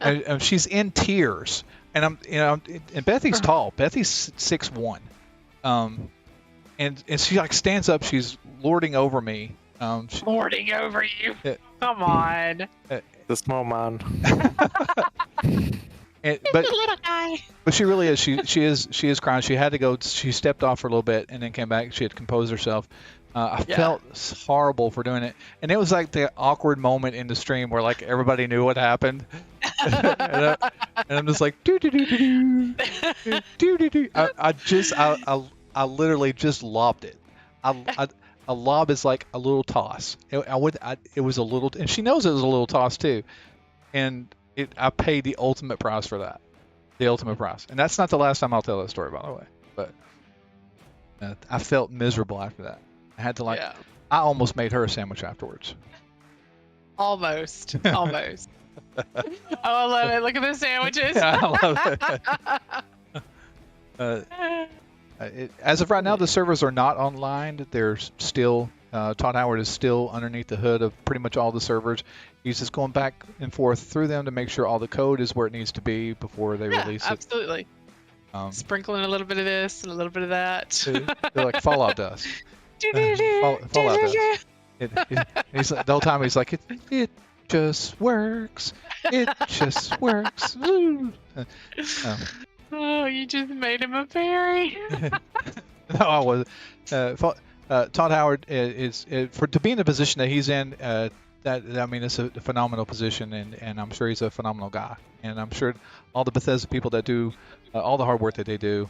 and she's in tears. And I'm and Bethy's tall. Bethy's 6'1", and she stands up. She's lording over me. Lording over you. Come on. The small man. But little guy. But she really is. She is crying. She had to go. She stepped off for a little bit and then came back. She had composed herself. I felt horrible for doing it, and it was like the awkward moment in the stream where everybody knew what happened, and I'm just like do do do do do do do. I literally just lobbed it. A lob is like a little toss. It was a little, and she knows it was a little toss too, and I paid the ultimate price for that, the ultimate price. And that's not the last time I'll tell that story, by the way. But I felt miserable after that. I had to I almost made her a sandwich afterwards. Almost. Oh, I love it. Look at the sandwiches. Yeah, I love it. As of right now, the servers are not online. They're still, Todd Howard is still underneath the hood of pretty much all the servers. He's just going back and forth through them to make sure all the code is where it needs to be before they release it. Absolutely. Sprinkling a little bit of this and a little bit of that. They're like Fallout dust. Fallout dust. The whole time he's like, just works. It just works. Woo. Oh, you just made him a fairy. No, I wasn't. Todd Howard is to be in the position that he's in. It's a phenomenal position, and I'm sure he's a phenomenal guy. And I'm sure all the Bethesda people that do all the hard work that they do,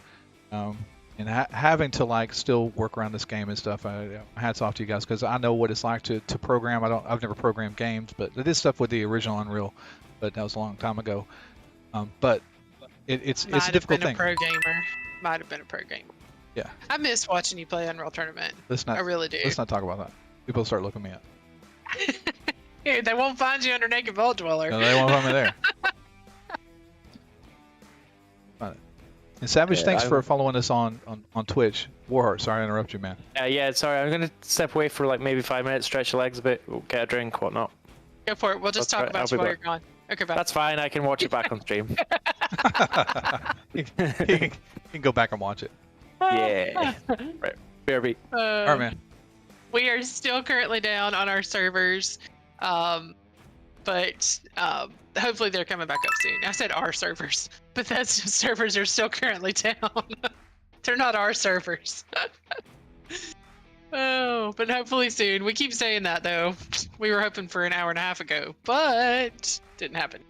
and having to still work around this game and stuff. Hats off to you guys, because I know what it's like to program. I've never programmed games, but I did stuff with the original Unreal, but that was a long time ago. But it's a difficult thing. Might have been a pro gamer. Yeah. I miss watching you play Unreal Tournament. I really do. Let's not talk about that. People start looking me up. They won't find you under Naked Vault Dweller. No, they won't find me there. And Savage, thanks for following us on Twitch. Warheart, sorry to interrupt you, man. Yeah, sorry. I'm going to step away for maybe 5 minutes, stretch your legs a bit, get a drink, whatnot. Go for it. We'll just talk about you while you're gone. Okay, bye. That's fine. I can watch it back on stream. You can go back and watch it. Yeah. Right. BRB. All right, man. We are still currently down on our servers, but hopefully they're coming back up soon. I said our servers. Bethesda servers are still currently down. They're not our servers. Oh, but hopefully soon. We keep saying that, though. We were hoping for an hour and a half ago, but didn't happen.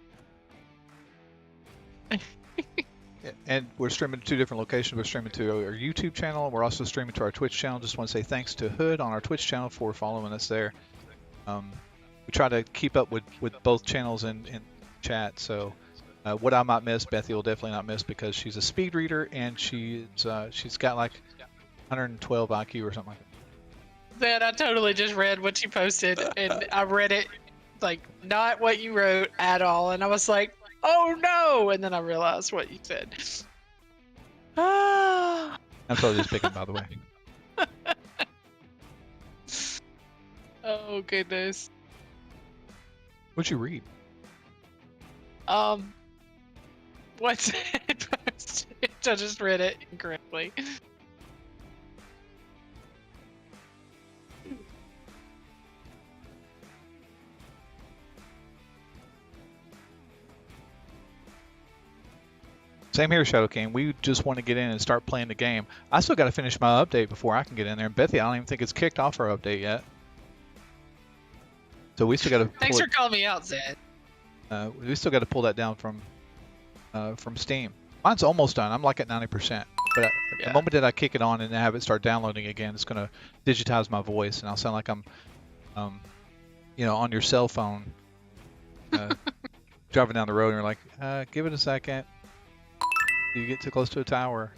And we're streaming to 2 different locations. We're streaming to our YouTube channel, and we're also streaming to our Twitch channel. Just want to say thanks to Hood on our Twitch channel for following us there. We try to keep up with both channels in chat, so what I might miss, Bethy will definitely not miss, because she's a speed reader, and she's got 112 IQ or something like that. Then I totally just read what you posted, and I read it not what you wrote at all, and I was like, oh no! And then I realized what you said. I'm totally just picking, by the way. Oh goodness. What'd you read? What's it posted? I just read it incorrectly. Same here, Shadow King. We just want to get in and start playing the game. I still got to finish my update before I can get in there. And Bethy, I don't even think it's kicked off our update yet. So we still got to. Thanks for calling me out, Zed. We still got to pull that down from Steam. Mine's almost done. I'm at 90%. But the moment that I kick it on and have it start downloading again, it's gonna digitize my voice, and I'll sound like I'm, on your cell phone, driving down the road, and you're like, give it a second. You get too close to a tower.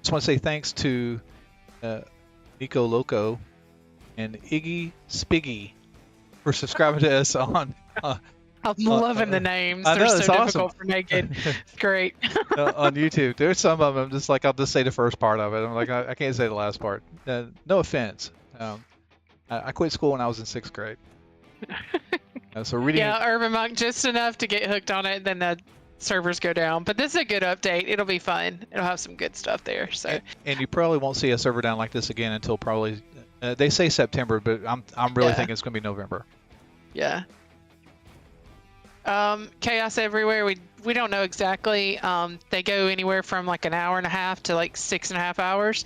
Just want to say thanks to Nico Loco and Iggy Spiggy for subscribing to us on. I'm loving the names. They're so difficult for Naked. It's great. On YouTube, there's some of them. I'll just say the first part of it. I'm like, I can't say the last part. No offense. I quit school when I was in 6th grade. So reading. Yeah, Urban Monk just enough to get hooked on it, then the servers go down. But this is a good update. It'll be fun. It'll have some good stuff there. So. And you probably won't see a server down like this again until probably they say September, but I'm really thinking it's gonna be November. Yeah. Chaos everywhere. We don't know exactly. They go anywhere from an hour and a half to 6.5 hours.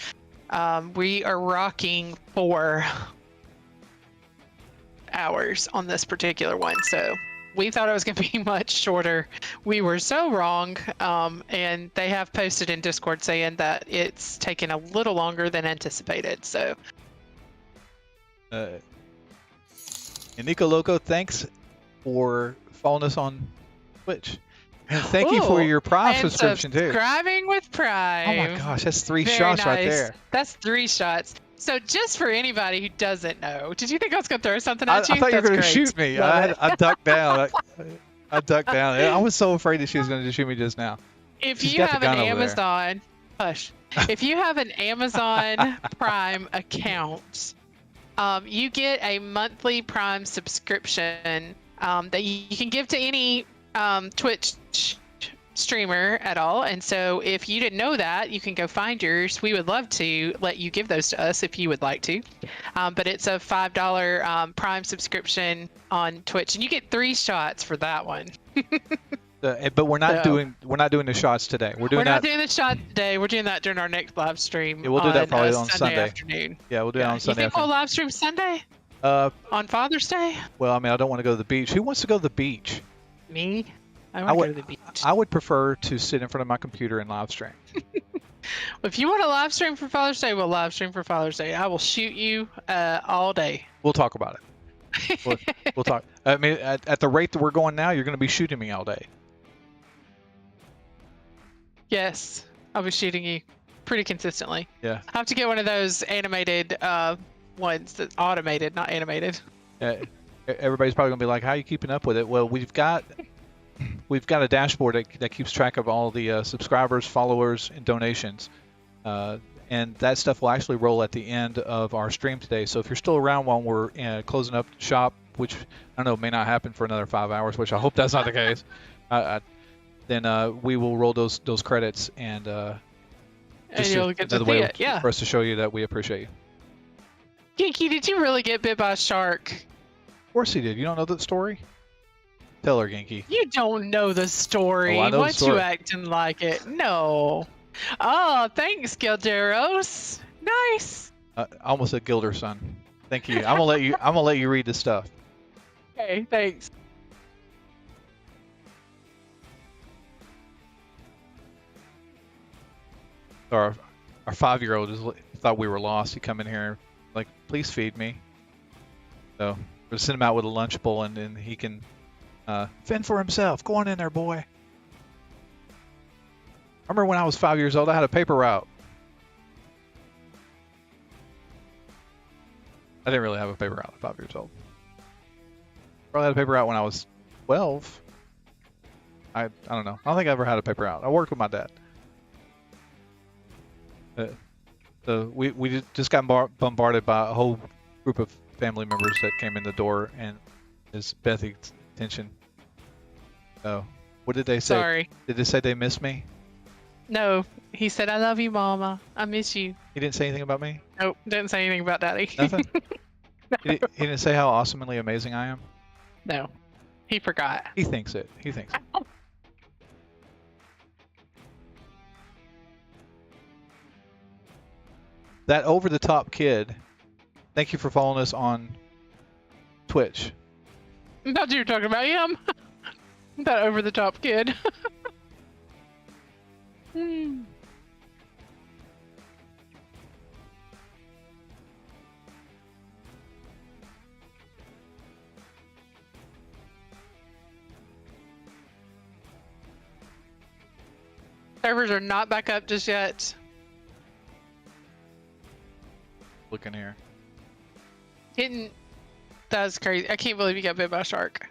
We are rocking 4 hours on this particular one, so we thought it was going to be much shorter. We were so wrong, and they have posted in Discord saying that it's taken a little longer than anticipated. So, and Nico Loco, thanks for following us on Twitch, and thank you for your Prime subscription too. Subscribing with Prime. Oh my gosh, that's 3 Very shots nice. right there. That's 3 shots. So just for anybody who doesn't know, did you think I was going to throw something at you? I thought you were going to great. shoot me. I ducked down. I ducked down. I was so afraid that she was going to shoot me just now. If She's you got the have gun an over there. Amazon, hush. If you have an Amazon Prime account, you get a monthly Prime subscription that you can give to any Twitch streamer at all. And so if you didn't know that, you can go find yours. We would love to let you give those to us if you would like to. But it's a $5 Prime subscription on Twitch, and you get 3 shots for that one. But we're not doing the shots today. We're not doing the shot today. We're doing that during our next live stream. Yeah, we'll do that probably on Sunday afternoon. Yeah, we'll do it on Sunday. You think we'll live stream Sunday? On Father's Day? Well, I mean, I don't want to go to the beach. Who wants to go to the beach? Me? I want to go to the beach. I would prefer to sit in front of my computer and live stream. If you want to live stream for Father's Day, we'll live stream for Father's Day. I will shoot you all day. We'll talk about it. We'll talk. I mean, at the rate that we're going now, you're going to be shooting me all day. Yes, I'll be shooting you pretty consistently. Yeah. I have to get one of those animated ones that's automated, not animated. Everybody's probably gonna be like, "How are you keeping up with it?" Well, we've got a dashboard that keeps track of all the subscribers, followers, and donations, and that stuff will actually roll at the end of our stream today. So if you're still around while we're closing up shop, which I don't know may not happen for another 5 hours, which I hope that's not the case. Then we will roll those credits and you'll get to see it. Yeah. For us to show you that we appreciate you. Kinky, did you really get bit by a shark? Of course he did. You don't know the story? Tell her, Genki. You don't know the story. Oh, I know Why the story. you acting like it? No. Oh, thanks, Gilderos. Nice. I almost said Gilderson. Thank you. I'm gonna let you read the stuff. Okay, thanks. Our 5-year-old thought we were lost. He come in here like, please feed me. So we'll send him out with a lunch bowl, and then he can fend for himself. Go on in there, boy. I remember when I was 5 years old, I had a paper route. I didn't really have a paper route at 5 years old. Probably had a paper route when I was 12. I don't know. I don't think I ever had a paper route. I worked with my dad. So we just got bombarded by a whole group of family members that came in the door, and it's Bethy's attention. So, what did they say? Sorry. Did they say they miss me? No, he said, "I love you, Mama. I miss you." He didn't say anything about me? Nope, didn't say anything about Daddy. Nothing? No. He didn't say how awesomely amazing I am? No, he forgot. He thinks it. He thinks it. That over-the-top kid, thank you for following us on Twitch. I thought you were talking about him. That over-the-top kid. Servers are not back up just yet. Look in here. That's crazy. I can't believe you got bit by a shark.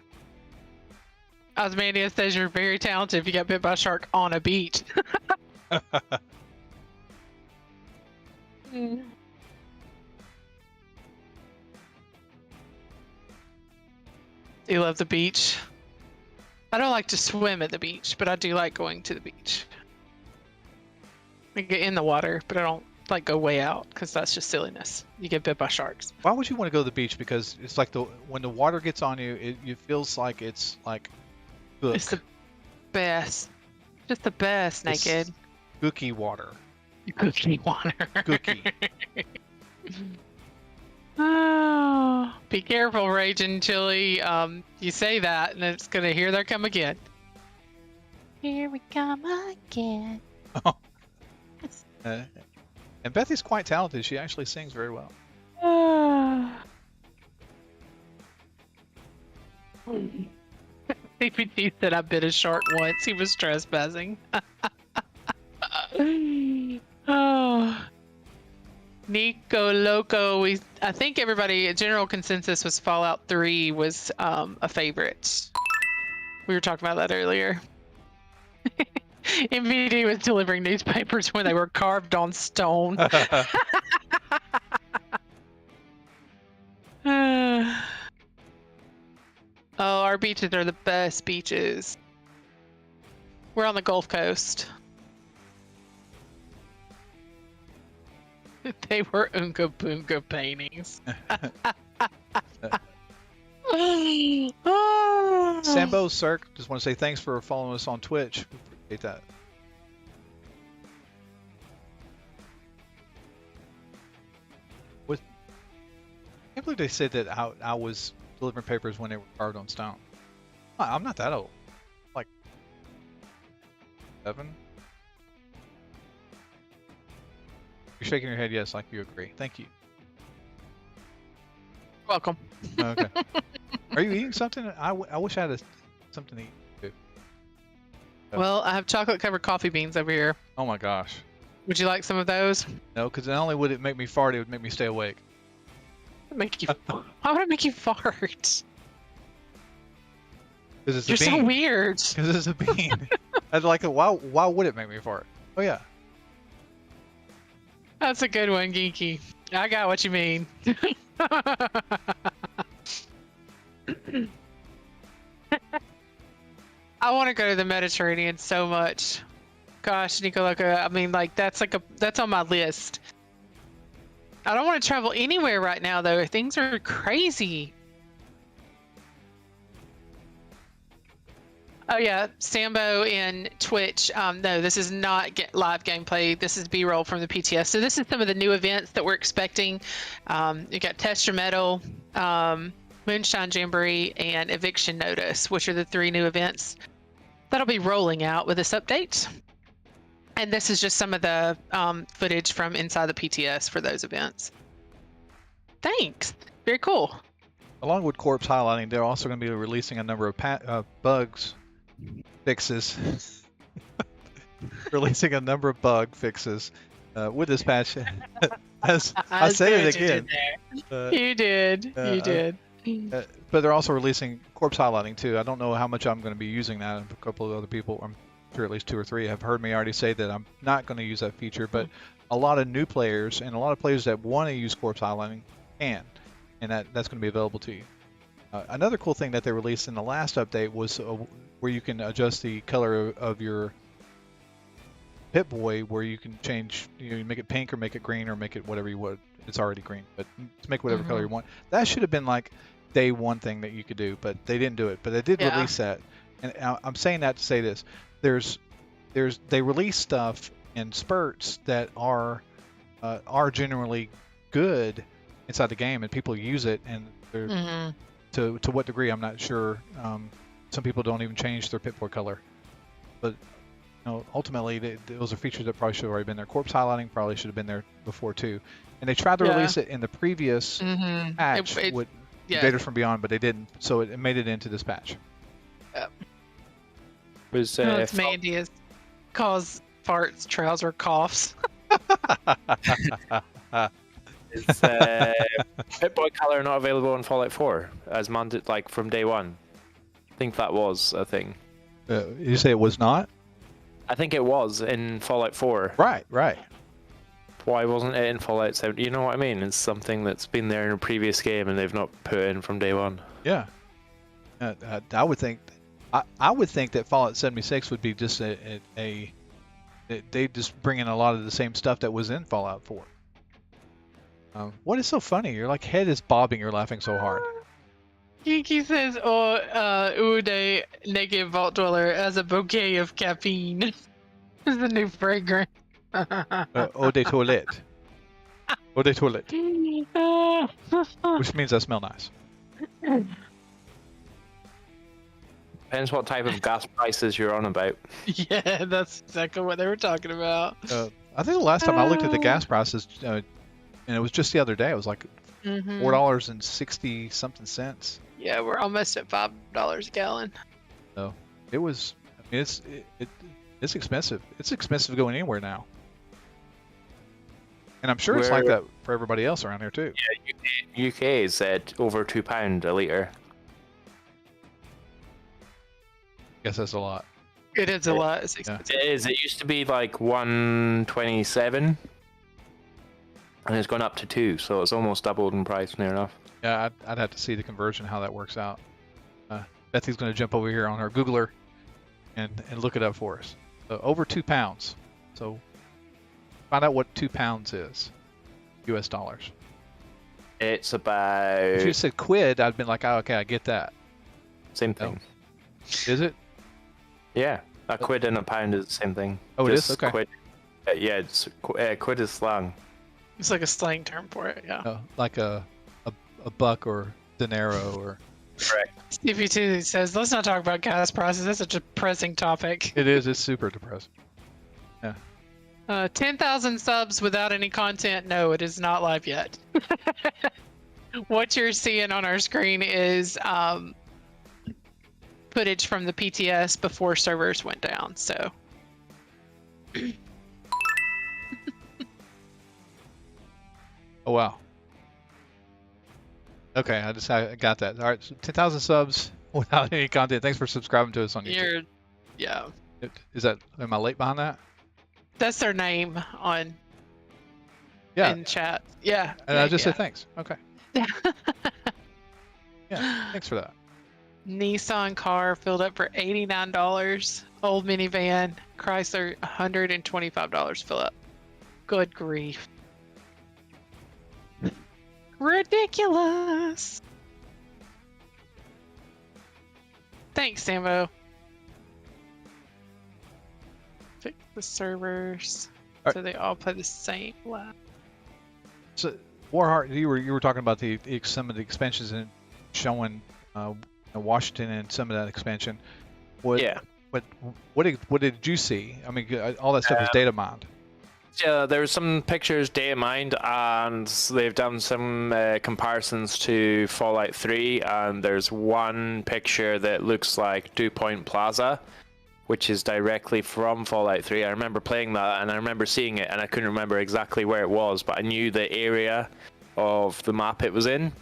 Osmania says you're very talented if you got bit by a shark on a beach. You love the beach. I don't like to swim at the beach, but I do like going to the beach. I get in the water, but I don't like go way out because that's just silliness. You get bit by sharks. Why would you want to go to the beach? Because it's like when the water gets on you, it feels like it's like gook. It's the best. Just the best, It's naked. Gooky water. Cookie water. Gooky. Oh, be careful, Raging Chili. You say that, and it's gonna here they come again. Here we come again. And Bethy's quite talented. She actually sings very well. CPT said I bit a shark once. He was trespassing. Oh. Nico Loco. I think everybody, general consensus was Fallout 3 was a favorite. We were talking about that earlier. MVD was delivering newspapers when they were carved on stone. Oh, our beaches are the best beaches. We're on the Gulf Coast. They were Oonga Boonga paintings. Sambo Cirque, just want to say thanks for following us on Twitch. We appreciate that. I can't believe they said that I was delivering papers when they were carved on stone. I'm not that old. Like 7. You're shaking your head yes, like you agree. Thank you. Welcome. Okay. Are you eating something? I wish I had something to eat too. Well, I have chocolate covered coffee beans over here. Oh my gosh. Would you like some of those? No, because not only would it make me fart, it would make me stay awake. Make you? Why would it make you fart? Because it's You're a bean. so weird. Because it's a bean. I'd like, why would it make me fart? Oh yeah. That's a good one, Geeky. I got what you mean. I want to go to the Mediterranean so much. Gosh, Nicoloca, I mean, like that's on my list. I don't want to travel anywhere right now, though. Things are crazy. Oh yeah, Sambo in Twitch. No, this is not live gameplay. This is B-roll from the PTS. So this is some of the new events that we're expecting. You got Test Your Metal, Moonshine Jamboree, and Eviction Notice, which are the 3 new events that'll be rolling out with this update. And this is just some of the footage from inside the PTS for those events. Thanks. Very cool. Along with Corpse highlighting, they're also going to be releasing a number of bugs fixes. Releasing a number of bug fixes with this patch. As I say it again. You did. You did. But they're also releasing Corpse highlighting too. I don't know how much I'm going to be using that. A couple of other people, I'm sure at least 2 or 3 have heard me already say that I'm not going to use that feature. But a lot of new players and a lot of players that want to use Corpse highlighting can, and that's going to be available to you. Another cool thing that they released in the last update was where you can adjust the color of your Pip Boy, where you can change, you make it pink or make it green or make it whatever you would. It's already green, but to make whatever color you want. That should have been like day 1 thing that you could do, but they didn't do it. But they did release that, and I'm saying that to say this: they release stuff in spurts that are generally good inside the game, and people use it, and they're to what degree I'm not sure. Some people don't even change their Pip Boy color, but ultimately those are features that probably should have already been there. Corpse highlighting probably should have been there before too, and they tried to release it in the previous patch with Invaders from Beyond, but they didn't, so it made it into this patch. Was it's Mandy's cause farts, trouser, coughs. Is Pip Boy color not available in Fallout 4 as mandated, like from day 1? I think that was a thing. You say it was not? I think it was in Fallout 4. Right. Why wasn't it in Fallout 7? You know what I mean? It's something that's been there in a previous game and they've not put it in from day 1. Yeah. I would think that Fallout 76 would be just they just bring in a lot of the same stuff that was in Fallout 4. What is so funny? Your head is bobbing. You're laughing so hard. Kiki says, Uday Naked Vault Dweller as a bouquet of caffeine. Is the new fragrance. Eau de toilette. Eau de toilette. Which means I smell nice. Depends what type of gas prices you're on about. Yeah, that's exactly what they were talking about. I think the last time I looked at the gas prices, and it was just the other day, it was like $4.60 something cents. Yeah, we're almost at $5 a gallon. So it was. I mean, it's expensive. It's expensive going anywhere now. And I'm sure it's like that for everybody else around here too. Yeah, UK is at over £2 a litre. Guess that's a lot. It is a lot. It's expensive. It is. It used to be like 127, and it's gone up to 2, so it's almost doubled in price, near enough. Yeah, I'd have to see the conversion, how that works out. Bethy's going to jump over here on her Googler. and look it up for us. Over 2 pounds. So find out what 2 pounds is, U.S. dollars. It's about. If you said quid, I'd been like, oh, okay, I get that. Same thing. No. Is it? Yeah, a quid and a pound is the same thing. Oh, it is? Okay. Quid. Yeah, quid is slang. It's like a slang term for it, yeah. Oh, like a buck or dinero or. Correct. CP2 says, let's not talk about gas prices. That's a depressing topic. It is. It's super depressing. Yeah. 10,000 subs without any content. No, it is not live yet. What you're seeing on our screen is footage from the PTS before servers went down. So. Oh, wow. Okay, I got that. All right, so 10,000 subs without any content. Thanks for subscribing to us on YouTube. Yeah. Am I late behind that? That's their name on in chat. Yeah. And I just said thanks. Okay. Yeah, thanks for that. Nissan car filled up for $89. Old minivan. Chrysler, $125 fill up. Good grief. Ridiculous. Thanks, Sambo. Fix the servers so they all play the same lab. So, Warheart, you were talking about some of the expansions and showing Washington and some of that expansion. What did you see? I mean, all that stuff is data mined. Yeah, there's some pictures data mined, and they've done some comparisons to Fallout 3, and there's one picture that looks like Dew Point Plaza, which is directly from Fallout 3. I remember playing that, and I remember seeing it, and I couldn't remember exactly where it was, but I knew the area of the map it was in,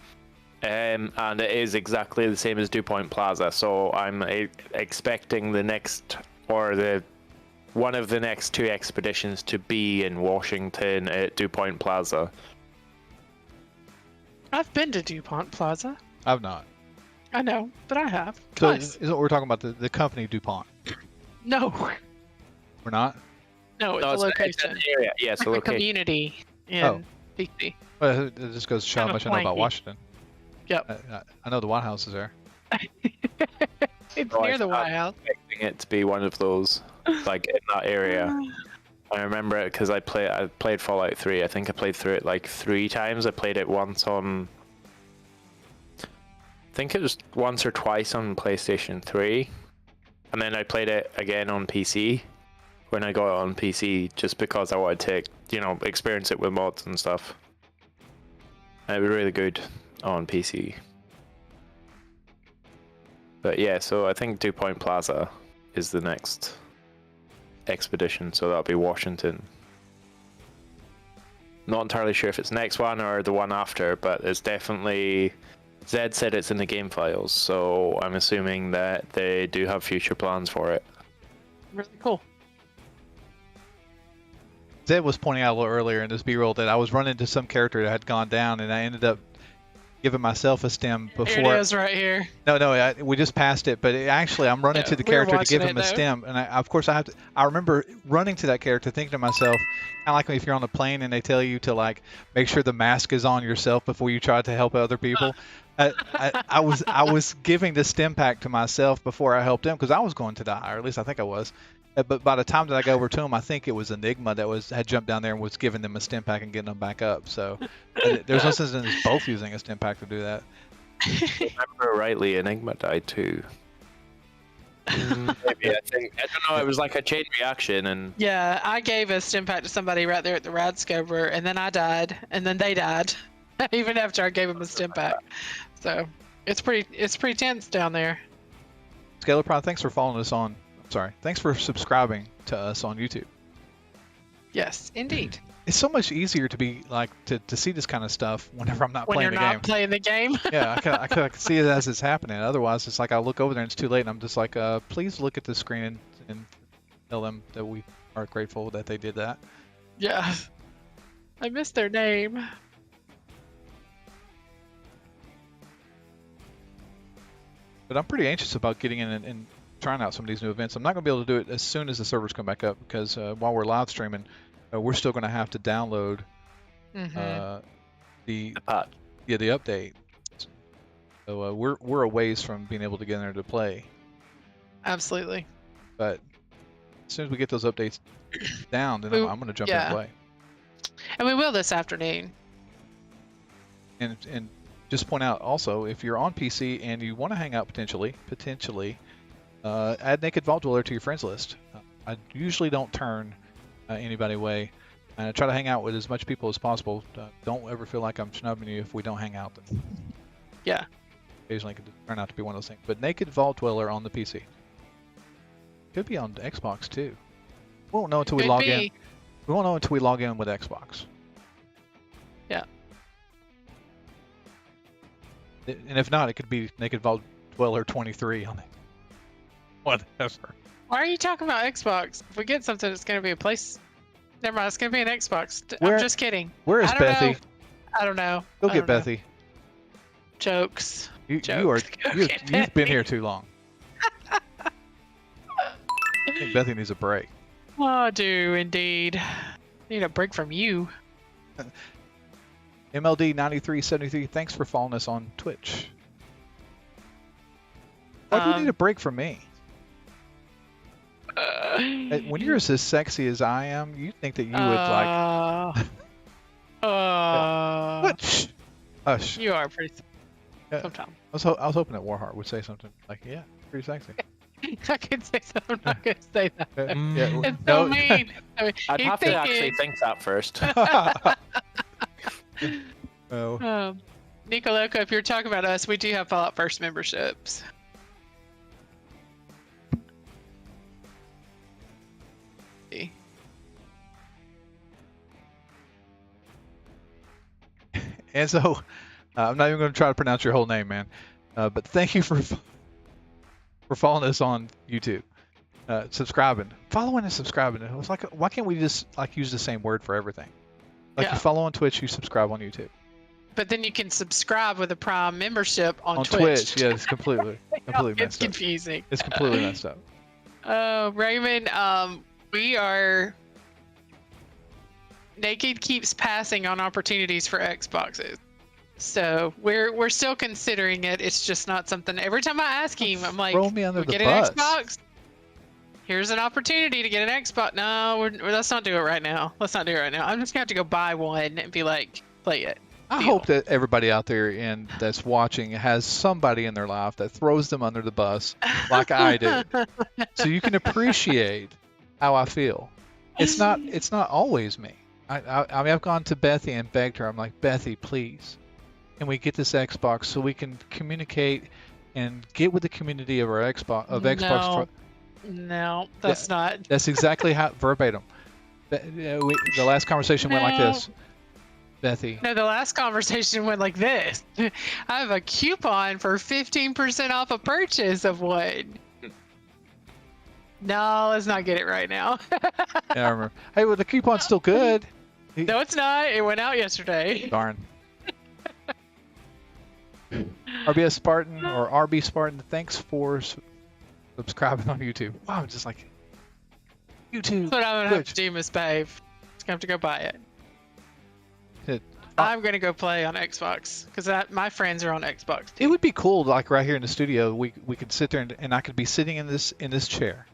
and it is exactly the same as Dew Point Plaza, so I'm expecting the next, or one of the next 2 expeditions to be in Washington at Dew Point Plaza. I've been to DuPont Plaza. I've not. I know, but I have. So Twice. isn't we're talking about the company DuPont? No. We're not? No, it's a location. It's an area. Yeah, it's a location. Community in PC. Well, it just goes to show how much I know about Washington. Yep. I know the White House is there. It's near the White House. Expecting it to be one of those, like in that area. I remember it because I played Fallout 3. I think I played through it like 3 times. I played it once on, I think it was once or twice on PlayStation 3, and then I played it again on PC when I got it on PC, just because I wanted to, experience it with mods and stuff. And it was really good on PC. But yeah, so I think Dew Point Plaza is the next expedition, so that'll be Washington. Not entirely sure if it's next one or the one after, but it's definitely... Zed said it's in the game files, so I'm assuming that they do have future plans for it. Really cool. Zed was pointing out a little earlier in this B-roll that I was running into some character that had gone down, and I ended up giving myself a stem before. Here it is right here. No, we just passed it, but actually I'm running to the character to give him a stem, and I remember running to that character thinking to myself, kind of like if you're on a plane and they tell you to like make sure the mask is on yourself before you try to help other people. I was giving the stem pack to myself before I helped him because I was going to die, or at least I think I was. But by the time that I got over to him, I think it was Enigma that had jumped down there and was giving them a stim pack and getting them back up. So there's no sense in us both using a stim pack to do that. If I remember rightly, Enigma died too. Maybe, I don't know, it was like a chain reaction. And yeah, I gave a stim pack to somebody right there at the rad scoper, and then I died, and then they died, even after I gave them a stim pack. So it's pretty tense down there. Scalar Prime, thanks for following us on. Thanks for subscribing to us on YouTube. Yes, indeed. It's so much easier to be like to see this kind of stuff whenever I'm not playing the game. When you're not playing the game. Yeah, I can see it as it's happening. Otherwise, it's like I look over there and it's too late, and I'm just like, please look at the screen and tell them that we are grateful that they did that. Yeah, I missed their name. But I'm pretty anxious about getting in and trying out some of these new events. I'm not going to be able to do it as soon as the servers come back up because while we're live streaming, we're still going to have to download the update. So we're a ways from being able to get in there to play. Absolutely. But as soon as we get those updates down, then I'm going to jump in and play. And we will this afternoon. And just point out also, if you're on PC and you want to hang out potentially, add Naked Vault Dweller to your friends list. I usually don't turn anybody away. And I try to hang out with as much people as possible. Don't ever feel like I'm snubbing you if we don't hang out. Yeah. Occasionally it could turn out to be one of those things. But Naked Vault Dweller on the PC. Could be on Xbox too. We won't know until we log in. We won't know until we log in with Xbox. Yeah. And if not, it could be Naked Vault Dweller 23 on it. Whatever. Why are you talking about Xbox? If we get something, it's going to be a place. Never mind, it's going to be an Xbox. I'm just kidding. Where is Bethy? I don't know. Go get Bethy. Jokes. You've been here too long. I think Bethy needs a break. Oh, I do indeed. Need a break from you. MLD9373, thanks for following us on Twitch. Why do you need a break from me? When you're as sexy as I am, you think that you would like. What? Hush. You are pretty. Sometimes. I was hoping that Warheart would say something like, "Yeah, pretty sexy." I could say so. I'm not gonna say that. It's no. so mean. I mean, I'd have to actually think that first. Nico Loco, if you're talking about us, we do have Fallout First memberships. And so, I'm not even going to try to pronounce your whole name, man. But thank you for following us on YouTube, subscribing, following and subscribing. It was like, why can't we just like use the same word for everything? Like you follow on Twitch, you subscribe on YouTube. But then you can subscribe with a Prime membership on Twitch. Yeah, it's completely messed it's confusing. It's completely messed up. Raymond, we are. Naked keeps passing on opportunities for Xboxes, so we're still considering it. It's just not something. Every time I ask him, I'm like, "Throw me under the bus. An Xbox. Here's an opportunity to get an Xbox." No, let's not do it right now. Let's not do it right now. I'm just gonna have to go buy one and be like, play it. I hope that everybody out there that's watching has somebody in their life that throws them under the bus like I do, so you can appreciate how I feel. It's not always me. I mean, I've gone to Bethy and begged her. I'm like, Bethy, please, can we get this Xbox so we can communicate and get with the community of our Xbox? No, that's not. That's exactly how verbatim. The last conversation went like this. Bethy. No, the last conversation went like this. I have a coupon for 15% off a purchase of one. No, let's not get it right now. Yeah, I remember. Hey, well, the coupon's still good. No, it's not. It went out yesterday. Darn. RBS Spartan or RB Spartan, thanks for subscribing on YouTube. Wow, I'm just like, YouTube. That's what I'm going to have to do, Miss Babe. Just going to have to go buy it. I'm going to go play on Xbox because my friends are on Xbox too. It would be cool, like right here in the studio, we could sit there and I could be sitting in this chair.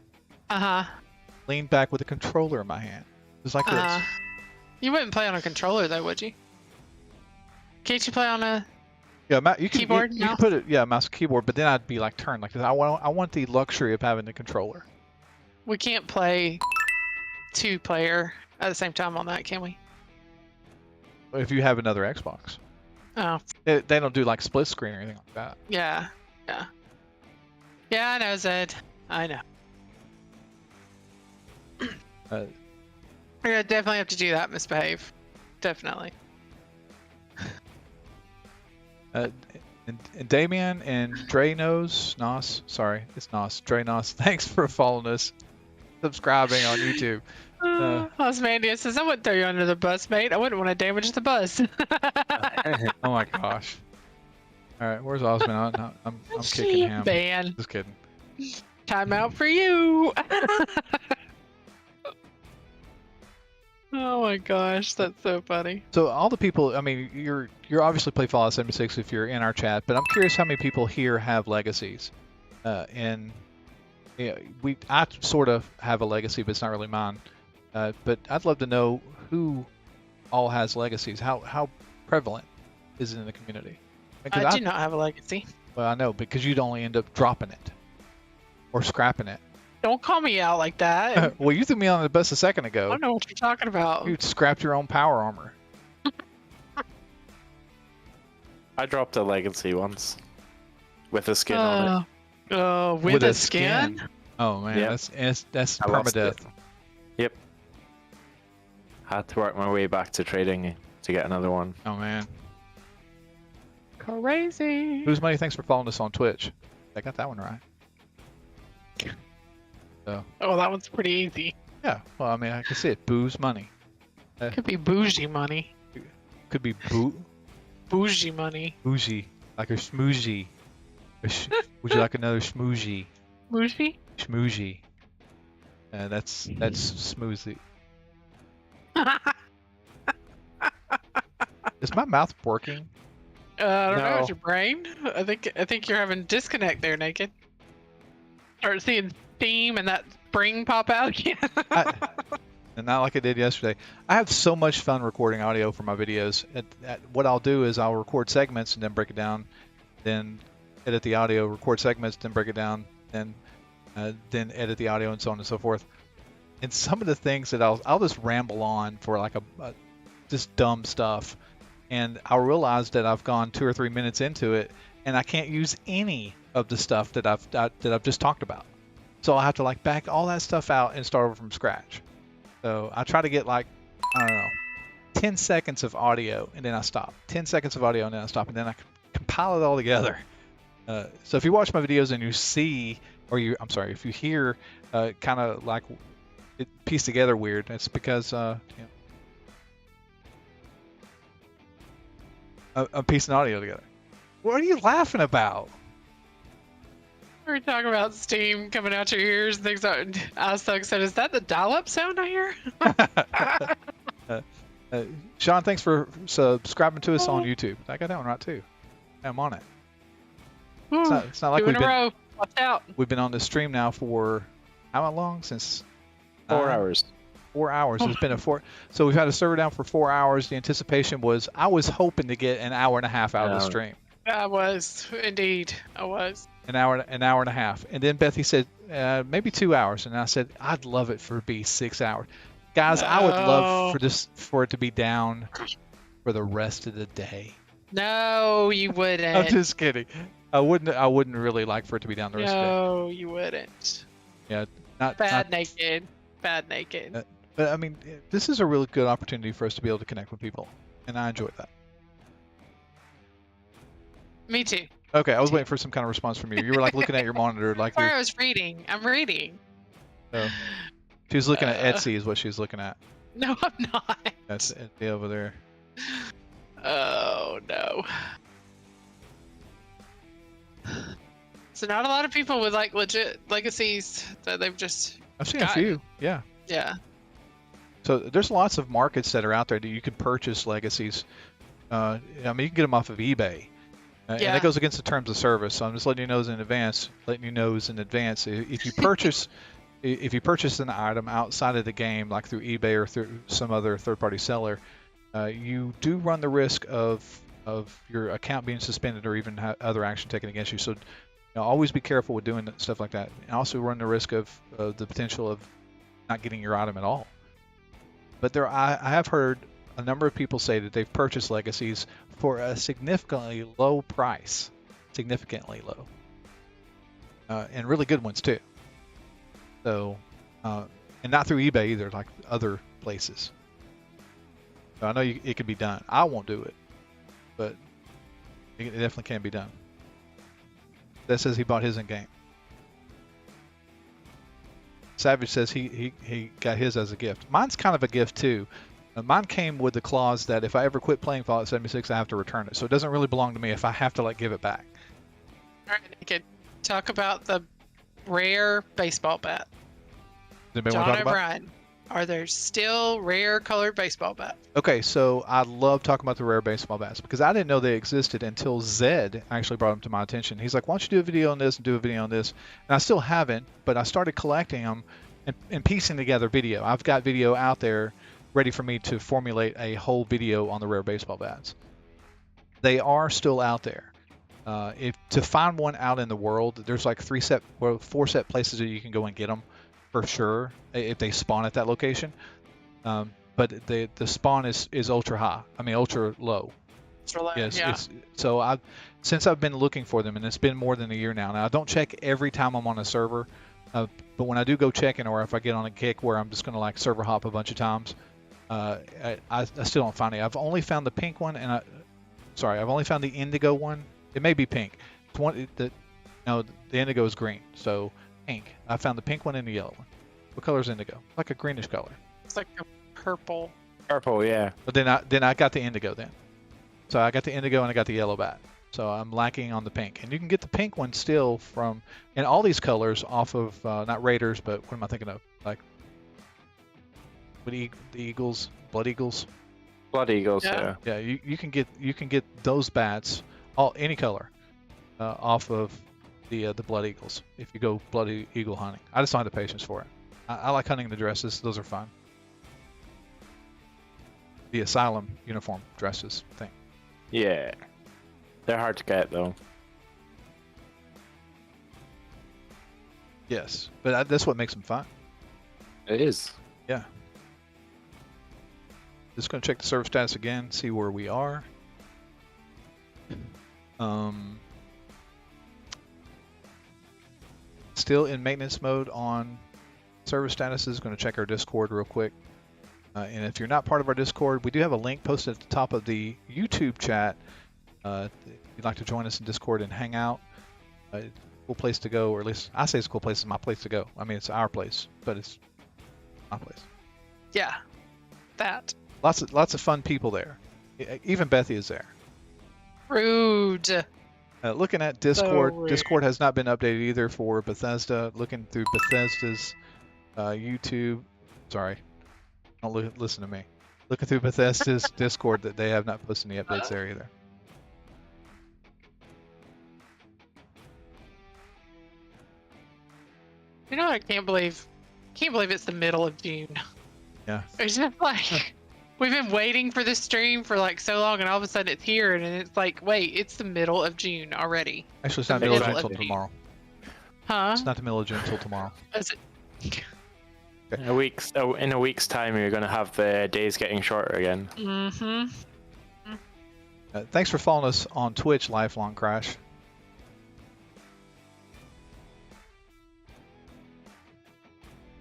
Lean back with a controller in my hand. Just like this. You wouldn't play on a controller though, would you? Can't you play on a keyboard? You can put it, mouse and keyboard, but then I'd be like turned like this. I want the luxury of having the controller. We can't play 2-player at the same time on that, can we? If you have another Xbox. Oh. They don't do like split screen or anything like that. Yeah. Yeah, I know, Zed. I know. We're gonna definitely have to do that, misbehave. Definitely. And Damien and Dre Nos, thanks for following us, subscribing on YouTube. Osmandius says, I wouldn't throw you under the bus, mate. I wouldn't want to damage the bus. Oh my gosh. Alright, where's Osman? I'm kicking him. Ban. Just kidding. Timeout for you. Oh my gosh, that's so funny. So all the people, I mean, you're obviously play Fallout 76 if you're in our chat, but I'm curious how many people here have legacies. And yeah, I sort of have a legacy, but it's not really mine. But I'd love to know who all has legacies. How prevalent is it in the community? I do not have a legacy. Well, I know, because you'd only end up dropping it or scrapping it. Don't call me out like that. Well, you threw me on the bus a second ago. I don't know what you're talking about. You scrapped your own power armor. I dropped a legacy once with a skin on it. With a skin? Oh man, Yep. that's I lost permadeath. it. Yep. Had to work my way back to trading to get another one. Oh man. Crazy. Who's Money? Thanks for following us on Twitch. I got that one right. So. Oh, that one's pretty easy. Yeah. Well, I mean, I can see it. Booze Money. Could be bougie money. Could be Bougie money. bougie, like a smoozy. Would you like another smoozy? Bougie? Schmoozy. That's smoothie. Is my mouth working? I don't know. No. It's your brain. I think you're having disconnect there, Naked. Start seeing steam and that spring pop out again. And not like I did yesterday. I have so much fun recording audio for my videos. What I'll do is I'll record segments and then break it down, then edit the audio, record segments, then break it down, then edit the audio, and so on and so forth. And some of the things that I'll just ramble on for like a just dumb stuff, and I'll realize that I've gone 2 or 3 minutes into it, and I can't use any of the stuff that I've just talked about. So I'll have to like back all that stuff out and start over from scratch. So I try to get like, I don't know, 10 seconds of audio, and then I stop. 10 seconds of audio, and then I stop, and then I compile it all together. So if you watch my videos and you see, if you hear kind of like it pieced together weird, it's because I'm piecing audio together. What are you laughing about? We're talking about steam coming out your ears and things. Aztec said, "Is that the dial-up sound I hear?" Sean, thanks for subscribing to us on YouTube. I got that one right too. I'm on it. It's not like Two in a row. Watch out. We've been on this stream now for how long? Since 4 hours. 4 hours. It's been so we've had a server down for 4 hours. The anticipation was I was hoping to get an hour and a half out of the stream. I was indeed. I was. An hour and a half, and then Bethy said maybe 2 hours, and I said I'd love it for it to be 6 hours. Guys, I would love for it to be down for the rest of the day. No, you wouldn't. I'm just kidding. I wouldn't really like for it to be down the rest of the day. No, you wouldn't. Yeah, Naked. Bad naked. But I mean, this is a really good opportunity for us to be able to connect with people, and I enjoy that. Me too. Okay, I was waiting for some kind of response from you. You were like looking at your monitor, like I was reading. I'm reading. She was looking at Etsy, is what she was looking at. No, I'm not. That's Etsy over there. Oh no. So not a lot of people with like legit legacies that they've just. I've seen a few. Yeah. Yeah. So there's lots of markets that are out there that you can purchase legacies. I mean, you can get them off of eBay. And that goes against the terms of service. So I'm just letting you know in advance. If you purchase an item outside of the game, like through eBay or through some other third-party seller, you do run the risk of your account being suspended or even other action taken against you. So always be careful with doing stuff like that. And also run the risk of the potential of not getting your item at all. But I have heard a number of people say that they've purchased legacies for a significantly low price, significantly low, and really good ones too. So, and not through eBay either, like other places. So I know it can be done. I won't do it, but it definitely can be done. That says he bought his in game. Savage says he got his as a gift. Mine's kind of a gift too. Mine came with the clause that if I ever quit playing Fallout 76, I have to return it. So it doesn't really belong to me if I have to give it back. All right, Naked. Talk about the rare baseball bat. John O'Brien, are there still rare colored baseball bats? Okay, so I love talking about the rare baseball bats because I didn't know they existed until Zed actually brought them to my attention. He's like, why don't you do a video on this and do a video on this? And I still haven't, but I started collecting them and piecing together video. I've got video out there ready for me to formulate a whole video on the rare baseball bats. They are still out there. If to find one out in the world, there's like 4 set places that you can go and get them for sure if they spawn at that location. But the spawn is ultra high. I mean ultra low. Ultra low. Yes. Yeah. So since I've been looking for them, and it's been more than a year now. Now I don't check every time I'm on a server, but when I do go checking, or if I get on a kick where I'm just gonna like server hop a bunch of times, I still don't find it. I've only found the pink one, and I've only found the indigo one. It may be pink. The indigo is green, so pink. I found the pink one and the yellow one. What color is indigo? Like a greenish color. It's like a purple. Purple, yeah. But then I got the indigo then. So I got the indigo and I got the yellow bat. So I'm lacking on the pink. And you can get the pink one still from, and all these colors off of, not Raiders, but what am I thinking of? Like, the Eagles, Blood Eagles. Blood Eagles, yeah. Yeah, you can get those bats, any color, off of the Blood Eagles if you go Blood Eagle hunting. I just don't have the patience for it. I like hunting the dresses; those are fun. The asylum uniform dresses thing. Yeah, they're hard to get though. Yes, but that's what makes them fun. It is. Yeah. Just going to check the server status again, see where we are. Still in maintenance mode on server statuses. Going to check our Discord real quick. And if you're not part of our Discord, we do have a link posted at the top of the YouTube chat. If you'd like to join us in Discord and hang out, cool place to go, or at least I say it's a cool place. It's my place to go. I mean, it's our place, but it's my place. Yeah, that. Lots of fun people there. Even Bethy is there. Rude. Looking at Discord, So Discord has not been updated either for Bethesda. Looking through Bethesda's YouTube. Sorry, don't listen to me. Looking through Bethesda's Discord, that they have not posted any updates there either. You know, I can't believe it's the middle of June. Yeah. It's just like we've been waiting for this stream for like so long, and all of a sudden it's here, and it's like, wait, it's the middle of June already. Actually, it's not the middle of June until tomorrow. Huh? It's not the middle of June until tomorrow. Is it? Okay. In a week's time, you're going to have the days getting shorter again. Mm-hmm. Thanks for following us on Twitch, Lifelong Crash.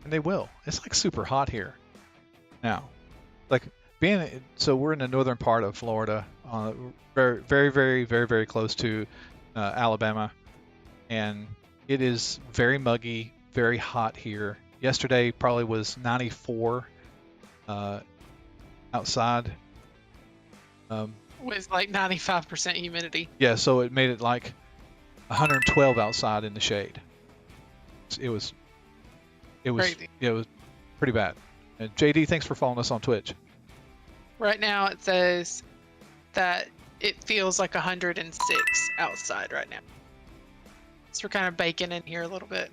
And they will. It's like super hot here now. Like we're in the northern part of Florida, very, very, very, very, very close to Alabama, and it is very muggy, very hot here. Yesterday probably was 94 outside. With like 95% humidity. Yeah, so it made it like 112 outside in the shade. It was crazy. Yeah, it was pretty bad. And JD, thanks for following us on Twitch. Right now it says that it feels like 106 outside right now. So we're kind of baking in here a little bit.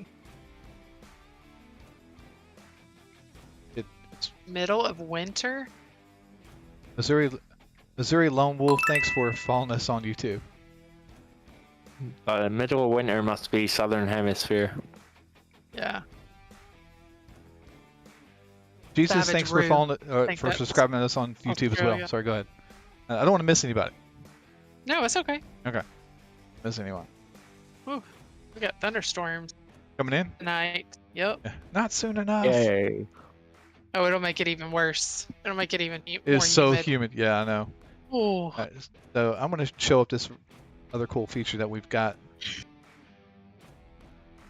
It's middle of winter. Missouri Lone Wolf, thanks for following us on YouTube. Middle of winter must be Southern Hemisphere. Yeah. Jesus, Savage thanks Rue. for following, for subscribing to us on YouTube as well. Sorry, go ahead. I don't want to miss anybody. No, it's okay. Okay. Miss anyone? Whew. We got thunderstorms Coming in? tonight. Yep. Yeah. Not soon enough. Yay. Oh, it'll make it even worse. It'll make it even more It's so humid. humid. Yeah, I know. Ooh. So I'm going to show up this other cool feature that we've got.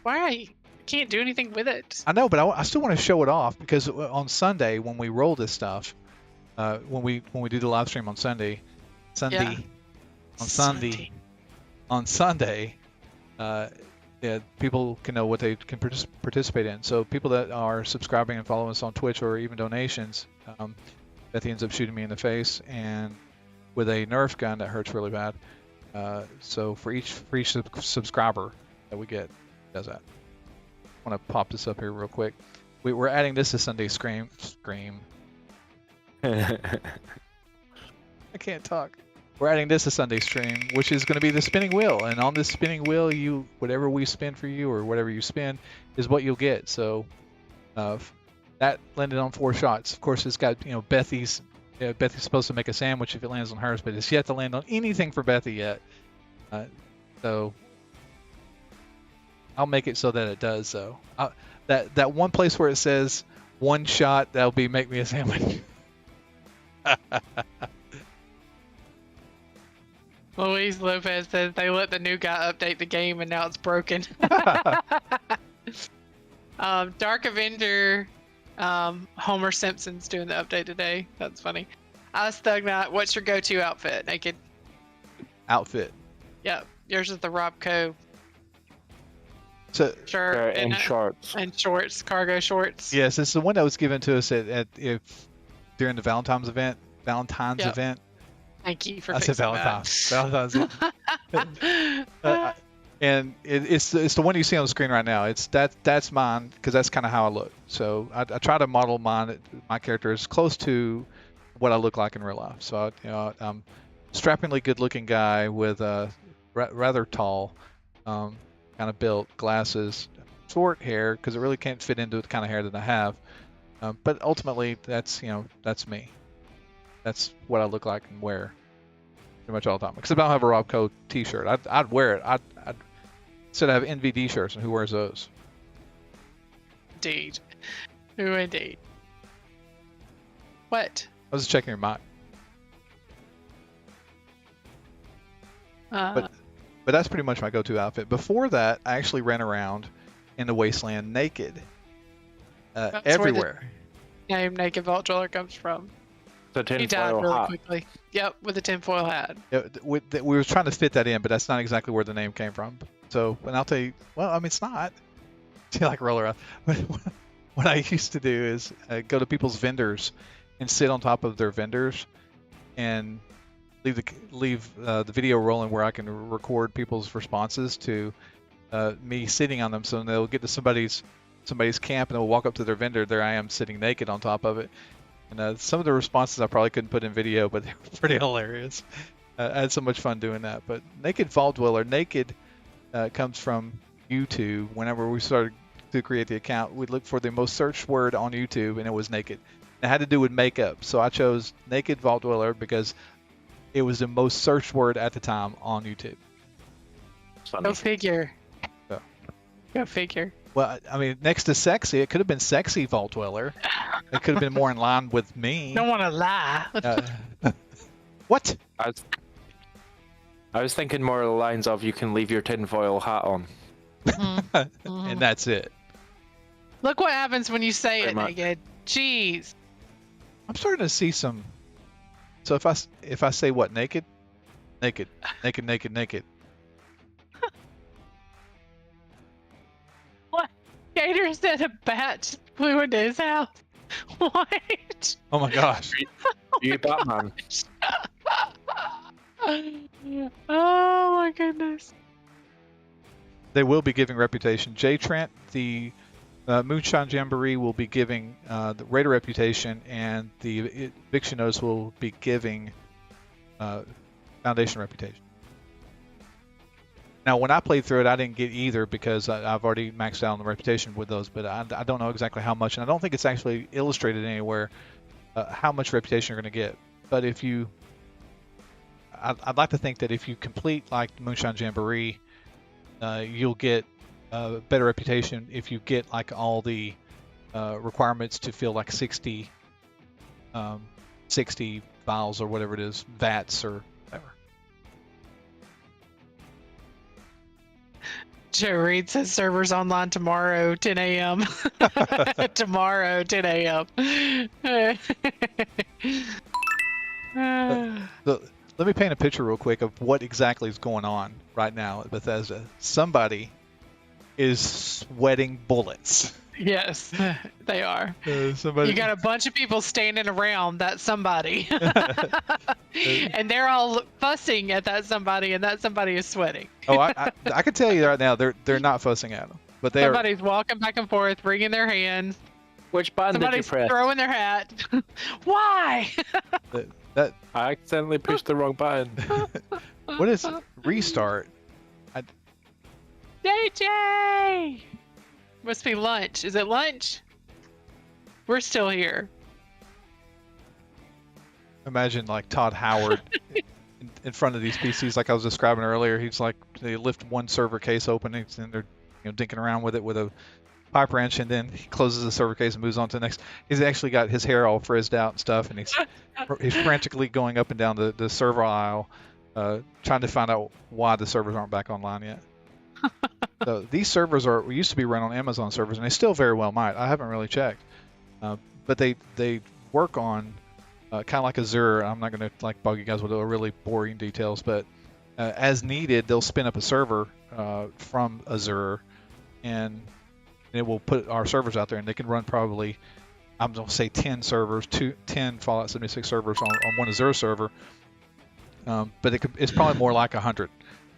Why? Can't do anything with it. I know, but I still want to show it off because on Sunday when we roll this stuff, when we do the live stream on Sunday, yeah, people can know what they can participate in. So people that are subscribing and following us on Twitch or even donations, Bethy ends up shooting me in the face and with a Nerf gun that hurts really bad. So for each subscriber that we get, does that. I want to pop this up here real quick. We're adding this to Sunday Scream. I can't talk. We're adding this to Sunday Stream, which is going to be the spinning wheel. And on this spinning wheel, whatever we spin for you or whatever you spin is what you'll get. So that landed on 4 shots. Of course, it's got, Bethy's supposed to make a sandwich if it lands on hers, but it's yet to land on anything for Bethy yet. So I'll make it so that it does, though. That one place where it says 1 shot, that'll be make me a sandwich. Luis Lopez says they let the new guy update the game and now it's broken. Dark Avenger, Homer Simpson's doing the update today. That's funny. Stugnut, what's your go-to outfit? Naked. Outfit. Yep. Yours is the Rob Co. So, shirt and shorts. And shorts, cargo shorts. Yes, it's the one that was given to us during the Valentine's event. Event. Thank you for I said Valentine's. Valentine's. And it's the one you see on the screen right now. That's mine because that's kind of how I look. So I try to model my character as close to what I look like in real life. So I'm strappingly good-looking guy with rather tall, kind of built, glasses, short hair because it really can't fit into the kind of hair that I have. But ultimately, that's me. That's what I look like and wear pretty much all the time. Except I don't have a Rob Co. t-shirt. I'd wear it. I'd instead I have NVD shirts, and who wears those? Indeed. Who indeed? What? I was just checking your mic. But that's pretty much my go-to outfit. Before that, I actually ran around in the wasteland naked. Everywhere. Where the name Naked Vault Dweller comes from. The He died tinfoil really hat. quickly. Yep, with a tinfoil hat. Yeah, we were trying to fit that in, but that's not exactly where the name came from. So, and I'll tell you, well, I mean, it's not. You like roll around. What I used to do is go to people's vendors and sit on top of their vendors and leave the video rolling where I can record people's responses to me sitting on them. So they'll get to somebody's camp and they'll walk up to their vendor. There I am sitting naked on top of it. And some of the responses I probably couldn't put in video, but they were pretty hilarious. I had so much fun doing that. But Naked Vault Dweller, naked comes from YouTube. Whenever we started to create the account, we'd look for the most searched word on YouTube, and it was naked. It had to do with makeup. So I chose Naked Vault Dweller because it was the most searched word at the time on YouTube. Go figure. So. Go figure. Well, I mean, next to sexy, it could have been Sexy Vault Dweller. It could have been more in line with me. Don't want to lie. What? I was thinking more of the lines of you can leave your tinfoil hat on. And that's it. Look what happens when you say Pretty it much. naked. Jeez. I'm starting to see some. So if I say what, naked? Naked. What? Gator said a bat flew into his house. What? Oh my gosh. You Batman. Oh my goodness. They will be giving reputation. J Trent, the Moonshine Jamboree will be giving the Raider reputation, and the Eviction Notice will be giving Foundation reputation. Now, when I played through it, I didn't get either because I've already maxed out on the reputation with those, but I don't know exactly how much, and I don't think it's actually illustrated anywhere how much reputation you're going to get. But if you, I'd like to think that if you complete like the Moonshine Jamboree, you'll get better reputation if you get like all the requirements to fill like 60 vials or whatever it is, vats or whatever. Joe Reed says servers online tomorrow, 10 a.m. Tomorrow, 10 a.m. Let me paint a picture real quick of what exactly is going on right now at Bethesda. Somebody is sweating bullets. Yes, they are. Somebody... You got a bunch of people standing around that somebody. And they're all fussing at that somebody, and that somebody is sweating. Oh, I can tell you right now, they're not fussing at them. But somebody's walking back and forth, wringing their hands. Which button did you press? Somebody's throwing their hat. Why? I accidentally pushed the wrong button. What is restart? DJ! Must be lunch. Is it lunch? We're still here. Imagine like Todd Howard in front of these PCs, like I was describing earlier. He's like, they lift one server case open and they're dinking around with it with a pipe wrench, and then he closes the server case and moves on to the next. He's actually got his hair all frizzed out and stuff, and he's frantically going up and down the server aisle, trying to find out why the servers aren't back online yet. So these servers used to be run on Amazon servers, and they still very well might. I haven't really checked, but they work on kind of like Azure. I'm not going to bug you guys with really boring details, but as needed, they'll spin up a server from Azure, and it will put our servers out there, and they can run probably, I'm going to say 10 servers, 10 Fallout 76 servers on one Azure server, but it's probably more like 100.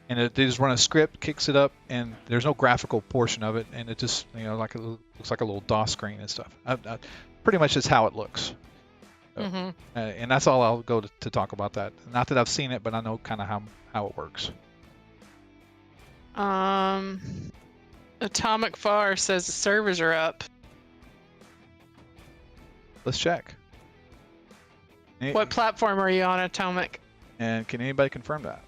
And they just run a script, kicks it up, and there's no graphical portion of it, and it just looks like a little DOS screen and stuff. Pretty much is how it looks. So, and that's all I'll go to talk about that. Not that I've seen it, but I know kind of how it works. Atomic Far says the servers are up. Let's check. What platform are you on, Atomic? And can anybody confirm that?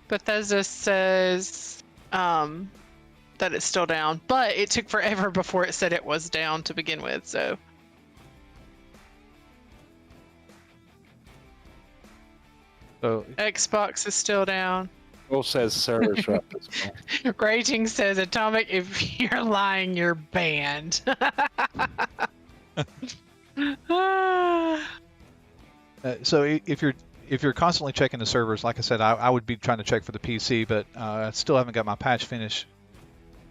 Bethesda says that it's still down, but it took forever before it said it was down to begin with, so. Xbox is still down. All says servers are up as well. Raging says, Atomic, if you're lying, you're banned. So if you're constantly checking the servers, like I said, I would be trying to check for the PC, but I still haven't got my patch finished.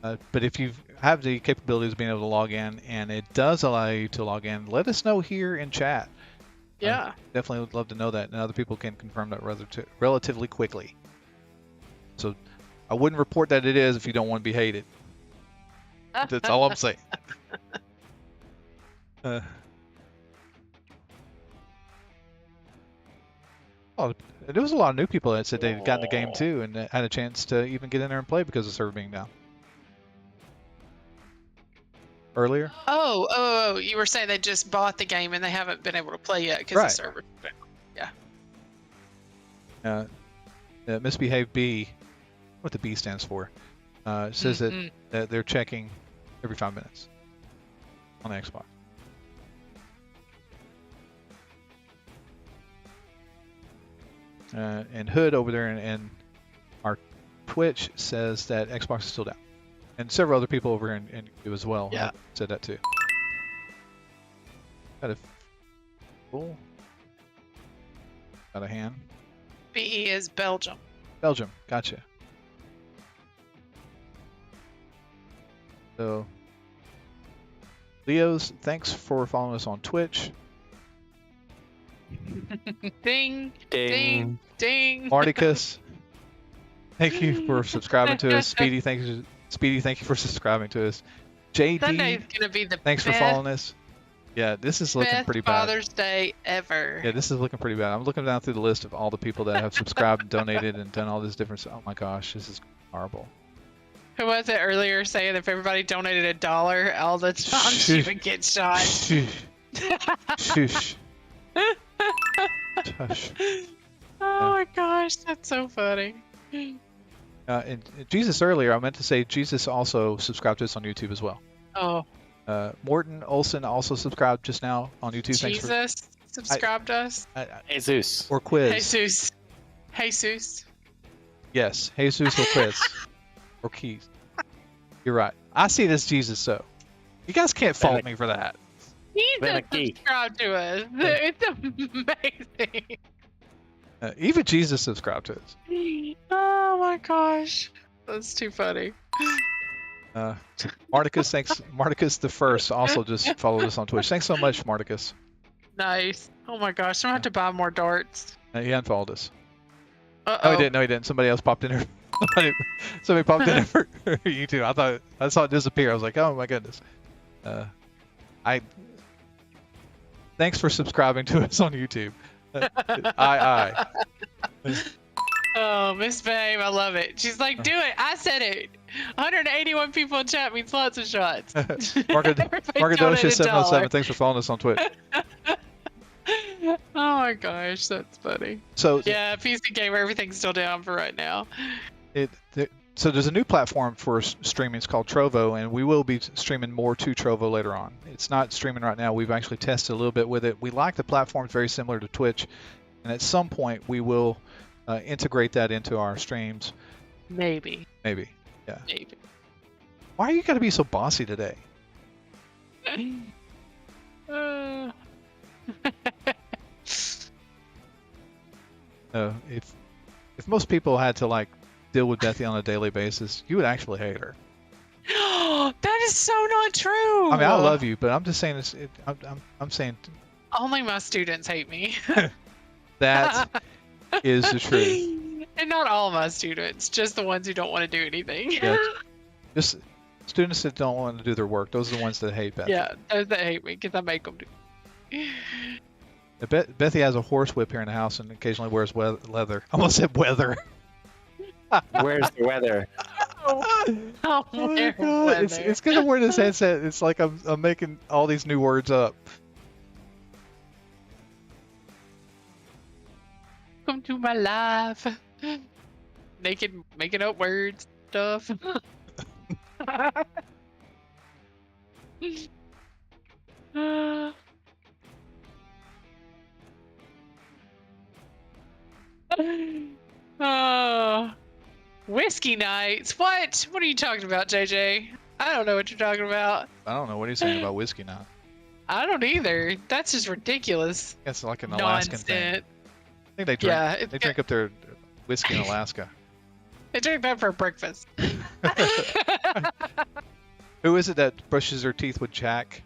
But if you have the capabilities of being able to log in, and it does allow you to log in, let us know here in chat. Yeah. Definitely would love to know that, and other people can confirm that relatively quickly. So I wouldn't report that it is if you don't want to be hated. That's all I'm saying. Oh, there was a lot of new people that said they'd gotten the game too and had a chance to even get in there and play because of the server being down. Earlier? Oh, you were saying they just bought the game and they haven't been able to play yet because the server. Yeah. Misbehave B, what the B stands for, says that they're checking every 5 minutes on the Xbox. And Hood over there and our Twitch says that Xbox is still down. And several other people over here in YouTube as well said that too. Got a cool. Got a hand. BE is Belgium. Belgium, gotcha. So, Leo's, thanks for following us on Twitch. Ding, ding, ding. Marticus, thank you for subscribing to us. Speedy, thank you for subscribing to us. JD, Sunday's gonna be the thanks for following us. Yeah, this is looking pretty bad. Father's Day ever. Yeah, this is looking pretty bad. I'm looking down through the list of all the people that have subscribed and donated and done all this different stuff. Oh my gosh, this is horrible. Who was it earlier saying if everybody donated $1 all the time, she would get shot? Shush. Tush. Oh my gosh, that's so funny. And Jesus earlier, I meant to say Jesus also subscribed to us on YouTube as well. Oh. Morton Olson also subscribed just now on YouTube. Jesus subscribed us. Jesus. Or Quiz. Jesus. Yes, Jesus or Quiz. Or Keys. You're right. I see it as Jesus, so you guys can't fault me for that. Jesus subscribed to us. It's amazing. Even Jesus subscribed to us. Oh my gosh. That's too funny. Marticus, thanks. Marticus the First also just followed us on Twitch. Thanks so much, Marticus. Nice. Oh my gosh, I'm gonna have to buy more darts. He unfollowed us. Uh-oh. No, he didn't. No, he didn't. Somebody else popped in here. Somebody popped in here for YouTube. I saw it disappear. I was like, oh my goodness. Thanks for subscribing to us on YouTube. Aye. Oh, Miss Babe, I love it. She's like, do it. I said it. 181 people in chat means lots of shots. Margadosha 707. Thanks for following us on Twitch. Oh my gosh, that's funny. So yeah, PC Gamer, everything's still down for right now. So there's a new platform for streaming. It's called Trovo, and we will be streaming more to Trovo later on. It's not streaming right now. We've actually tested a little bit with it. We like the platform. It's very similar to Twitch, and at some point we will integrate that into our streams. Maybe. Yeah. Maybe. Why are you gotta be so bossy today? If most people had to like deal with Bethy on a daily basis, you would actually hate her. That is so not true. I mean, I love you, but I'm just saying this. I'm saying. Only my students hate me. That is the truth. And not all my students, just the ones who don't want to do anything. Yeah, just students that don't want to do their work. Those are the ones that hate Bethy. Yeah, those that hate me because I make them do. Bethy has a horse whip here in the house and occasionally wears leather. I almost said weather. Where's the weather? Oh my God. It's because I'm wearing this headset. It's like I'm making all these new words up. Welcome to my life. Making up words, stuff. Oh, whiskey nights. What? What are you talking about, JJ? I don't know what you're talking about. I don't know what he's saying about whiskey now. I don't either. That's just ridiculous. It's like an Alaskan thing. I think they drink up their whiskey in Alaska. They drink that for breakfast. Who is it that brushes her teeth with Jack?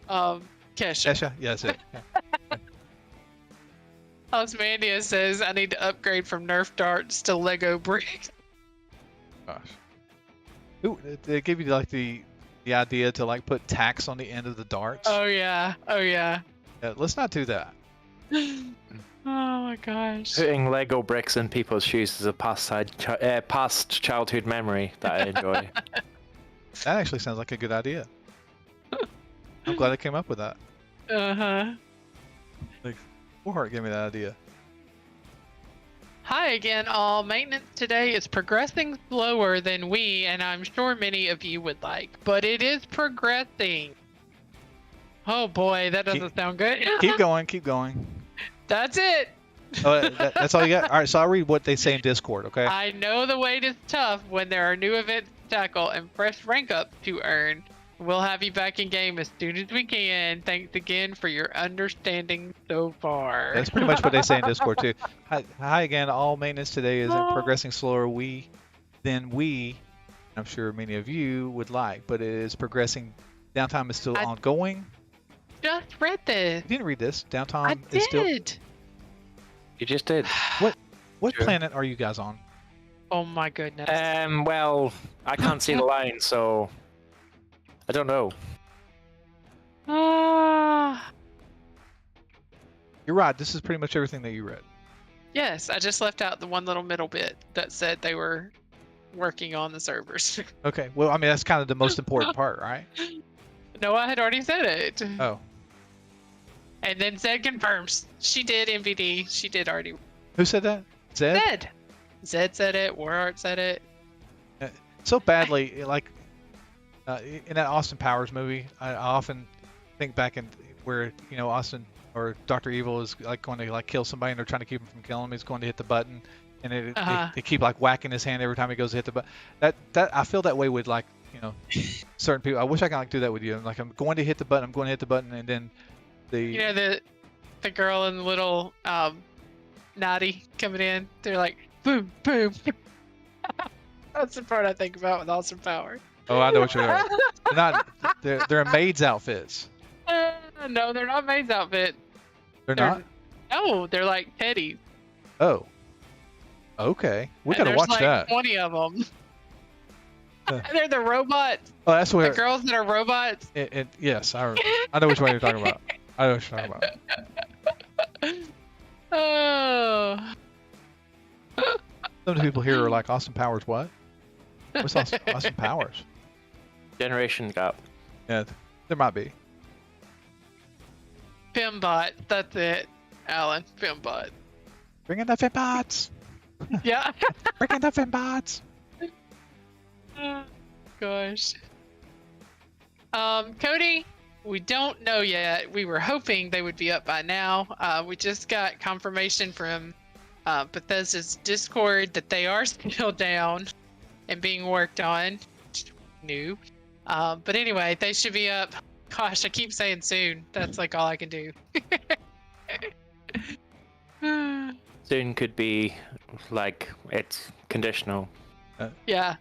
Kesha. Kesha? Yeah, that's it. Yeah. Osmandia says I need to upgrade from Nerf darts to Lego bricks. Gosh. Ooh, they give you like the idea to like put tacks on the end of the darts. Oh yeah. Yeah, let's not do that. Oh my gosh. Putting Lego bricks in people's shoes is a past childhood memory that I enjoy. That actually sounds like a good idea. I'm glad I came up with that. Uh-huh. Like, Warheart gave me that idea. Hi again, all. Maintenance today is progressing slower than we, and I'm sure many of you would like, but it is progressing. Oh boy, that doesn't sound good. Keep going. That's it. Oh, that's all you got? All right, so I'll read what they say in Discord, okay? I know the wait is tough when there are new events to tackle and fresh rank up to earn. We'll have you back in game as soon as we can. Thanks again for your understanding so far. That's pretty much what they say in Discord too. Hi again. All maintenance today is progressing slower than I'm sure many of you would like, but it is progressing. Downtime is still ongoing. Just read this. You didn't read this. Downtime is still. You just did. What planet are you guys on? Oh my goodness. Well, I can't see the line, so I don't know. You're right. This is pretty much everything that you read. Yes, I just left out the one little middle bit that said they were working on the servers. Okay. Well, I mean, that's kind of the most important part, right? No, I had already said it. Oh. And then Zed confirms. She did, MVD. She did already. Who said that? Zed? Zed said it. Warheart said it. So badly, like in that Austin Powers movie, I often think back in where, you know, Austin or Dr. Evil is like going to like kill somebody and they're trying to keep him from killing him. He's going to hit the button and they keep like whacking his hand every time he goes to hit the button. That I feel that way with like, you know, certain people. I wish I could like do that with you. I'm like, I'm going to hit the button, and then you know, the girl and the little naughty coming in. They're like, boom, boom. That's the part I think about with awesome power. Oh, I know what you're doing. They're in maids outfits. No, they're not maids outfit. They're not? No, they're like teddies. Oh. Okay. We gotta watch like that. 20 of them. They're the robots. Oh, that's where The girls that are robots. Yes, I know which one you're talking about. I know what you're talking about. Oh. Some of the people here are like, Austin Powers, what? What's Austin Powers? Generation gap. Yeah, there might be. Fimbot. That's it, Alan. Fimbot. Bring in the Finbots! Yeah. Bring in the Finbots! Gosh. Cody, we don't know yet. We were hoping they would be up by now. We just got confirmation from Bethesda's Discord that they are still down and being worked on. New. But anyway, they should be up. Gosh, I keep saying soon. That's like all I can do. Soon could be like it's conditional. Yeah.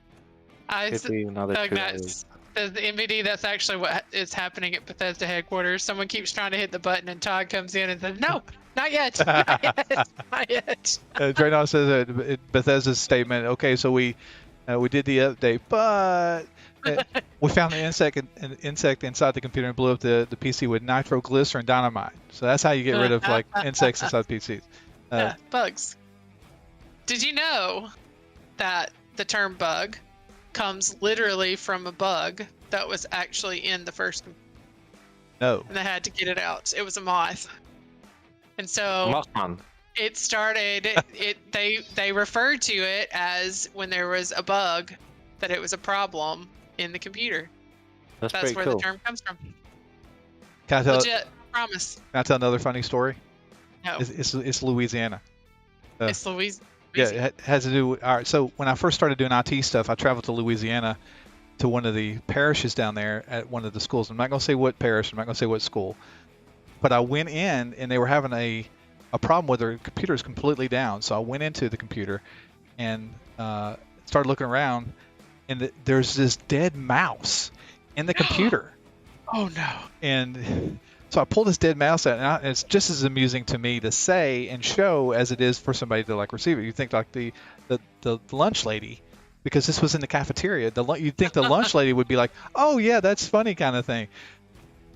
Could be another 2 hours. The MVD, that's actually what is happening at Bethesda headquarters. Someone keeps trying to hit the button and Todd comes in and says, no, not yet, not yet, not yet. Draynon says Bethesda's statement, okay, so we did the update, but we found an insect inside the computer and blew up the PC with nitroglycerin dynamite. So that's how you get rid of like insects inside PCs. Yeah, bugs. Did you know that the term bug comes literally from a bug that was actually in the first computer? No. And they had to get it out. It was a moth. And so it started, they referred to it as when there was a bug, that it was a problem in the computer. That's where cool. the term comes from. Can I tell, Legit, promise. Can I tell another funny story? No. It's Louisiana. It's Louisiana. Yeah, it has to do with, all right, so when I first started doing IT stuff, I traveled to Louisiana to one of the parishes down there at one of the schools. I'm not going to say what parish, I'm not going to say what school, but I went in and they were having a problem with their computers completely down. So I went into the computer and started looking around, and there's this dead mouse in the computer. Oh no. And so I pulled this dead mouse out, and it's just as amusing to me to say and show as it is for somebody to like receive it. You think like the lunch lady, because this was in the cafeteria, you'd think the lunch lady would be like, oh yeah, that's funny kind of thing.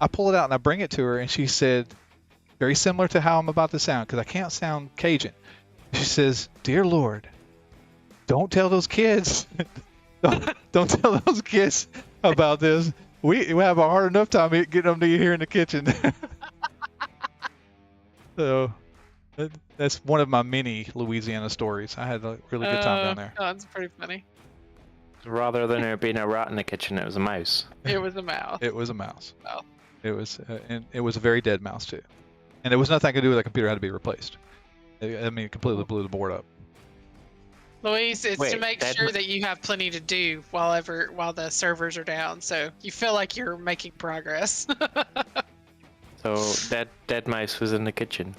I pull it out and I bring it to her, and she said, very similar to how I'm about to sound, because I can't sound Cajun. She says, dear Lord, don't tell those kids, don't tell those kids about this. We have a hard enough time getting them to you here in the kitchen. So that's one of my many Louisiana stories. I had a really good time down there. Oh, that's pretty funny. Rather than there being a rat in the kitchen, it was a mouse. It was a mouse. It was a mouse. Oh. It was, and it was a very dead mouse too. And it was nothing I could do with that computer. It had to be replaced. I mean, it completely blew the board up. Louise, it's to make sure that you have plenty to do while the servers are down, so you feel like you're making progress. So dead mouse was in the kitchen.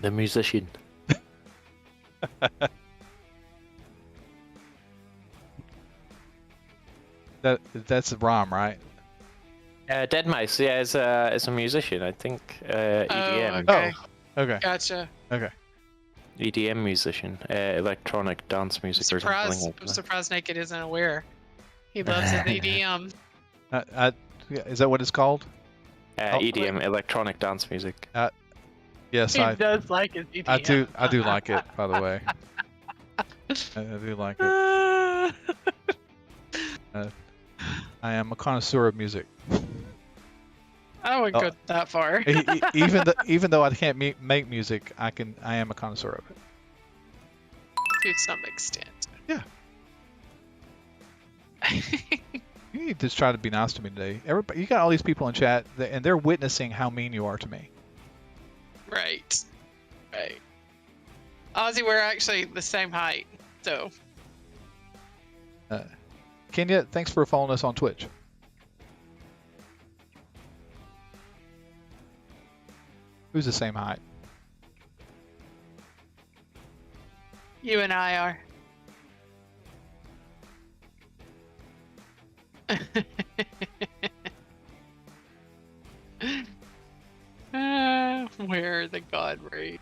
The musician. That's a rhyme, right? Dead mouse, yeah, is a musician. I think EDM. Oh, okay. Oh, okay. Gotcha. Okay. EDM musician, electronic dance music or something like that. I'm surprised Naked isn't aware. He loves his EDM. Is that what it's called? EDM, electronic dance music. Yes, he does like his EDM. I do like it, by the way. I do like it. I am a connoisseur of music. I wouldn't go that far. even though I can't make music, I am a connoisseur of it. To some extent. Yeah. You need to try to be nice to me today. Everybody, you got all these people in chat, and they're witnessing how mean you are to me. Right. Right. Ozzy, we're actually the same height, so. Kenya, thanks for following us on Twitch. Who's the same height? You and I are. Where are the god rays?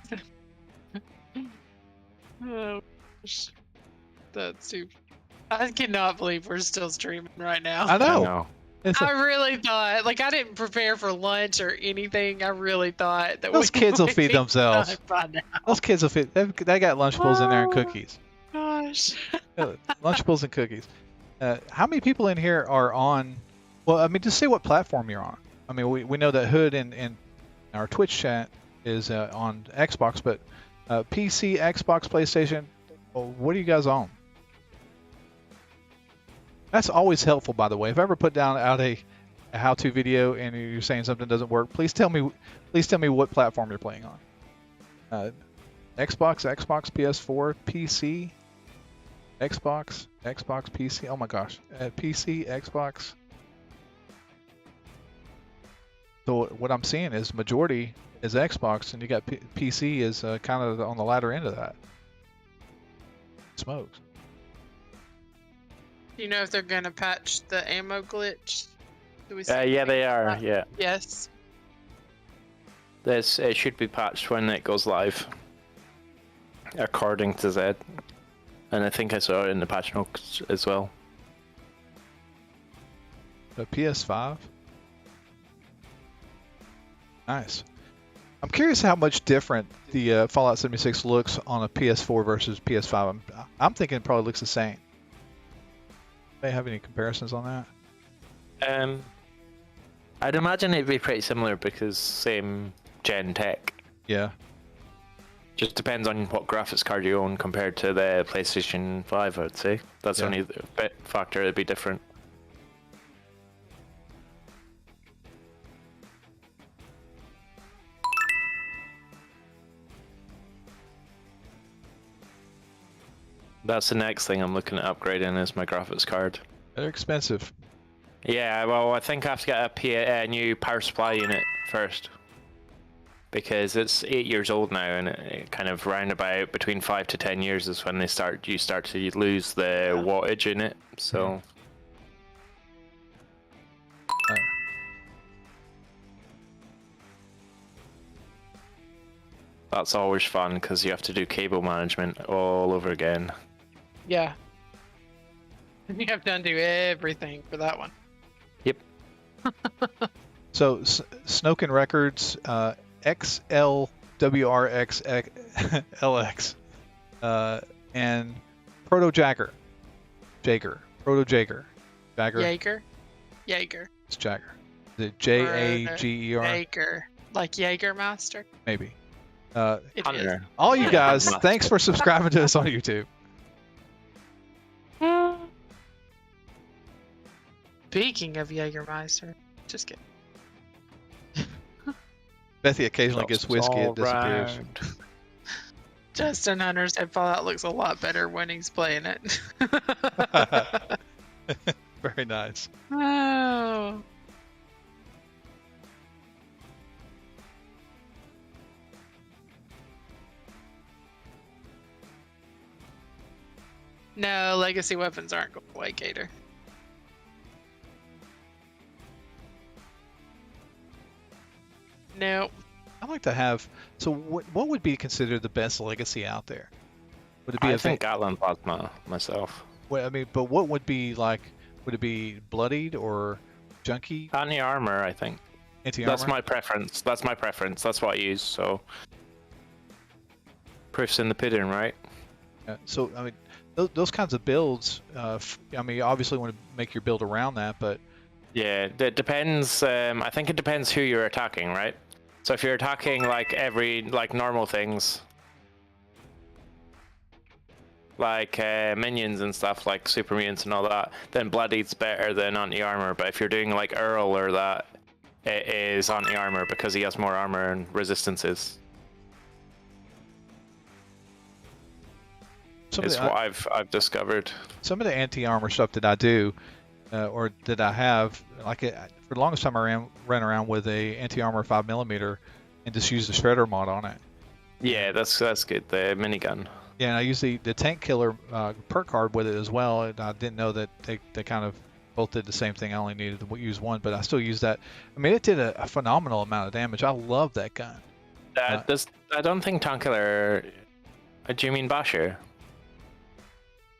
Oh, gosh. That's super. I cannot believe we're still streaming right now. I know. I know. I really thought, like, I didn't prepare for lunch or anything. I really thought that Those kids will would feed be themselves. done by now. Those kids will feed. They got Lunchables in there and cookies. Gosh. Lunchables and cookies. How many people in here are on? Well, I mean, just say what platform you're on. I mean, we know that Hood and our Twitch chat is on Xbox, but PC, Xbox, PlayStation. Well, what are you guys on? That's always helpful, by the way. If I ever put down out a how-to video and you're saying something doesn't work, please tell me what platform you're playing on. Xbox, PS4, PC, Xbox, PC. Oh my gosh, PC, Xbox. So what I'm seeing is majority is Xbox, and you got PC is kind of on the latter end of that. Smokes. Do you know if they're gonna patch the ammo glitch? Yeah, they are. Yeah. Yes. It should be patched when it goes live, according to Zed. And I think I saw it in the patch notes as well. The PS5. Nice. I'm curious how much different the Fallout 76 looks on a PS4 versus PS5. I'm thinking it probably looks the same. They have any comparisons on that? I'd imagine it'd be pretty similar because same gen tech. Yeah. Just depends on what graphics card you own compared to the PlayStation 5, I'd say. That's only the bit factor that'd be different. That's the next thing I'm looking at upgrading is my graphics card. They're expensive. Yeah, well, I think I have to get a new power supply unit first. Because it's 8 years old now, and it kind of roundabout between 5 to 10 years is when you start to lose the wattage in it. So that's always fun because you have to do cable management all over again. Yeah. You have to undo everything for that one. Yep. So Snoken Records, XLWRXLX, and Proto Jagger. Jaeger. Jaeger. It's Jagger. Is it Jager? Jaeger. Like Jaegermaster? Maybe. It is. All you guys, thanks for subscribing to us on YouTube. Speaking of Jägermeister, just kidding. Bethy occasionally gets whiskey, it disappears. Justin Hunter said Fallout looks a lot better when he's playing it. Very nice. Oh. No, legacy weapons aren't going away, Gator. No. I'd like to have. So, what would be considered the best legacy out there? Would it be? I think Gatland Plasma myself. Well, I mean, but what would be like? Would it be bloodied or junky? Anti-armor, I think. Anti-armor. That's my preference. That's what I use. So, proof's in the pudding, right? So, I mean, those kinds of builds. I mean, you obviously want to make your build around that, but. Yeah, it depends. I think it depends who you're attacking, right? So if you're attacking like normal things, like minions and stuff, like super mutants and all that, then bloodied's better than anti-armor. But if you're doing like Earl or that, it is anti-armor because he has more armor and resistances. It's what I've discovered. Some of the anti-armor stuff that I do. Or that I have, for the longest time I ran around with a anti-armor 5mm and just used the shredder mod on it. Yeah, that's good. The minigun. Yeah, and I use the tank killer perk card with it as well. And I didn't know that they kind of both did the same thing. I only needed to use one, but I still used that. I mean, it did a phenomenal amount of damage. I love that gun. I don't think Tank Killer. Do you mean Basher?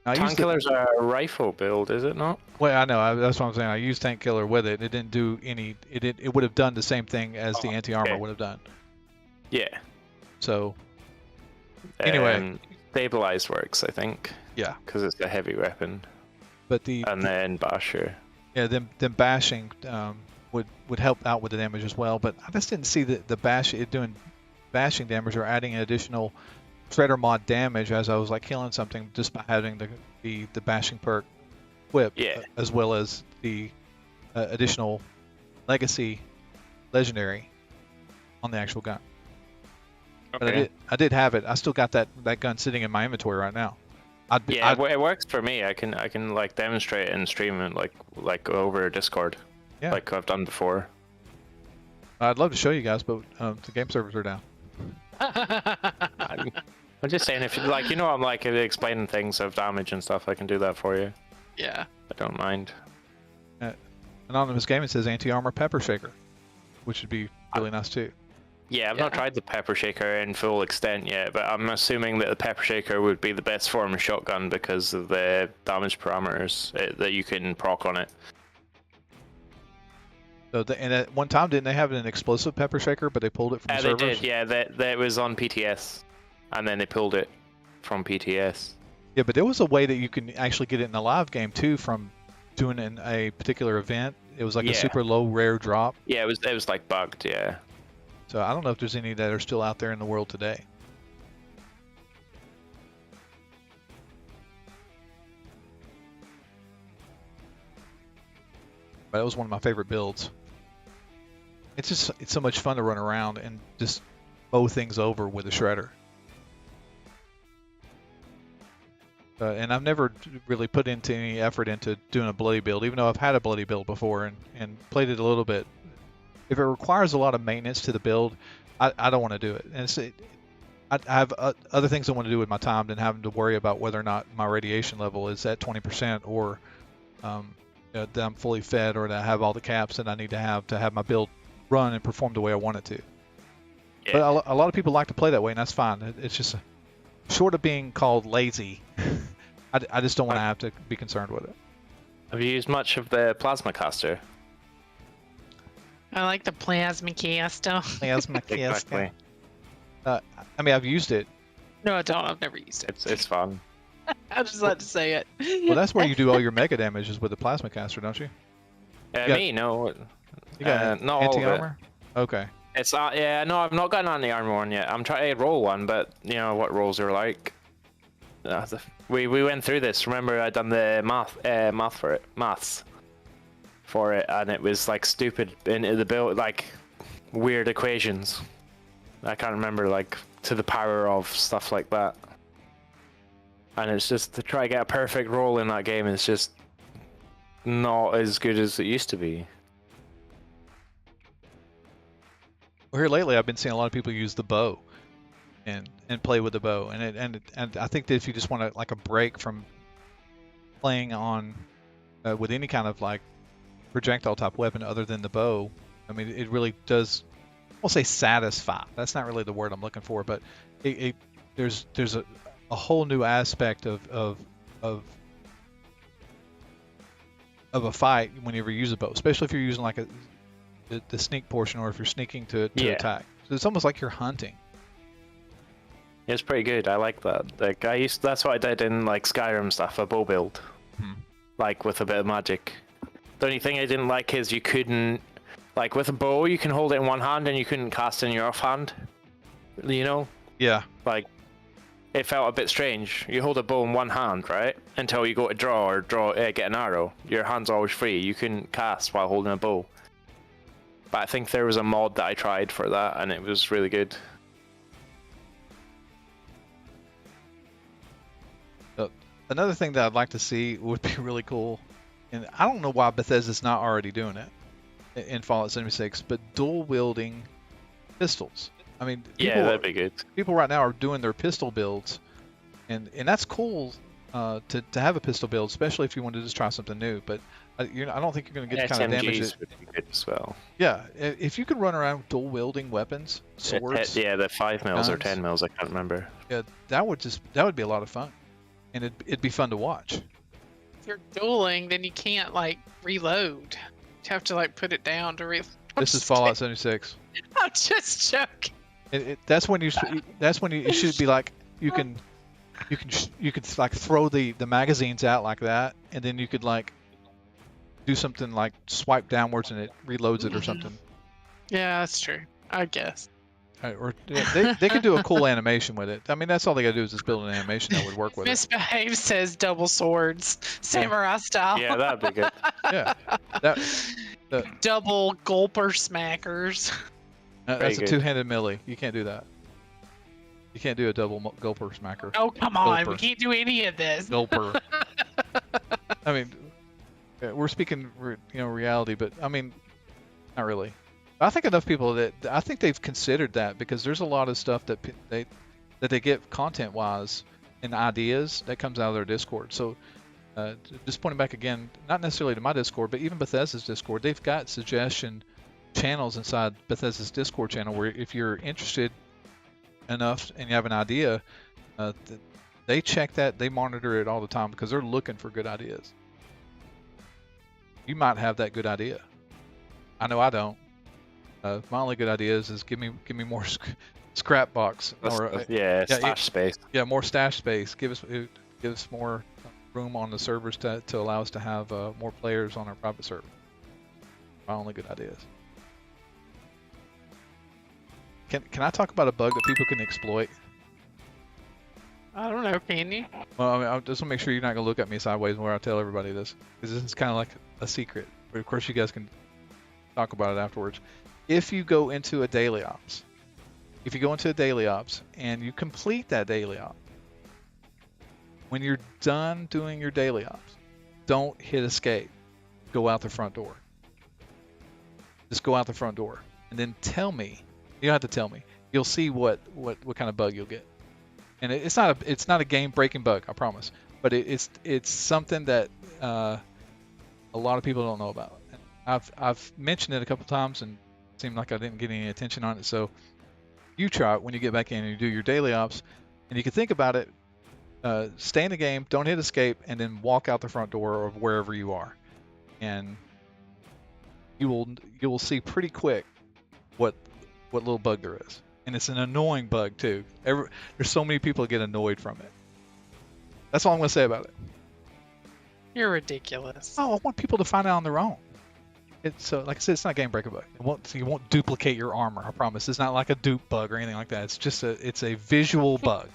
Tank Killer's a rifle build, is it not? Well, I know. That's what I'm saying. I used Tank Killer with it. It didn't do any. It would have done the same thing as the anti-armor would have done. Yeah. So. Anyway. Stabilized works, I think. Yeah. Because it's a heavy weapon. But then Basher. Yeah, then bashing would help out with the damage as well. But I just didn't see the bash it doing bashing damage or adding an additional shredder mod damage as I was like killing something just by having the bashing perk equipped, as well as the additional legacy legendary on the actual gun. Okay. But I did have it. I still got that gun sitting in my inventory right now. It works for me. I can like demonstrate and stream it like over Discord, like I've done before. I'd love to show you guys, but the game servers are down. I'm just saying, if I'm like explaining things of damage and stuff, I can do that for you. Yeah. I don't mind. Anonymous Gaming says anti-armor pepper shaker, which would be really nice too. Yeah, I've not tried the pepper shaker in full extent yet, but I'm assuming that the pepper shaker would be the best form of shotgun because of the damage parameters that you can proc on it. So and at one time, didn't they have an explosive pepper shaker, but they pulled it from the servers? They did, yeah. That was on PTS, and then they pulled it from PTS. Yeah, but there was a way that you can actually get it in a live game too from doing in a particular event. It was like a super low rare drop. Yeah, it was like bugged, yeah. So I don't know if there's any that are still out there in the world today. But it was one of my favorite builds. It's so much fun to run around and just mow things over with a shredder. And I've never really put into any effort into doing a bloody build, even though I've had a bloody build before and played it a little bit. If it requires a lot of maintenance to the build, I don't want to do it. And I have other things I want to do with my time than having to worry about whether or not my radiation level is at 20% or that I'm fully fed or that I have all the caps that I need to have my build run and perform the way I want it to. Yeah. But a lot of people like to play that way, and that's fine. It's just short of being called lazy. I just don't want to have to be concerned with it. Have you used much of the plasma caster? I like the plasma caster. Plasma caster. Exactly. I mean, I've used it. No, I don't. I've never used it. It's fun. I just like to say it. Well, that's where you do all your mega damages with the plasma caster, don't you? Me, no. You got not all of it. Anti-armor? Okay. It's no, I've not got an anti-armor one yet. I'm trying to roll one, but you know what rolls are like. We went through this. Remember, I done the maths for it, and it was like stupid into the build, like weird equations. I can't remember, like to the power of stuff like that. And it's just to try to get a perfect roll in that game. It's just not as good as it used to be. Well, here lately, I've been seeing a lot of people use the bow and play with the bow, and I think that if you just want like a break from playing on with any kind of like projectile type weapon other than the bow, I mean, it really does. I'll say satisfy. That's not really the word I'm looking for, but there's a whole new aspect of a fight whenever you use a bow, especially if you're using like the sneak portion, or if you're sneaking to attack. So it's almost like you're hunting. It's pretty good. I like that. Like that's what I did in like Skyrim stuff, a bow build, like with a bit of magic. The only thing I didn't like is you couldn't, like with a bow, you can hold it in one hand and you couldn't cast in your offhand. You know? Yeah. Like, it felt a bit strange. You hold a bow in one hand, right? Until you go to draw or get an arrow. Your hand's always free. You couldn't cast while holding a bow. But I think there was a mod that I tried for that, and it was really good. Another thing that I'd like to see would be really cool, and I don't know why Bethesda's not already doing it in Fallout 76, but dual wielding pistols. I mean, yeah, that'd be good. People right now are doing their pistol builds, and that's cool to have a pistol build, especially if you want to just try something new. But I don't think you're going to get the kind of damage SMGs would be good as well. Yeah, if you can run around with dual wielding weapons, swords. Yeah, the 5 mils or guns. 10 mils, I can't remember. Yeah, that would be a lot of fun, and it'd be fun to watch. If you're dueling, then you can't like reload. You have to like put it down to reload. This is Fallout 76. I'm just joking. That's when you it should be like you could like throw the magazines out like that, and then you could like do something like swipe downwards and it reloads it or something. Yeah, that's true. I guess. Or they could do a cool animation with it. I mean, that's all they gotta do is just build an animation that would work with it. Misbehave says double swords, samurai style. Yeah, that'd be good. Yeah, Double gulper smackers. That's a two-handed melee. You can't do that. You can't do a double gulper smacker. Oh come on, Gulper. we can't do any of this. Gulper. I mean, we're speaking, reality, but I mean, not really. I think enough people I think they've considered that, because there's a lot of stuff that they get content-wise and ideas that comes out of their Discord. So, just pointing back again, not necessarily to my Discord, but even Bethesda's Discord, they've got suggestion channels inside Bethesda's Discord channel where if you're interested enough and you have an idea, they check that, they monitor it all the time because they're looking for good ideas. You might have that good idea. I know I don't. My only good idea is give me more scrap box stash space. Yeah, more stash space. Give us more room on the servers to allow us to have more players on our private server. My only good ideas. Can I talk about a bug that people can exploit? I don't know, can you? Well, I mean, I just want to make sure you're not going to look at me sideways where I tell everybody this, because this is kind of like a secret. But of course, you guys can talk about it afterwards. If you go into a daily ops, and you complete that daily op, when you're done doing your daily ops, don't hit escape. Go out the front door. Just go out the front door, and then tell me. You don't have to tell me. You'll see what kind of bug you'll get. And it's not a game breaking bug, I promise. But it's something that a lot of people don't know about. I've mentioned it a couple times and it seemed like I didn't get any attention on it. So you try it when you get back in and you do your daily ops, and you can think about it. Stay in the game, don't hit escape, and then walk out the front door of wherever you are, and you will see pretty quick what little bug there is. And it's an annoying bug too. There's so many people that get annoyed from it. That's all I'm going to say about it. You're ridiculous. Oh, I want people to find out on their own. It's like I said, it's not a game breaker bug. You won't duplicate your armor. I promise. It's not like a dupe bug or anything like that. It's just a visual bug.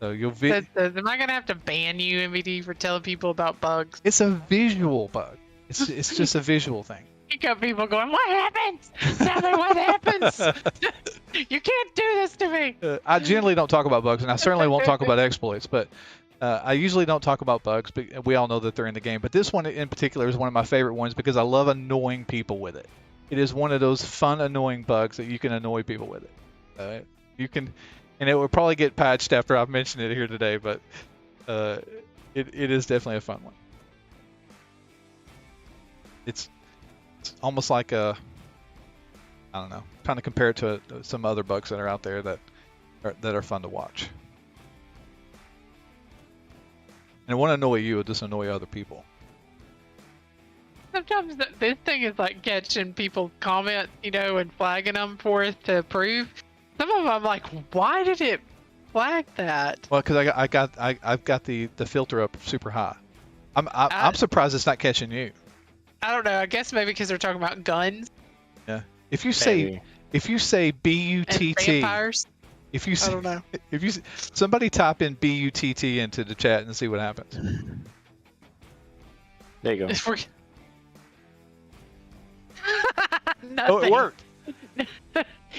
So you'll am I gonna have to ban you, MVD, for telling people about bugs? It's a visual bug. It's just a visual thing. You got people going, what happens? Tell me what happens. You can't do this to me. I generally don't talk about bugs, and I certainly won't talk about exploits, but I usually don't talk about bugs, but we all know that they're in the game. But this one in particular is one of my favorite ones because I love annoying people with it. It is one of those fun, annoying bugs that you can annoy people with it. You can, and it will probably get patched after I've mentioned it here today, but it is definitely a fun one. It's almost like I don't know, trying to compare it to some other bugs that are out there that are fun to watch. And it won't annoy you, it'll just annoy other people. Sometimes this thing is like catching people comment, and flagging them for us to approve. Some of them I'm like, why did it flag that? Well, because I've got the filter up super high. I'm surprised it's not catching you. I don't know. I guess maybe because they're talking about guns. Yeah. If you say BUTT, vampires. If you say, I don't know. If somebody type in BUTT into the chat and see what happens. There you go. Oh, it worked.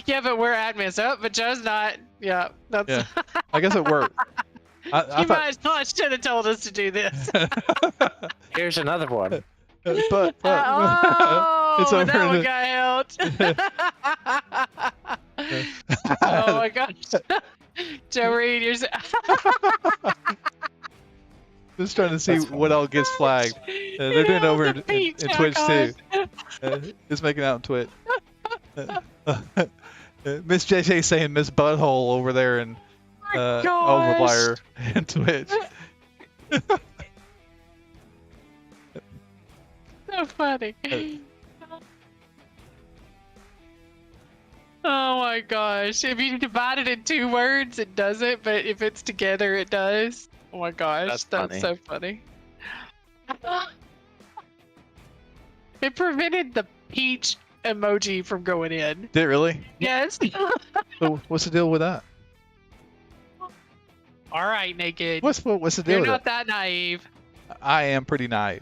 Yeah, but we're admins. Oh, but Joe's not. Yeah, that's. Yeah. I guess it worked. You might not should have told us to do this. Here's another one. But it's over that one got held. Oh my gosh. Joe Reed, you're Just trying to see what all gets flagged. They're doing it over in Twitch too. Just making out on Twitch. Miss JJ saying Miss Butthole over there in Overflyer and Twitch. So funny. Oh my gosh. If you divide it in 2 words, it doesn't, but if it's together, it does. Oh my gosh, that's so funny. It prevented the peach emoji from going in. Did it really? Yes. So what's the deal with that? All right, Naked. What's the deal with it? You're not that naive. I am pretty naive.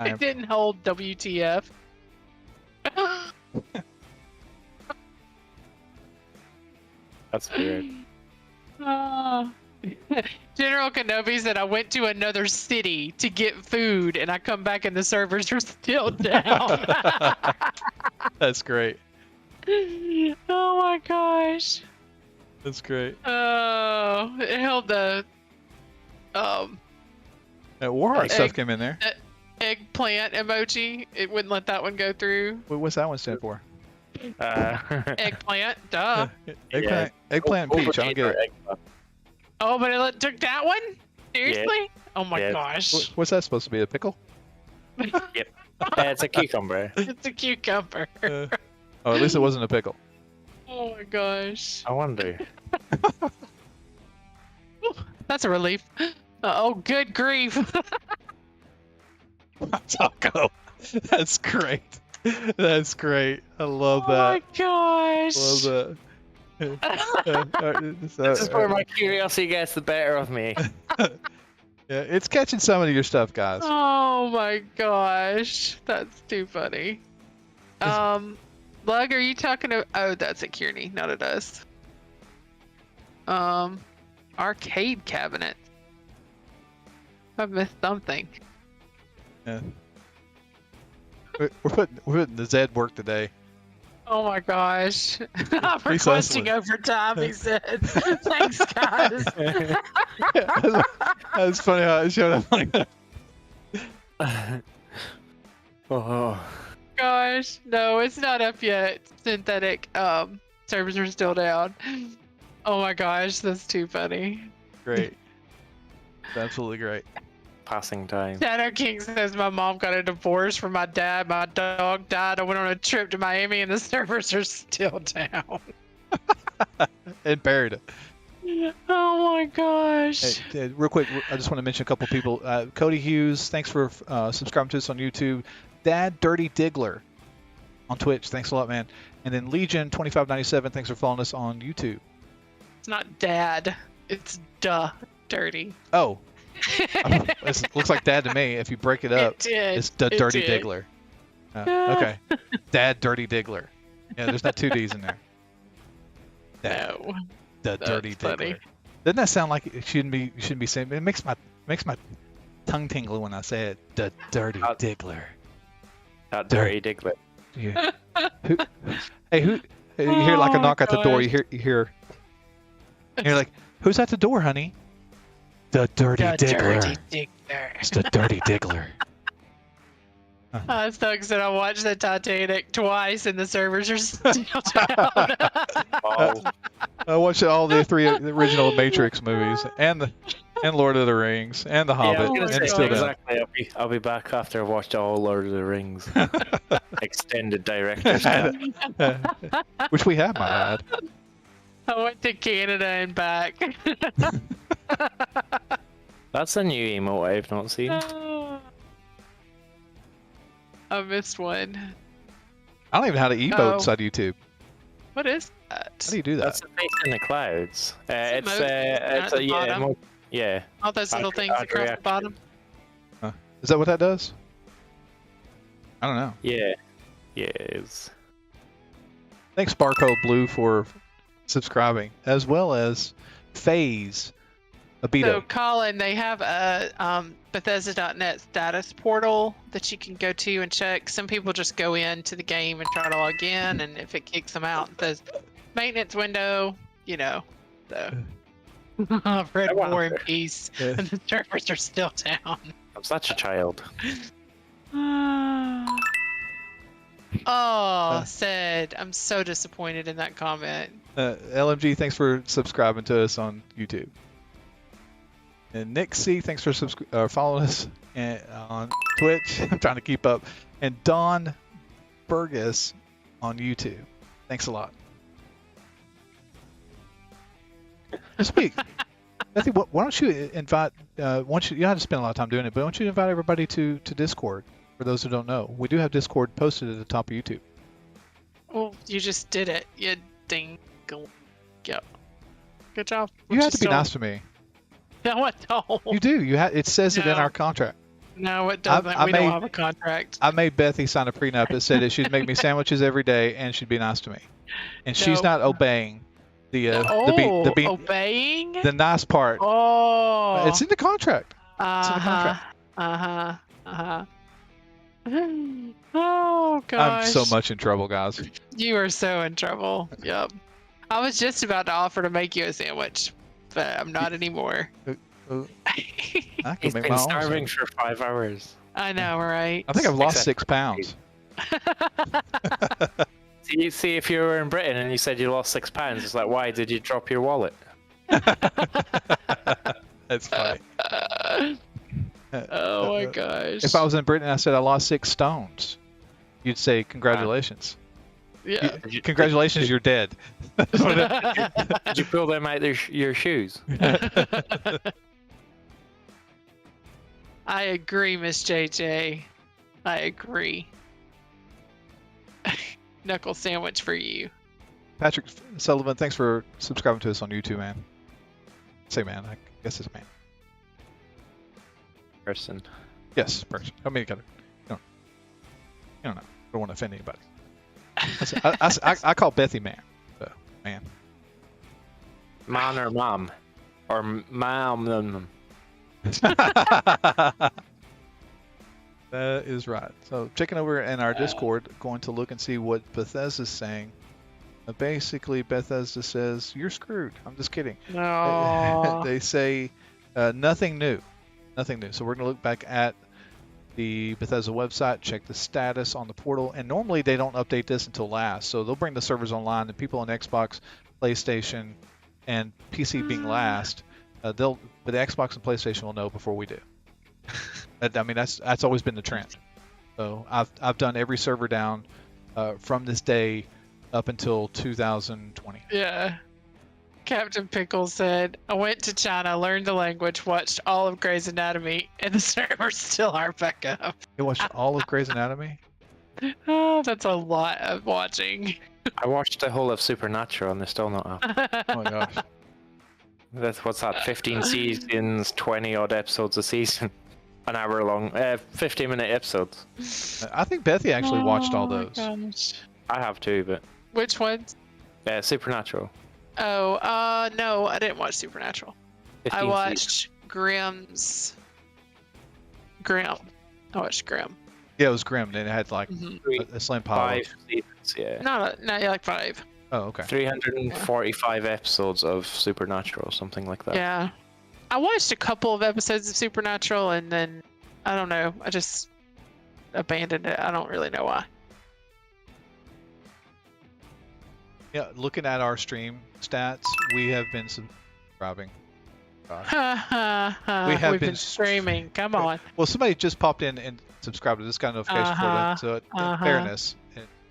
It didn't hold WTF. That's weird. General Kenobi said I went to another city to get food and I come back and the servers are still down. That's great. Oh my gosh. That's great. Oh, it held the Warheart stuff came in there. Eggplant emoji. It wouldn't let that one go through. What's that one stand for? Eggplant, duh. Eggplant and peach. I don't get it. Oh, but it took that one? Seriously? Yeah. Oh my gosh. What's that supposed to be? A pickle? Yep. It's a cucumber. It's a cucumber. At least it wasn't a pickle. Oh my gosh. I wonder. That's a relief. Oh, good grief. Taco. That's great. That's great. I love that. Oh my gosh. Love that. This is where my curiosity gets the better of me. Yeah, it's catching some of your stuff, guys. Oh my gosh. That's too funny. Lug, are you talking to... Oh, that's at Kearney, not at us. Arcade cabinet. I've missed something. Yeah. We're putting the Zed work today. Oh my gosh. I'm requesting overtime, he said. Thanks, guys. That's funny how it showed up like that. Oh. Gosh, no, it's not up yet. Synthetic servers are still down. Oh my gosh, that's too funny. Great. It's absolutely great. Passing time. Shadow King says my mom got a divorce from my dad. My dog died. I went on a trip to Miami and the servers are still down. And buried it. Oh my gosh. Hey, real quick, I just want to mention a couple people. Cody Hughes, thanks for subscribing to us on YouTube. Dad Dirty Diggler on Twitch, thanks a lot, man. And then Legion 2597, thanks for following us on YouTube. It's not Dad. It's Dirty. Oh. It looks like Dad to me. If you break it up, it's the Dirty Diggler. Okay. Dad Dirty Diggler. Yeah, there's not 2 D's in there. Dad. No. The Dirty funny. Diggler. Doesn't that sound like it shouldn't be saying? It makes my tongue tingle when I say it. The Dirty Diggler. That Dirty Diggler. Yeah. You hear like a knock at the door. You hear. You're like, who's at the door, honey? The Dirty Diggler. Dirty Diggler. It's the Dirty Diggler. I was so excited. I watched the Titanic twice, and the servers are still down. I watched all the 3 original Matrix movies, and Lord of the Rings, and The Hobbit, and still down. Exactly. I'll be back after I watched all Lord of the Rings. Extended director's cut. Which we have, my lad. I went to Canada and back. That's a new emote I've not seen. I missed one. I don't even know how to emote inside YouTube. What is that? How do you do that? That's a face in the clouds. It's It's a yeah. All those little things across the bottom. Is that what that does? I don't know. Yeah. It's... Thanks, Barcode Blue, for subscribing, as well as FaZe Abito. So, Colin, they have a Bethesda.net status portal that you can go to and check. Some people just go into the game and try to log in, and if it kicks them out, it says maintenance window, So I've read War and Peace, and the servers are still down. I'm such a child. Said, I'm so disappointed in that comment. LMG, thanks for subscribing to us on YouTube. And Nick C, thanks for following us on Twitch. I'm trying to keep up. And Don Burgess on YouTube. Thanks a lot. Speak. Bethy, why don't you invite, you don't have to spend a lot of time doing it, but why don't you invite everybody to Discord, for those who don't know. We do have Discord posted at the top of YouTube. Well, you just did it. You dingle. Yep. Good job. You have to be nice to me. No, I don't. You do. It says it in our contract. No, it doesn't. We don't have a contract. I made Bethy sign a prenup that said that she'd make me sandwiches every day and she'd be nice to me. And she's not obeying obeying? The nice part. Oh. It's in the contract. It's in the contract. Oh, gosh. I'm so much in trouble, guys. You are so in trouble. Yep. I was just about to offer to make you a sandwich, but I'm not anymore. He's been starving for 5 hours. I know, right? I think I've lost 6 pounds. See, if you were in Britain and you said you lost 6 pounds, it's like, why did you drop your wallet? That's funny. Oh my gosh. If I was in Britain and I said I lost 6 stones, you'd say, congratulations. Yeah. Congratulations, you're dead. Did you pull them out your shoes? I agree, Miss JJ. I agree. Knuckle sandwich for you. Patrick Sullivan, thanks for subscribing to us on YouTube, man. Say man, I guess it's man. Person. Yes, person. I mean, you don't know. I don't want to offend anybody. I call Bethy man. So, man. Man or mom? Or mom. That is right. So checking over in our Discord, going to look and see what Bethesda's saying. Basically, Bethesda says, you're screwed. I'm just kidding. No. They say nothing new. Nothing new. So we're going to look back at the Bethesda website, check the status on the portal, and normally they don't update this until last. So they'll bring the servers online, and people on Xbox, PlayStation, and PC being last, but the Xbox and PlayStation will know before we do. I mean, that's always been the trend. So I've done every server down from this day up until 2020. Yeah. Captain Pickle said, I went to China, learned the language, watched all of Grey's Anatomy, and the servers still aren't back up. You watched all of Grey's Anatomy? Oh, that's a lot of watching. I watched the whole of Supernatural and they're still not up. Oh my gosh. What's that, 15 seasons, 20 odd episodes a season. An hour long, 15-minute episodes. I think Bethy actually watched all those. Gosh. I have too, but... Which ones? Supernatural. Oh, no, I didn't watch Supernatural. I watched Grimm's... Grimm. I watched Grimm. Yeah, it was Grimm, and it had like a slim pile. 5 seasons, yeah. No, like 5. Oh, okay. 345 episodes of Supernatural, something like that. Yeah. I watched a couple of episodes of Supernatural, and then, I don't know, I just abandoned it. I don't really know why. Yeah, looking at our stream stats, we have been subscribing. We've been streaming. Come on. Well, somebody just popped in and subscribed to this kind of notification for it. So, in fairness,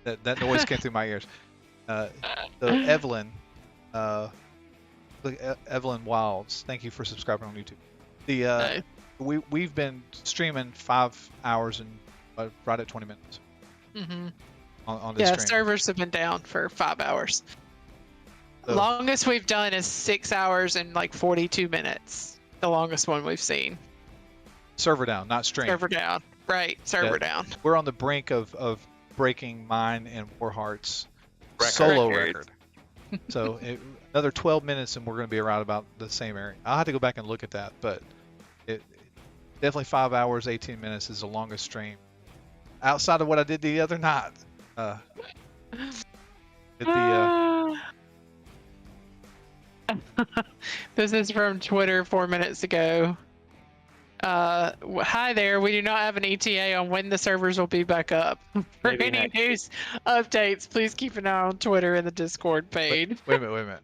that noise came through my ears. So Evelyn, Evelyn Wilds, thank you for subscribing on YouTube. We've been streaming 5 hours and right at 20 minutes. On this stream. Servers have been down for 5 hours. So, longest we've done is 6 hours and like 42 minutes. The longest one we've seen. Server down, not stream. Server down, right? Server down. We're on the brink of breaking mine and Warheart's solo record. So another 12 minutes and we're going to be around about the same area. I'll have to go back and look at that, but definitely 5 hours, 18 minutes is the longest stream outside of what I did the other night. This is from Twitter 4 minutes ago. Hi there. We do not have an ETA on when the servers will be back up. For Maybe any next news updates, please keep an eye on Twitter and the Discord page. Wait a minute.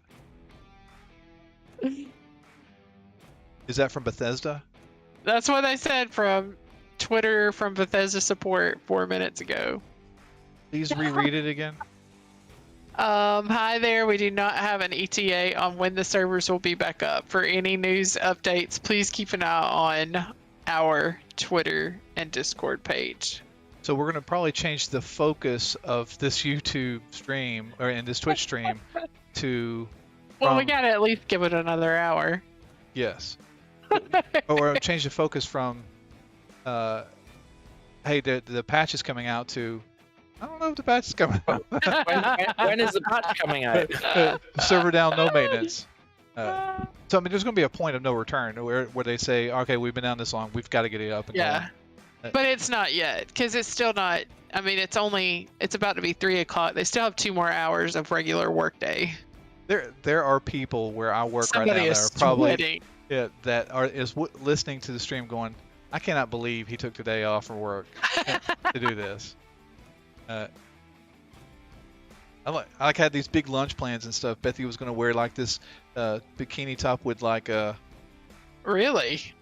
Is that from Bethesda? That's what I said from Twitter from Bethesda support 4 minutes ago. Please reread it again. Hi there. We do not have an ETA on when the servers will be back up. For any news updates, please keep an eye on our Twitter and Discord page. So we're going to probably change the focus of this YouTube stream and this Twitch stream to. Well, we gotta at least give it another hour. Yes. Or we're going to change the focus from, hey, the patch is coming out to. I don't know if the patch is coming out. when is the patch coming out? Server down, no maintenance. So I mean, there's going to be a point of no return where they say, okay, we've been down this long, we've got to get it up and going. But it's not yet, because it's still not. I mean, it's about to be 3 o'clock. They still have 2 more hours of regular workday. There are people where I work right now that are probably listening to the stream going, I cannot believe he took the day off from work to do this. I had these big lunch plans and stuff. Bethy was going to wear like this bikini top with like Really?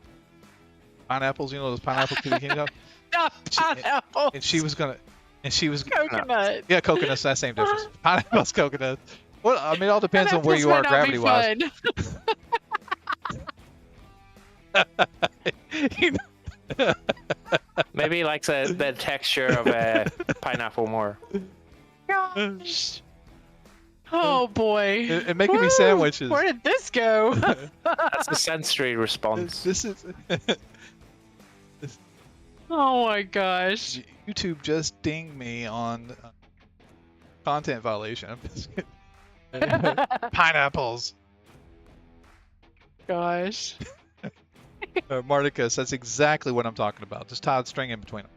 Pineapples, you know those pineapple bikini tops? Not pineapple. And she was Coconut. Yeah, coconuts. That same difference. Pineapples, coconuts. Well, I mean, it all depends on where you are gravity-wise. Maybe he likes the texture of a pineapple more. Gosh. Oh boy. And making me sandwiches. Where did this go? That's a sensory response. This is. Oh my gosh. YouTube just dinged me on content violation. I'm just kidding. Pineapples. Gosh. Marticus, that's exactly what I'm talking about. Just tied string in between them.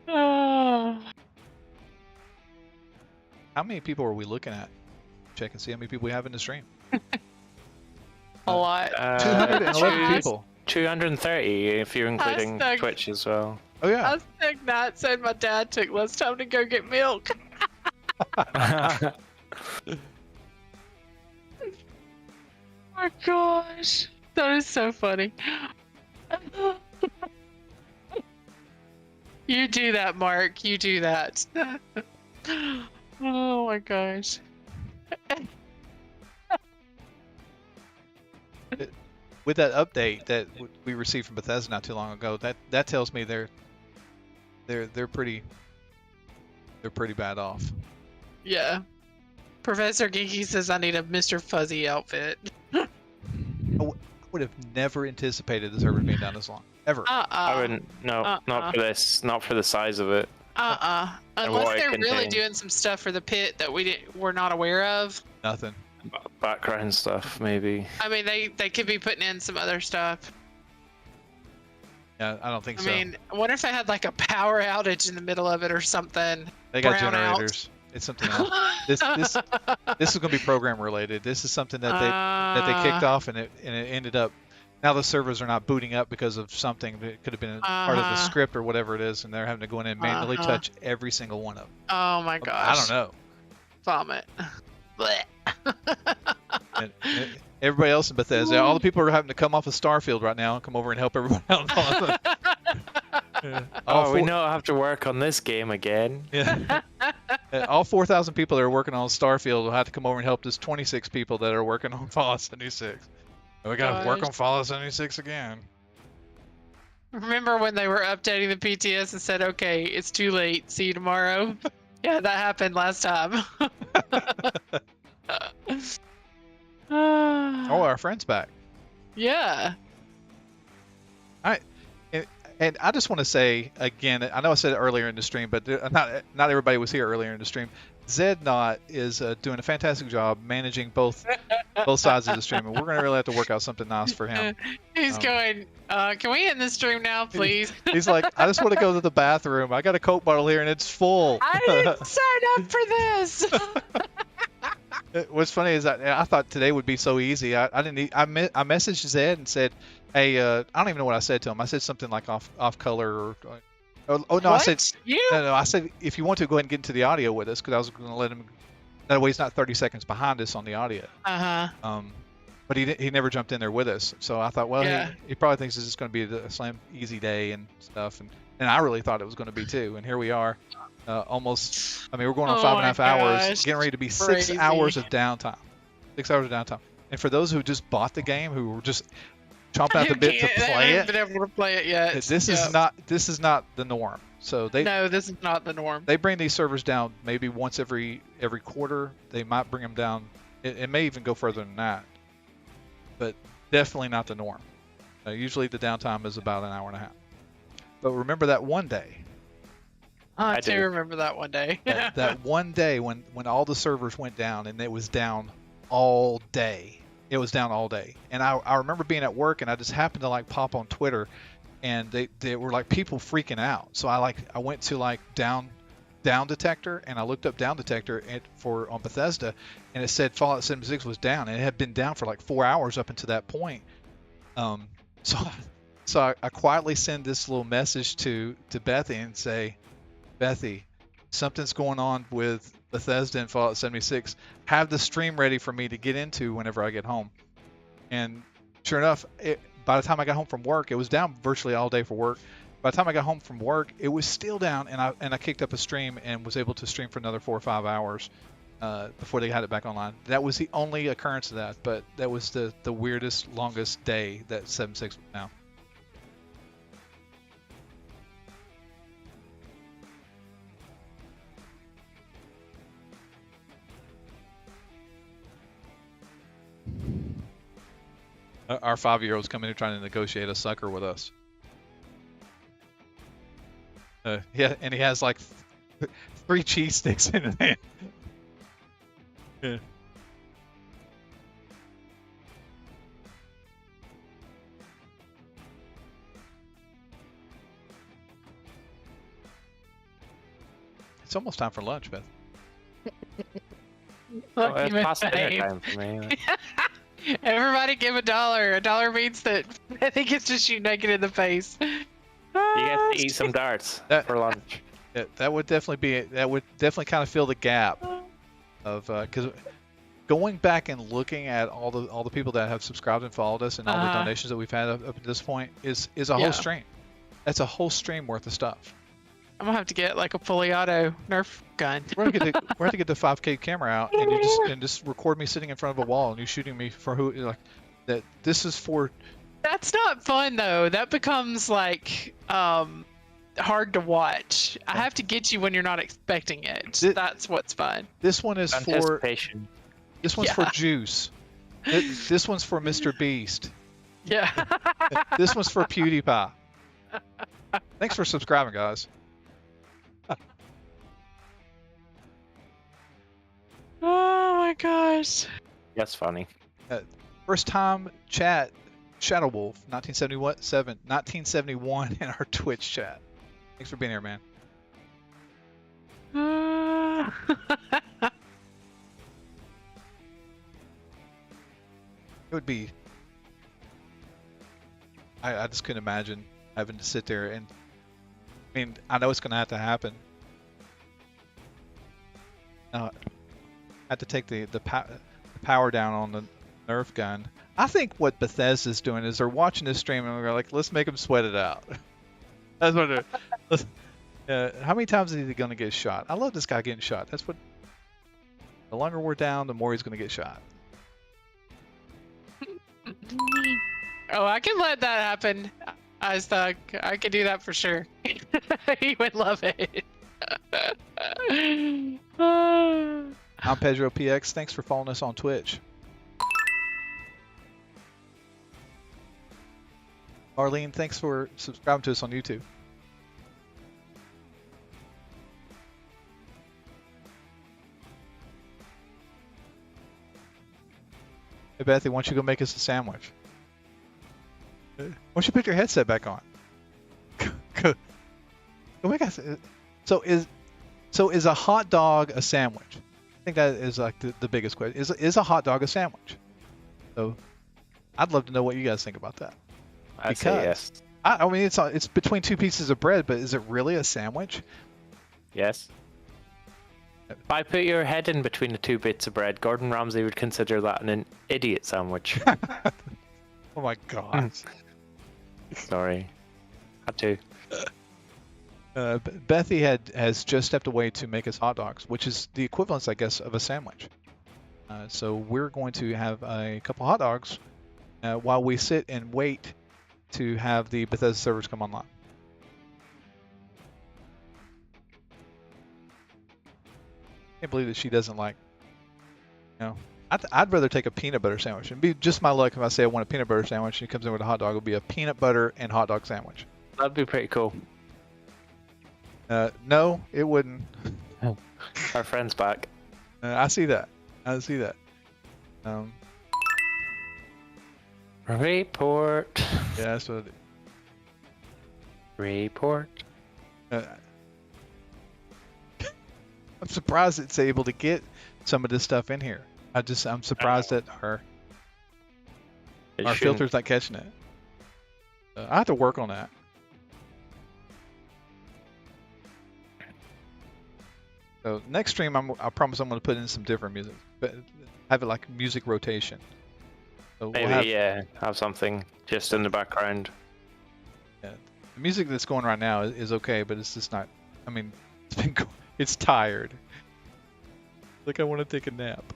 Oh. How many people are we looking at? Check and see how many people we have in the stream. A lot. 211 people. 230 if you're including Twitch as well. Oh yeah. I was sick. Nat said my dad took less time to go get milk. Oh my gosh. That is so funny. You do that, Mark. You do that. Oh my gosh. With that update that we received from Bethesda not too long ago, that tells me they're pretty bad off. Yeah. Professor Geeky says I need a Mr. Fuzzy outfit. I would have never anticipated the server being down this long. Ever. I wouldn't. No, not for this. Not for the size of it. Unless they're really doing some stuff for the pit that we're not aware of. Nothing. Background stuff, maybe. I mean, they could be putting in some other stuff. Yeah, I don't think so. I mean, what if they had like a power outage in the middle of it or something? They got generators. It's something else. This is going to be program related. This is something that they kicked off and it ended up. Now the servers are not booting up because of something that could have been part of the script or whatever it is, and they're having to go in and manually touch every single one of them. Oh my gosh. I don't know. Vomit. and everybody else in Bethesda, all the people are having to come off of Starfield right now and come over and help everyone out. We know I have to work on this game again. Yeah. All 4,000 people that are working on Starfield will have to come over and help this 26 people that are working on Fallout 76. We got to work on Fallout 76 again. Remember when they were updating the PTS and said, okay, it's too late, see you tomorrow? Yeah, that happened last time. Our friend's back. Yeah. And I just want to say again, I know I said it earlier in the stream, but not everybody was here earlier in the stream. Zednot is doing a fantastic job managing both sides of the stream, and we're going to really have to work out something nice for him. He's going, can we end the stream now, please? He's like, I just want to go to the bathroom. I got a Coke bottle here, and it's full. I didn't sign up for this. What's funny is I thought today would be so easy. I didn't. I messaged Zed and said, "Hey, I don't even know what I said to him. I said something like off color or no, what? I said no. I said if you want to go ahead and get into the audio with us because I was going to let him. That way he's not 30 seconds behind us on the audio. But he never jumped in there with us. So I thought, well, he probably thinks this is going to be a slam easy day and stuff. And I really thought it was going to be too. And here we are, almost. I mean, we're going on 5.5 hours, getting ready to be crazy. 6 hours of downtime. 6 hours of downtime. And for those who just bought the game, who were just chomping at the bit to play it, been able to play it yet. This is not the norm. So no, this is not the norm. They bring these servers down maybe once every quarter. They might bring them down. It may even go further than that, but definitely not the norm. Usually the downtime is about an hour and a half. But remember that one day. I do remember that one day. that one day when all the servers went down and it was down all day. It was down all day. And I remember being at work and I just happened to pop on Twitter. And they were people freaking out. So I went to down detector and I looked up down detector on Bethesda and it said Fallout 76 was down and it had been down for 4 hours up until that point. So I quietly send this little message to Bethy and say, Bethy, something's going on with Bethesda and Fallout 76. Have the stream ready for me to get into whenever I get home. And sure enough, by the time I got home from work, it was down virtually all day for work. By the time I got home from work, it was still down, and I kicked up a stream and was able to stream for another 4 or 5 hours before they had it back online. That was the only occurrence of that, but that was the weirdest, longest day that 7.6 was down. Our 5-year-old's coming in trying to negotiate a sucker with us. Yeah, and he has 3 cheese sticks in his hand. Yeah. It's almost time for lunch, Beth. It's past dinner time for me. Everybody give $1. $1 means that I think it's just you naked in the face. You get to eat some darts for lunch. That would definitely kind of fill the gap of because going back and looking at all the people that have subscribed and followed us and all the donations that we've had up to this point is a whole stream. That's a whole stream worth of stuff. I'm gonna have to get a fully auto Nerf gun. We're gonna get the 5K camera out and just record me sitting in front of a wall and you shooting me for who that. This is for. That's not fun though. That becomes hard to watch. I have to get you when you're not expecting it. That's what's fun. This one is for. This one's for Juice. This one's for Mr. Beast. Yeah. This one's for PewDiePie. Thanks for subscribing, guys. Oh my gosh. That's funny. First time chat, Shadow Wolf, 1971 in our Twitch chat. Thanks for being here, man. It would be. I just couldn't imagine having to sit there and. I mean, I know it's going to have to happen. I had to take the power down on the Nerf gun. I think what Bethesda's doing is they're watching this stream and they're like, let's make them sweat it out. That's what they're. How many times is he going to get shot? I love this guy getting shot. That's what. The longer we're down, the more he's going to get shot. Oh, I can let that happen. I could do that for sure. He would love it. I'm Pedro PX. Thanks for following us on Twitch. Arlene, thanks for subscribing to us on YouTube. Hey, Bethy, why don't you go make us a sandwich? Why don't you put your headset back on? Go make us. So is a hot dog a sandwich? think that is like the biggest question. Is a hot dog a sandwich? So I'd love to know what you guys think about that. I'd say yes. I mean, it's between two pieces of bread, but is it really a sandwich? Yes. If I put your head in between the two bits of bread, Gordon Ramsay would consider that an idiot sandwich. Oh my god. Sorry. Had to. Bethy has just stepped away to make us hot dogs, which is the equivalence, I guess, of a sandwich. So we're going to have a couple hot dogs while we sit and wait to have the Bethesda servers come online. I can't believe that she doesn't like, I'd rather take a peanut butter sandwich. It'd be just my luck if I say I want a peanut butter sandwich and it comes in with a hot dog. It'll be a peanut butter and hot dog sandwich. That'd be pretty cool. No, it wouldn't. Our friend's back. I see that. Report. Yeah, that's what it is. Report. I'm surprised it's able to get some of this stuff in here. I'm surprised that our filter's not catching it. I have to work on that. So next stream, I promise I'm going to put in some different music, but have it like music rotation. So Maybe have something just in the background. Yeah, the music that's going right now is okay, but it's just not. I mean, it's tired. Like I want to take a nap.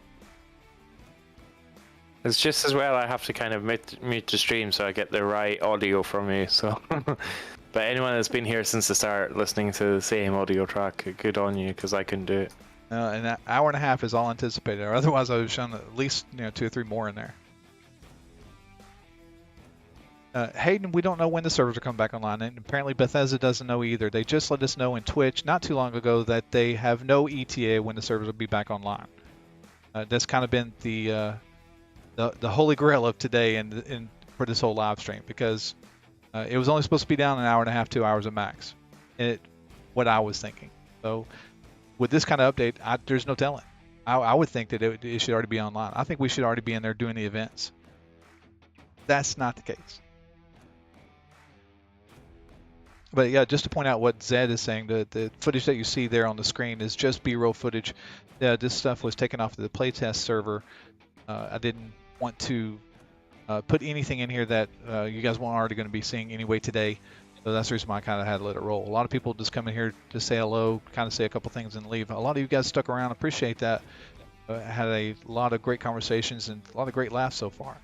It's just as well I have to kind of mute the stream so I get the right audio from you. So, but anyone that's been here since the start listening to the same audio track, good on you, because I couldn't do it. And that hour and a half is all anticipated. Otherwise, I would have shown at least 2 or 3 more in there. Hayden, we don't know when the servers are coming back online, and apparently Bethesda doesn't know either. They just let us know in Twitch not too long ago that they have no ETA when the servers will be back online. That's kind of been the holy grail of today and for this whole live stream, because it was only supposed to be down an hour and a half, 2 hours at max. What I was thinking. So with this kind of update, there's no telling. I would think that it should already be online. I think we should already be in there doing the events. That's not the case. But yeah, just to point out what Zed is saying, the footage that you see there on the screen is just B-roll footage. This stuff was taken off the playtest server. I didn't want to put anything in here that you guys weren't already going to be seeing anyway today. So that's the reason why I kind of had to let it roll. A lot of people just come in here to say hello, kind of say a couple things and leave. A lot of you guys stuck around. Appreciate that. Had a lot of great conversations and a lot of great laughs so far.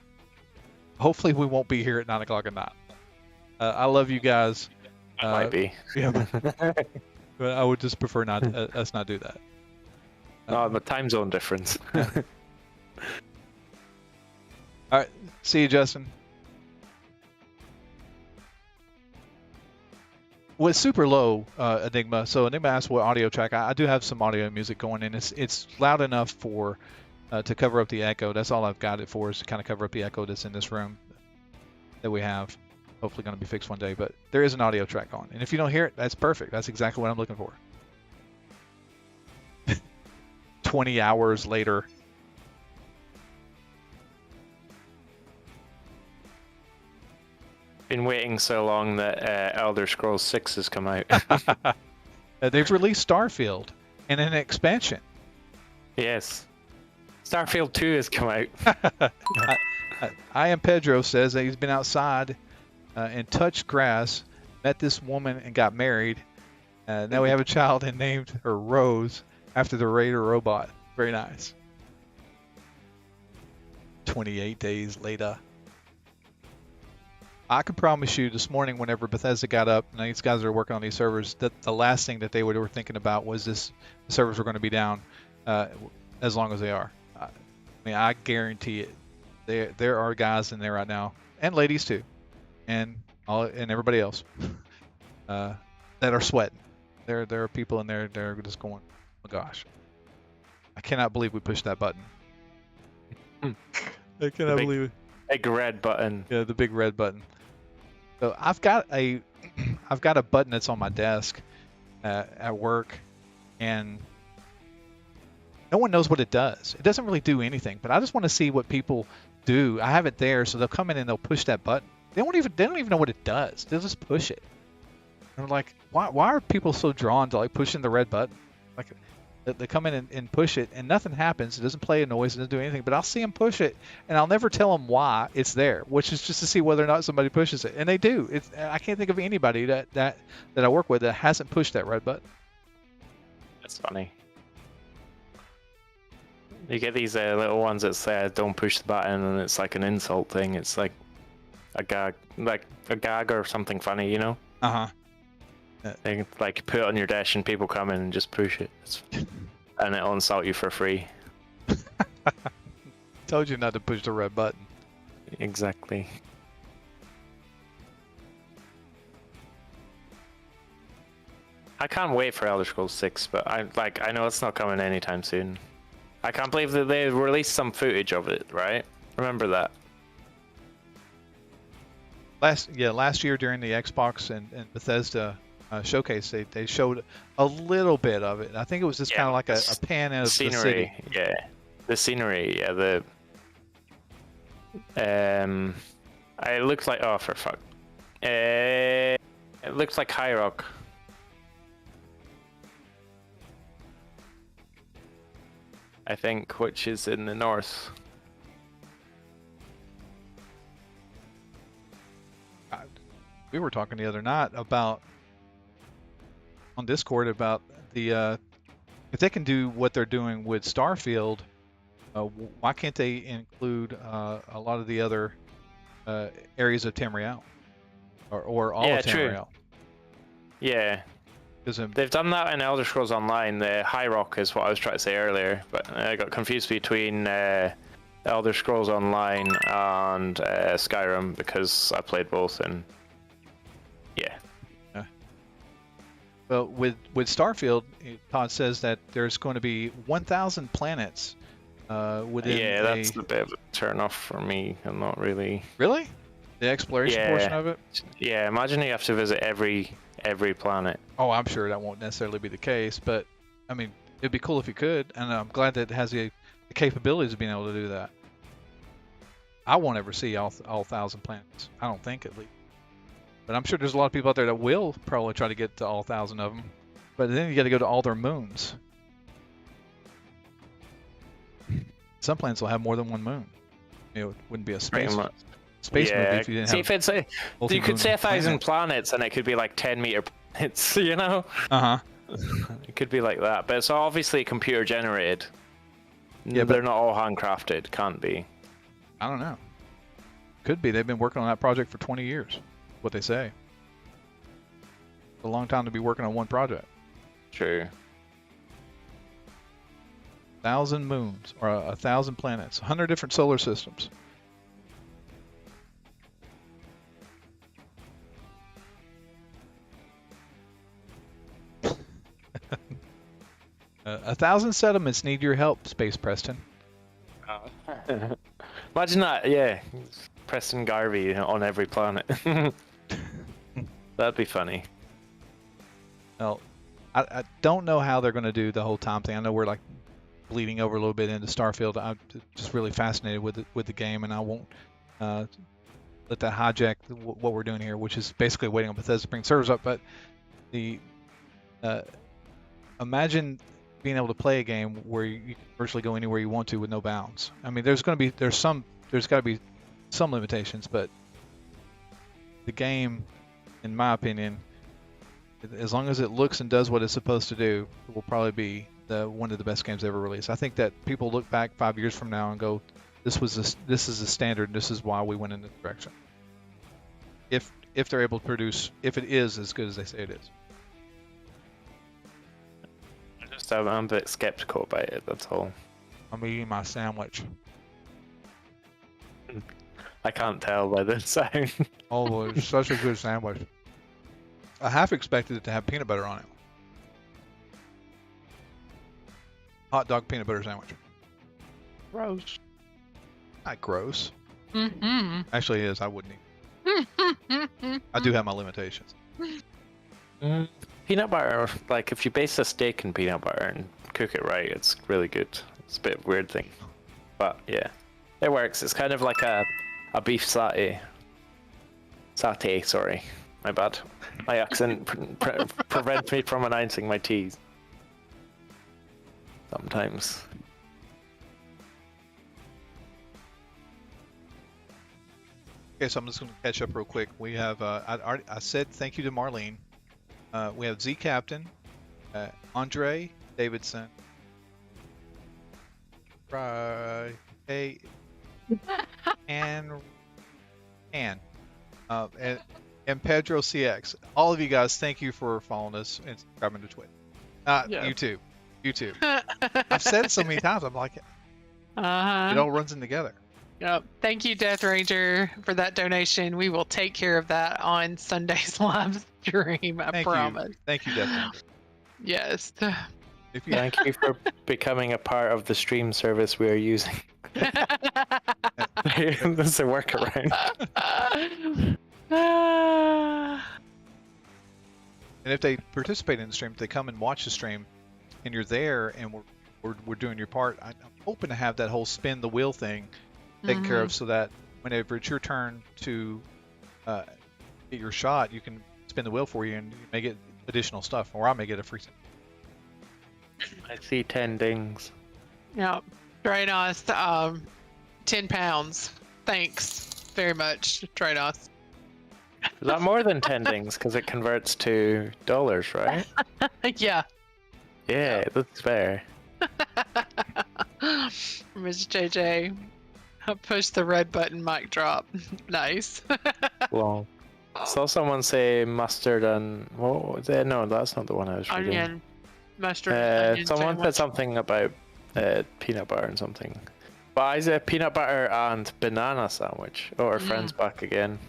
Hopefully we won't be here at 9 o'clock at night. I love you guys. Might be. Yeah, but I would just prefer us not do that. No, the time zone difference. All right, see you, Justin. Well, it's super low, Enigma. So Enigma asked what audio track. I do have some audio music going, and it's loud enough for to cover up the echo. That's all I've got it for, is to kind of cover up the echo that's in this room that we have. Hopefully going to be fixed one day, but there is an audio track on. And if you don't hear it, that's perfect. That's exactly what I'm looking for. 20 hours later. Been waiting so long that Elder Scrolls 6 has come out. They've released Starfield and an expansion. Yes. Starfield 2 has come out. I am Pedro says that he's been outside and touched grass, met this woman and got married. Now we have a child and named her Rose after the Raider robot. Very nice. 28 days later. I can promise you this morning whenever Bethesda got up, and these guys are working on these servers, that the last thing that they were thinking about was the servers were going to be down as long as they are. I mean, I guarantee it. There are guys in there right now, and ladies too, and everybody else that are sweating. There are people in there that are just going, oh my gosh, I cannot believe we pushed that button. I cannot believe it. Big red button. Yeah, the big red button. So I've got a button that's on my desk at work, and no one knows what it does. It doesn't really do anything, but I just want to see what people do. I have it there, so they'll come in and they'll push that button. They don't even know what it does. They'll just push it. And I'm like, why are people so drawn to like pushing the red button? Like, they come in and push it, and nothing happens. It doesn't play a noise. It doesn't do anything. But I'll see them push it, and I'll never tell them why it's there, which is just to see whether or not somebody pushes it. And they do. I can't think of anybody that I work with that hasn't pushed that red button. That's funny. You get these little ones that say "Don't push the button," and it's like an insult thing. It's like a gag or something funny, you know? They like put it on your dash, and people come in and just push it, and it'll insult you for free. Told you not to push the red button. Exactly. I can't wait for Elder Scrolls 6, but I know it's not coming anytime soon. I can't believe that they released some footage of it, right? Remember that? Last year during the Xbox and Bethesda showcase, they showed a little bit of it. I think it was just kind of like a pan of scenery. The city. Yeah, the scenery. Yeah, it looks like for fuck. It looks like High Rock. I think, which is in the north. We were talking the other night on Discord about the if they can do what they're doing with Starfield, why can't they include a lot of the other areas of Tamriel or all of Tamriel? True. Yeah. They've done that in Elder Scrolls Online. The High Rock is what I was trying to say earlier, but I got confused between Elder Scrolls Online and Skyrim because I played both, and yeah. Well, with Starfield, Todd says that there's going to be 1,000 planets within. Yeah, that's a bit of a turn off for me. I'm not really. Really? The exploration portion of it? Yeah, imagine you have to visit every planet. Oh, I'm sure that won't necessarily be the case, but I mean, it'd be cool if you could, and I'm glad that it has the capabilities of being able to do that. I won't ever see all 1,000 planets. I don't think, at least. But I'm sure there's a lot of people out there that will probably try to get to all 1,000 of them. But then you got to go to all their moons. Some planets will have more than one moon. It wouldn't be a space movie if you didn't have. You could say 1,000 planets, and it could be like 10-meter planets. You know. It could be like that, but it's obviously computer generated. Yeah, they're not all handcrafted. Can't be. I don't know. Could be. They've been working on that project for 20 years. What they say. It's a long time to be working on one project. True. 1,000 moons or 1,000 planets, 100 different solar systems. A 1,000 settlements need your help, Space Preston. Imagine that, yeah. Preston Garvey on every planet. That'd be funny. Well, I don't know how they're going to do the whole time thing. I know we're like bleeding over a little bit into Starfield. I'm just really fascinated with the game, and I won't let that hijack what we're doing here, which is basically waiting on Bethesda to bring servers up. But imagine being able to play a game where you can virtually go anywhere you want to with no bounds. I mean, there's got to be some limitations, but the game, in my opinion, as long as it looks and does what it's supposed to do, it will probably be one of the best games ever released. I think that people look back 5 years from now and go, this is a standard, and this is why we went in this direction. If they're able to produce, if it is as good as they say it is. I'm a bit skeptical about it, that's all. I'm eating my sandwich. I can't tell by the sound. Oh, it's such a good sandwich. I half expected it to have peanut butter on it. Hot dog peanut butter sandwich. Gross. Not gross. Mm-hmm. Actually, it is. I wouldn't eat. I do have my limitations. Peanut butter, like if you base a steak in peanut butter and cook it right, it's really good. It's a bit of a weird thing, but yeah, it works. It's kind of like a beef satay. Satay, sorry, my bad. My accent prevents me from announcing my T's sometimes. Okay, so I'm just going to catch up real quick. We have, I said thank you to Marlene. We have Z Captain, Andre Davidson, and Pedro CX. All of you guys, thank you for following us and subscribing to Twitch. YouTube. I've said it so many times. I'm like, it all runs in together. Yep. Thank you, Death Ranger, for that donation. We will take care of that on Sunday's live stream. I promise. Thank you, Death Ranger. Yes. Thank you for becoming a part of the stream service we are using. This is a workaround. And if they participate in the stream, if they come and watch the stream, and you're there, and we're doing your part, I'm hoping to have that whole spin the wheel thing taken care of, so that whenever it's your turn to get your shot, you can spin the wheel for you, and you may get additional stuff, or I may get a free. I see 10 dings. Yep. Draynos, 10 pounds. Thanks very much, Draynos. Is that more than 10 dings? Because it converts to dollars, right? Yeah. Yeah, that's fair. Mr. JJ, I pushed the red button, mic drop. Nice. Well, saw someone say mustard and what was it? No, that's not the one I was reading. Onion. Mustard. Onion someone sandwich. said something about peanut butter and something. But I said peanut butter and banana sandwich. Oh, our friend's back again.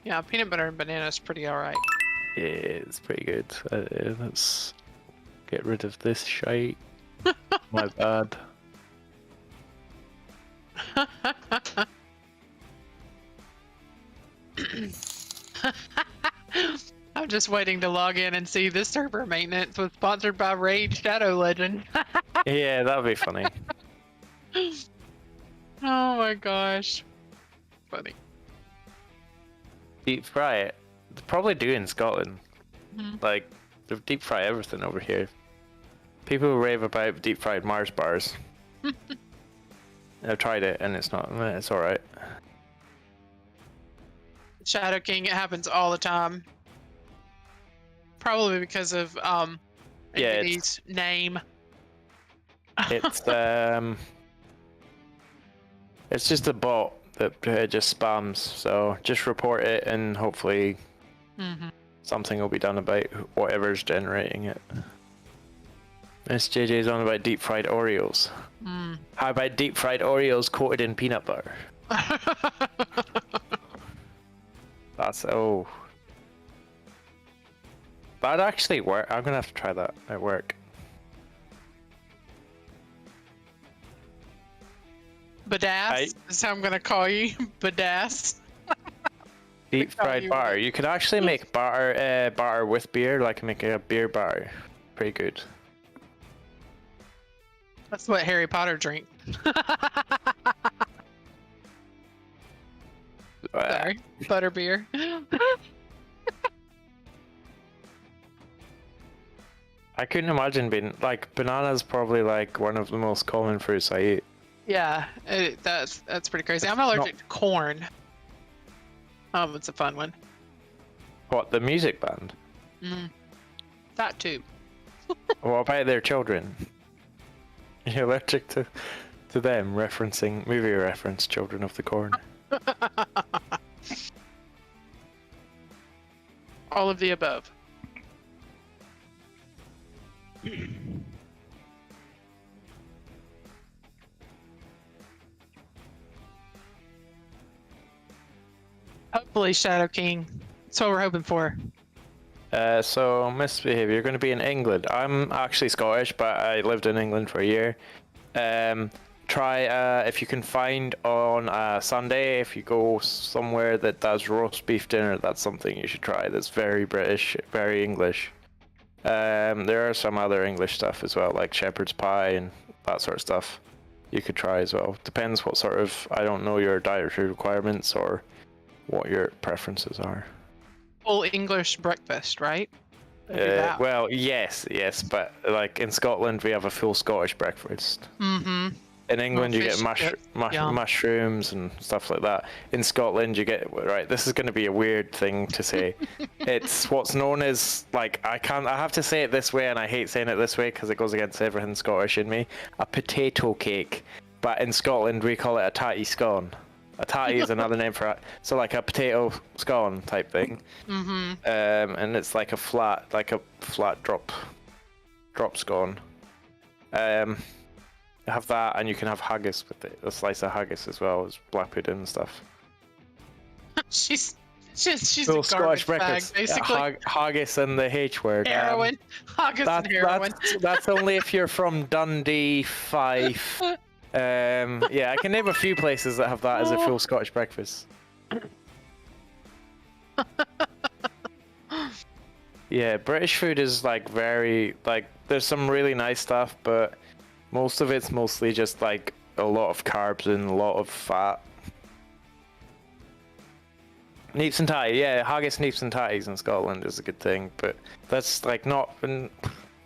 Yeah, peanut butter and banana is pretty alright. Yeah, it's pretty good. Let's get rid of this shite. My bad. I'm just waiting to log in and see this server maintenance was sponsored by Raid Shadow Legend. Yeah, that'd be funny. Oh my gosh. Funny. Deep fry it. They probably do in Scotland. Like, they deep fry everything over here. People rave about deep fried Mars bars. I've tried it and it's alright. Shadow King, it happens all the time. Probably because of Invaders' name. It's it's just a bot that just spams, so just report it and hopefully something will be done about whatever's generating it. SJJ's on about deep fried Oreos. How about deep fried Oreos coated in peanut butter? That's that'd actually work. I'm gonna have to try that at work. Badass is how I'm gonna call you. Badass. Deep fried bar. You could actually make bar with beer, like make a beer bar. Pretty good. That's what Harry Potter drinks. Sorry, butterbeer. I couldn't imagine being like banana's probably like one of the most common fruits I eat. Yeah, that's pretty crazy. I'm allergic to corn. It's a fun one. What, the music band? That too. What about their children? You're allergic to them, referencing movie reference, Children of the Corn. All of the above. Hopefully, Shadow King. That's what we're hoping for. So, misbehavior, you're going to be in England. I'm actually Scottish, but I lived in England for a year. Try, if you can find on a Sunday, if you go somewhere that does roast beef dinner, that's something you should try. That's very British, very English. There are some other English stuff as well, like shepherd's pie and that sort of stuff. You could try as well. Depends what sort of, I don't know your dietary requirements or what your preferences are. Full English breakfast, right? Well, yes, but like in Scotland we have a full Scottish breakfast. Mm-hmm. In England you get mushrooms and stuff like that. In Scotland you get, right, this is going to be a weird thing to say. It's what's known as, like, I have to say it this way, and I hate saying it this way because it goes against everything Scottish in me. A potato cake. But in Scotland we call it a tatty scone. A tatty is another name for it. So like a potato scone type thing. Mm-hmm. And it's like a flat drop scone. Have that, and you can have haggis with it. A slice of haggis as well as black pudding and stuff. she's full a Scottish garbage bag, basically. Haggis and the H word. Heroin. Haggis and heroin. That's only if you're from Dundee, Fife. Yeah, I can name a few places that have that as a full Scottish breakfast. Yeah, British food is like very, like, there's some really nice stuff, but most of it's mostly just like a lot of carbs and a lot of fat. Neeps and tatties, yeah, haggis, neeps and tatties in Scotland is a good thing, but that's like not,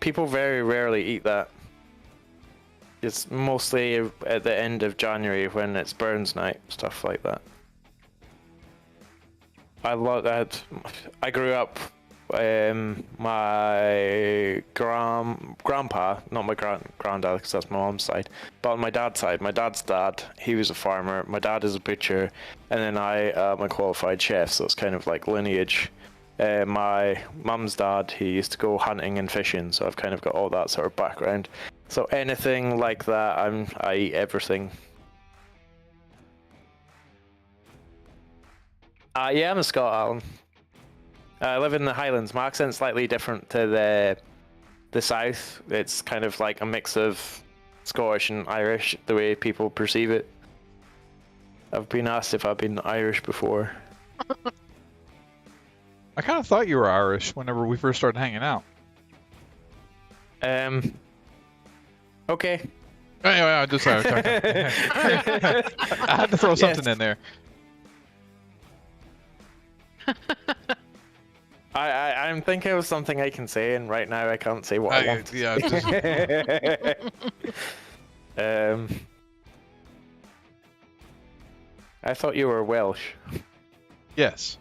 people very rarely eat that. It's mostly at the end of January when it's Burns Night, stuff like that. I love that. I grew up, my grandpa, not my granddad because that's my mom's side, but on my dad's side, my dad's dad, he was a farmer, my dad is a butcher, and then I am a qualified chef, so it's kind of like lineage. My mum's dad, he used to go hunting and fishing, so I've kind of got all that sort of background. So anything like that, I eat everything. Yeah, I'm a Scot, Alan. I live in the Highlands. My accent's slightly different to the south. It's kind of like a mix of Scottish and Irish, the way people perceive it. I've been asked if I've been Irish before. I kind of thought you were Irish whenever we first started hanging out. Okay. Anyway, I just I had to throw something in there. I'm thinking of something I can say, and right now I can't say what I want. Yeah. I thought you were Welsh. Yes.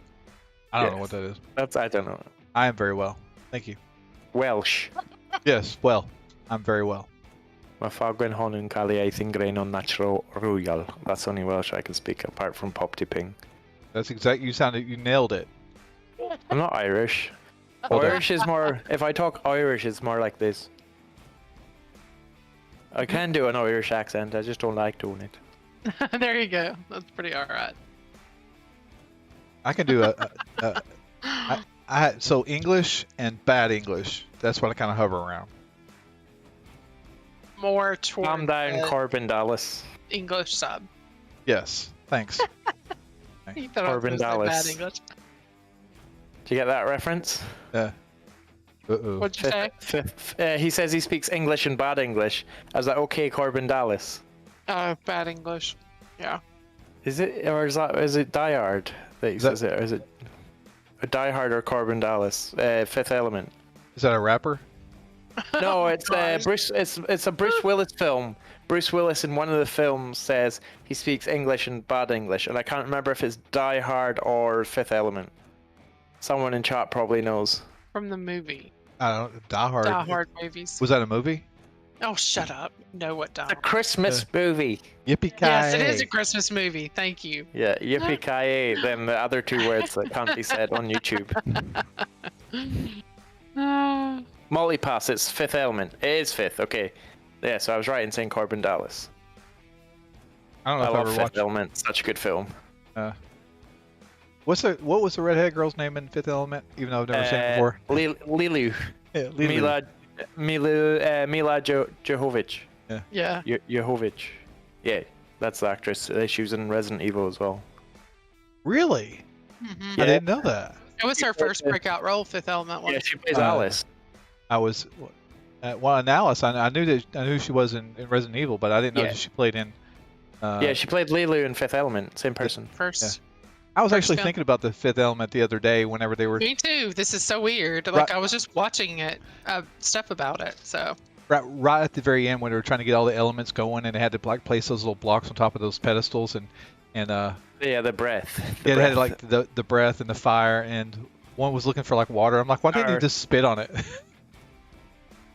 I don't know what that is. I don't know. I am very well. Thank you. Welsh. Yes, well. I'm very well. Mae fagwen hon yn cael ei eithingrain on natural royal. That's only Welsh I can speak, apart from pop tipping. That's exactly, you nailed it. I'm not Irish. Well Irish is more, if I talk Irish, it's more like this. I can do an Irish accent, I just don't like doing it. There you go. That's pretty alright. I can do so English and bad English. That's what I kind of hover around. More toward Calm down, Corbin Dallas. English sub. Yes, thanks. Corbin Dallas. Bad English. Did you get that reference? Uh-oh. What'd you say? He says he speaks English and bad English. I was like, okay, Corbin Dallas. Bad English. Yeah. Is it, or is it Die Hard that he says it, or is it Die Hard or Corbin Dallas? Fifth Element. Is that a rapper? No, it's Bruce. It's a Bruce Willis film. Bruce Willis in one of the films says he speaks English and bad English, and I can't remember if it's Die Hard or Fifth Element. Someone in chat probably knows. From the movie. I don't know. Die Hard. Die Hard movies. Was that a movie? Oh, shut up. You know what Die Hard. It's a Christmas movie. Yippee-ki-yay. Yes, it is a Christmas movie. Thank you. Yeah, yippee-ki-yay. Then the other two words that can't be said on YouTube. Multipass, it's Fifth Element. It is Fifth, okay. Yeah, so I was right in saying Corbin Dallas. I don't know I if I love ever Fifth watched. Element. Such a good film. What was the redhead girl's name in Fifth Element? Even though I've never seen it before. Lilu. Yeah, Lilu. Mila Jovovich. Yeah. Jovovich. Yeah, that's the actress. She was in Resident Evil as well. Really? Mm-hmm. I didn't know that. It was her first breakout role, Fifth Element. Yeah, she plays Alice. I was, well, in Alice, I knew she was in Resident Evil, but I didn't know that she played in. Yeah, she played Lilu in Fifth Element, same person. First. I was actually thinking about the Fifth Element the other day whenever they were. Me too. This is so weird. Like I was just watching it, stuff about it. So. Right at the very end when they were trying to get all the elements going, and they had to like place those little blocks on top of those pedestals, and yeah, the breath. It had like the breath and the fire, and one was looking for like water. I'm like, why didn't you just spit on it?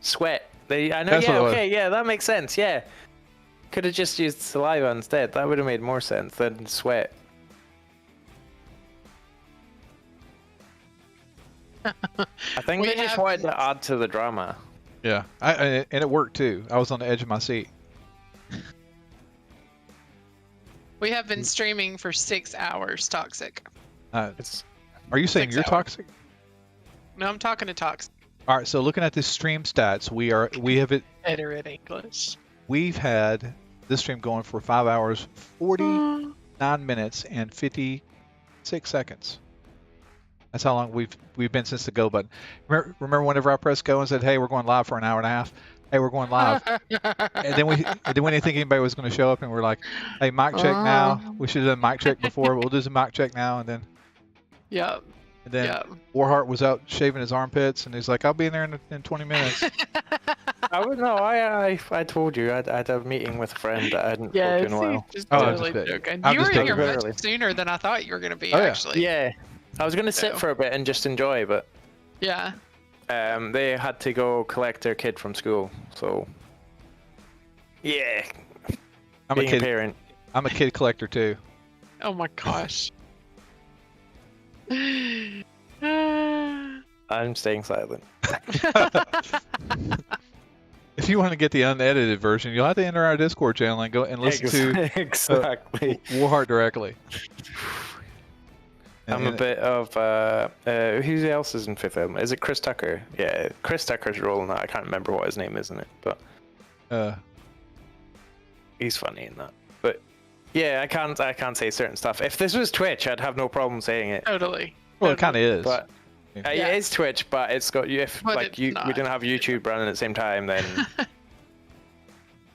Sweat. I know. That's yeah. Okay. Yeah, that makes sense. Yeah. Could have just used saliva instead. That would have made more sense than sweat. I think they just wanted to add to the drama. Yeah, and it worked too. I was on the edge of my seat. We have been streaming for 6 hours. Toxic. Are you saying you're toxic? No, I'm talking to Toxic. All right. So looking at this stream stats, we have it. Better in English. We've had this stream going for 5 hours, 49 minutes, and 56 seconds. That's how long we've been since the go button. Remember whenever I pressed go and said, "Hey, we're going live for an hour and a half." Hey, we're going live. And then we didn't think anybody was going to show up, and we're like, "Hey, mic check now." We should have done mic check before. We'll do some mic check now, and then. Yep. And then Warheart was out shaving his armpits, and he's like, "I'll be in there in 20 minutes." I told you I had a meeting with a friend that I hadn't spoken in a while. Just totally joking. You were here much sooner than I thought you were going to be, actually. Yeah. I was going to sit for a bit and just enjoy, but... Yeah. They had to go collect their kid from school, so... Yeah. I'm a parent. I'm a kid collector, too. Oh my gosh. I'm staying silent. If you want to get the unedited version, you'll have to enter our Discord channel and go and listen to Warheart directly. I'm a bit of who else is in Fifth Element? Is it Chris Tucker? Yeah, Chris Tucker's role in that. I can't remember what his name is in it, but he's funny in that. But yeah, I can't say certain stuff. If this was Twitch, I'd have no problem saying it. Totally. Well, it kind of is. But it is Twitch, but it's got we didn't have YouTube running at the same time, then.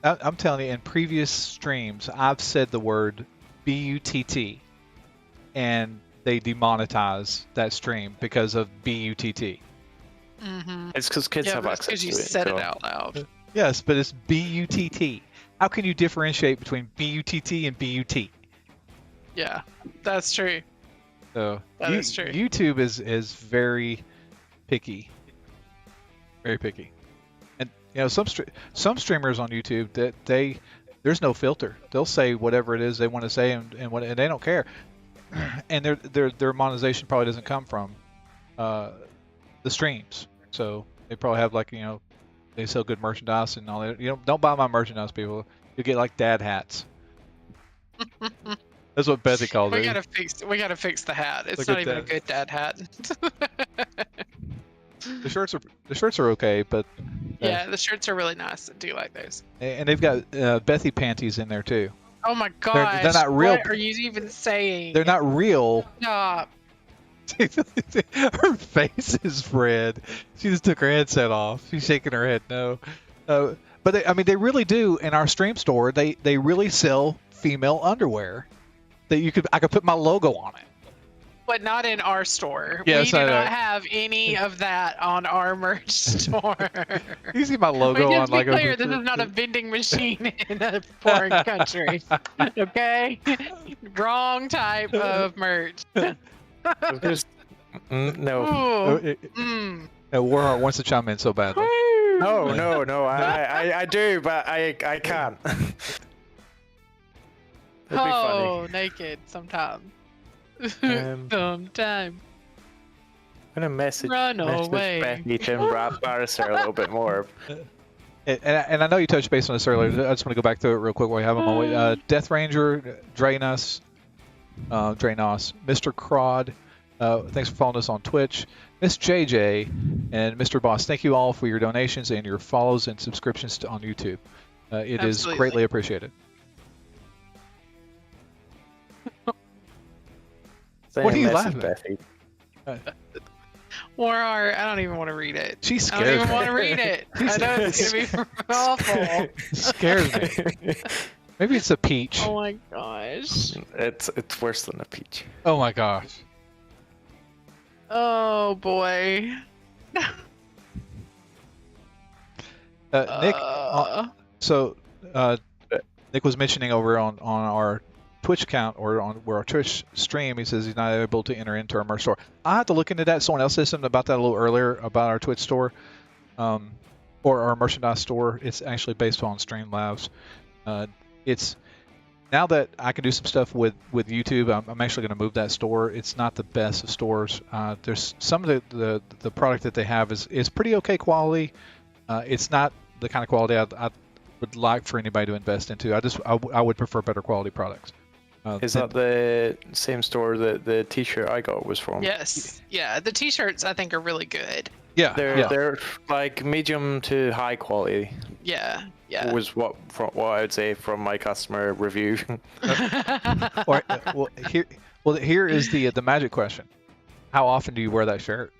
I'm telling you, in previous streams, I've said the word BUTT, and they demonetize that stream because of BUTT. Mm-hmm. It's because kids have access to it. Because you said it out loud. Yes, but it's BUTT. How can you differentiate between BUTT and BUT? Yeah, that's true. So that is true. YouTube is very picky. Very picky. And you know, some streamers on YouTube that there's no filter. They'll say whatever it is they want to say and they don't care. And their monetization probably doesn't come from the streams. So they probably have they sell good merchandise and all that. Don't buy my merchandise, people. You get like dad hats. That's what Bethy calls it. We gotta fix the hat. It's not even a good dad hat. The shirts are okay, but yeah, the shirts are really nice. I do like those. And they've got Bethy panties in there too. Oh my gosh! They're not real. What are you even saying? They're not real. Stop. Her face is red. She just took her headset off. She's shaking her head no. But they really do in our stream store. They really sell female underwear that I could put my logo on it. But not in our store. Yes, we do not have any of that on our merch store. You see my logo on like a... clear, this is not a vending machine in a foreign country. Okay? Wrong type of merch. No. Warheart wants to chime in so badly. No. I do, but I can't. Naked sometime. Sometime. I'm gonna message away. Bethy to embarrass her a little bit more. And I know you touched base on this earlier. I just want to go back to it real quick while we have them on. Death Ranger, Dranos, Mr. Crod, thanks for following us on Twitch. Miss JJ and Mr. Boss, thank you all for your donations and your follows and subscriptions on YouTube. It is greatly appreciated. What are you laughing at? Warheart, I don't even want to read it. She I scares don't even me. want to read it. I know it's going to be awful. Scares me. Maybe it's a peach. Oh my gosh. It's worse than a peach. Oh my gosh. Oh boy. Nick, Nick was mentioning over on our Twitch account or on our Twitch stream, he says he's not able to enter into our merch store. I have to look into that. Someone else said something about that a little earlier about our Twitch store, or our merchandise store. It's actually based on Streamlabs. It's now that I can do some stuff with YouTube, I'm actually going to move that store. It's not the best of stores. There's some of the product that they have is pretty okay quality. It's not the kind of quality I would like for anybody to invest into. I would prefer better quality products. Is that the same store that the T-shirt I got was from? Yes. Yeah, the T-shirts I think are really good. Yeah, they're like medium to high quality. Yeah. Yeah. Was what I would say from my customer review. Here is the magic question. How often do you wear that shirt?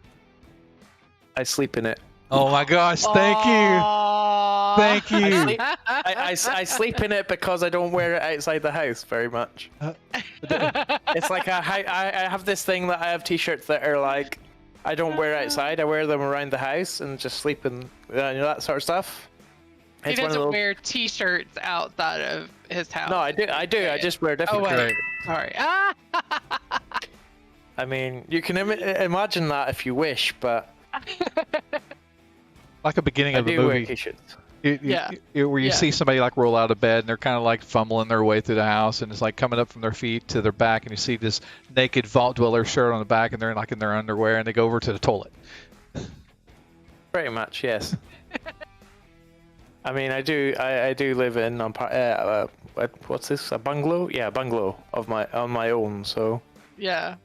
I sleep in it. Oh my gosh! Thank you. I sleep in it because I don't wear it outside the house very much. It's like I have this thing that I have T-shirts that are like I don't wear outside. I wear them around the house and just sleep in that sort of stuff. He doesn't wear T-shirts outside of his house. No, I do. I just wear different shirts. Sorry. I mean, you can imagine that if you wish, but like a beginning of a movie. Where you see somebody like roll out of bed and they're kind of like fumbling their way through the house and it's like coming up from their feet to their back and you see this naked vault dweller shirt on the back and they're like in their underwear and they go over to the toilet. Pretty much, yes. I mean, I do live in what's this? A bungalow? Yeah, a bungalow on my own. So yeah.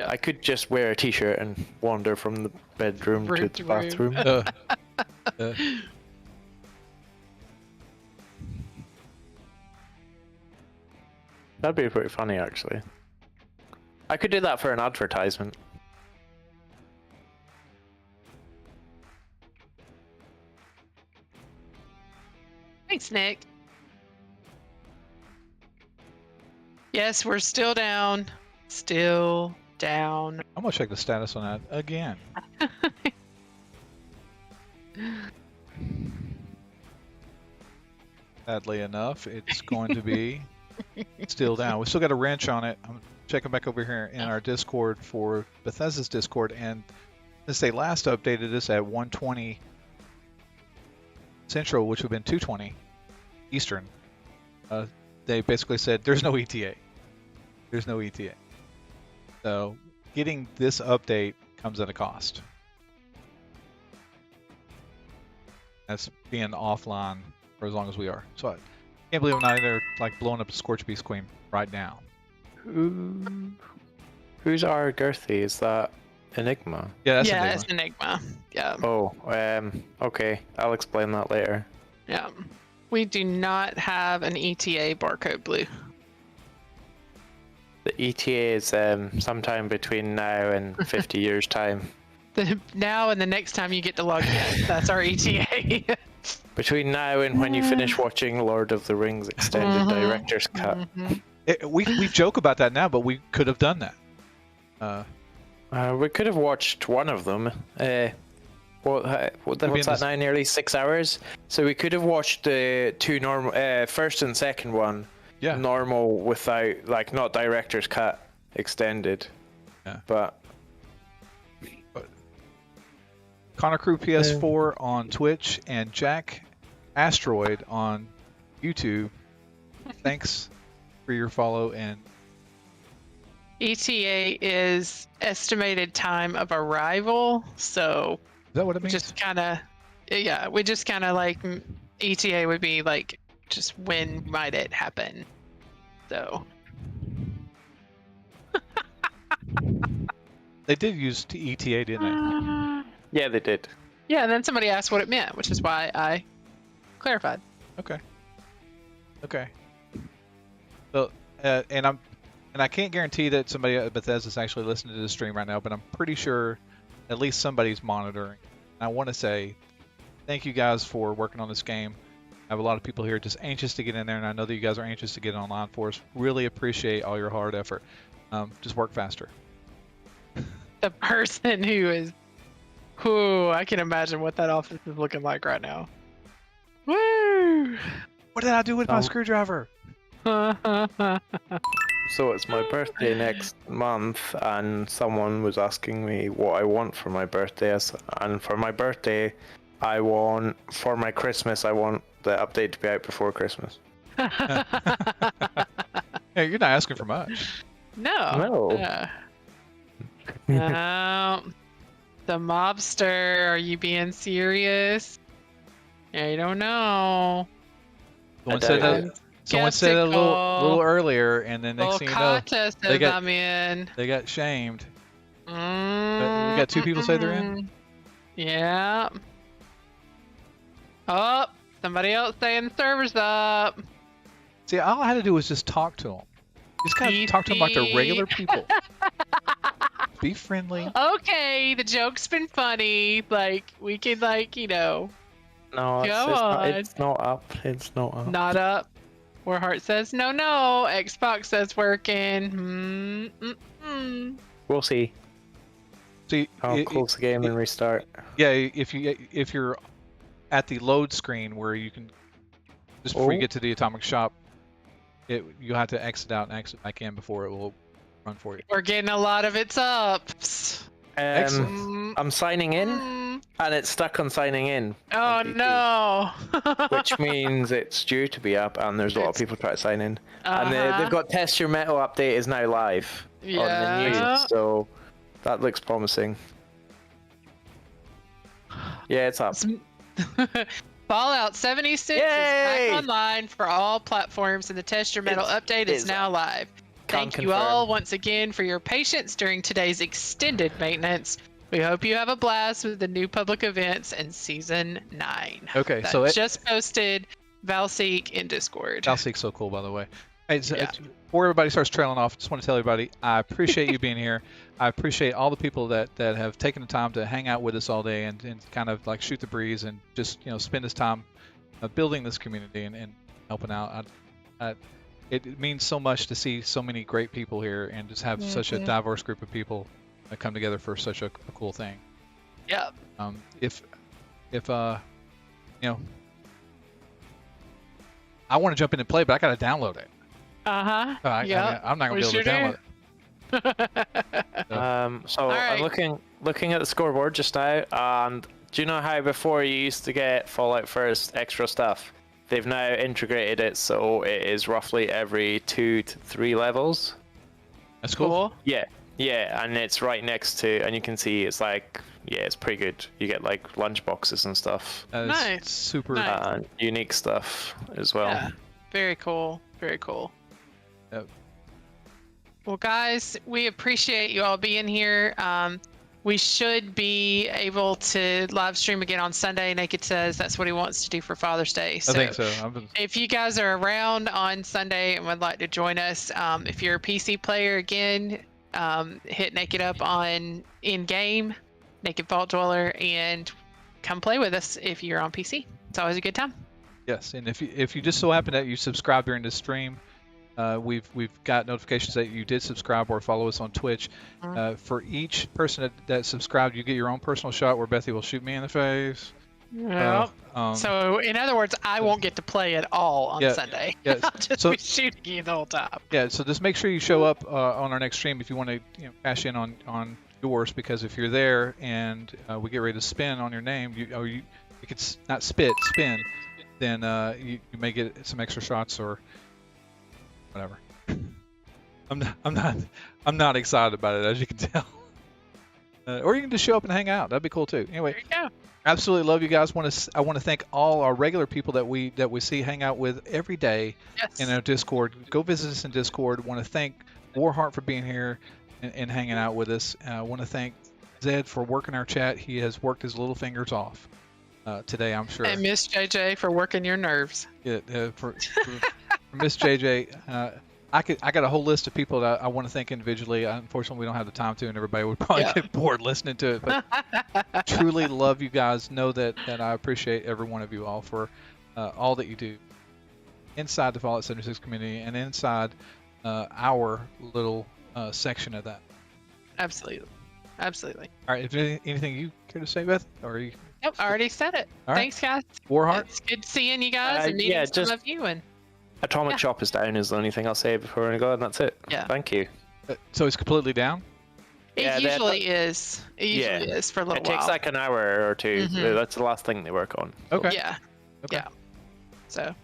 I could just wear a T-shirt and wander from the bedroom to the bathroom. That'd be pretty funny, actually. I could do that for an advertisement. Thanks, Nick. Yes, we're still down. Still down. I'm gonna check the status on that again. Sadly enough, it's going to be still down. We still got a wrench on it. I'm checking back over here in our Discord for Bethesda's Discord, and since they last updated us at 1:20 Central, which would have been 2:20 Eastern, they basically said there's no ETA. There's no ETA. So getting this update comes at a cost. That's being offline for as long as we are. So I can't believe I'm not in there like blowing up the Scorch Beast Queen right now. Who's our Girthy? Is that Enigma? Yeah, that's Enigma. Enigma. It's Enigma. Yeah. Oh, okay. I'll explain that later. Yeah. We do not have an ETA barcode blue. The ETA is sometime between now and 50 years time. Now and the next time you get to log in. That's our ETA. Between now and when you finish watching Lord of the Rings Extended Director's Cut. We joke about that now, but we could have done that. We could have watched one of them. What's that now? Nearly 6 hours. So we could have watched the two normal, first and second one. Yeah. Normal without, like, not director's cut extended. Yeah. But Connor Crew PS4 on Twitch and Jack Asteroid on YouTube. Thanks for your follow. And ETA is estimated time of arrival. So is that what it means? Just kind of, yeah, we just kind of like ETA would be like just when might it happen. So they did use ETA, didn't they? Yeah, they did. Yeah, and then somebody asked what it meant, which is why I clarified. Okay. So, and I can't guarantee that somebody at Bethesda is actually listening to the stream right now, but I'm pretty sure at least somebody's monitoring. I want to say thank you guys for working on this game. I have a lot of people here just anxious to get in there, and I know that you guys are anxious to get online for us. Really appreciate all your hard effort. Just work faster. The person who is, I can imagine what that office is looking like right now. Woo! What did I do with my screwdriver? So it's my birthday next month, and someone was asking me what I want for my birthday. And for my birthday, for my Christmas, I want the update to be out before Christmas. Hey, you're not asking for much. No. The mobster, are you being serious? I don't know. Someone said it a little earlier, and then next thing you know, they got shamed. We got 2 people say they're in. Yeah. Oh, somebody else saying the server's up. See, all I had to do was just talk to them. Just kind of talk to them like they're regular people. Be friendly. Okay, the joke's been funny. Like, we could, like, No, it's not up. It's not up. Not up. Warheart says, no. Xbox says working. We'll see. See, I'll close the game and restart. Yeah, if you're at the load screen where you can, just before you get to the atomic shop, you have to exit out and exit back in before it will run for you. We're getting a lot of its ups. I'm signing in, and it's stuck on signing in. Oh no! Which means it's due to be up, and there's a lot of people trying to sign in. And they've got Test Your Metal update is now live on the news, so that looks promising. Yeah, it's up. Fallout 76 is back online for all platforms, and the Test Your Metal update is now live. Thank you all once again for your patience during today's extended maintenance. We hope you have a blast with the new public events in Season 9. Okay, so just posted Valseek in Discord. Valseek's so cool, by the way. Hey, before everybody starts trailing off, I just want to tell everybody, I appreciate you being here. I appreciate all the people that have taken the time to hang out with us all day and kind of like shoot the breeze and just spend this time building this community and helping out. It means so much to see so many great people here and just have such a diverse group of people that come together for such a cool thing. Yeah. If I want to jump in and play, but I got to download it. Yeah. I'm not gonna be able to download it. So I'm looking at the scoreboard just now, and do you know how before you used to get Fallout First extra stuff? They've now integrated it so it is roughly every 2 to 3 levels. That's cool. Yeah, and it's right next to, and you can see it's like, it's pretty good. You get like lunch boxes and stuff. Nice. Super unique stuff as well. Yeah. Very cool. Very cool. Yep. Well, guys, we appreciate you all being here. We should be able to live stream again on Sunday. Naked says that's what he wants to do for Father's Day. So I think so. If you guys are around on Sunday and would like to join us, if you're a PC player, again, hit Naked up on in-game, Naked Vault Dweller, and come play with us if you're on PC. It's always a good time. Yes, and if you just so happen that you subscribe during this stream, we've got notifications that you did subscribe or follow us on Twitch. For each person that subscribed, you get your own personal shot where Bethy will shoot me in the face. Yeah. So in other words, I won't get to play at all on Sunday. Yeah. I'll just be shooting you the whole time. Yeah. So just make sure you show up on our next stream if you want to cash in on yours, because if you're there and we get ready to spin on your name, you could not spin, then you may get some extra shots or whatever. I'm not excited about it, as you can tell. Or you can just show up and hang out. That'd be cool too. Anyway, there you go. Absolutely love you guys. I want to thank all our regular people that we see hang out with every day in our Discord. Go visit us in Discord. Want to thank Warheart for being here and hanging out with us. I want to thank Zed for working our chat. He has worked his little fingers off today, I'm sure. And Miss JJ for working your nerves. Yeah, for Miss JJ, I got a whole list of people that I want to thank individually. Unfortunately, we don't have the time to, and everybody would probably get bored listening to it. But truly love you guys. Know that I appreciate every one of you all for all that you do inside the Fallout 76 community and inside our little section of that. Absolutely. Absolutely. All right. Is there anything you care to say, Beth? Or you... Nope, I already said it. All right. Thanks, guys. Warheart? It's good seeing you guys and meeting some of you. And Atomic Chop is down is the only thing I'll say before I go, and that's it. Yeah. Thank you. So it's completely down? It usually is. It usually is for a little while. It takes like an hour or two. Mm-hmm. That's the last thing they work on. Okay. Yeah. Okay. Yeah. So.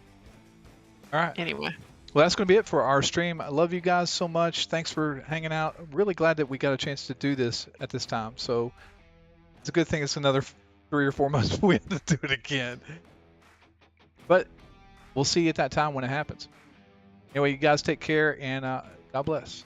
All right. Anyway. Well, that's going to be it for our stream. I love you guys so much. Thanks for hanging out. Really glad that we got a chance to do this at this time. So it's a good thing it's another 3 or 4 months before we have to do it again. But we'll see you at that time when it happens. Anyway, you guys take care, and God bless.